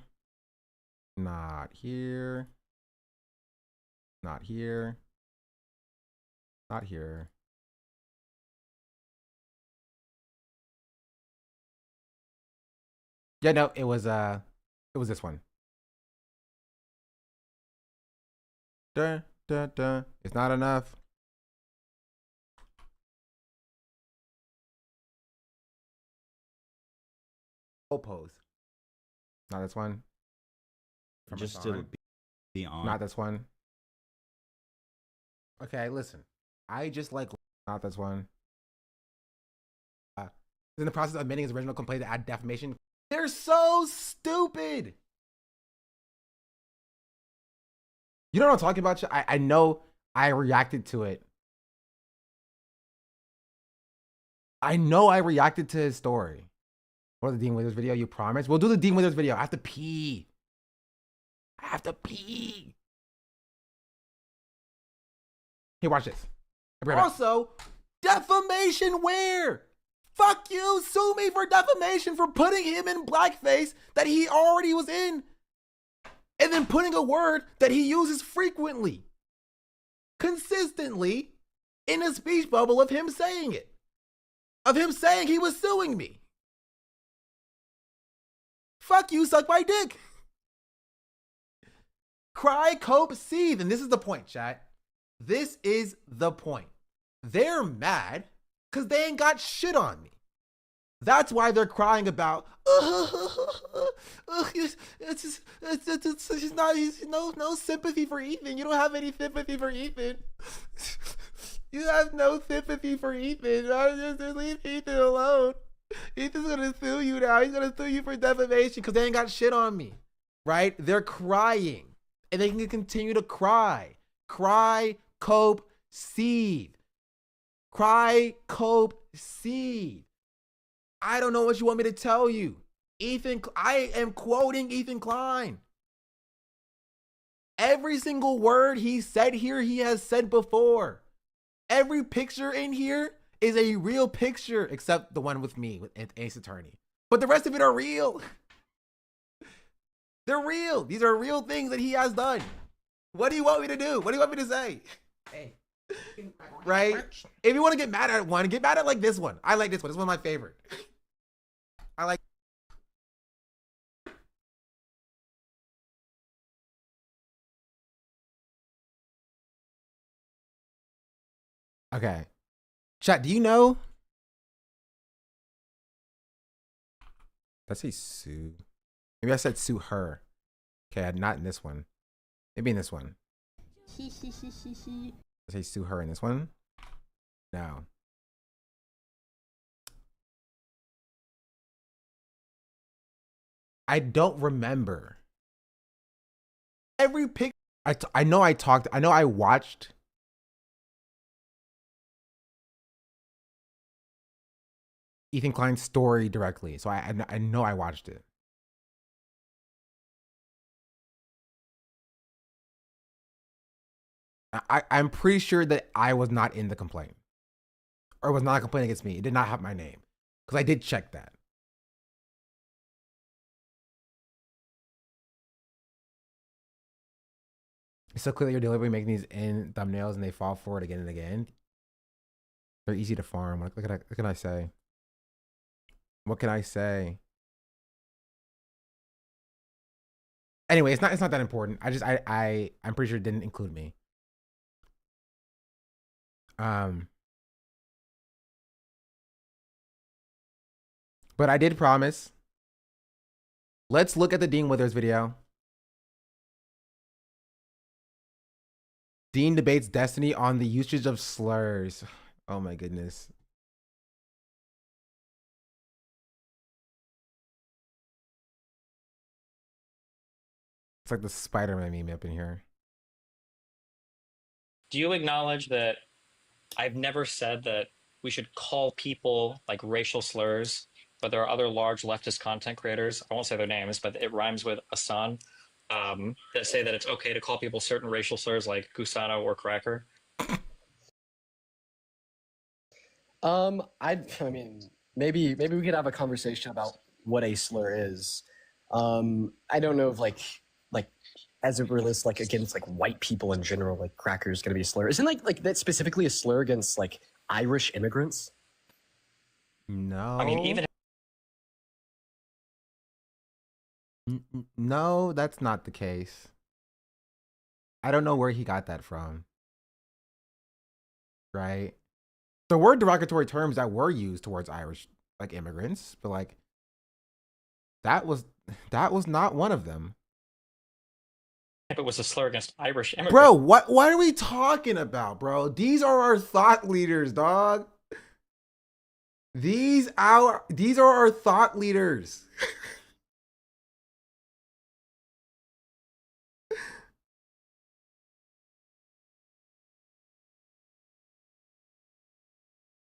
Not here. Not here. Not here. Yeah, no, it was this one. Dun, dun, dun. It's not enough. Full pose. Not this one. From Just to be on. Not this one. Okay, listen. I just like not this one. In the process of amending his original complaint to add defamation. They're so stupid. You know what I'm talking about? I know I reacted to it. I know I reacted to his story. What the Dean Withers video? You promise? We'll do the Dean Withers video. I have to pee. I have to pee. Here, watch this. Also, defamation where? Fuck you, sue me for defamation for putting him in blackface that he already was in. And then putting a word that he uses frequently, consistently, in a speech bubble of him saying it. Of him saying he was suing me. Fuck you, suck my dick. Cry, cope, seethe. And this is the point, chat. This is the point. They're mad because they ain't got shit on me. That's why they're crying about, no sympathy for Ethan. You don't have any sympathy for Ethan. You have no sympathy for Ethan. Just leave Ethan alone. Ethan's gonna sue you now. He's gonna sue you for defamation because they ain't got shit on me. Right? They're crying. And they can continue to cry. Cry, cope, seethe. Cry, cope, seethe. I don't know what you want me to tell you. I am quoting Ethan Klein. Every single word he said here, he has said before. Every picture in here is a real picture, except the one with me, with Ace Attorney. But the rest of it are real. They're real. These are real things that he has done. What do you want me to do? What do you want me to say? Hey. Right? If you want to get mad at one, get mad at like this one. I like this one. This one's my favorite. I like. Okay. Chat, do you know? Did I say sue? Maybe I said sue her. Okay, not in this one. Maybe in this one. Did I say sue her in this one? No. I don't remember. Every pic. I know I watched. Ethan Klein's story directly, so I know I watched it. I'm pretty sure that I was not in the complaint, or was not a complaint against me. It did not have my name, because I did check that. It's so clear that you're deliberately making these in thumbnails and they fall for it again and again. They're easy to farm. What can I say? What can I say? Anyway, it's not that important. I'm pretty sure it didn't include me. But I did promise. Let's look at the Dean Withers video. Dean debates Destiny on the usage of slurs. Oh my goodness. It's like the Spider-Man meme up in here. Do you acknowledge that I've never said that we should call people like racial slurs, but there are other large leftist content creators, I won't say their names, but it rhymes with Asan, that say that it's okay to call people certain racial slurs like Gusano or Cracker? I mean, maybe we could have a conversation about what a slur is. I don't know if like as it relates like against like white people in general, like Cracker is gonna be a slur. Isn't like that specifically a slur against like Irish immigrants? No. I mean, even no, that's not the case. I don't know where he got that from. Right? There were derogatory terms that were used towards Irish like immigrants, but like that was not one of them. if it was a slur against Irish immigrants. Bro, what are we talking about, bro? These are our thought leaders, dog. These are our thought leaders.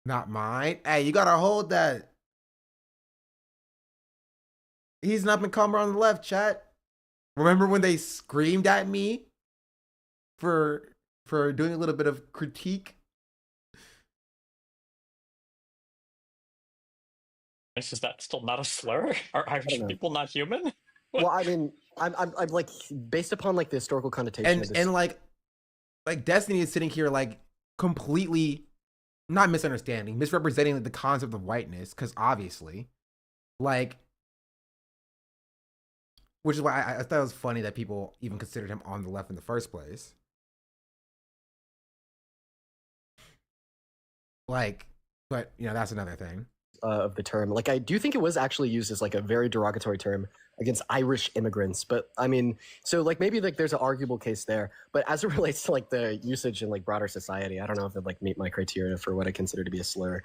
Not mine. Hey, you gotta hold that. He's an up and comer on the left, chat. Remember when they screamed at me for doing a little bit of critique? Is that still not a slur? Are Irish people not human? Well, I mean, I'm like based upon like the historical connotation of this. And like Destiny is sitting here like completely not misunderstanding, misrepresenting like, the concept of whiteness, because obviously, like, which is why I thought it was funny that people even considered him on the left in the first place. Like, but you know, that's another thing. Of the term, like I do think it was actually used as like a very derogatory term against Irish immigrants, but I mean, so like maybe like there's an arguable case there, but as it relates to like the usage in like broader society, I don't know if it like meet my criteria for what I consider to be a slur.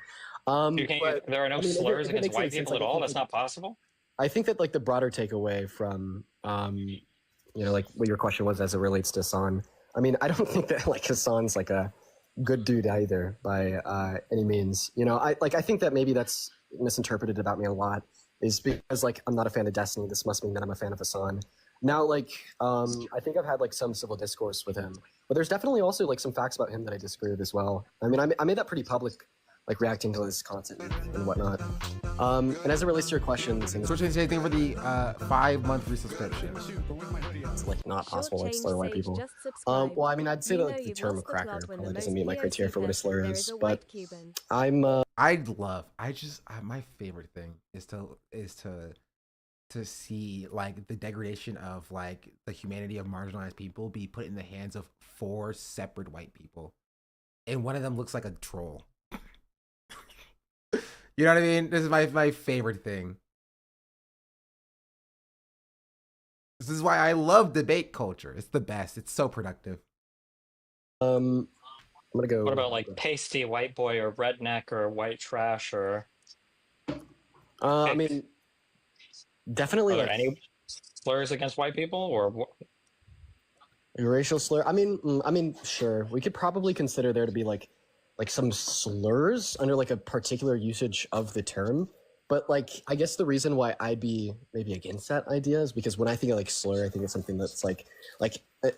There are no slurs against white people at all. That's not possible. I think that like the broader takeaway from you know, like what your question was as it relates to Hassan, I mean, I don't think that like Hassan's like a good dude either by any means. You know, I think that maybe that's misinterpreted about me a lot, is because like I'm not a fan of Destiny. This must mean that I'm a fan of Hassan. Now, like I think I've had like some civil discourse with him, but there's definitely also like some facts about him that I disagree with as well. I mean, I made that pretty public, like reacting to his content and whatnot. And as it relates to your questions, and so what you say for the 5-month resubscription? It's like not possible to slur white people. Well, I mean, I'd say that like the term cracker probably doesn't meet my criteria for what a slur is, but I'm my favorite thing is to see like the degradation of like the humanity of marginalized people be put in the hands of 4 separate white people, and one of them looks like a troll. You know what I mean? This is my favorite thing. This is why I love debate culture. It's the best. It's so productive. I'm gonna go. What about like pasty white boy or redneck or white trash or? I mean, definitely. Are there like, any slurs against white people or? Racial slur. I mean, sure. We could probably consider there to be like like some slurs under like a particular usage of the term. But like, I guess the reason why I'd be maybe against that idea is because when I think of like slur, I think it's something that's like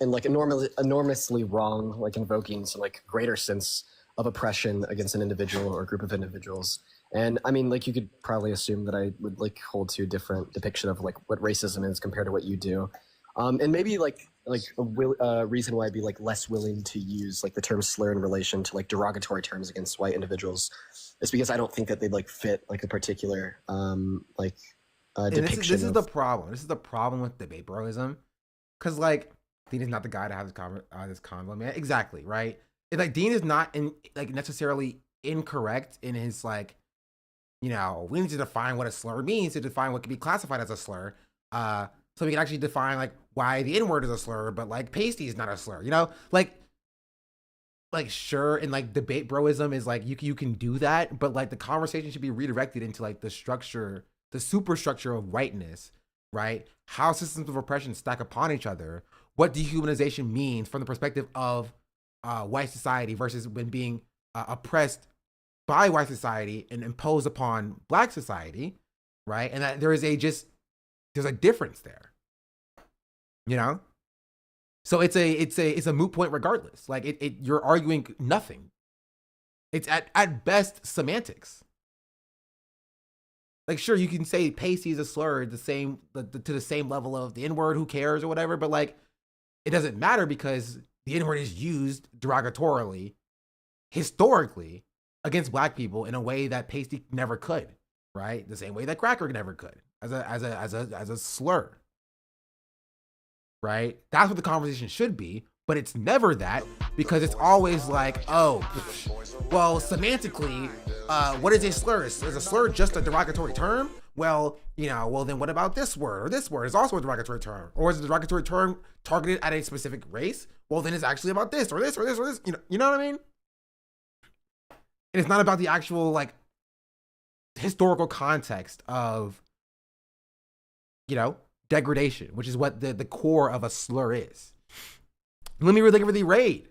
and like enormously wrong, like invoking some like greater sense of oppression against an individual or a group of individuals. And I mean, like you could probably assume that I would like hold to a different depiction of like what racism is compared to what you do. And maybe like a reason why I'd be like less willing to use like the term slur in relation to like derogatory terms against white individuals is because I don't think that they'd like fit like a particular depiction. This is the problem. This is the problem with debate broism, because like Dean is not the guy to have this convo, man. Exactly, right? It's like Dean is not necessarily incorrect in his like, you know, we need to define what a slur means to define what can be classified as a slur. So we can actually define like why the N-word is a slur, but like pasty is not a slur, you know? Like sure, and like debate broism is like you can do that, but like the conversation should be redirected into like the structure, the superstructure of whiteness, right? How systems of oppression stack upon each other, what dehumanization means from the perspective of white society versus when being oppressed by white society and imposed upon black society, right? And that there's a difference there, you know? So it's a moot point regardless. Like you're arguing nothing. It's at best semantics. Like sure, you can say pasty is a slur to the same level of the N-word, who cares or whatever, but like it doesn't matter because the N-word is used derogatorily, historically, against black people in a way that pasty never could, right? The same way that cracker never could, as a slur. Right? That's what the conversation should be, but it's never that, because it's always like, oh, well, semantically, what is a slur? Is a slur just a derogatory term? Well, you know, well then what about this word? Or this word is also a derogatory term. Or is a derogatory term targeted at a specific race? Well, then it's actually about this or this or this or this. You know what I mean? And it's not about the actual like historical context of, you know, degradation, which is what the core of a slur is. Let me look over the raid.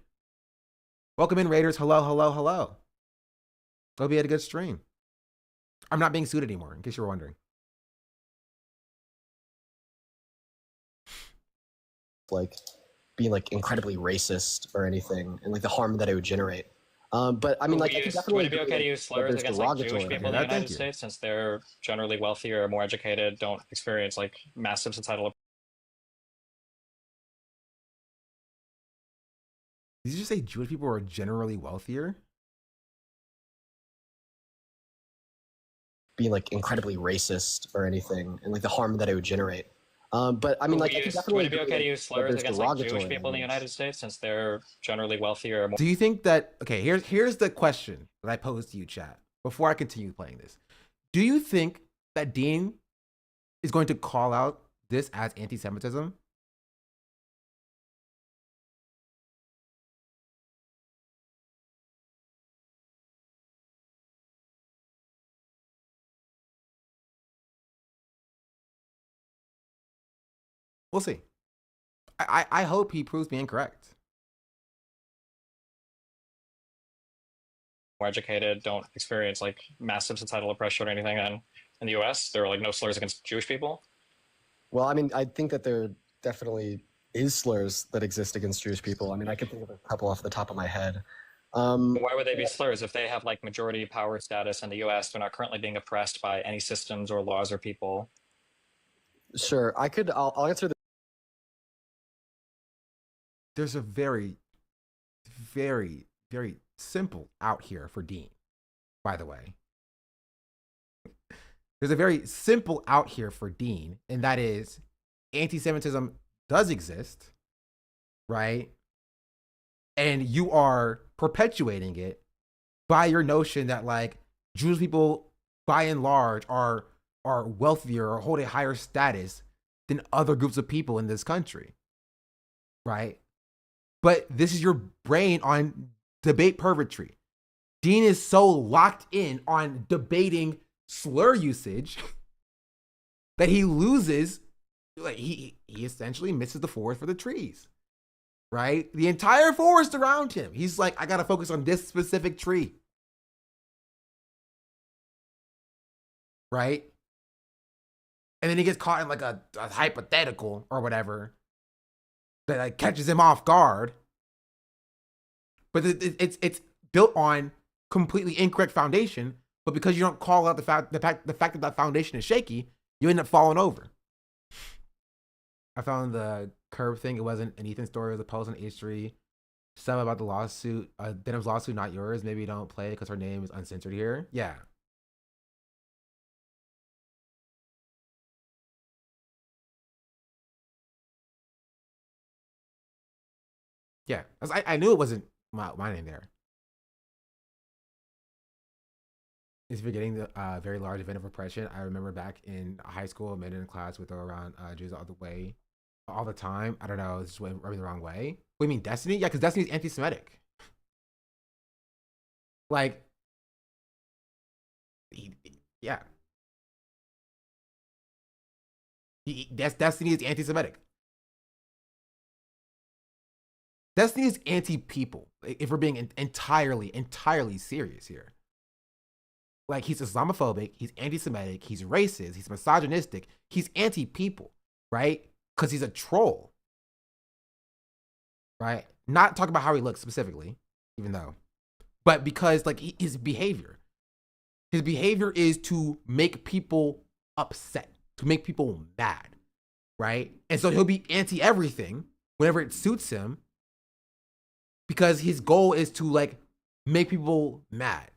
Welcome in, Raiders. Hello, hello, hello. Hope you had a good stream. I'm not being sued anymore, in case you were wondering. Like being like incredibly racist or anything, and like the harm that it would generate. But I mean, like, would it be okay to use slurs against like Jewish people in the United States, since they're generally wealthier, more educated, don't experience like massive societal? Did you just say Jewish people are generally wealthier? Being like incredibly racist or anything, and like the harm that it would generate. But I mean, like, would it be okay to use slurs against like Jewish people in the United States, since they're generally wealthier? Do you think that, okay, here's the question that I posed to you, chat, before I continue playing this. Do you think that Dean is going to call out this as anti-Semitism? We'll see. I hope he proves me incorrect. More educated, don't experience like massive societal oppression or anything. And in the US, there are like no slurs against Jewish people. Well, I mean, I think that there definitely is slurs that exist against Jewish people. I mean, I can think of a couple off the top of my head. Why would they be slurs if they have like majority power status in the US? They're not currently being oppressed by any systems or laws or people. Sure, I'll answer the. There's a very, very, very simple out here for Dean, by the way. There's a very simple out here for Dean, and that is anti-Semitism does exist, right? And you are perpetuating it by your notion that like Jewish people by and large are wealthier or hold a higher status than other groups of people in this country, right? But this is your brain on debate purgatory. Dean is so locked in on debating slur usage that he loses, like he essentially misses the forest for the trees, right? The entire forest around him. He's like, I gotta focus on this specific tree. Right? And then he gets caught in like a hypothetical or whatever that like catches him off guard. But it's built on completely incorrect foundation. But because you don't call out the fact that that foundation is shaky, you end up falling over. I found the curve thing. It wasn't an Ethan story. It was a post on H3. Stuff about the lawsuit. Denim's lawsuit, not yours. Maybe don't play it because her name is uncensored here. Yeah. Yeah. I knew it wasn't my name there. Is forgetting the very large event of oppression. I remember back in high school, men in class would throw around Jews all the way, all the time. I don't know, it's just rubbing the wrong way. What do you mean, Destiny? Yeah, because Destiny's anti-Semitic. Like, yeah. Destiny is anti-Semitic. Destiny is anti-people, if we're being entirely serious here. Like, he's Islamophobic, he's anti-Semitic, he's racist, he's misogynistic, he's anti-people, right? Because he's a troll, right? Not talking about how he looks specifically, even though, but because like his behavior is to make people upset, to make people mad, right? And so he'll be anti-everything whenever it suits him, because his goal is to like make people mad.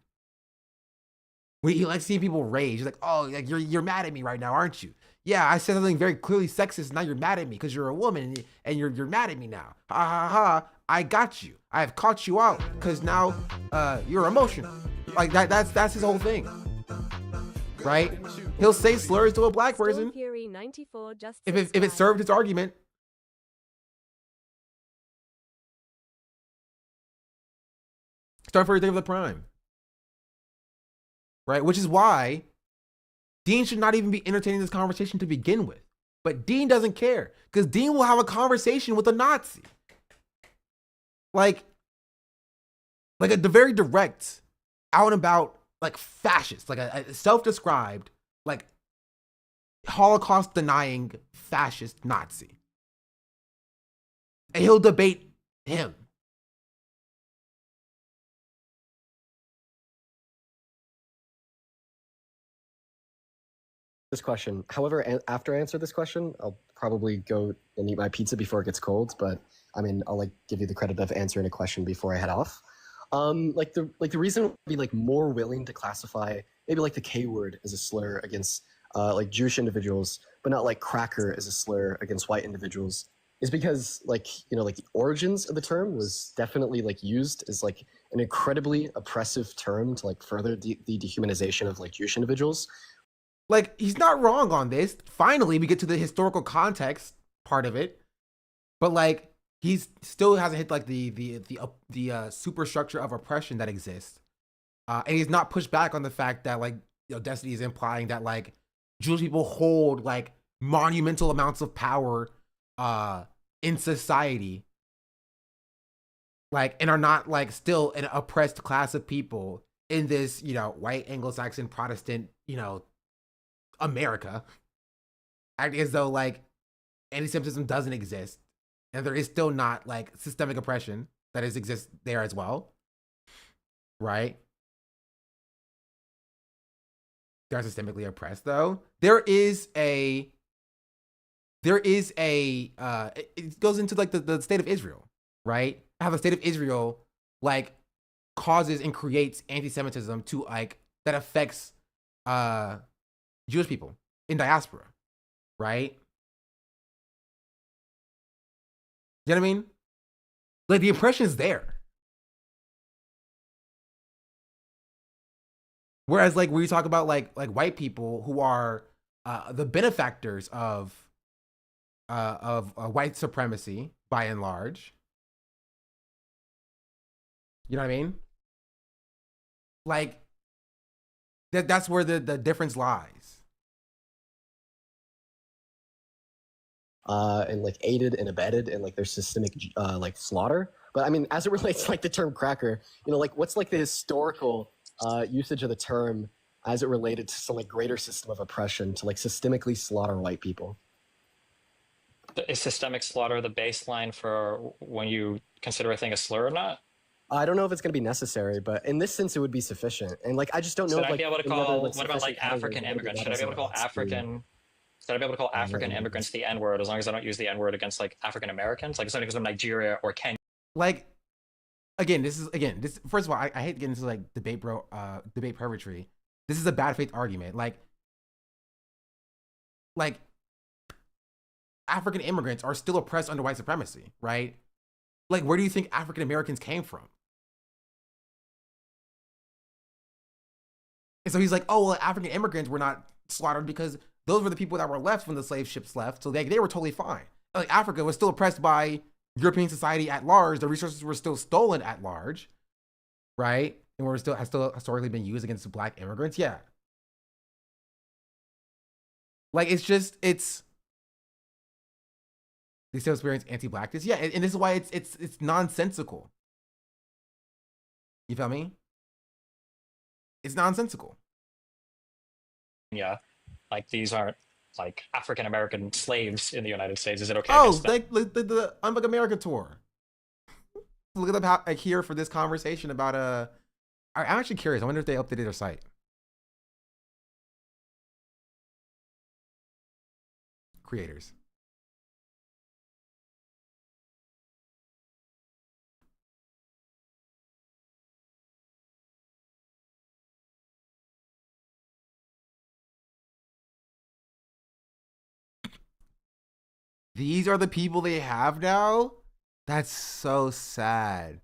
He likes seeing people rage. He's like, oh, like you're mad at me right now, aren't you? Yeah, I said something very clearly sexist. Now you're mad at me because you're a woman and you're mad at me now. Ha ha ha! I got you. I have caught you out because now you're emotional. Like that's his whole thing, right? He'll say slurs to a black person Fury 94 just if it served his argument. Start for your day of the prime. Right? Which is why Dean should not even be entertaining this conversation to begin with. But Dean doesn't care because Dean will have a conversation with a Nazi. Like a very direct, out and about, like fascist, like a self-described, like Holocaust denying fascist Nazi. And he'll debate him. This question. However, after I answer this question, I'll probably go and eat my pizza before it gets cold. But I mean, I'll like give you the credit of answering a question before I head off. Like the reason I'd be like more willing to classify maybe like the K word as a slur against like Jewish individuals, but not like cracker as a slur against white individuals, is because like, you know, like the origins of the term was definitely like used as like an incredibly oppressive term to like further the dehumanization of like Jewish individuals. Like, he's not wrong on this. Finally, we get to the historical context part of it, but like he's still hasn't hit like the superstructure of oppression that exists, and he's not pushed back on the fact that like, you know, Destiny is implying that like Jewish people hold like monumental amounts of power in society, like, and are not like still an oppressed class of people in this, you know, white Anglo-Saxon Protestant, you know, America, acting as though like anti-Semitism doesn't exist and there is still not like systemic oppression that exists there as well, right? They're systemically oppressed though. It goes into like the state of Israel, right? How the state of Israel like causes and creates anti-Semitism to like that affects Jewish people in diaspora, right? You know what I mean? Like the oppression is there. Whereas like when you talk about like white people who are the benefactors of white supremacy by and large, you know what I mean? Like that's where the difference lies. and like aided and abetted in like their systemic like slaughter. But I mean, as it relates to like the term cracker, you know, like what's like the historical usage of the term as it related to some like greater system of oppression to like systemically slaughter white people? Is systemic slaughter the baseline for when you consider a thing a slur or not? I don't know if it's going to be necessary, but in this sense, it would be sufficient. And like, I just don't know. Should if, I like, be able to any other, call, like, what about like sufficient categories African would immigrants? be Should I be able to call should I be able to call African immigrants the N-word as long as I don't use the N-word against like African Americans? Like if somebody goes from Nigeria or Kenya. Like, again, this first of all, I hate to get into like debate perpetry. This is a bad faith argument. Like African immigrants are still oppressed under white supremacy, right? Like, where do you think African Americans came from? And so he's like, oh, well, African immigrants were not slaughtered because those were the people that were left when the slave ships left. So they were totally fine. Like, Africa was still oppressed by European society at large. The resources were still stolen at large, right? And has still historically been used against black immigrants. Yeah. Like, they still experience anti-blackness. Yeah, and this is why it's nonsensical. You feel me? It's nonsensical. Yeah, like these aren't like African American slaves in the United States. Is it okay? Oh, like the Unbook America tour. Look at them like here for this conversation about I'm actually curious. I wonder if they updated their site. Creators. These are the people they have now? That's so sad.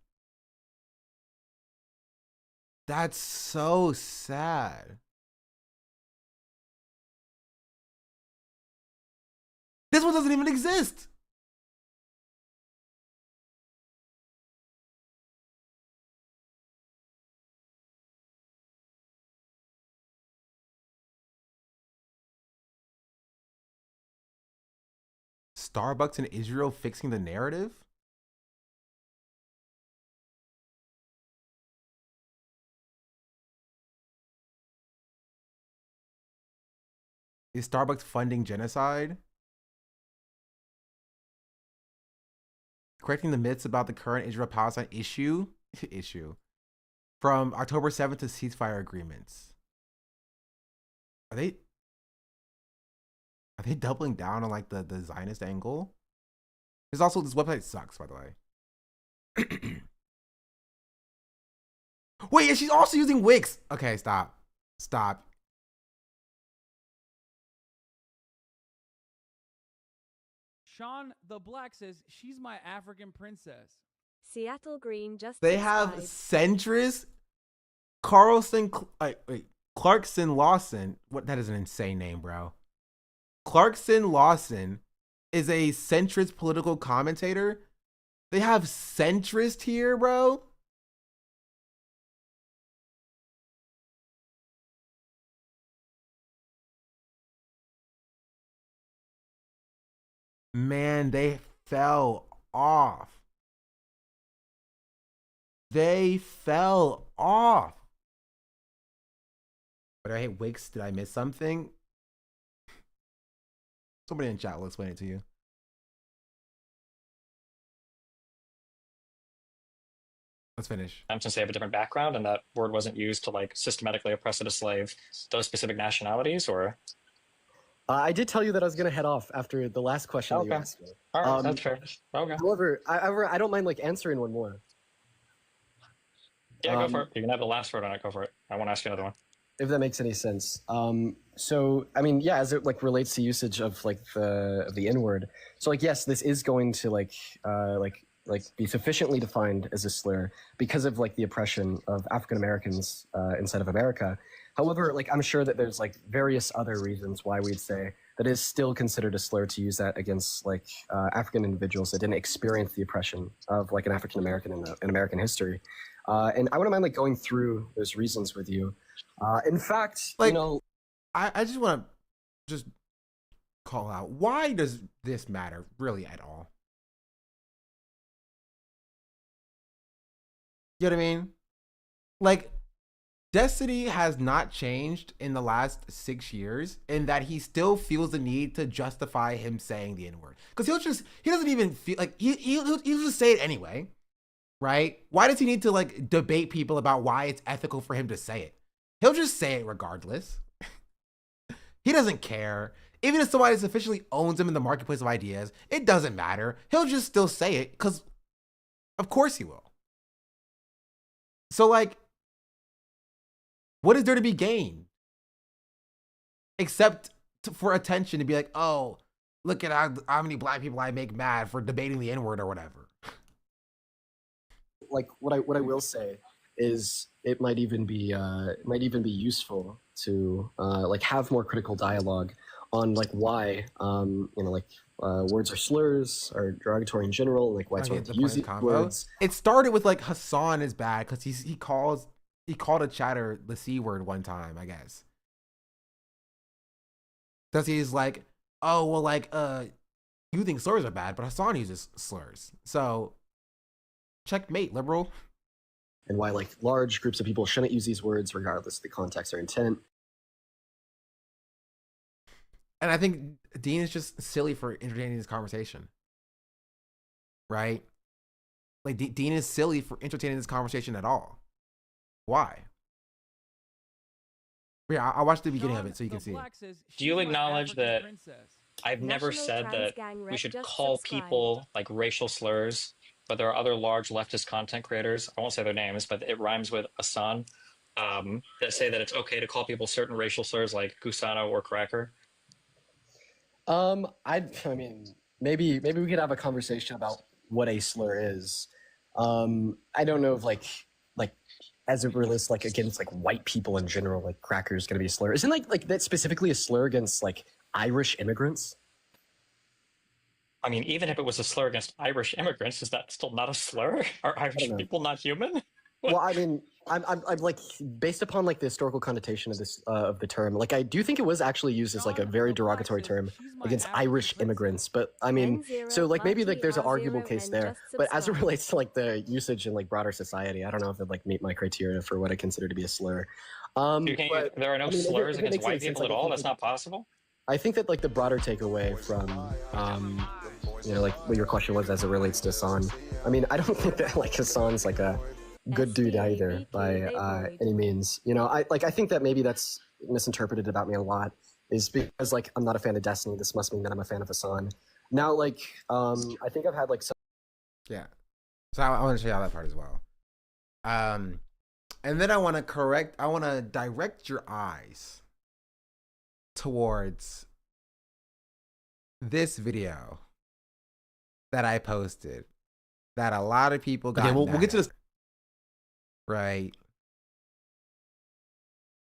That's so sad. This one doesn't even exist. Starbucks in Israel fixing the narrative? Is Starbucks funding genocide? Correcting the myths about the current Israel-Palestine issue from October 7th to ceasefire agreements. Are they doubling down on like the Zionist angle? There's also, this website sucks, by the way. Wait, and she's also using Wix. Okay, stop. Sean the Black says she's my African princess. Seattle Green just They have centrist Clarkson Lawson. What? That is an insane name, bro. Clarkson Lawson is a centrist political commentator. They have centrist here, bro. Man, they fell off. They fell off. But I hate Wix. Did I miss something? Somebody in chat will explain it to you. Let's finish. Since they have a different background and that word wasn't used to like systematically oppress or slave those specific nationalities, or? I did tell you that I was going to head off after the last question that you asked me. All right, that's fair. Okay. However, I don't mind like answering one more. Yeah, go for it. You can have the last word on it. Go for it. I want to ask you another one. If that makes any sense. So I mean, yeah, as it like relates to usage of like the N-word. So like, yes, this is going to like be sufficiently defined as a slur because of like the oppression of African Americans inside of America. However, like I'm sure that there's like various other reasons why we'd say that is still considered a slur to use that against like African individuals that didn't experience the oppression of like an African American in American history. And I wouldn't mind like going through those reasons with you. In fact, like, you know, I just want to just call out. Why does this matter really at all? You know what I mean? Like, Destiny has not changed in the last 6 years in that he still feels the need to justify him saying the N-word. Because he doesn't even feel like, he'll just say it anyway, right? Why does he need to like debate people about why it's ethical for him to say it? He'll just say it regardless. He doesn't care. Even if somebody officially owns him in the marketplace of ideas, it doesn't matter. He'll just still say it because of course he will. So like, what is there to be gained? Except for attention to be like, oh, look at how many black people I make mad for debating the N-word or whatever. Like what I will say is it might even be useful to like have more critical dialogue on like why words are slurs or derogatory in general, like why it's wrong to use these words. It started with like Hassan is bad because he called a chatter the C word one time, I guess. Because he's like, oh well, like you think slurs are bad, but Hassan uses slurs, so checkmate, liberal. And why like large groups of people shouldn't use these words regardless of the context or intent. And I think Dean is just silly for entertaining this conversation, right? Like Dean is silly for entertaining this conversation at all. Why? Yeah, I'll watch the beginning of it so you can see. Do you acknowledge that I've never said that we should call people like racial slurs, but there are other large leftist content creators, I won't say their names, but it rhymes with Asan, that say that it's okay to call people certain racial slurs like Gusano or Cracker? I mean, maybe we could have a conversation about what a slur is. I don't know if like as it relates like against like white people in general, like cracker is gonna be a slur. Isn't like that specifically a slur against like Irish immigrants? I mean, even if it was a slur against Irish immigrants, is that still not a slur? Are Irish people not human? Well, I mean, I'm like based upon like the historical connotation of this of the term. Like, I do think it was actually used as like a very derogatory term against Irish immigrants. But I mean, so like maybe like there's an arguable case there. But as it relates to like the usage in like broader society, I don't know if it like meet my criteria for what I consider to be a slur. There are no slurs against white people at all. That's not possible. I think that like the broader takeaway from like what your question was as it relates to Hassan. I mean, I don't think that like Hassan's like a good dude either by any means. I think that maybe that's misinterpreted about me a lot, is because like I'm not a fan of Destiny. This must mean that I'm a fan of Hassan. Now, like I think I've had like some. Yeah, so I want to show you all that part as well. And then I want to direct your eyes towards this video that I posted that a lot of people got. Okay, we'll get to this. Right.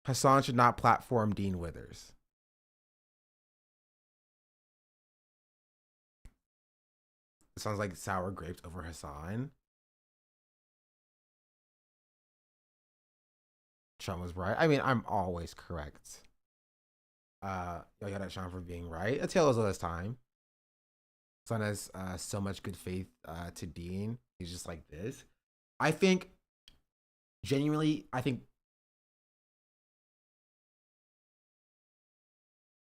Hassan should not platform Dean Withers. It sounds like sour grapes over Hassan. Sean was right. I mean, I'm always correct. Y'all got at Sean for being right. A tale as old as time. Son has so much good faith to Dean. He's just like this. I think genuinely,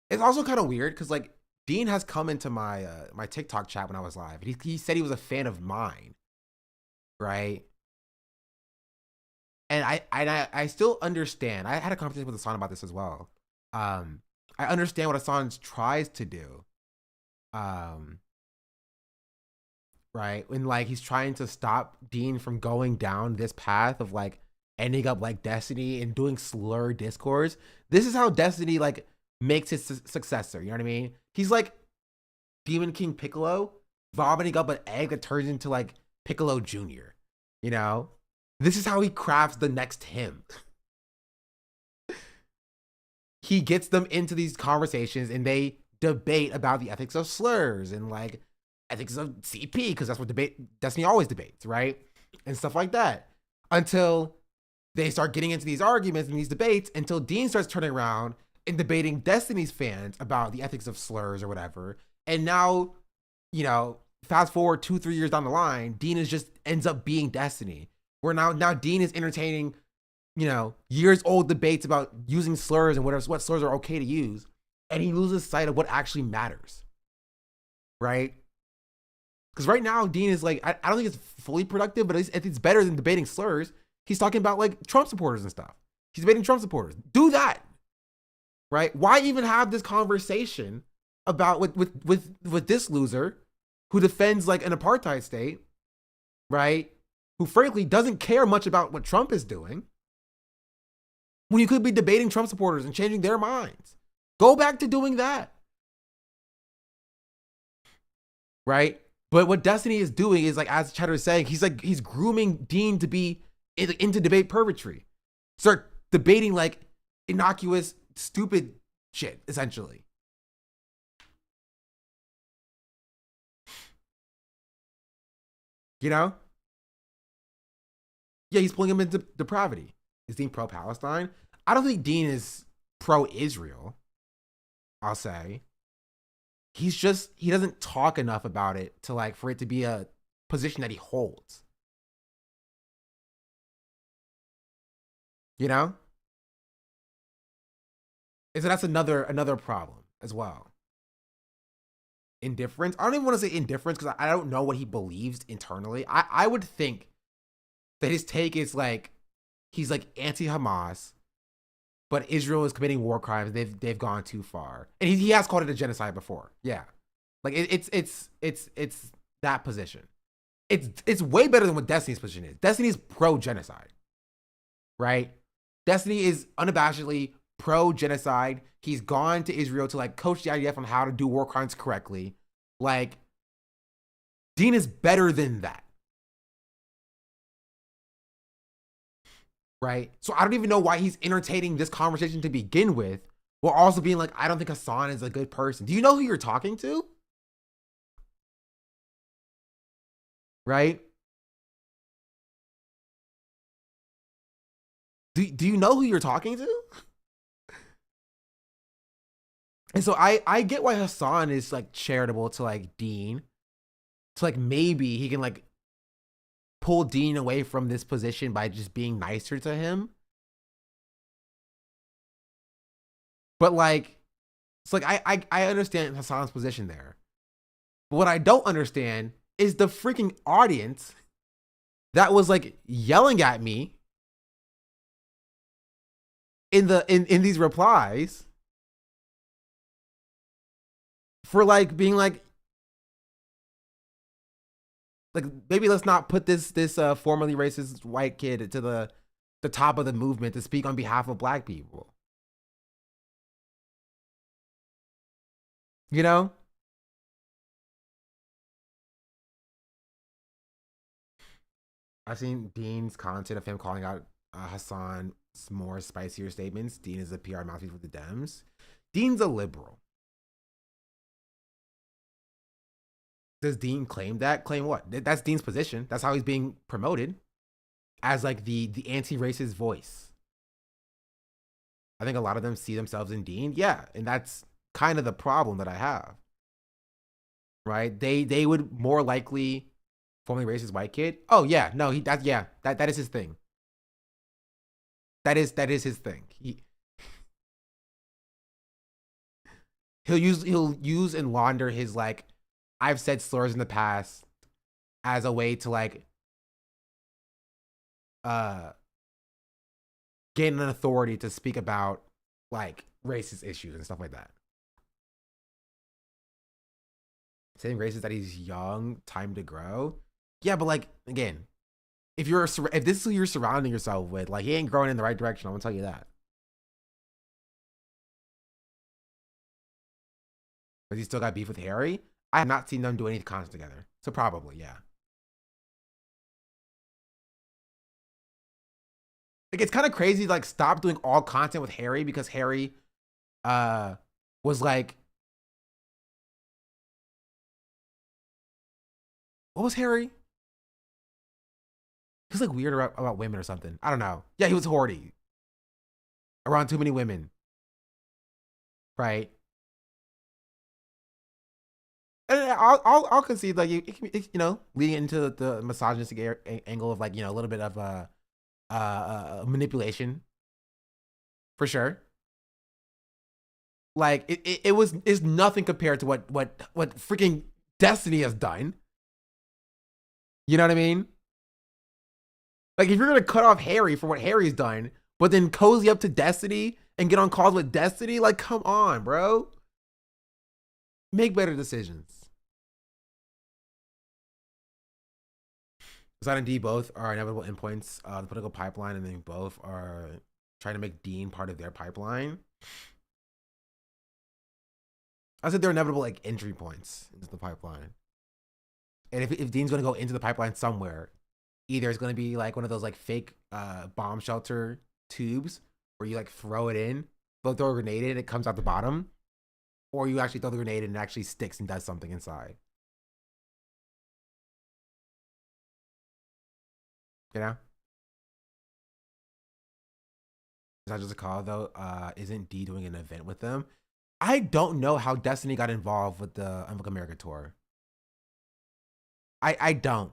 it's also kind of weird because like Dean has come into my my TikTok chat when I was live. He said he was a fan of mine, right? And I still understand. I had a conversation with Hassan about this as well. I understand what Hassan tries to do, right? When like he's trying to stop Dean from going down this path of like ending up like Destiny and doing slur discourse. This is how Destiny like makes his successor. You know what I mean? He's like Demon King Piccolo vomiting up an egg that turns into like Piccolo Jr. You know? This is how he crafts the next him. He gets them into these conversations and they debate about the ethics of slurs and like ethics of CP, because that's what Destiny always debates, right? And stuff like that. Until they start getting into these arguments and these debates, until Dean starts turning around in debating Destiny's fans about the ethics of slurs or whatever. And now, you know, fast forward 2-3 years down the line, Dean is just ends up being Destiny. Where now Dean is entertaining, you know, years old debates about using slurs and what slurs are okay to use. And he loses sight of what actually matters. Right? Because right now, Dean is like, I don't think it's fully productive, but it's better than debating slurs. He's talking about like Trump supporters and stuff. He's debating Trump supporters. Do that. Right? Why even have this conversation about with this loser who defends like an apartheid state, right? Who frankly doesn't care much about what Trump is doing, when you could be debating Trump supporters and changing their minds. Go back to doing that. Right? But what Destiny is doing is, like, as Cheddar is saying, he's grooming Dean to be into debate purgatory. Start debating like innocuous, stupid shit, essentially. You know? Yeah, he's pulling him into depravity. Is Dean pro-Palestine? I don't think Dean is pro-Israel, I'll say. He doesn't talk enough about it to like, for it to be a position that he holds. You know? And so that's another problem as well. Indifference. I don't even want to say indifference because I don't know what he believes internally. I would think that his take is like, he's like anti-Hamas, but Israel is committing war crimes. They've gone too far, and he has called it a genocide before. Yeah, like it's that position. It's way better than what Destiny's position is. Destiny's pro-genocide, right? Destiny is unabashedly pro-genocide. He's gone to Israel to like coach the IDF on how to do war crimes correctly. Like, Dean is better than that. Right? So I don't even know why he's entertaining this conversation to begin with, while also being like, I don't think Hassan is a good person. Do you know who you're talking to? Right? Do you know who you're talking to? And so I get why Hassan is like charitable to like Dean. To like maybe he can like pull Dean away from this position by just being nicer to him. But like, it's like I understand Hassan's position there. But what I don't understand is the freaking audience that was like yelling at me in these replies for like being like maybe let's not put this formerly racist white kid to the top of the movement to speak on behalf of black people. You know? I've seen Dean's content of him calling out Hassan's more spicier statements. Dean is a PR mouthpiece for the Dems. Dean's a liberal. Does Dean claim that? Claim what? That's Dean's position. That's how he's being promoted, as like the anti-racist voice. I think a lot of them see themselves in Dean. Yeah, and that's kind of the problem that I have. Right? They would more likely formerly racist white kid. Oh yeah, no, that is his thing. That is his thing. He'll use and launder his like, I've said slurs in the past as a way to like gain an authority to speak about like racist issues and stuff like that. Saying racist that he's young, time to grow. Yeah, but like again, if this is who you're surrounding yourself with, like he ain't growing in the right direction. I'm gonna tell you that. But he still got beef with Harry. I have not seen them do any content together. So probably, yeah. Like it's kind of crazy to like stop doing all content with Harry because Harry was like, what was Harry? He was like weird about women or something. I don't know. Yeah, he was horny. Around too many women. right? And I'll concede like you know, leading into the misogynistic angle of like, you know, a little bit of manipulation, for sure. Like it's nothing compared to what freaking Destiny has done. You know what I mean? Like if you're gonna cut off Harry for what Harry's done, but then cozy up to Destiny and get on calls with Destiny, like come on, bro. Make better decisions. Assad and D both are inevitable endpoints of the political pipeline, and they both are trying to make Dean part of their pipeline. I said they're inevitable like entry points into the pipeline. And if Dean's gonna go into the pipeline somewhere, either it's gonna be like one of those like fake bomb shelter tubes where you like throw it in, throw a grenade in, it comes out the bottom, or you actually throw the grenade in and it actually sticks and does something inside. You know? It's not just a call though. Isn't D doing an event with them? I don't know how Destiny got involved with the Unbook America tour. I don't.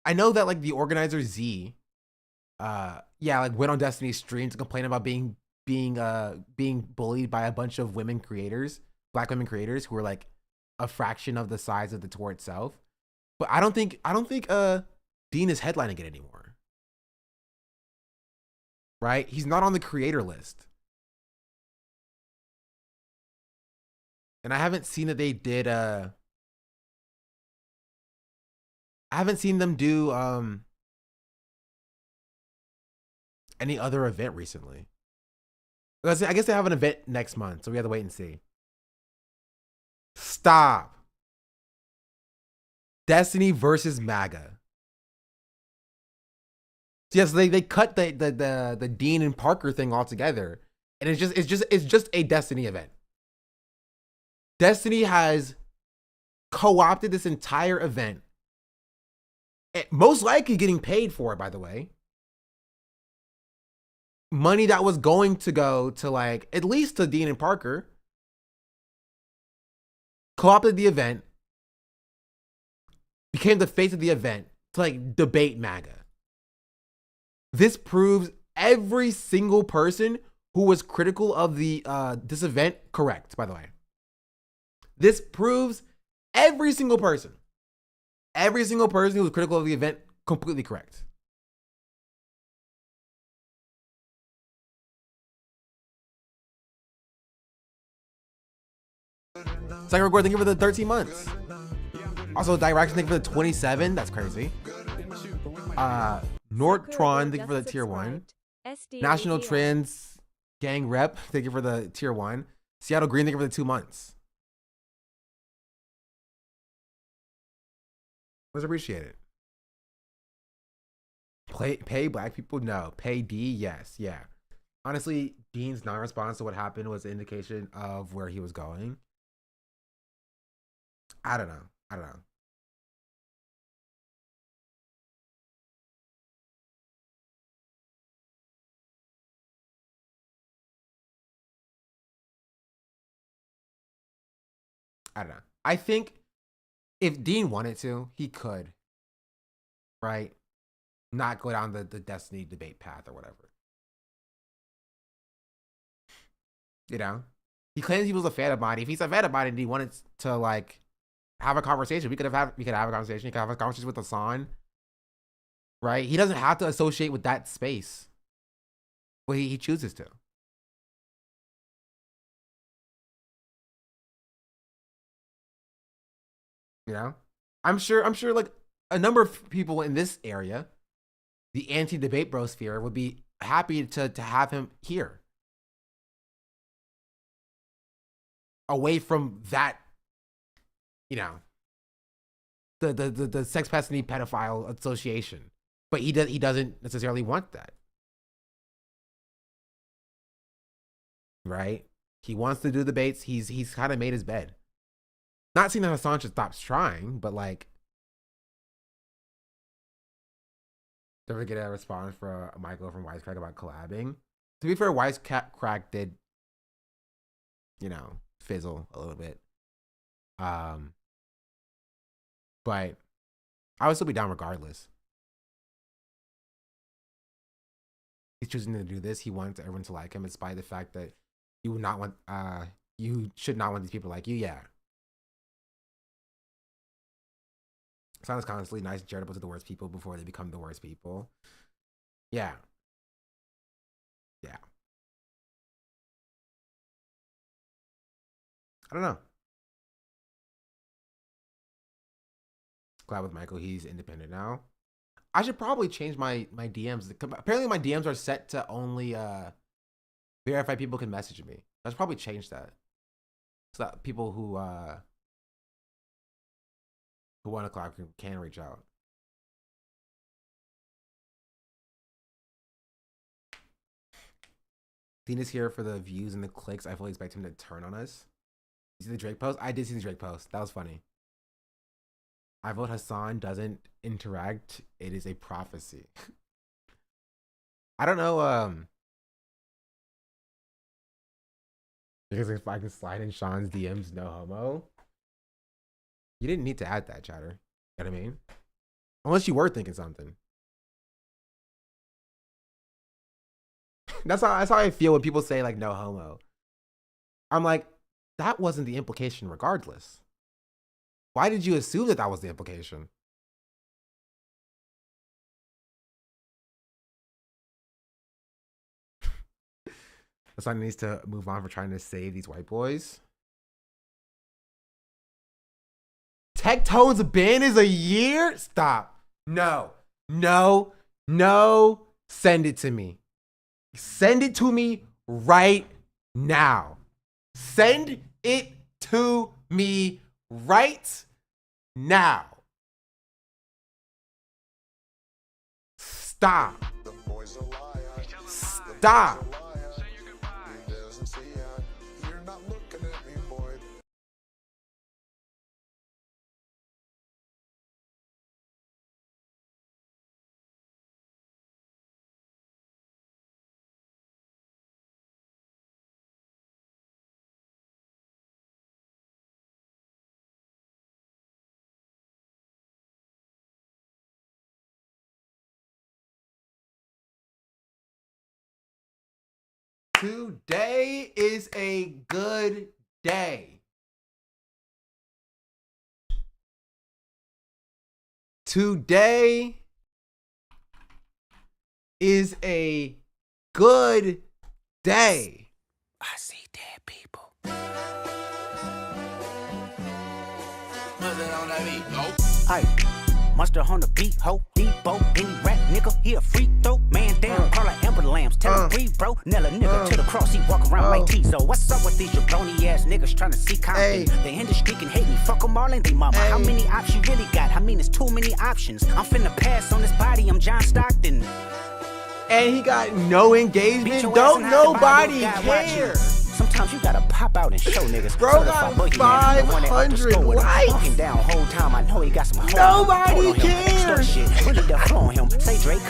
I know that like the organizer Z, yeah, like went on Destiny's stream to complain about being bullied by a bunch of women creators, Black women creators who were like a fraction of the size of the tour itself. But I don't think Dean is headlining it anymore. Right? He's not on the creator list. And I haven't seen that they did I haven't seen them do any other event recently. I guess they have an event next month, so we have to wait and see. Stop. Destiny versus MAGA. Yes, they cut the Dean and Parker thing altogether, and it's just a Destiny event. Destiny has co-opted this entire event, most likely getting paid for it, by the way. Money that was going to go to like at least to Dean and Parker. Co-opted the event, became the face of the event to like debate MAGA. This proves every single person who was critical of the this event correct, by the way. This proves every single person who was critical of the event completely correct. Second record, thank you for the 13 months. Also, Direction, thank you for the 27. That's crazy. Nortron, thank you for the tier 1. National Trans Gang Rep, thank you for the tier 1. Seattle Green, thank you for the 2 months. Was appreciated. Pay Black people? No. Pay D? Yes. Yeah. Honestly, Dean's non-response to what happened was an indication of where he was going. I don't know. I don't know. I think if Dean wanted to, he could, right? Not go down the Destiny debate path or whatever. You know? He claims he was a fan of mine. If he's a fan of mine and he wanted to like have a conversation, we could have a conversation. He could have a conversation with Hassan. Right? He doesn't have to associate with that space. But he chooses to. You know, I'm sure like a number of people in this area, the anti-debate bro sphere, would be happy to have him here. Away from that, you know, the sex pestiny pedophile association. But he doesn't necessarily want that. Right? He wants to do debates. He's kind of made his bed. Not saying that Hassan should stop trying, but like, Did we get a response for Michael from Wisecrack about collabing? To be fair, Wisecrack did, you know, fizzle a little bit. But I would still be down regardless. He's choosing to do this. He wants everyone to like him, despite the fact that you would not want, you should not want these people to like you. Yeah. Sounds constantly nice and charitable to the worst people before they become the worst people. Yeah. Yeah. I don't know. Glad with Michael, he's independent now. I should probably change my DMs. Apparently my DMs are set to only verified people can message me. I should probably change that. So that people who want to collab can reach out. Dean is here for the views and the clicks. I fully expect him to turn on us. You see the Drake post? I did see the Drake post. That was funny. I vote Hassan doesn't interact. It is a prophecy. I don't know. Because if I can slide in Sean's DMs, no homo. You didn't need to add that, chatter. You know what I mean? Unless you were thinking something. That's how I feel when people say like no homo. I'm like, that wasn't the implication regardless. Why did you assume that that was the implication? Hassan needs to move on for trying to save these white boys. Tectone's ban is a year? Stop. No. No. No. Send it to me. Send it to me right now. Send it to me right now. Stop. Stop. Today is a good day. Today is a good day. I see dead people. Aye, monster on the beat, ho, Debo, any rap nigga, he a freak throw, man down, call like Amber Lambs, tell him breathe, bro, Nella nigga to the cross, he walk around like Tizo. What's up with these jabroni ass niggas trying to see Compton? The industry can hate me, fuck them all and they mama. How many options you really got? I mean, it's too many options. I'm finna pass on this body, I'm John Stockton. And he got no engagement. Don't nobody care. Sometimes you gotta pop out and show niggas. Bro got 500 likes. Down whole time. I know he got some. Nobody cares. Really the flow on him. Say Drake,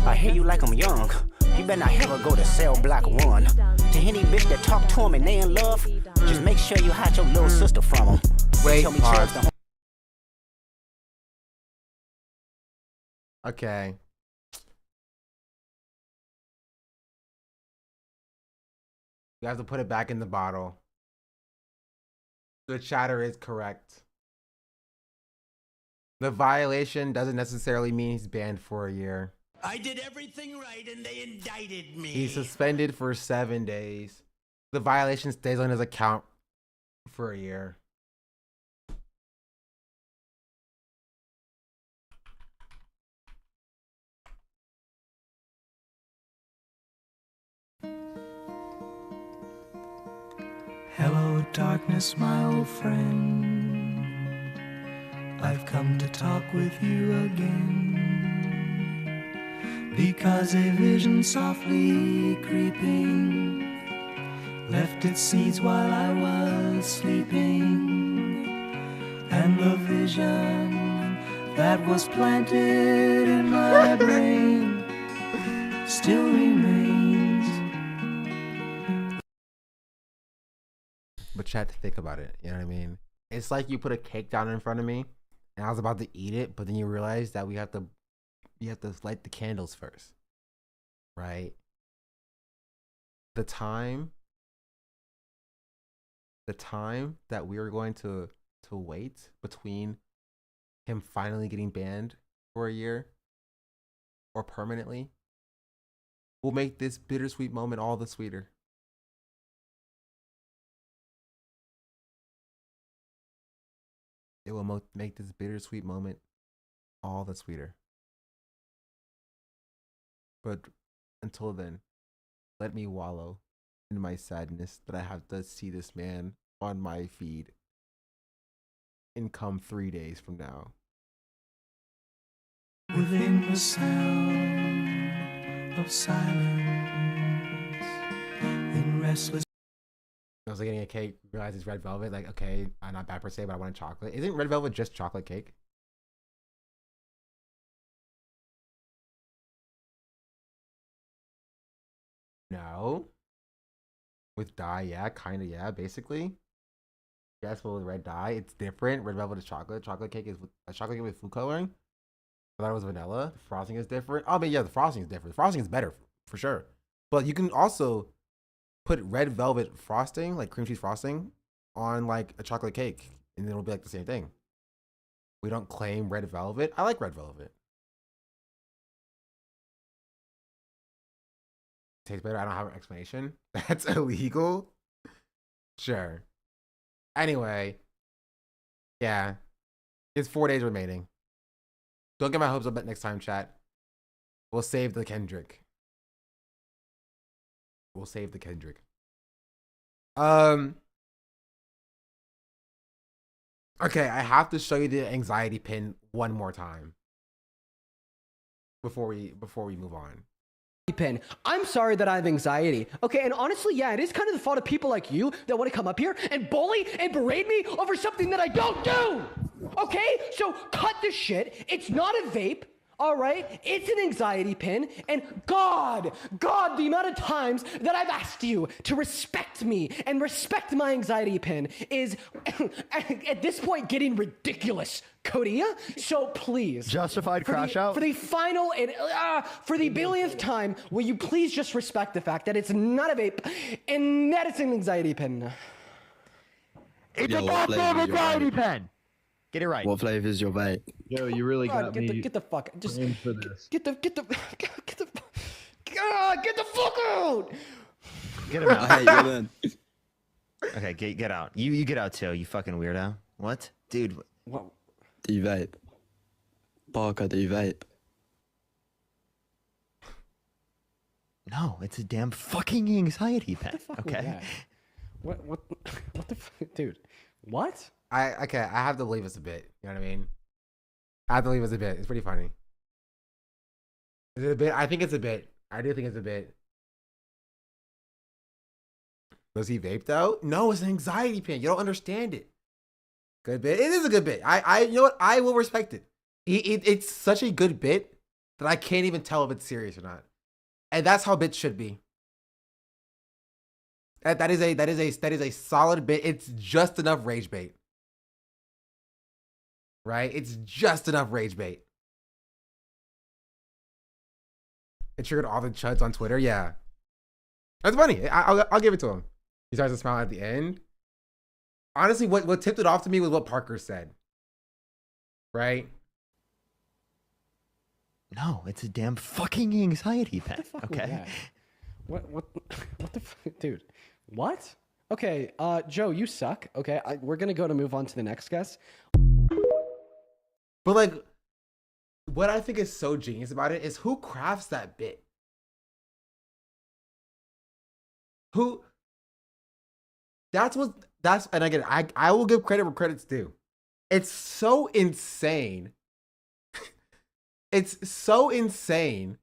I hear you like I'm young. You better not ever go to cell block 1. To any bitch that talk to him and they in love, just make sure you hide your little sister from him. Wait, okay. You have to put it back in the bottle. The chatter is correct. The violation doesn't necessarily mean he's banned for a year. I did everything right and they indicted me. He's suspended for 7 days. The violation stays on his account for a year. Hello, darkness, my old friend. I've come to talk with you again. Because a vision softly creeping left its seeds while I was sleeping. And the vision that was planted in my brain still remains. But chat, think about it. You know what I mean? It's like you put a cake down in front of me, and I was about to eat it, but then you realize that you have to light the candles first, right? The time that we are going to wait between him finally getting banned for a year or permanently will make this bittersweet moment all the sweeter. It will make this bittersweet moment all the sweeter. But until then, let me wallow in my sadness that I have to see this man on my feed in come 3 days from now. Within the sound of silence, in restless. I was getting a cake, realized it's red velvet. Like, okay, I'm not bad per se, but I wanted chocolate. Isn't red velvet just chocolate cake? No. With dye, yeah, kind of, yeah, basically. Yes, but with red dye, it's different. Red velvet is chocolate. Chocolate cake is chocolate cake with food coloring. I thought it was vanilla. The frosting is different. Oh, but yeah, the frosting is different. The frosting is better for sure. But you can also put red velvet frosting, like cream cheese frosting, on like a chocolate cake, and it'll be like the same thing. We don't claim red velvet. I like red velvet. Tastes better. I don't have an explanation. That's illegal. Sure. Anyway, yeah, it's 4 days remaining. Don't get my hopes up next time, chat. We'll save the Kendrick. We'll save the Kendrick. Okay, I have to show you the anxiety pin one more time before we move on. Pin. I'm sorry that I have anxiety. Okay, and honestly, yeah, it is kind of the fault of people like you that want to come up here and bully and berate me over something that I don't do. Okay, so cut the shit. It's not a vape. All right, it's an anxiety pin, and God, the amount of times that I've asked you to respect me and respect my anxiety pin is, at this point, getting ridiculous, Cody. So please, justified crash out for the final and for the billionth time, will you please just respect the fact that it's not a vape and that it's an anxiety pin? It's a goddamn anxiety pen. Get it right. What flavor is your vape? Yo, you really got me. Get the fuck. Just for this. Get the fuck out. Get him out. I hate you then. Okay, get out. You get out too. You fucking weirdo. What, dude? What? Do you vape? Parker, do you vape? No, it's a damn fucking anxiety pen. Okay. What the dude? What? I have to believe it's a bit. You know what I mean? I have to believe it's a bit. It's pretty funny. Is it a bit? I think it's a bit. I do think it's a bit. Does he vape though? No, it's an anxiety pin. You don't understand it. Good bit. It is a good bit. You know what? I will respect it. It's such a good bit that I can't even tell if it's serious or not. And that's how bits should be. That is a solid bit. It's just enough rage bait. Right? It's just enough rage bait. It triggered all the chuds on Twitter. Yeah. That's funny. I'll give it to him. He starts to smile at the end. Honestly, what tipped it off to me was what Parker said. Right? No, it's a damn fucking anxiety pen. Okay. What the dude? What? Okay, Joe, you suck. Okay, we're gonna move on to the next guest. But like, what I think is so genius about it is who crafts that bit? And again, I will give credit where credit's due. It's so insane. It's so insane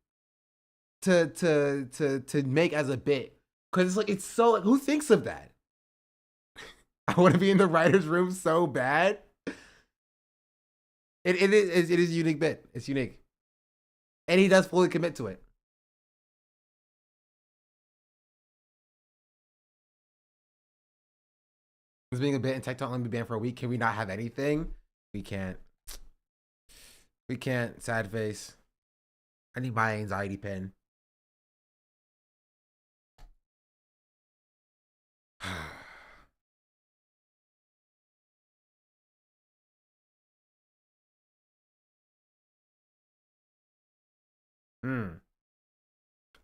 to make as a bit. Cause it's so like, who thinks of that? I want to be in the writer's room so bad. It is a unique bit. It's unique. And he does fully commit to it. This being a bit and TikTok only be banned for a week. Can we not have anything? We can't. We can't. Sad face. I need my anxiety pin.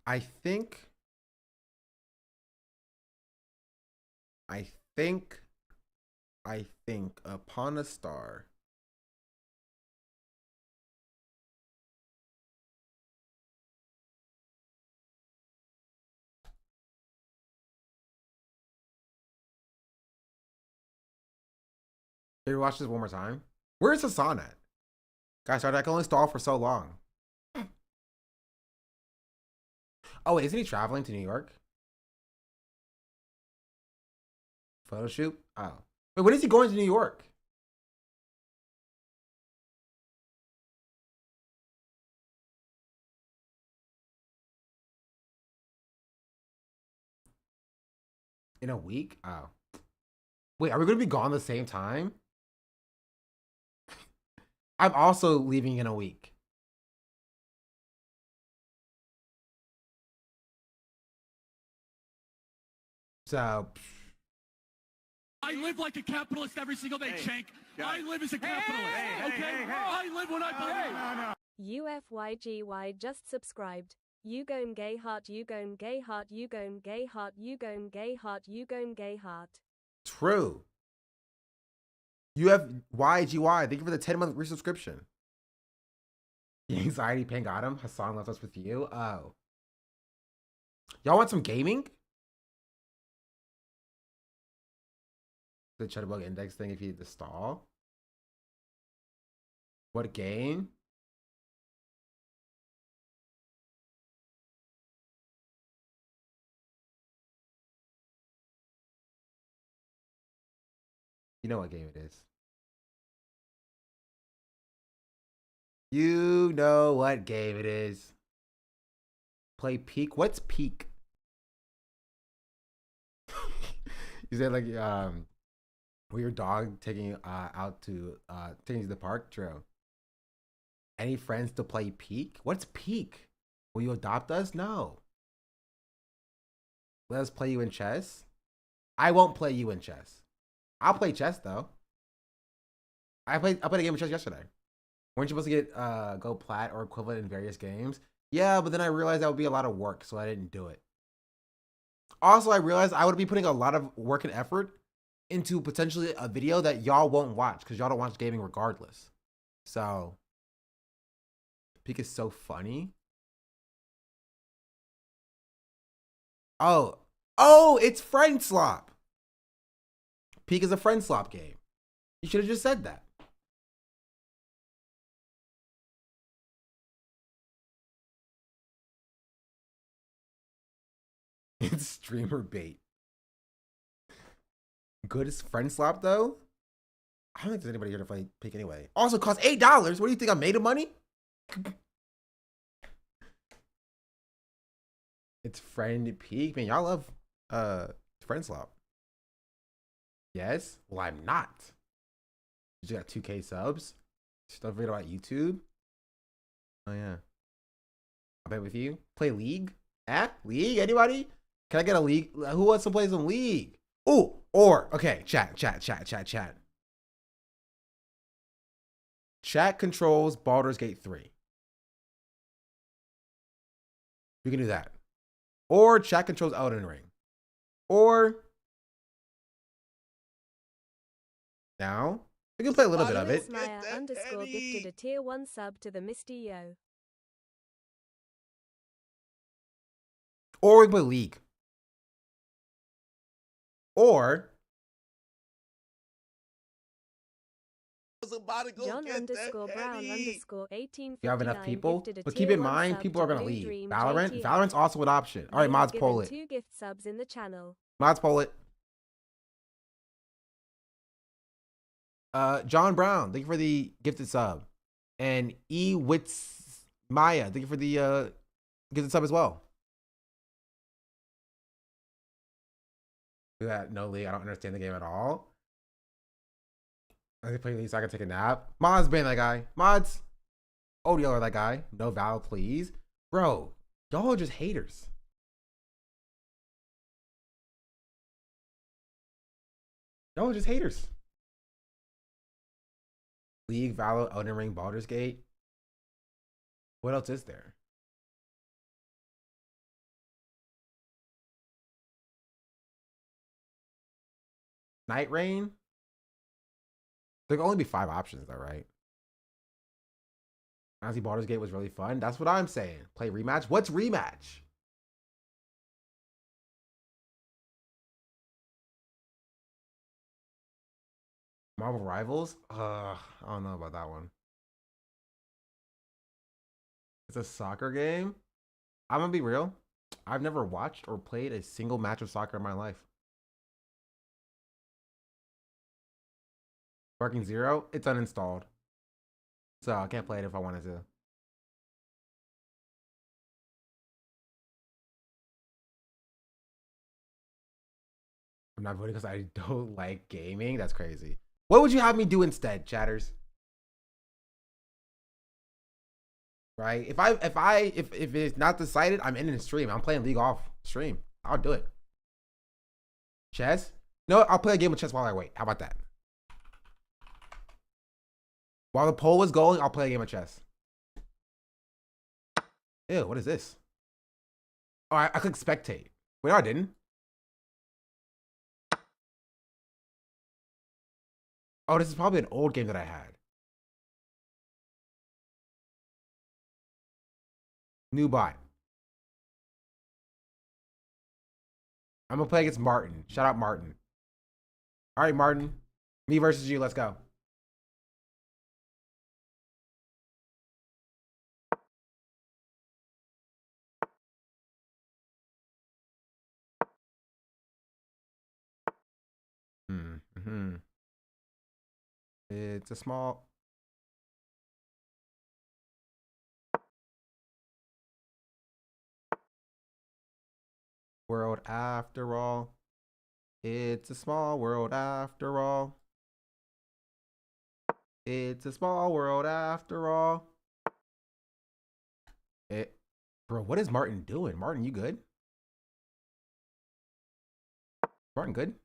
I think upon a star. Can we watch this one more time? Where's Hassan at? Guys, I can only stall for so long. Oh, wait, isn't he traveling to New York? Photo shoot? Oh. Wait, when is he going to New York? In a week? Oh. Wait, are we going to be gone the same time? I'm also leaving in a week. So... I live like a capitalist every single day, Shank. I live as a capitalist. Okay? I live when I believe. UFYGY just subscribed. You going gay heart, you going gay heart, you going gay heart, you going gay heart, you going gay heart. True. UFYGY, thank you for the 10-month resubscription. The anxiety pain got him. Hassan left us with you. Oh. Y'all want some gaming? The Shutterbug index thing if you need to stall. What game? You know what game it is. You know what game it is. Play Peak. What's Peak? You said like with your dog taking you out to taking you to the park? True. Any friends to play Peak? What's Peak? Will you adopt us? No. Let us play you in chess? I won't play you in chess. I'll play chess though. I played a game of chess yesterday. Weren't you supposed to get go plat or equivalent in various games? Yeah, but then I realized that would be a lot of work, so I didn't do it. Also, I realized I would be putting a lot of work and effort into potentially a video that y'all won't watch because y'all don't watch gaming regardless. So, Peak is so funny. Oh, it's Friend Slop. Peak is a Friend Slop game. You should have just said that. It's streamer bait. Good as Friend Slop though. I don't think there's anybody here to play Peak anyway. Also costs $8. What do you think? I made of money? It's Friend Peak. Man, y'all love Friend Slop. Yes? Well, I'm not. You just got 2K subs. Don't forget about YouTube. Oh yeah. I'll bet with you. Play League? League? Anybody? Can I get a League? Who wants to play some League? Ooh, or okay, chat. Chat controls Baldur's Gate 3. We can do that. Or chat controls Elden Ring. Or now we can play a little bit of it. Maya _ gifted a tier 1 sub to the Misty Yo. Or we can play League. Or John _ Brown _ 18. you have enough people, but keep in mind people are gonna leave. Valorant's also an option. All right, mods, poll it. 2 gift subs in the channel. Mods, poll it. John Brown, thank you for the gifted sub. And E Wits Maya, thank you for the gives us up as well. Do that, no Lee. I don't understand the game at all. I can play Lee so I can take a nap. Mods ban that guy. Mods. ODL or that guy. No Val, please. Bro, y'all are just haters. Y'all are just haters. League, Valor, Elden Ring, Baldur's Gate. What else is there? Night Rain? There can only be 5 options though, right? Honestly, Baldur's Gate was really fun. That's what I'm saying. Play rematch? What's rematch? Marvel Rivals? I don't know about that one. It's a soccer game? I'm gonna be real. I've never watched or played a single match of soccer in my life. Barking Zero? It's uninstalled. So I can't play it if I wanted to. I'm not voting because I don't like gaming. That's crazy. What would you have me do instead, chatters? Right? If it's not decided, I'm ending the stream. I'm playing League off stream. I'll do it. Chess? No, I'll play a game of chess while I wait. How about that? While the poll was going, I'll play a game of chess. Ew, what is this? Oh, I clicked spectate. Wait, no, I didn't. Oh, this is probably an old game that I had. New bot. I'm gonna play against Martin. Shout out Martin. All right, Martin. Me versus you. Let's go. Mm-hmm. It's a small. World after all. It's a small world after all. It's a small world after all. Bro, what is Martin doing? Martin, you good? Martin, good?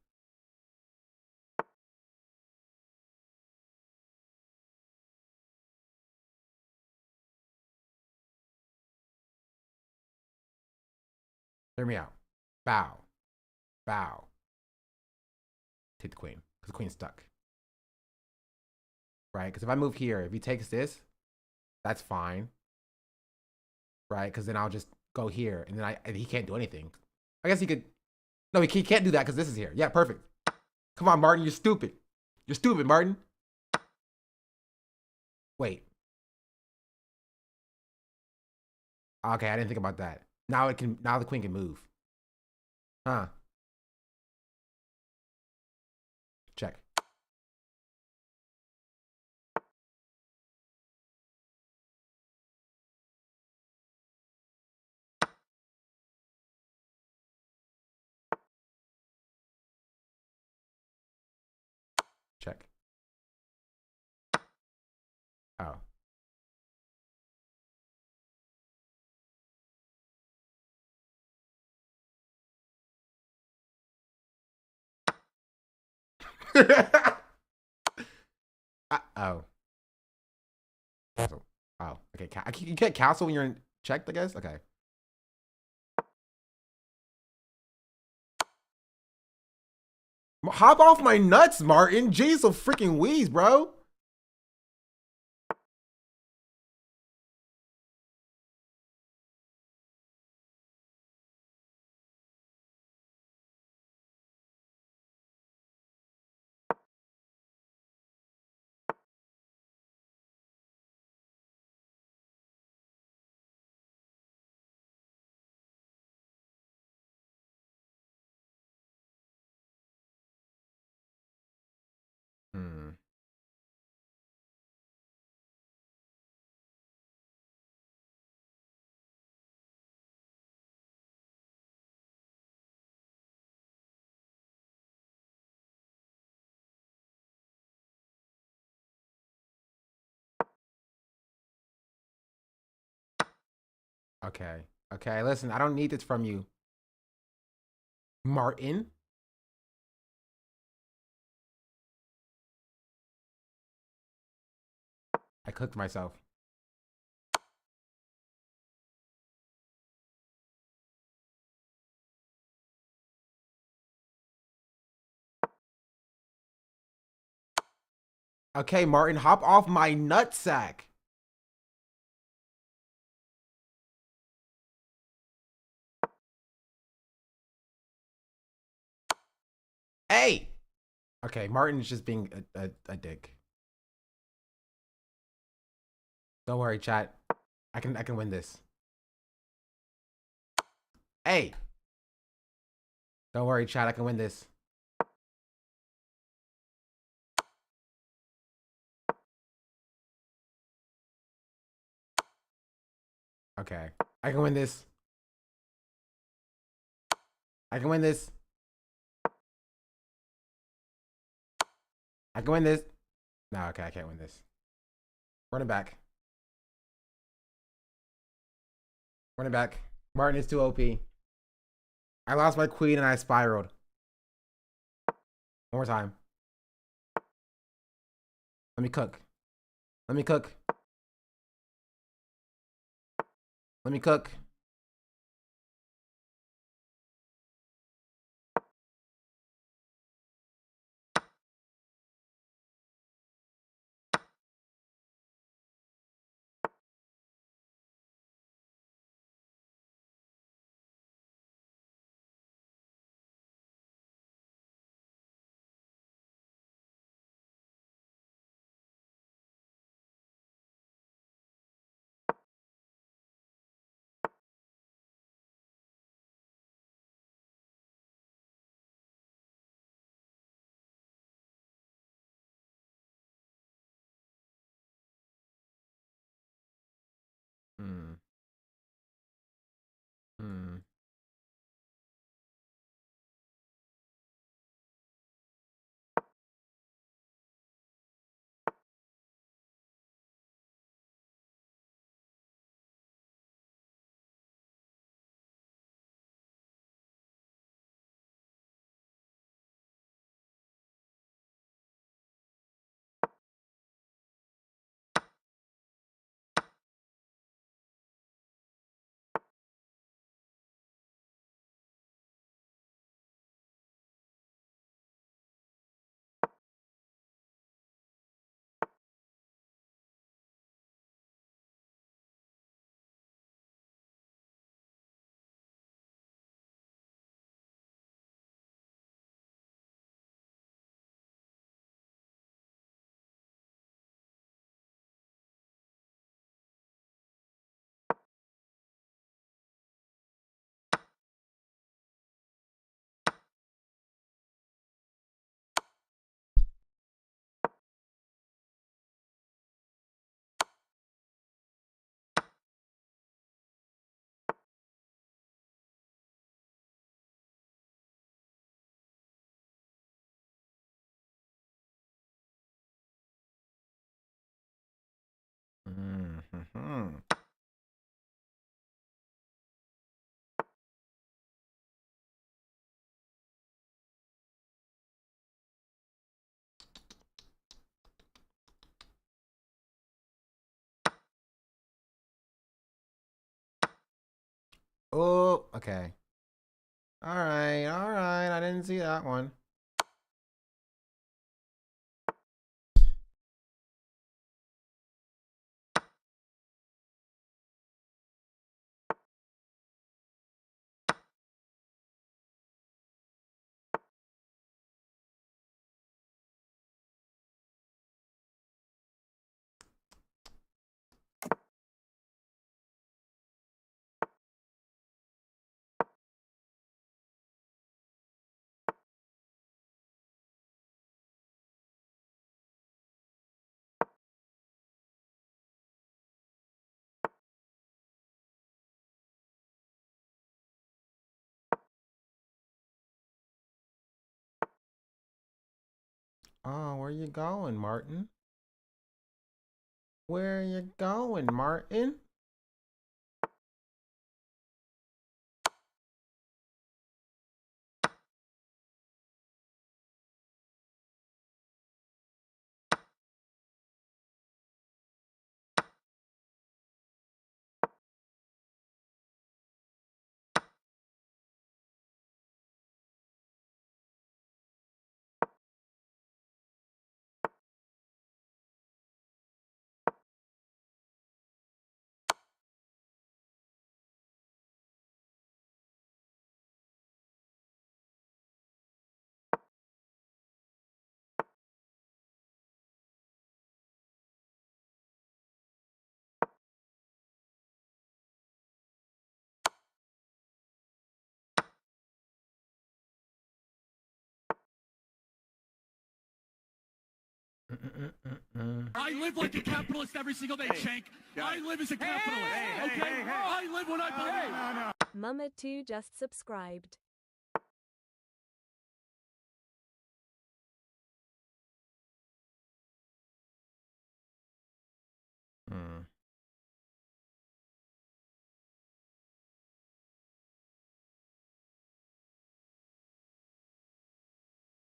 Hear me out. Bow. Bow. Take the queen. Because the queen's stuck. Right? Because if I move here, if he takes this, that's fine. Right? Because then I'll just go here. And then he can't do anything. I guess he could. No, he can't do that because this is here. Yeah, perfect. Come on, Martin. You're stupid. You're stupid, Martin. Wait. Okay, I didn't think about that. Now the queen can move. Huh. Check. Check. Oh. Oh. Castle. Oh, okay. You get castle when you're in checked, I guess? Okay. Hop off my nuts, Martin. Jeez, so freaking wheeze, bro. Okay. Okay, listen, I don't need this from you. Martin? I cooked myself. Okay, Martin, hop off my nutsack. Hey! Okay, Martin's just being a dick. Don't worry, chat. I can win this. Hey! Don't worry, chat. I can win this. Okay. I can win this. I can win this. I can win this. No, okay, I can't win this. Running back. Running back. Martin is too OP. I lost my queen and I spiraled. One more time. Let me cook. Let me cook. Let me cook. Hmm. Hmm. Mm-hmm. Oh, okay. All right, all right. I didn't see that one. Oh, where you going, Martin? Where you going, Martin? I live like a capitalist every single day, Shank. I live as a capitalist. Okay? I live when I believe. Mama2 just subscribed.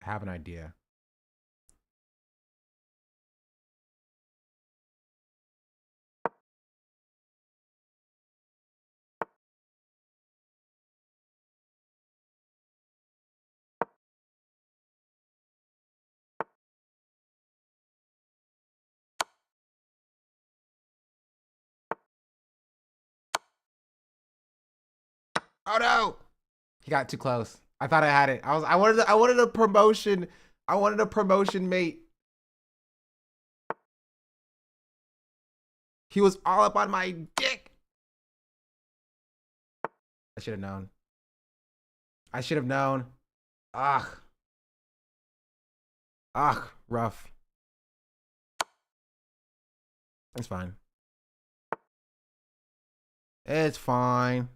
I have an idea. Oh no! He got too close. I thought I had it. I wanted a promotion. I wanted a promotion, mate. He was all up on my dick. I should have known. I should have known. Ugh. Ugh, rough. It's fine. It's fine.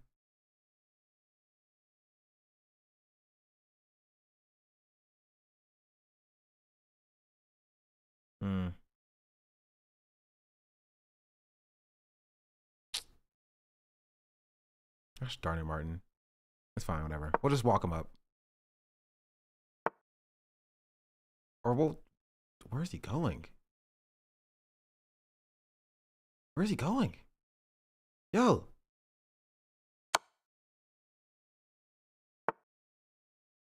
Gosh darn it, Martin. It's fine, whatever. We'll just walk him up. Or we'll... Where is he going? Where is he going? Yo.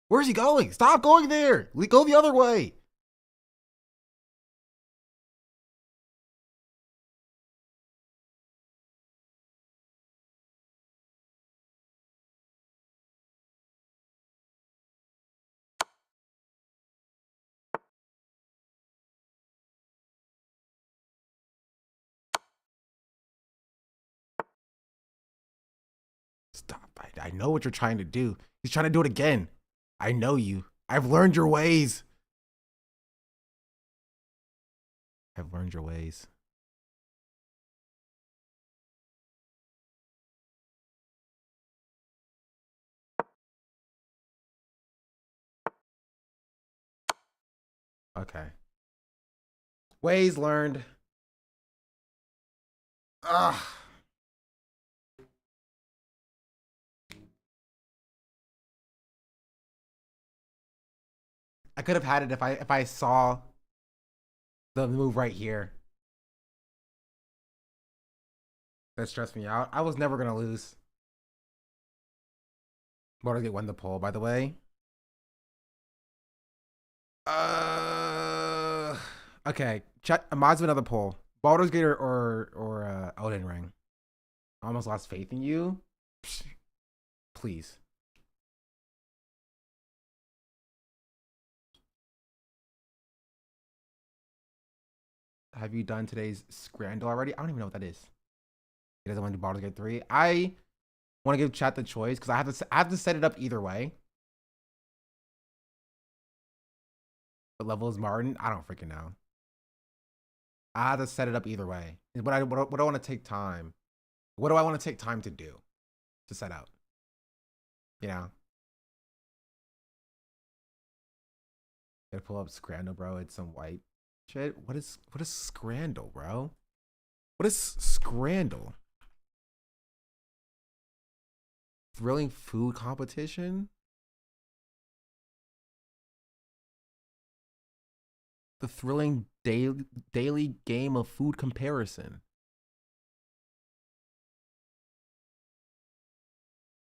Where's he going? Stop going there. Go the other way. Stop. I know what you're trying to do. He's trying to do it again. I know you. I've learned your ways. I've learned your ways. Okay. Ways learned. Ugh. I could have had it if I saw the move right here. That stressed me out. I was never gonna lose. Baldur's Gate won the poll, by the way. Okay. Chat. Mods of another poll. Baldur's Gate or Elden Ring. I almost lost faith in you. Please. Have you done today's Scrandal already? I don't even know what that is. He doesn't want to do Baldur's Gate 3. I want to give chat the choice because I have to set it up either way. What level is Martin? I don't freaking know. I have to set it up either way. What do I want to take time? What do I want to take time to do? To set up? You know? Gotta pull up Scrandal, bro. It's some white shit. What is Scrandal, bro? What is Scrandal? Thrilling food competition? The thrilling daily game of food comparison.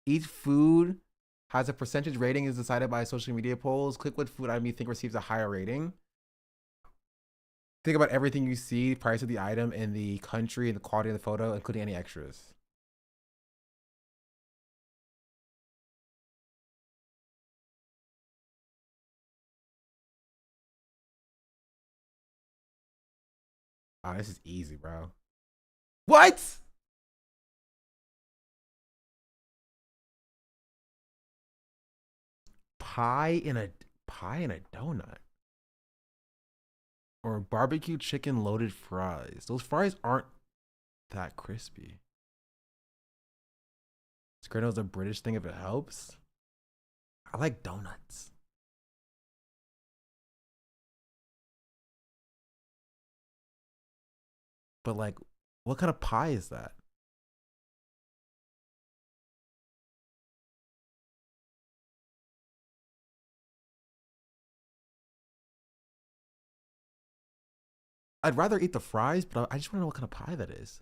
Each food has a percentage rating is decided by social media polls. Click what food item you think receives a higher rating. Think about everything you see, price of the item, and the country, and the quality of the photo, including any extras. Oh, this is easy, bro. What? Pie in a donut. Or barbecue chicken loaded fries. Those fries aren't that crispy. Squirtle's a British thing if it helps. I like donuts. But like, what kind of pie is that? I'd rather eat the fries, but I just want to know what kind of pie that is.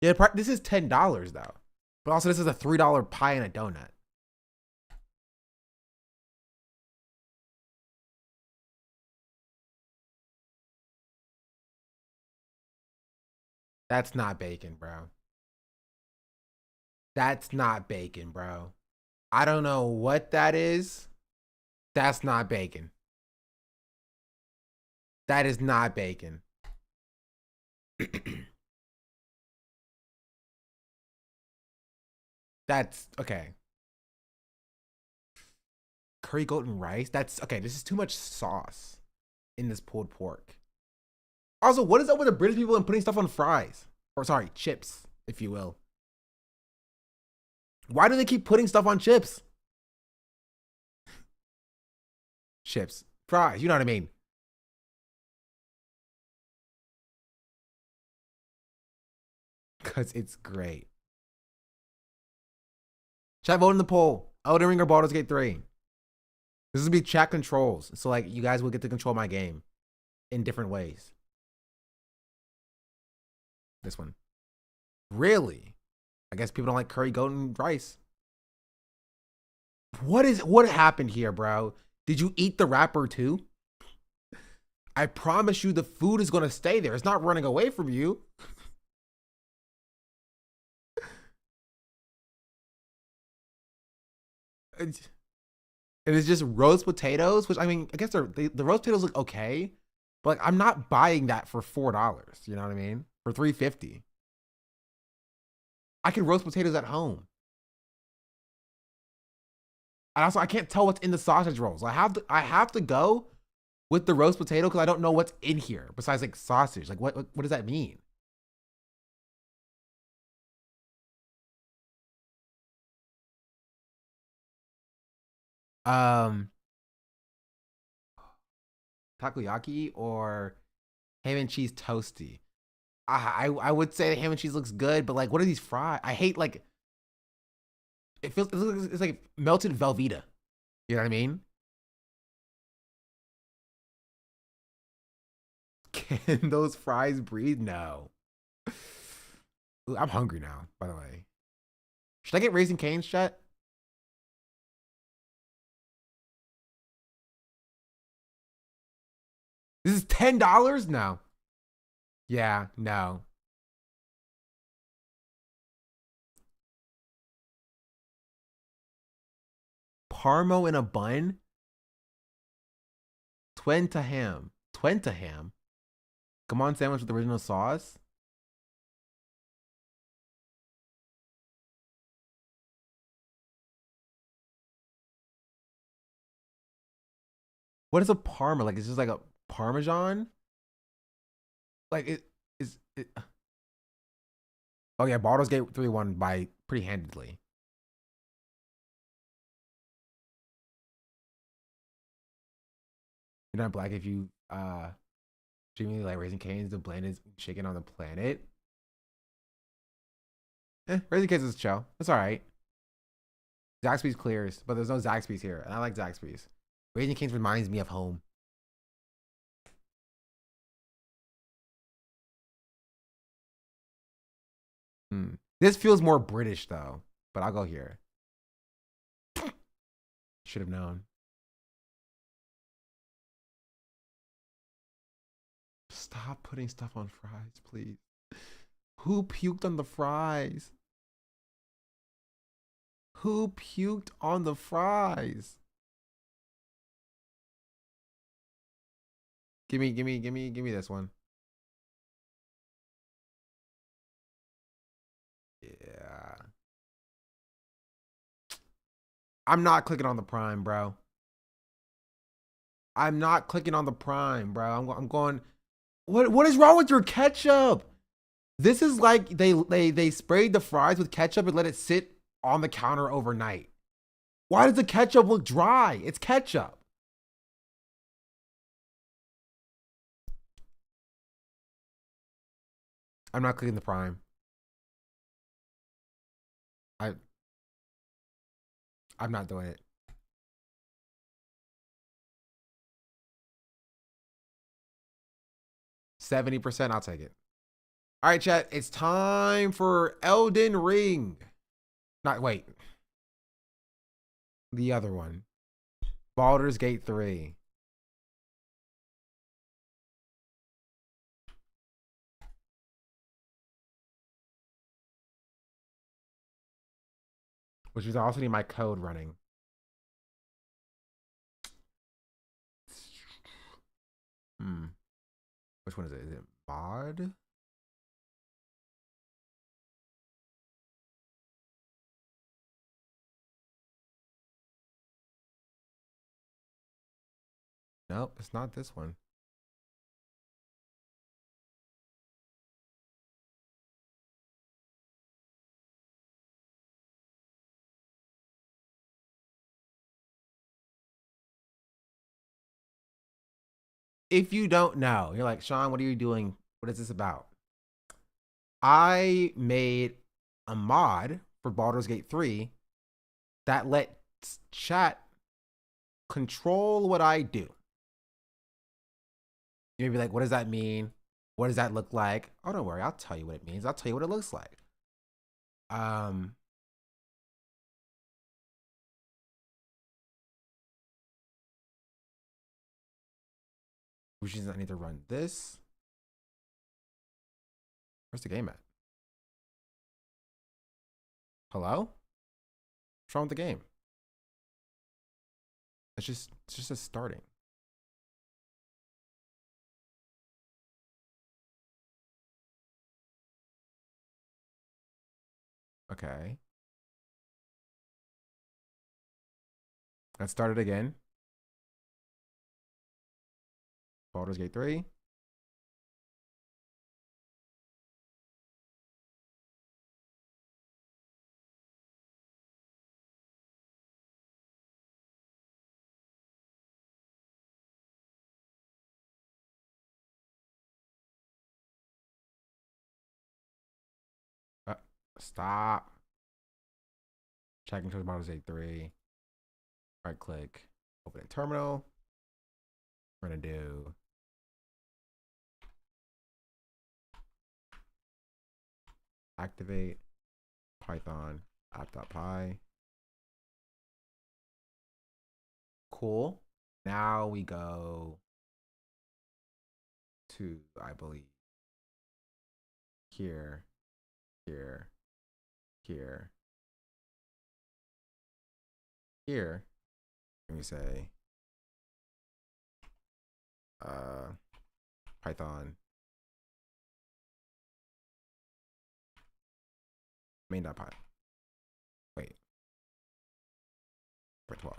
Yeah, this is $10 though. But also this is a $3 pie and a donut. That's not bacon, bro. That's not bacon, bro. I don't know what that is. That's not bacon. That is not bacon. That's okay. Curry goat rice. That's okay. This is too much sauce in this pulled pork. Also, what is up with the British people and putting stuff on fries? Or sorry, chips, if you will. Why do they keep putting stuff on chips? Chips, fries, you know what I mean? Because it's great. Chat, vote in the poll. Elden Ring or Baldur's Gate 3. This will be chat controls. So like you guys will get to control my game in different ways. This one. Really? I guess people don't like curry goat and rice. What happened here, bro? Did you eat the wrapper too? I promise you the food is gonna stay there. It's not running away from you. And it's just roast potatoes, which I mean, I guess the roast potatoes look okay, but like, I'm not buying that for $4. You know what I mean? For $3.50. I can roast potatoes at home. And also, I can't tell what's in the sausage rolls. I have to go with the roast potato because I don't know what's in here besides like sausage. Like what does that mean? Takoyaki or ham and cheese toasty. I would say ham and cheese looks good, but like, what are these fries? I hate like. It's like melted Velveeta. You know what I mean? Can those fries breathe? No. Ooh, I'm hungry now, by the way. Should I get Raising Cane's, chat? This is $10? No. Yeah, no. Parmo in a bun? Twenta ham. Twenta ham? Come on, sandwich with original sauce? What is a parma? Like, it's just like a parmesan? Like, it is it. Oh yeah, Baldur's Gate 3 won by pretty handedly. You're not black if you genuinely like Raising Cane's, the blandest chicken on the planet. Raising Cane's is chill. That's alright. Zaxby's clears, but there's no Zaxby's here. And I like Zaxby's. Raising Cane's reminds me of home. This feels more British though, but I'll go here. Should have known. Stop putting stuff on fries, please. Who puked on the fries? Who puked on the fries? Give me this one. Yeah. I'm not clicking on the prime, bro. I'm not clicking on the prime, bro. I'm going. What is wrong with your ketchup? This is like they sprayed the fries with ketchup and let it sit on the counter overnight. Why does the ketchup look dry? It's ketchup. I'm not clicking the prime. I'm not doing it. %70%, I'll take it. All right, chat. It's time for Elden Ring. Wait. The other one. Baldur's Gate 3. Which is also need my code running. Which one is it? Is it mod? Nope, it's not this one. If you don't know, you're like, Sean, what are you doing? What is this about? I made a mod for Baldur's Gate 3 that lets chat control what I do. You'd be like, what does that mean? What does that look like? Oh, don't worry. I'll tell you what it means. I'll tell you what it looks like. Which means I need to run this. Where's the game at? Hello? What's wrong with the game? It's just a starting. Okay. Let's start it again. Baldur's Gate 3. Stop. Checking towards Baldur's Gate 3. Right click. Open a terminal. We're going to do activate Python app.py. Cool. Now we go to, I believe, here. Let me say Python main.py. Wait. 12.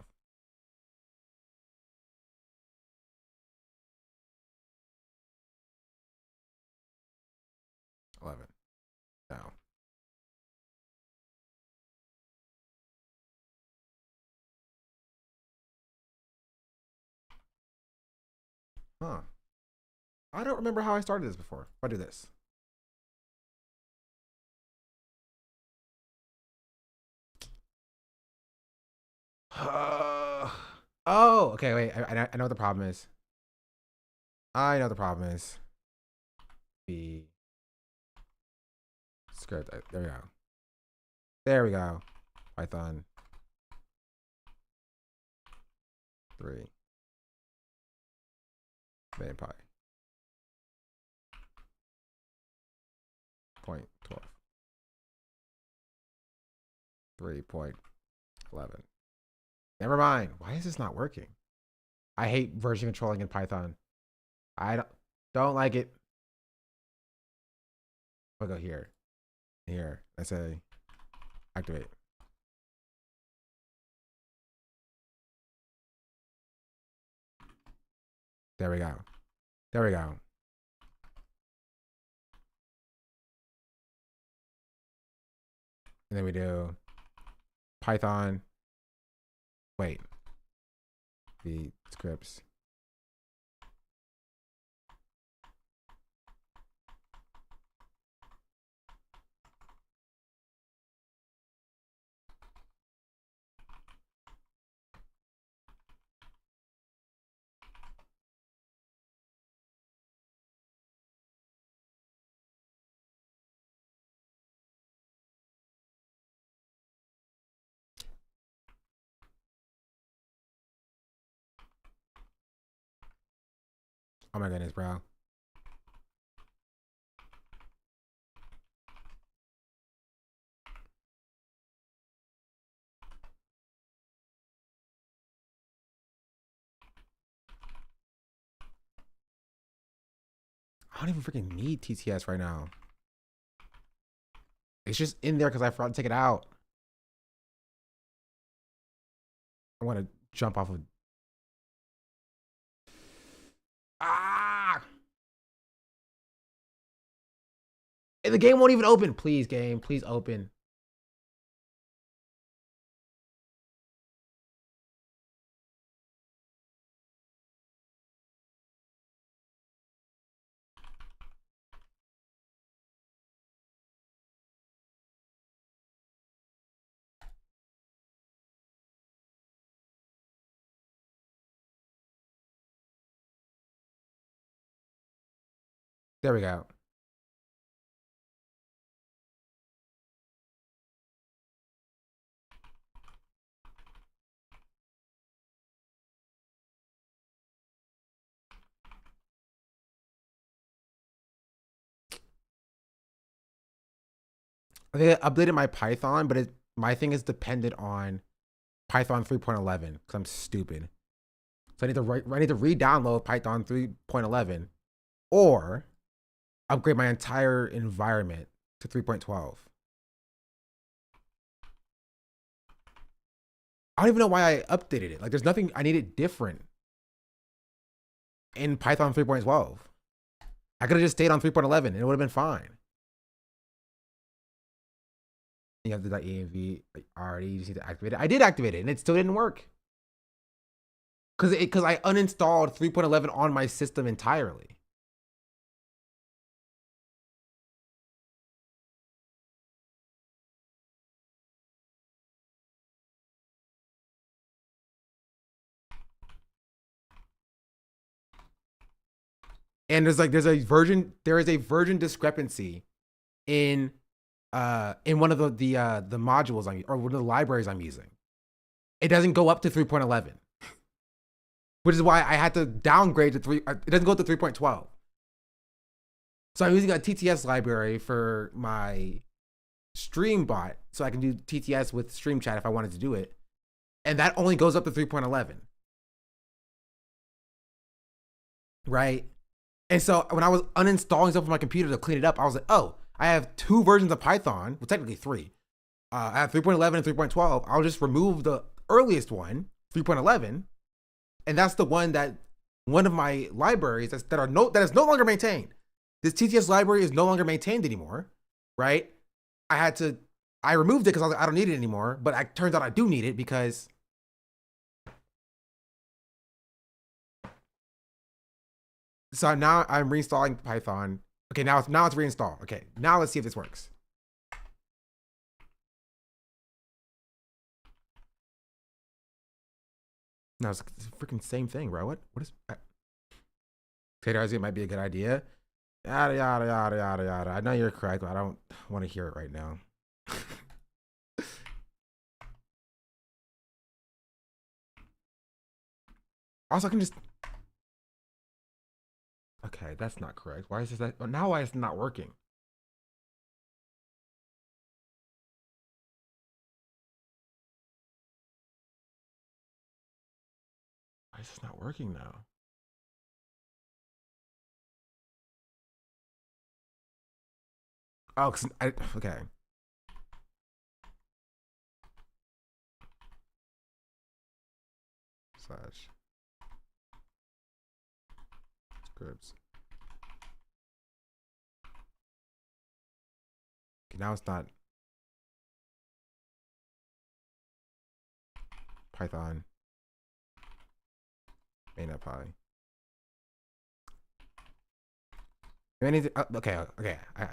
Now. Huh. I don't remember how I started this before. If I do this. Oh, okay, wait. I know what the problem is. I know what the problem is. The script. There we go. There we go. Python 3. Main.py. 0.12. 3.11. Never mind. Why is this not working? I hate version controlling in Python. I don't like it. I'll go here. Here. I say activate. There we go. There we go. And then we do Python. Wait. The scripts. Oh my goodness, bro. I don't even freaking need TTS right now. It's just in there because I forgot to take it out. I want to jump off of. Ah! And the game won't even open. Please, game. Please open. There we go. I think I updated my Python, but my thing is dependent on Python 3.11 because I'm stupid. So I need to re-download Python 3.11 or upgrade my entire environment to 3.12. I don't even know why I updated it. Like, there's nothing I needed different in Python 3.12. I could have just stayed on 3.11 and it would have been fine. You have the .env already. You just need to activate it. I did activate it and it still didn't work. Because I uninstalled 3.11 on my system entirely. And there is a version discrepancy in one of the modules or one of the libraries I'm using. It doesn't go up to 3.11. Which is why I had to downgrade to it doesn't go to 3.12. So I'm using a TTS library for my stream bot so I can do TTS with stream chat if I wanted to do it. And that only goes up to 3.11. Right? And so when I was uninstalling stuff from my computer to clean it up, I was like, oh, I have 2 versions of Python. Well, technically 3. I have 3.11 and 3.12. I'll just remove the earliest one, 3.11. And that's the one that one of my libraries that is no longer maintained. This TTS library is no longer maintained anymore, right? I removed it because I was like, I don't need it anymore. But it turns out I do need it because so now I'm reinstalling Python. Okay, now it's reinstalled. Okay, now let's see if this works. No, it's the freaking same thing, bro. What is it might be a good idea. Yada yada yada yada yada. I know you're correct, but I don't want to hear it right now. Also, I can just. Okay, that's not correct. Why is this now? Why is it not working? Why is this not working now? Oh, okay. Slash. groups. Okay, now it's not Python. Main.py. Okay, I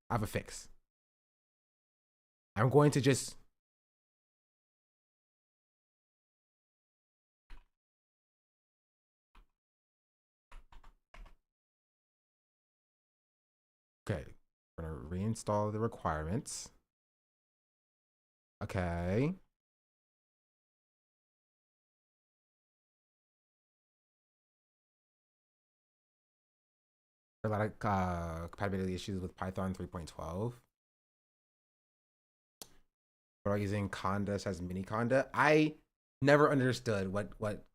have a fix. I'm going to just okay. We're gonna reinstall the requirements. Okay. A lot of compatibility issues with Python 3.12. We're using conda as mini conda. I never understood what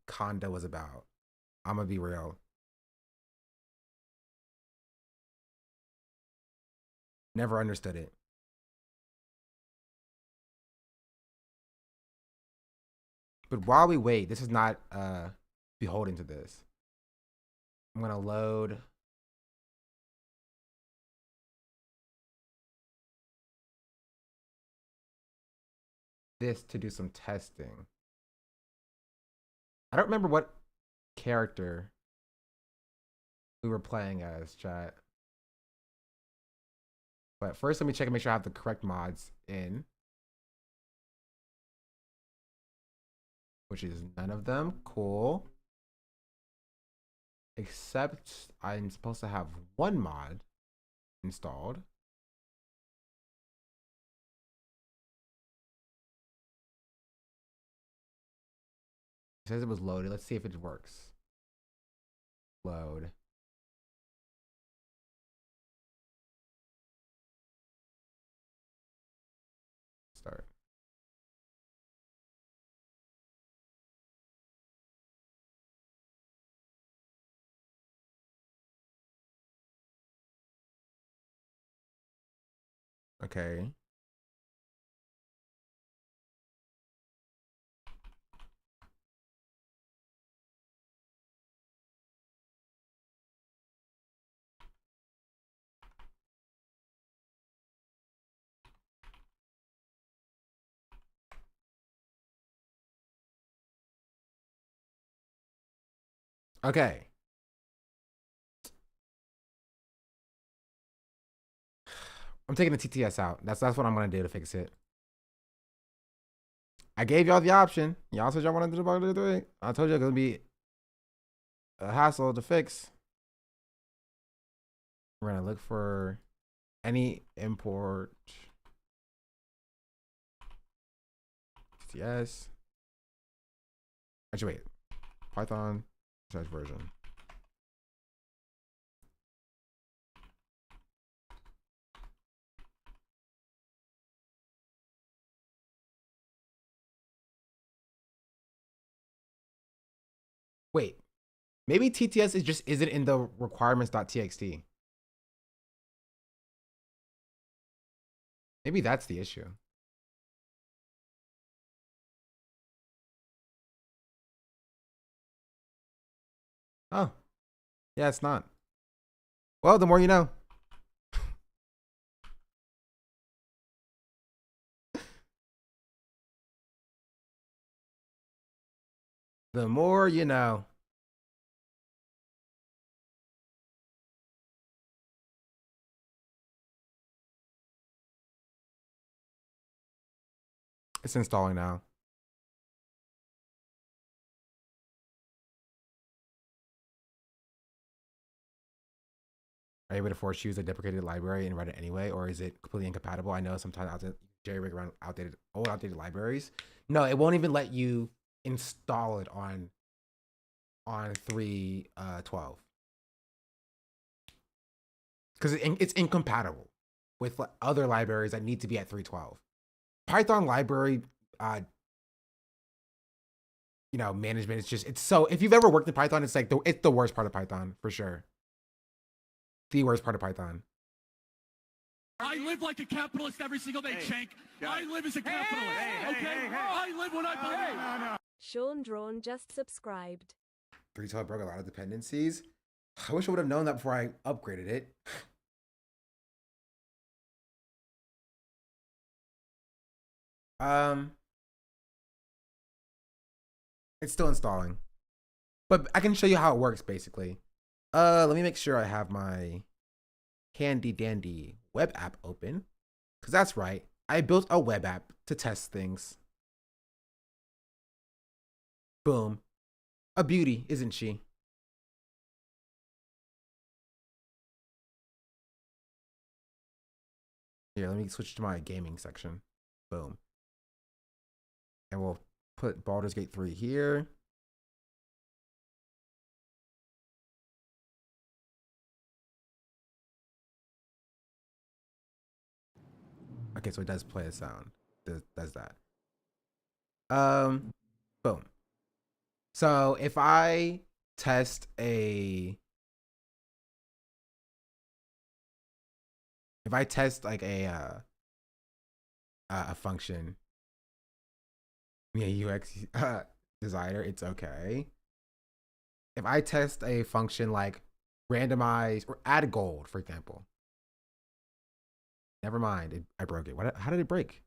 conda was about. I'm gonna be real. Never understood it. But while we wait, this is not beholden to this. I'm gonna load this to do some testing. I don't remember what character we were playing as, chat. But first, let me check and make sure I have the correct mods in. Which is none of them. Cool. Except I'm supposed to have one mod installed. It says it was loaded. Let's see if it works. Load. Start. Okay. Okay. I'm taking the TTS out. That's what I'm gonna do to fix it. I gave y'all the option. Y'all said y'all wanted to do about it. I told you it's gonna be a hassle to fix. We're gonna look for any import TTS. Actually, wait. Python version. Wait, maybe TTS is just isn't in the requirements.txt. Maybe that's the issue. Oh, yeah, it's not. Well, the more you know. The more you know. It's installing now. Are you able to force use a deprecated library and run it anyway, or is it completely incompatible? I know sometimes jerry-rig around old outdated libraries. No, it won't even let you install it on 3.12 because it's incompatible with other libraries that need to be at 3.12. Python library, management. It's so. If you've ever worked in Python, it's like it's the worst part of Python for sure. The worst part of Python. I live like a capitalist every single day, Shank. I live as a capitalist. Okay? I live when I believe. Sean Drawn just subscribed. 3.12 broke a lot of dependencies. I wish I would have known that before I upgraded it. It's still installing, but I can show you how it works basically. Let me make sure I have my handy dandy web app open, because that's right. I built a web app to test things. Boom. A beauty, isn't she? Here, let me switch to my gaming section. Boom. And we'll put Baldur's Gate 3 here. Okay, so it does play a sound. Does that. Boom. So if I test like a function, yeah, UX designer, it's okay. If I test a function like randomize or add gold, for example. Never mind, I broke it. How did it break?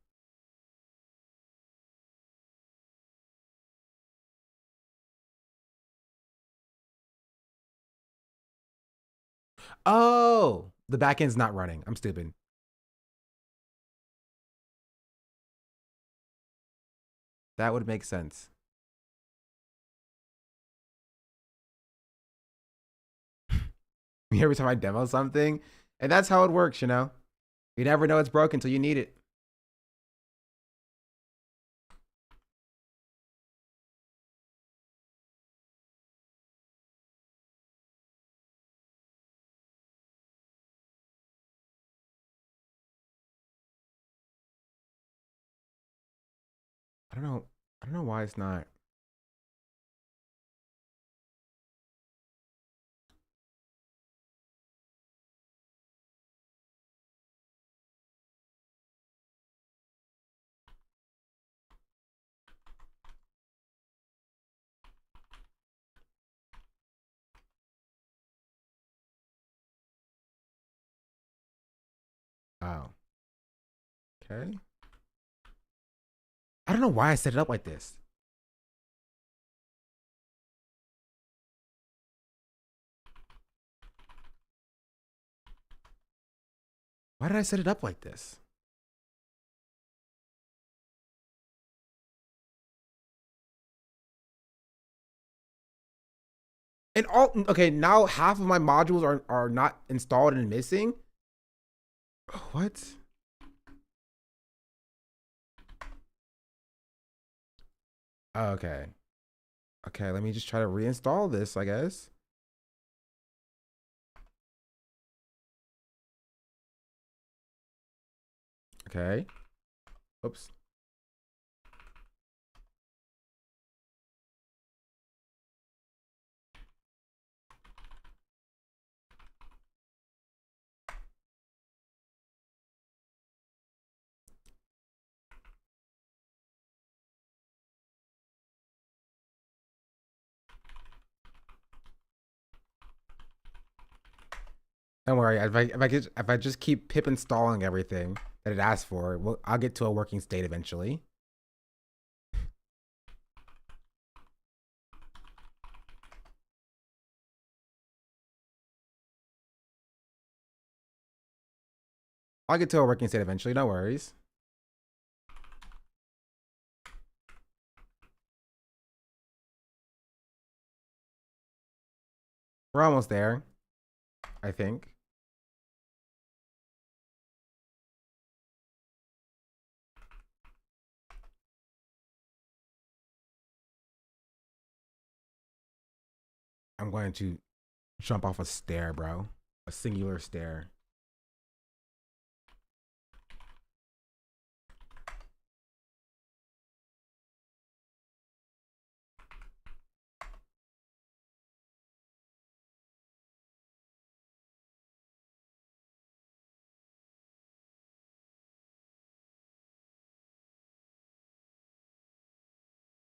Oh, the backend's not running. I'm stupid. That would make sense. Every time I demo something, and that's how it works, you know? You never know it's broken until you need it. I don't know why it's not. Oh. Okay. I don't know why I set it up like this. Why did I set it up like this? And okay, now half of my modules are not installed and missing. What? Okay. Okay, let me just try to reinstall this, I guess. Okay. Oops. Don't worry. If I just keep pip installing everything that it asks for, I'll get to a working state eventually. I'll get to a working state eventually. No worries. We're almost there, I think. I'm going to jump off a stair, bro. A singular stair.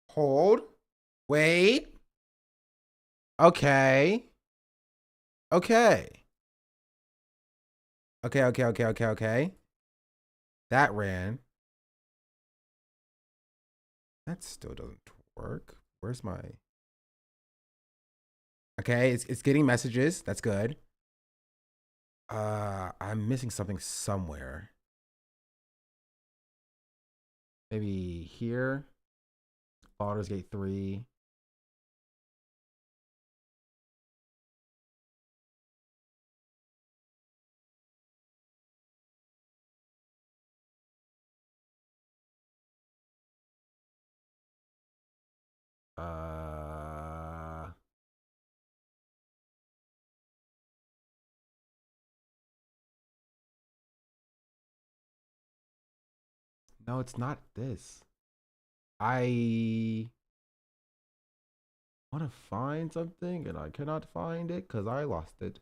Hold. Wait. Okay. Okay. Okay. That ran. That still doesn't work. Where's my... Okay, it's getting messages. That's good. I'm missing something somewhere. Maybe here. Baldur's Gate 3. No, it's not this. I want to find something and I cannot find it because I lost it.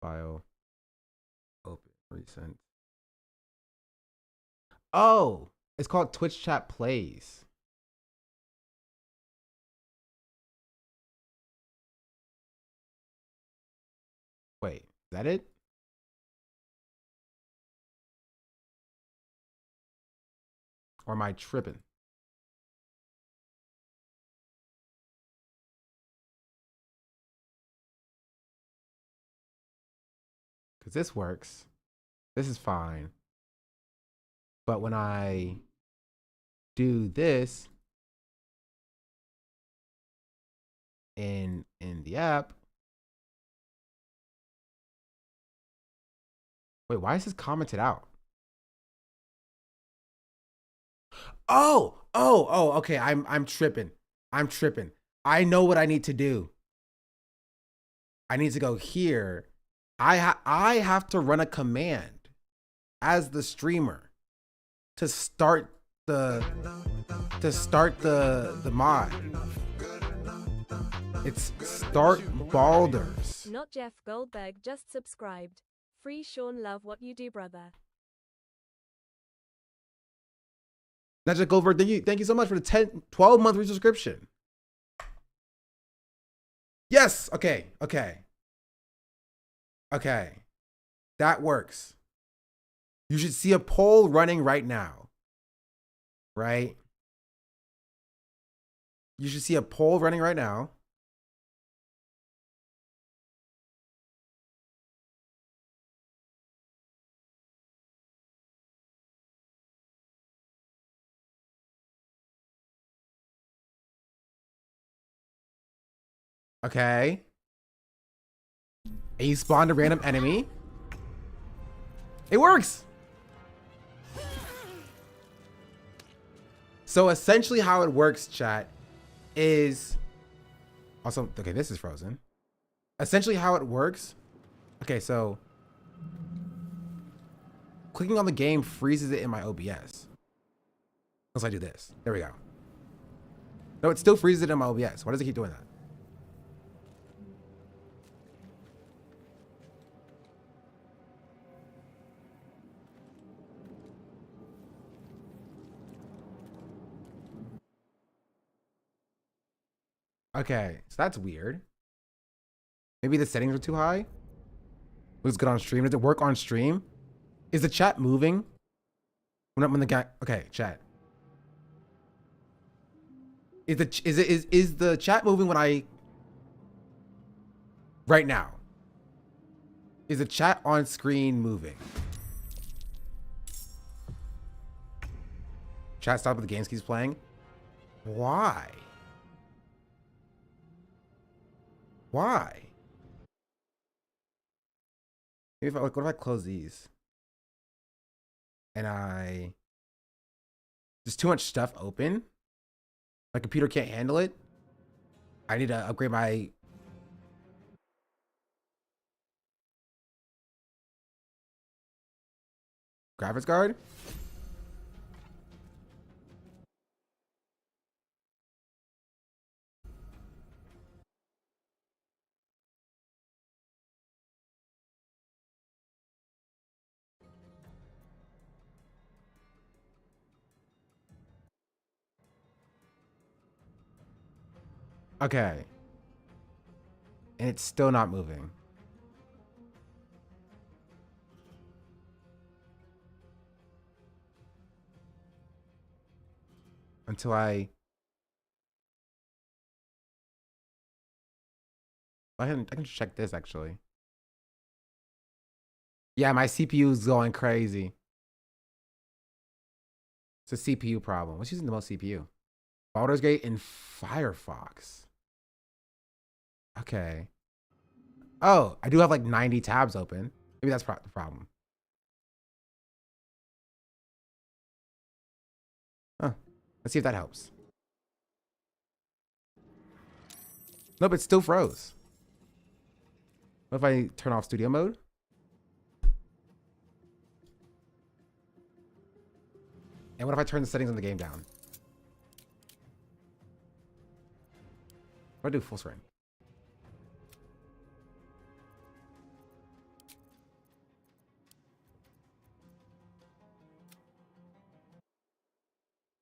File. Open. Recent. Oh, it's called Twitch Chat Plays. Wait, is that it? Or am I tripping? Because this works. This is fine. But when I do this in the app, wait, why is this commented out? Oh, okay. I'm tripping. I'm tripping. I know what I need to do. I need to go here. I have to run a command as the streamer to start the mod. It's start Baldur's. Not Jeff Goldberg just subscribed. Free Sean, love what you do, brother. Not Jeff Goldberg, thank you so much for the 12-month resubscription. Yes, okay. That works. You should see a poll running right now. Right? You should see a poll running right now. Okay. And you spawned a random enemy. It works. So essentially how it works, chat, is also, okay, this is frozen. Essentially how it works. Okay, so clicking on the game freezes it in my OBS. Unless I do this. There we go. No, it still freezes it in my OBS. Why does it keep doing that? Okay, so that's weird. Maybe the settings are too high. Looks good on stream. Does it work on stream? Is the chat moving? When the guy, okay, chat. Is the chat moving when I right now? Is the chat on screen moving? Chat stop with the games keeps playing. Why? Why? Maybe if what if I close these? And there's too much stuff open. My computer can't handle it. I need to upgrade my graphics card. Okay. And it's still not moving. Until I can check this actually. Yeah, my CPU is going crazy. It's a CPU problem. What's using the most CPU? Baldur's Gate and Firefox. Okay. Oh, I do have like 90 tabs open. Maybe that's the problem. Huh. Let's see if that helps. Nope, it still froze. What if I turn off studio mode? And what if I turn the settings on the game down? What do I do full screen?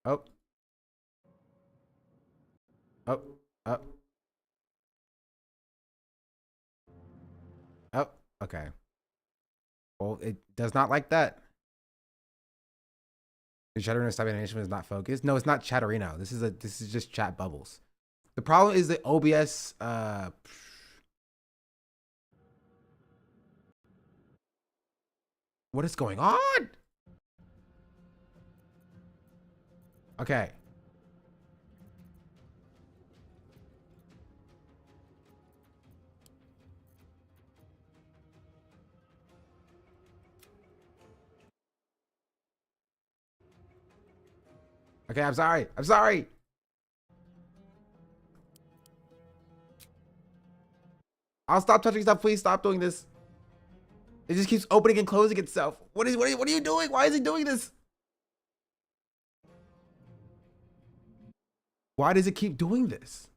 Oh. Oh. Oh. Oh. Okay. Well, it does not like that. The Chatterino stop animation is not focused. No, it's not Chatterino. This is just chat bubbles. The problem is that OBS what is going on? Okay. Okay, I'm sorry. I'm sorry. I'll stop touching stuff. Please stop doing this. It just keeps opening and closing itself. What are you doing? Why is it doing this? Why does it keep doing this?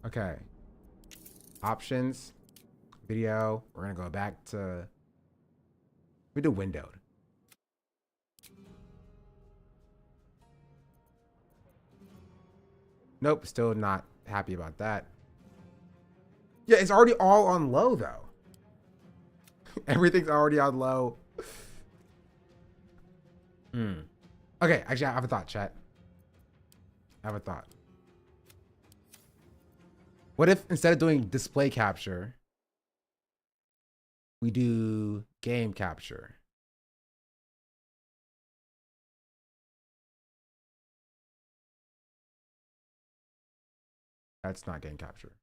Okay. Options. Video. We're going to go back to... We do windowed. Nope, still not happy about that. Yeah, it's already all on low, though. Everything's already on low. Okay, actually, I have a thought, chat. I have a thought. What if instead of doing display capture, we do game capture? That's not game capture.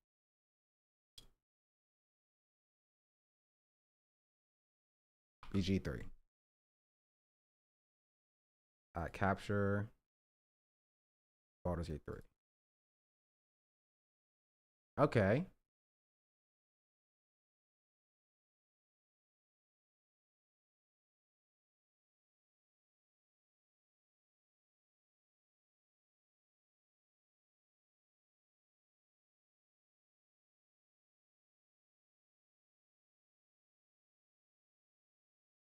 BG3. Capture. Baldur's Gate 3. Okay.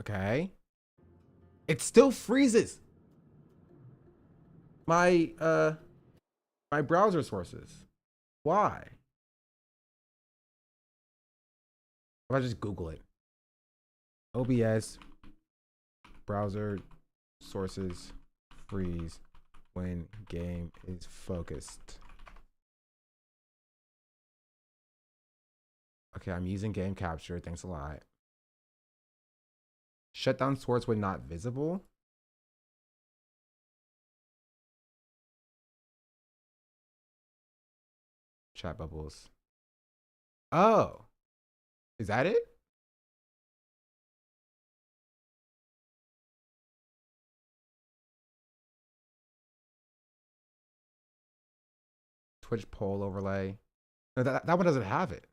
Okay. It still freezes my my browser sources. Why? If I just Google it. OBS browser sources freeze when game is focused. Okay, I'm using game capture. Thanks a lot. Shutdown source when not visible. Chat bubbles. Oh, is that it? Twitch poll overlay. No, that one doesn't have it.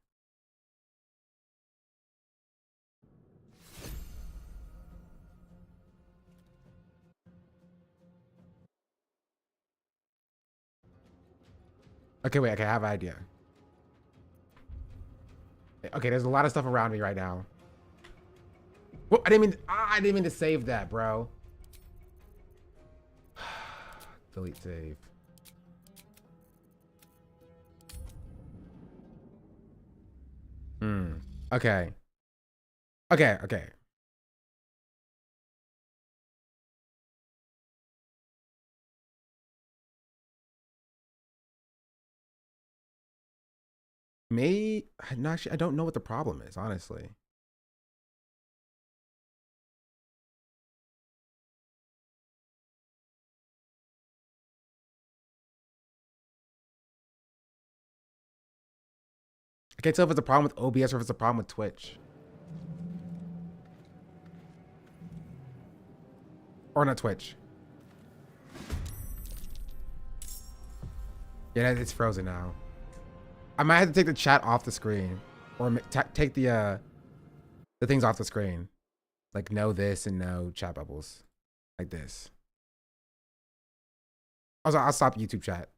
Okay, wait, okay, I have an idea. Okay, there's a lot of stuff around me right now. Well, I didn't mean to save that, bro. delete save. Okay. Okay. I don't know what the problem is, honestly. I can't tell if it's a problem with OBS or if it's a problem with Twitch. Or not Twitch. Yeah, it's frozen now. I might have to take the chat off the screen. Or take the things off the screen. Like no this and no chat bubbles. Like this. Also, I'll stop YouTube chat.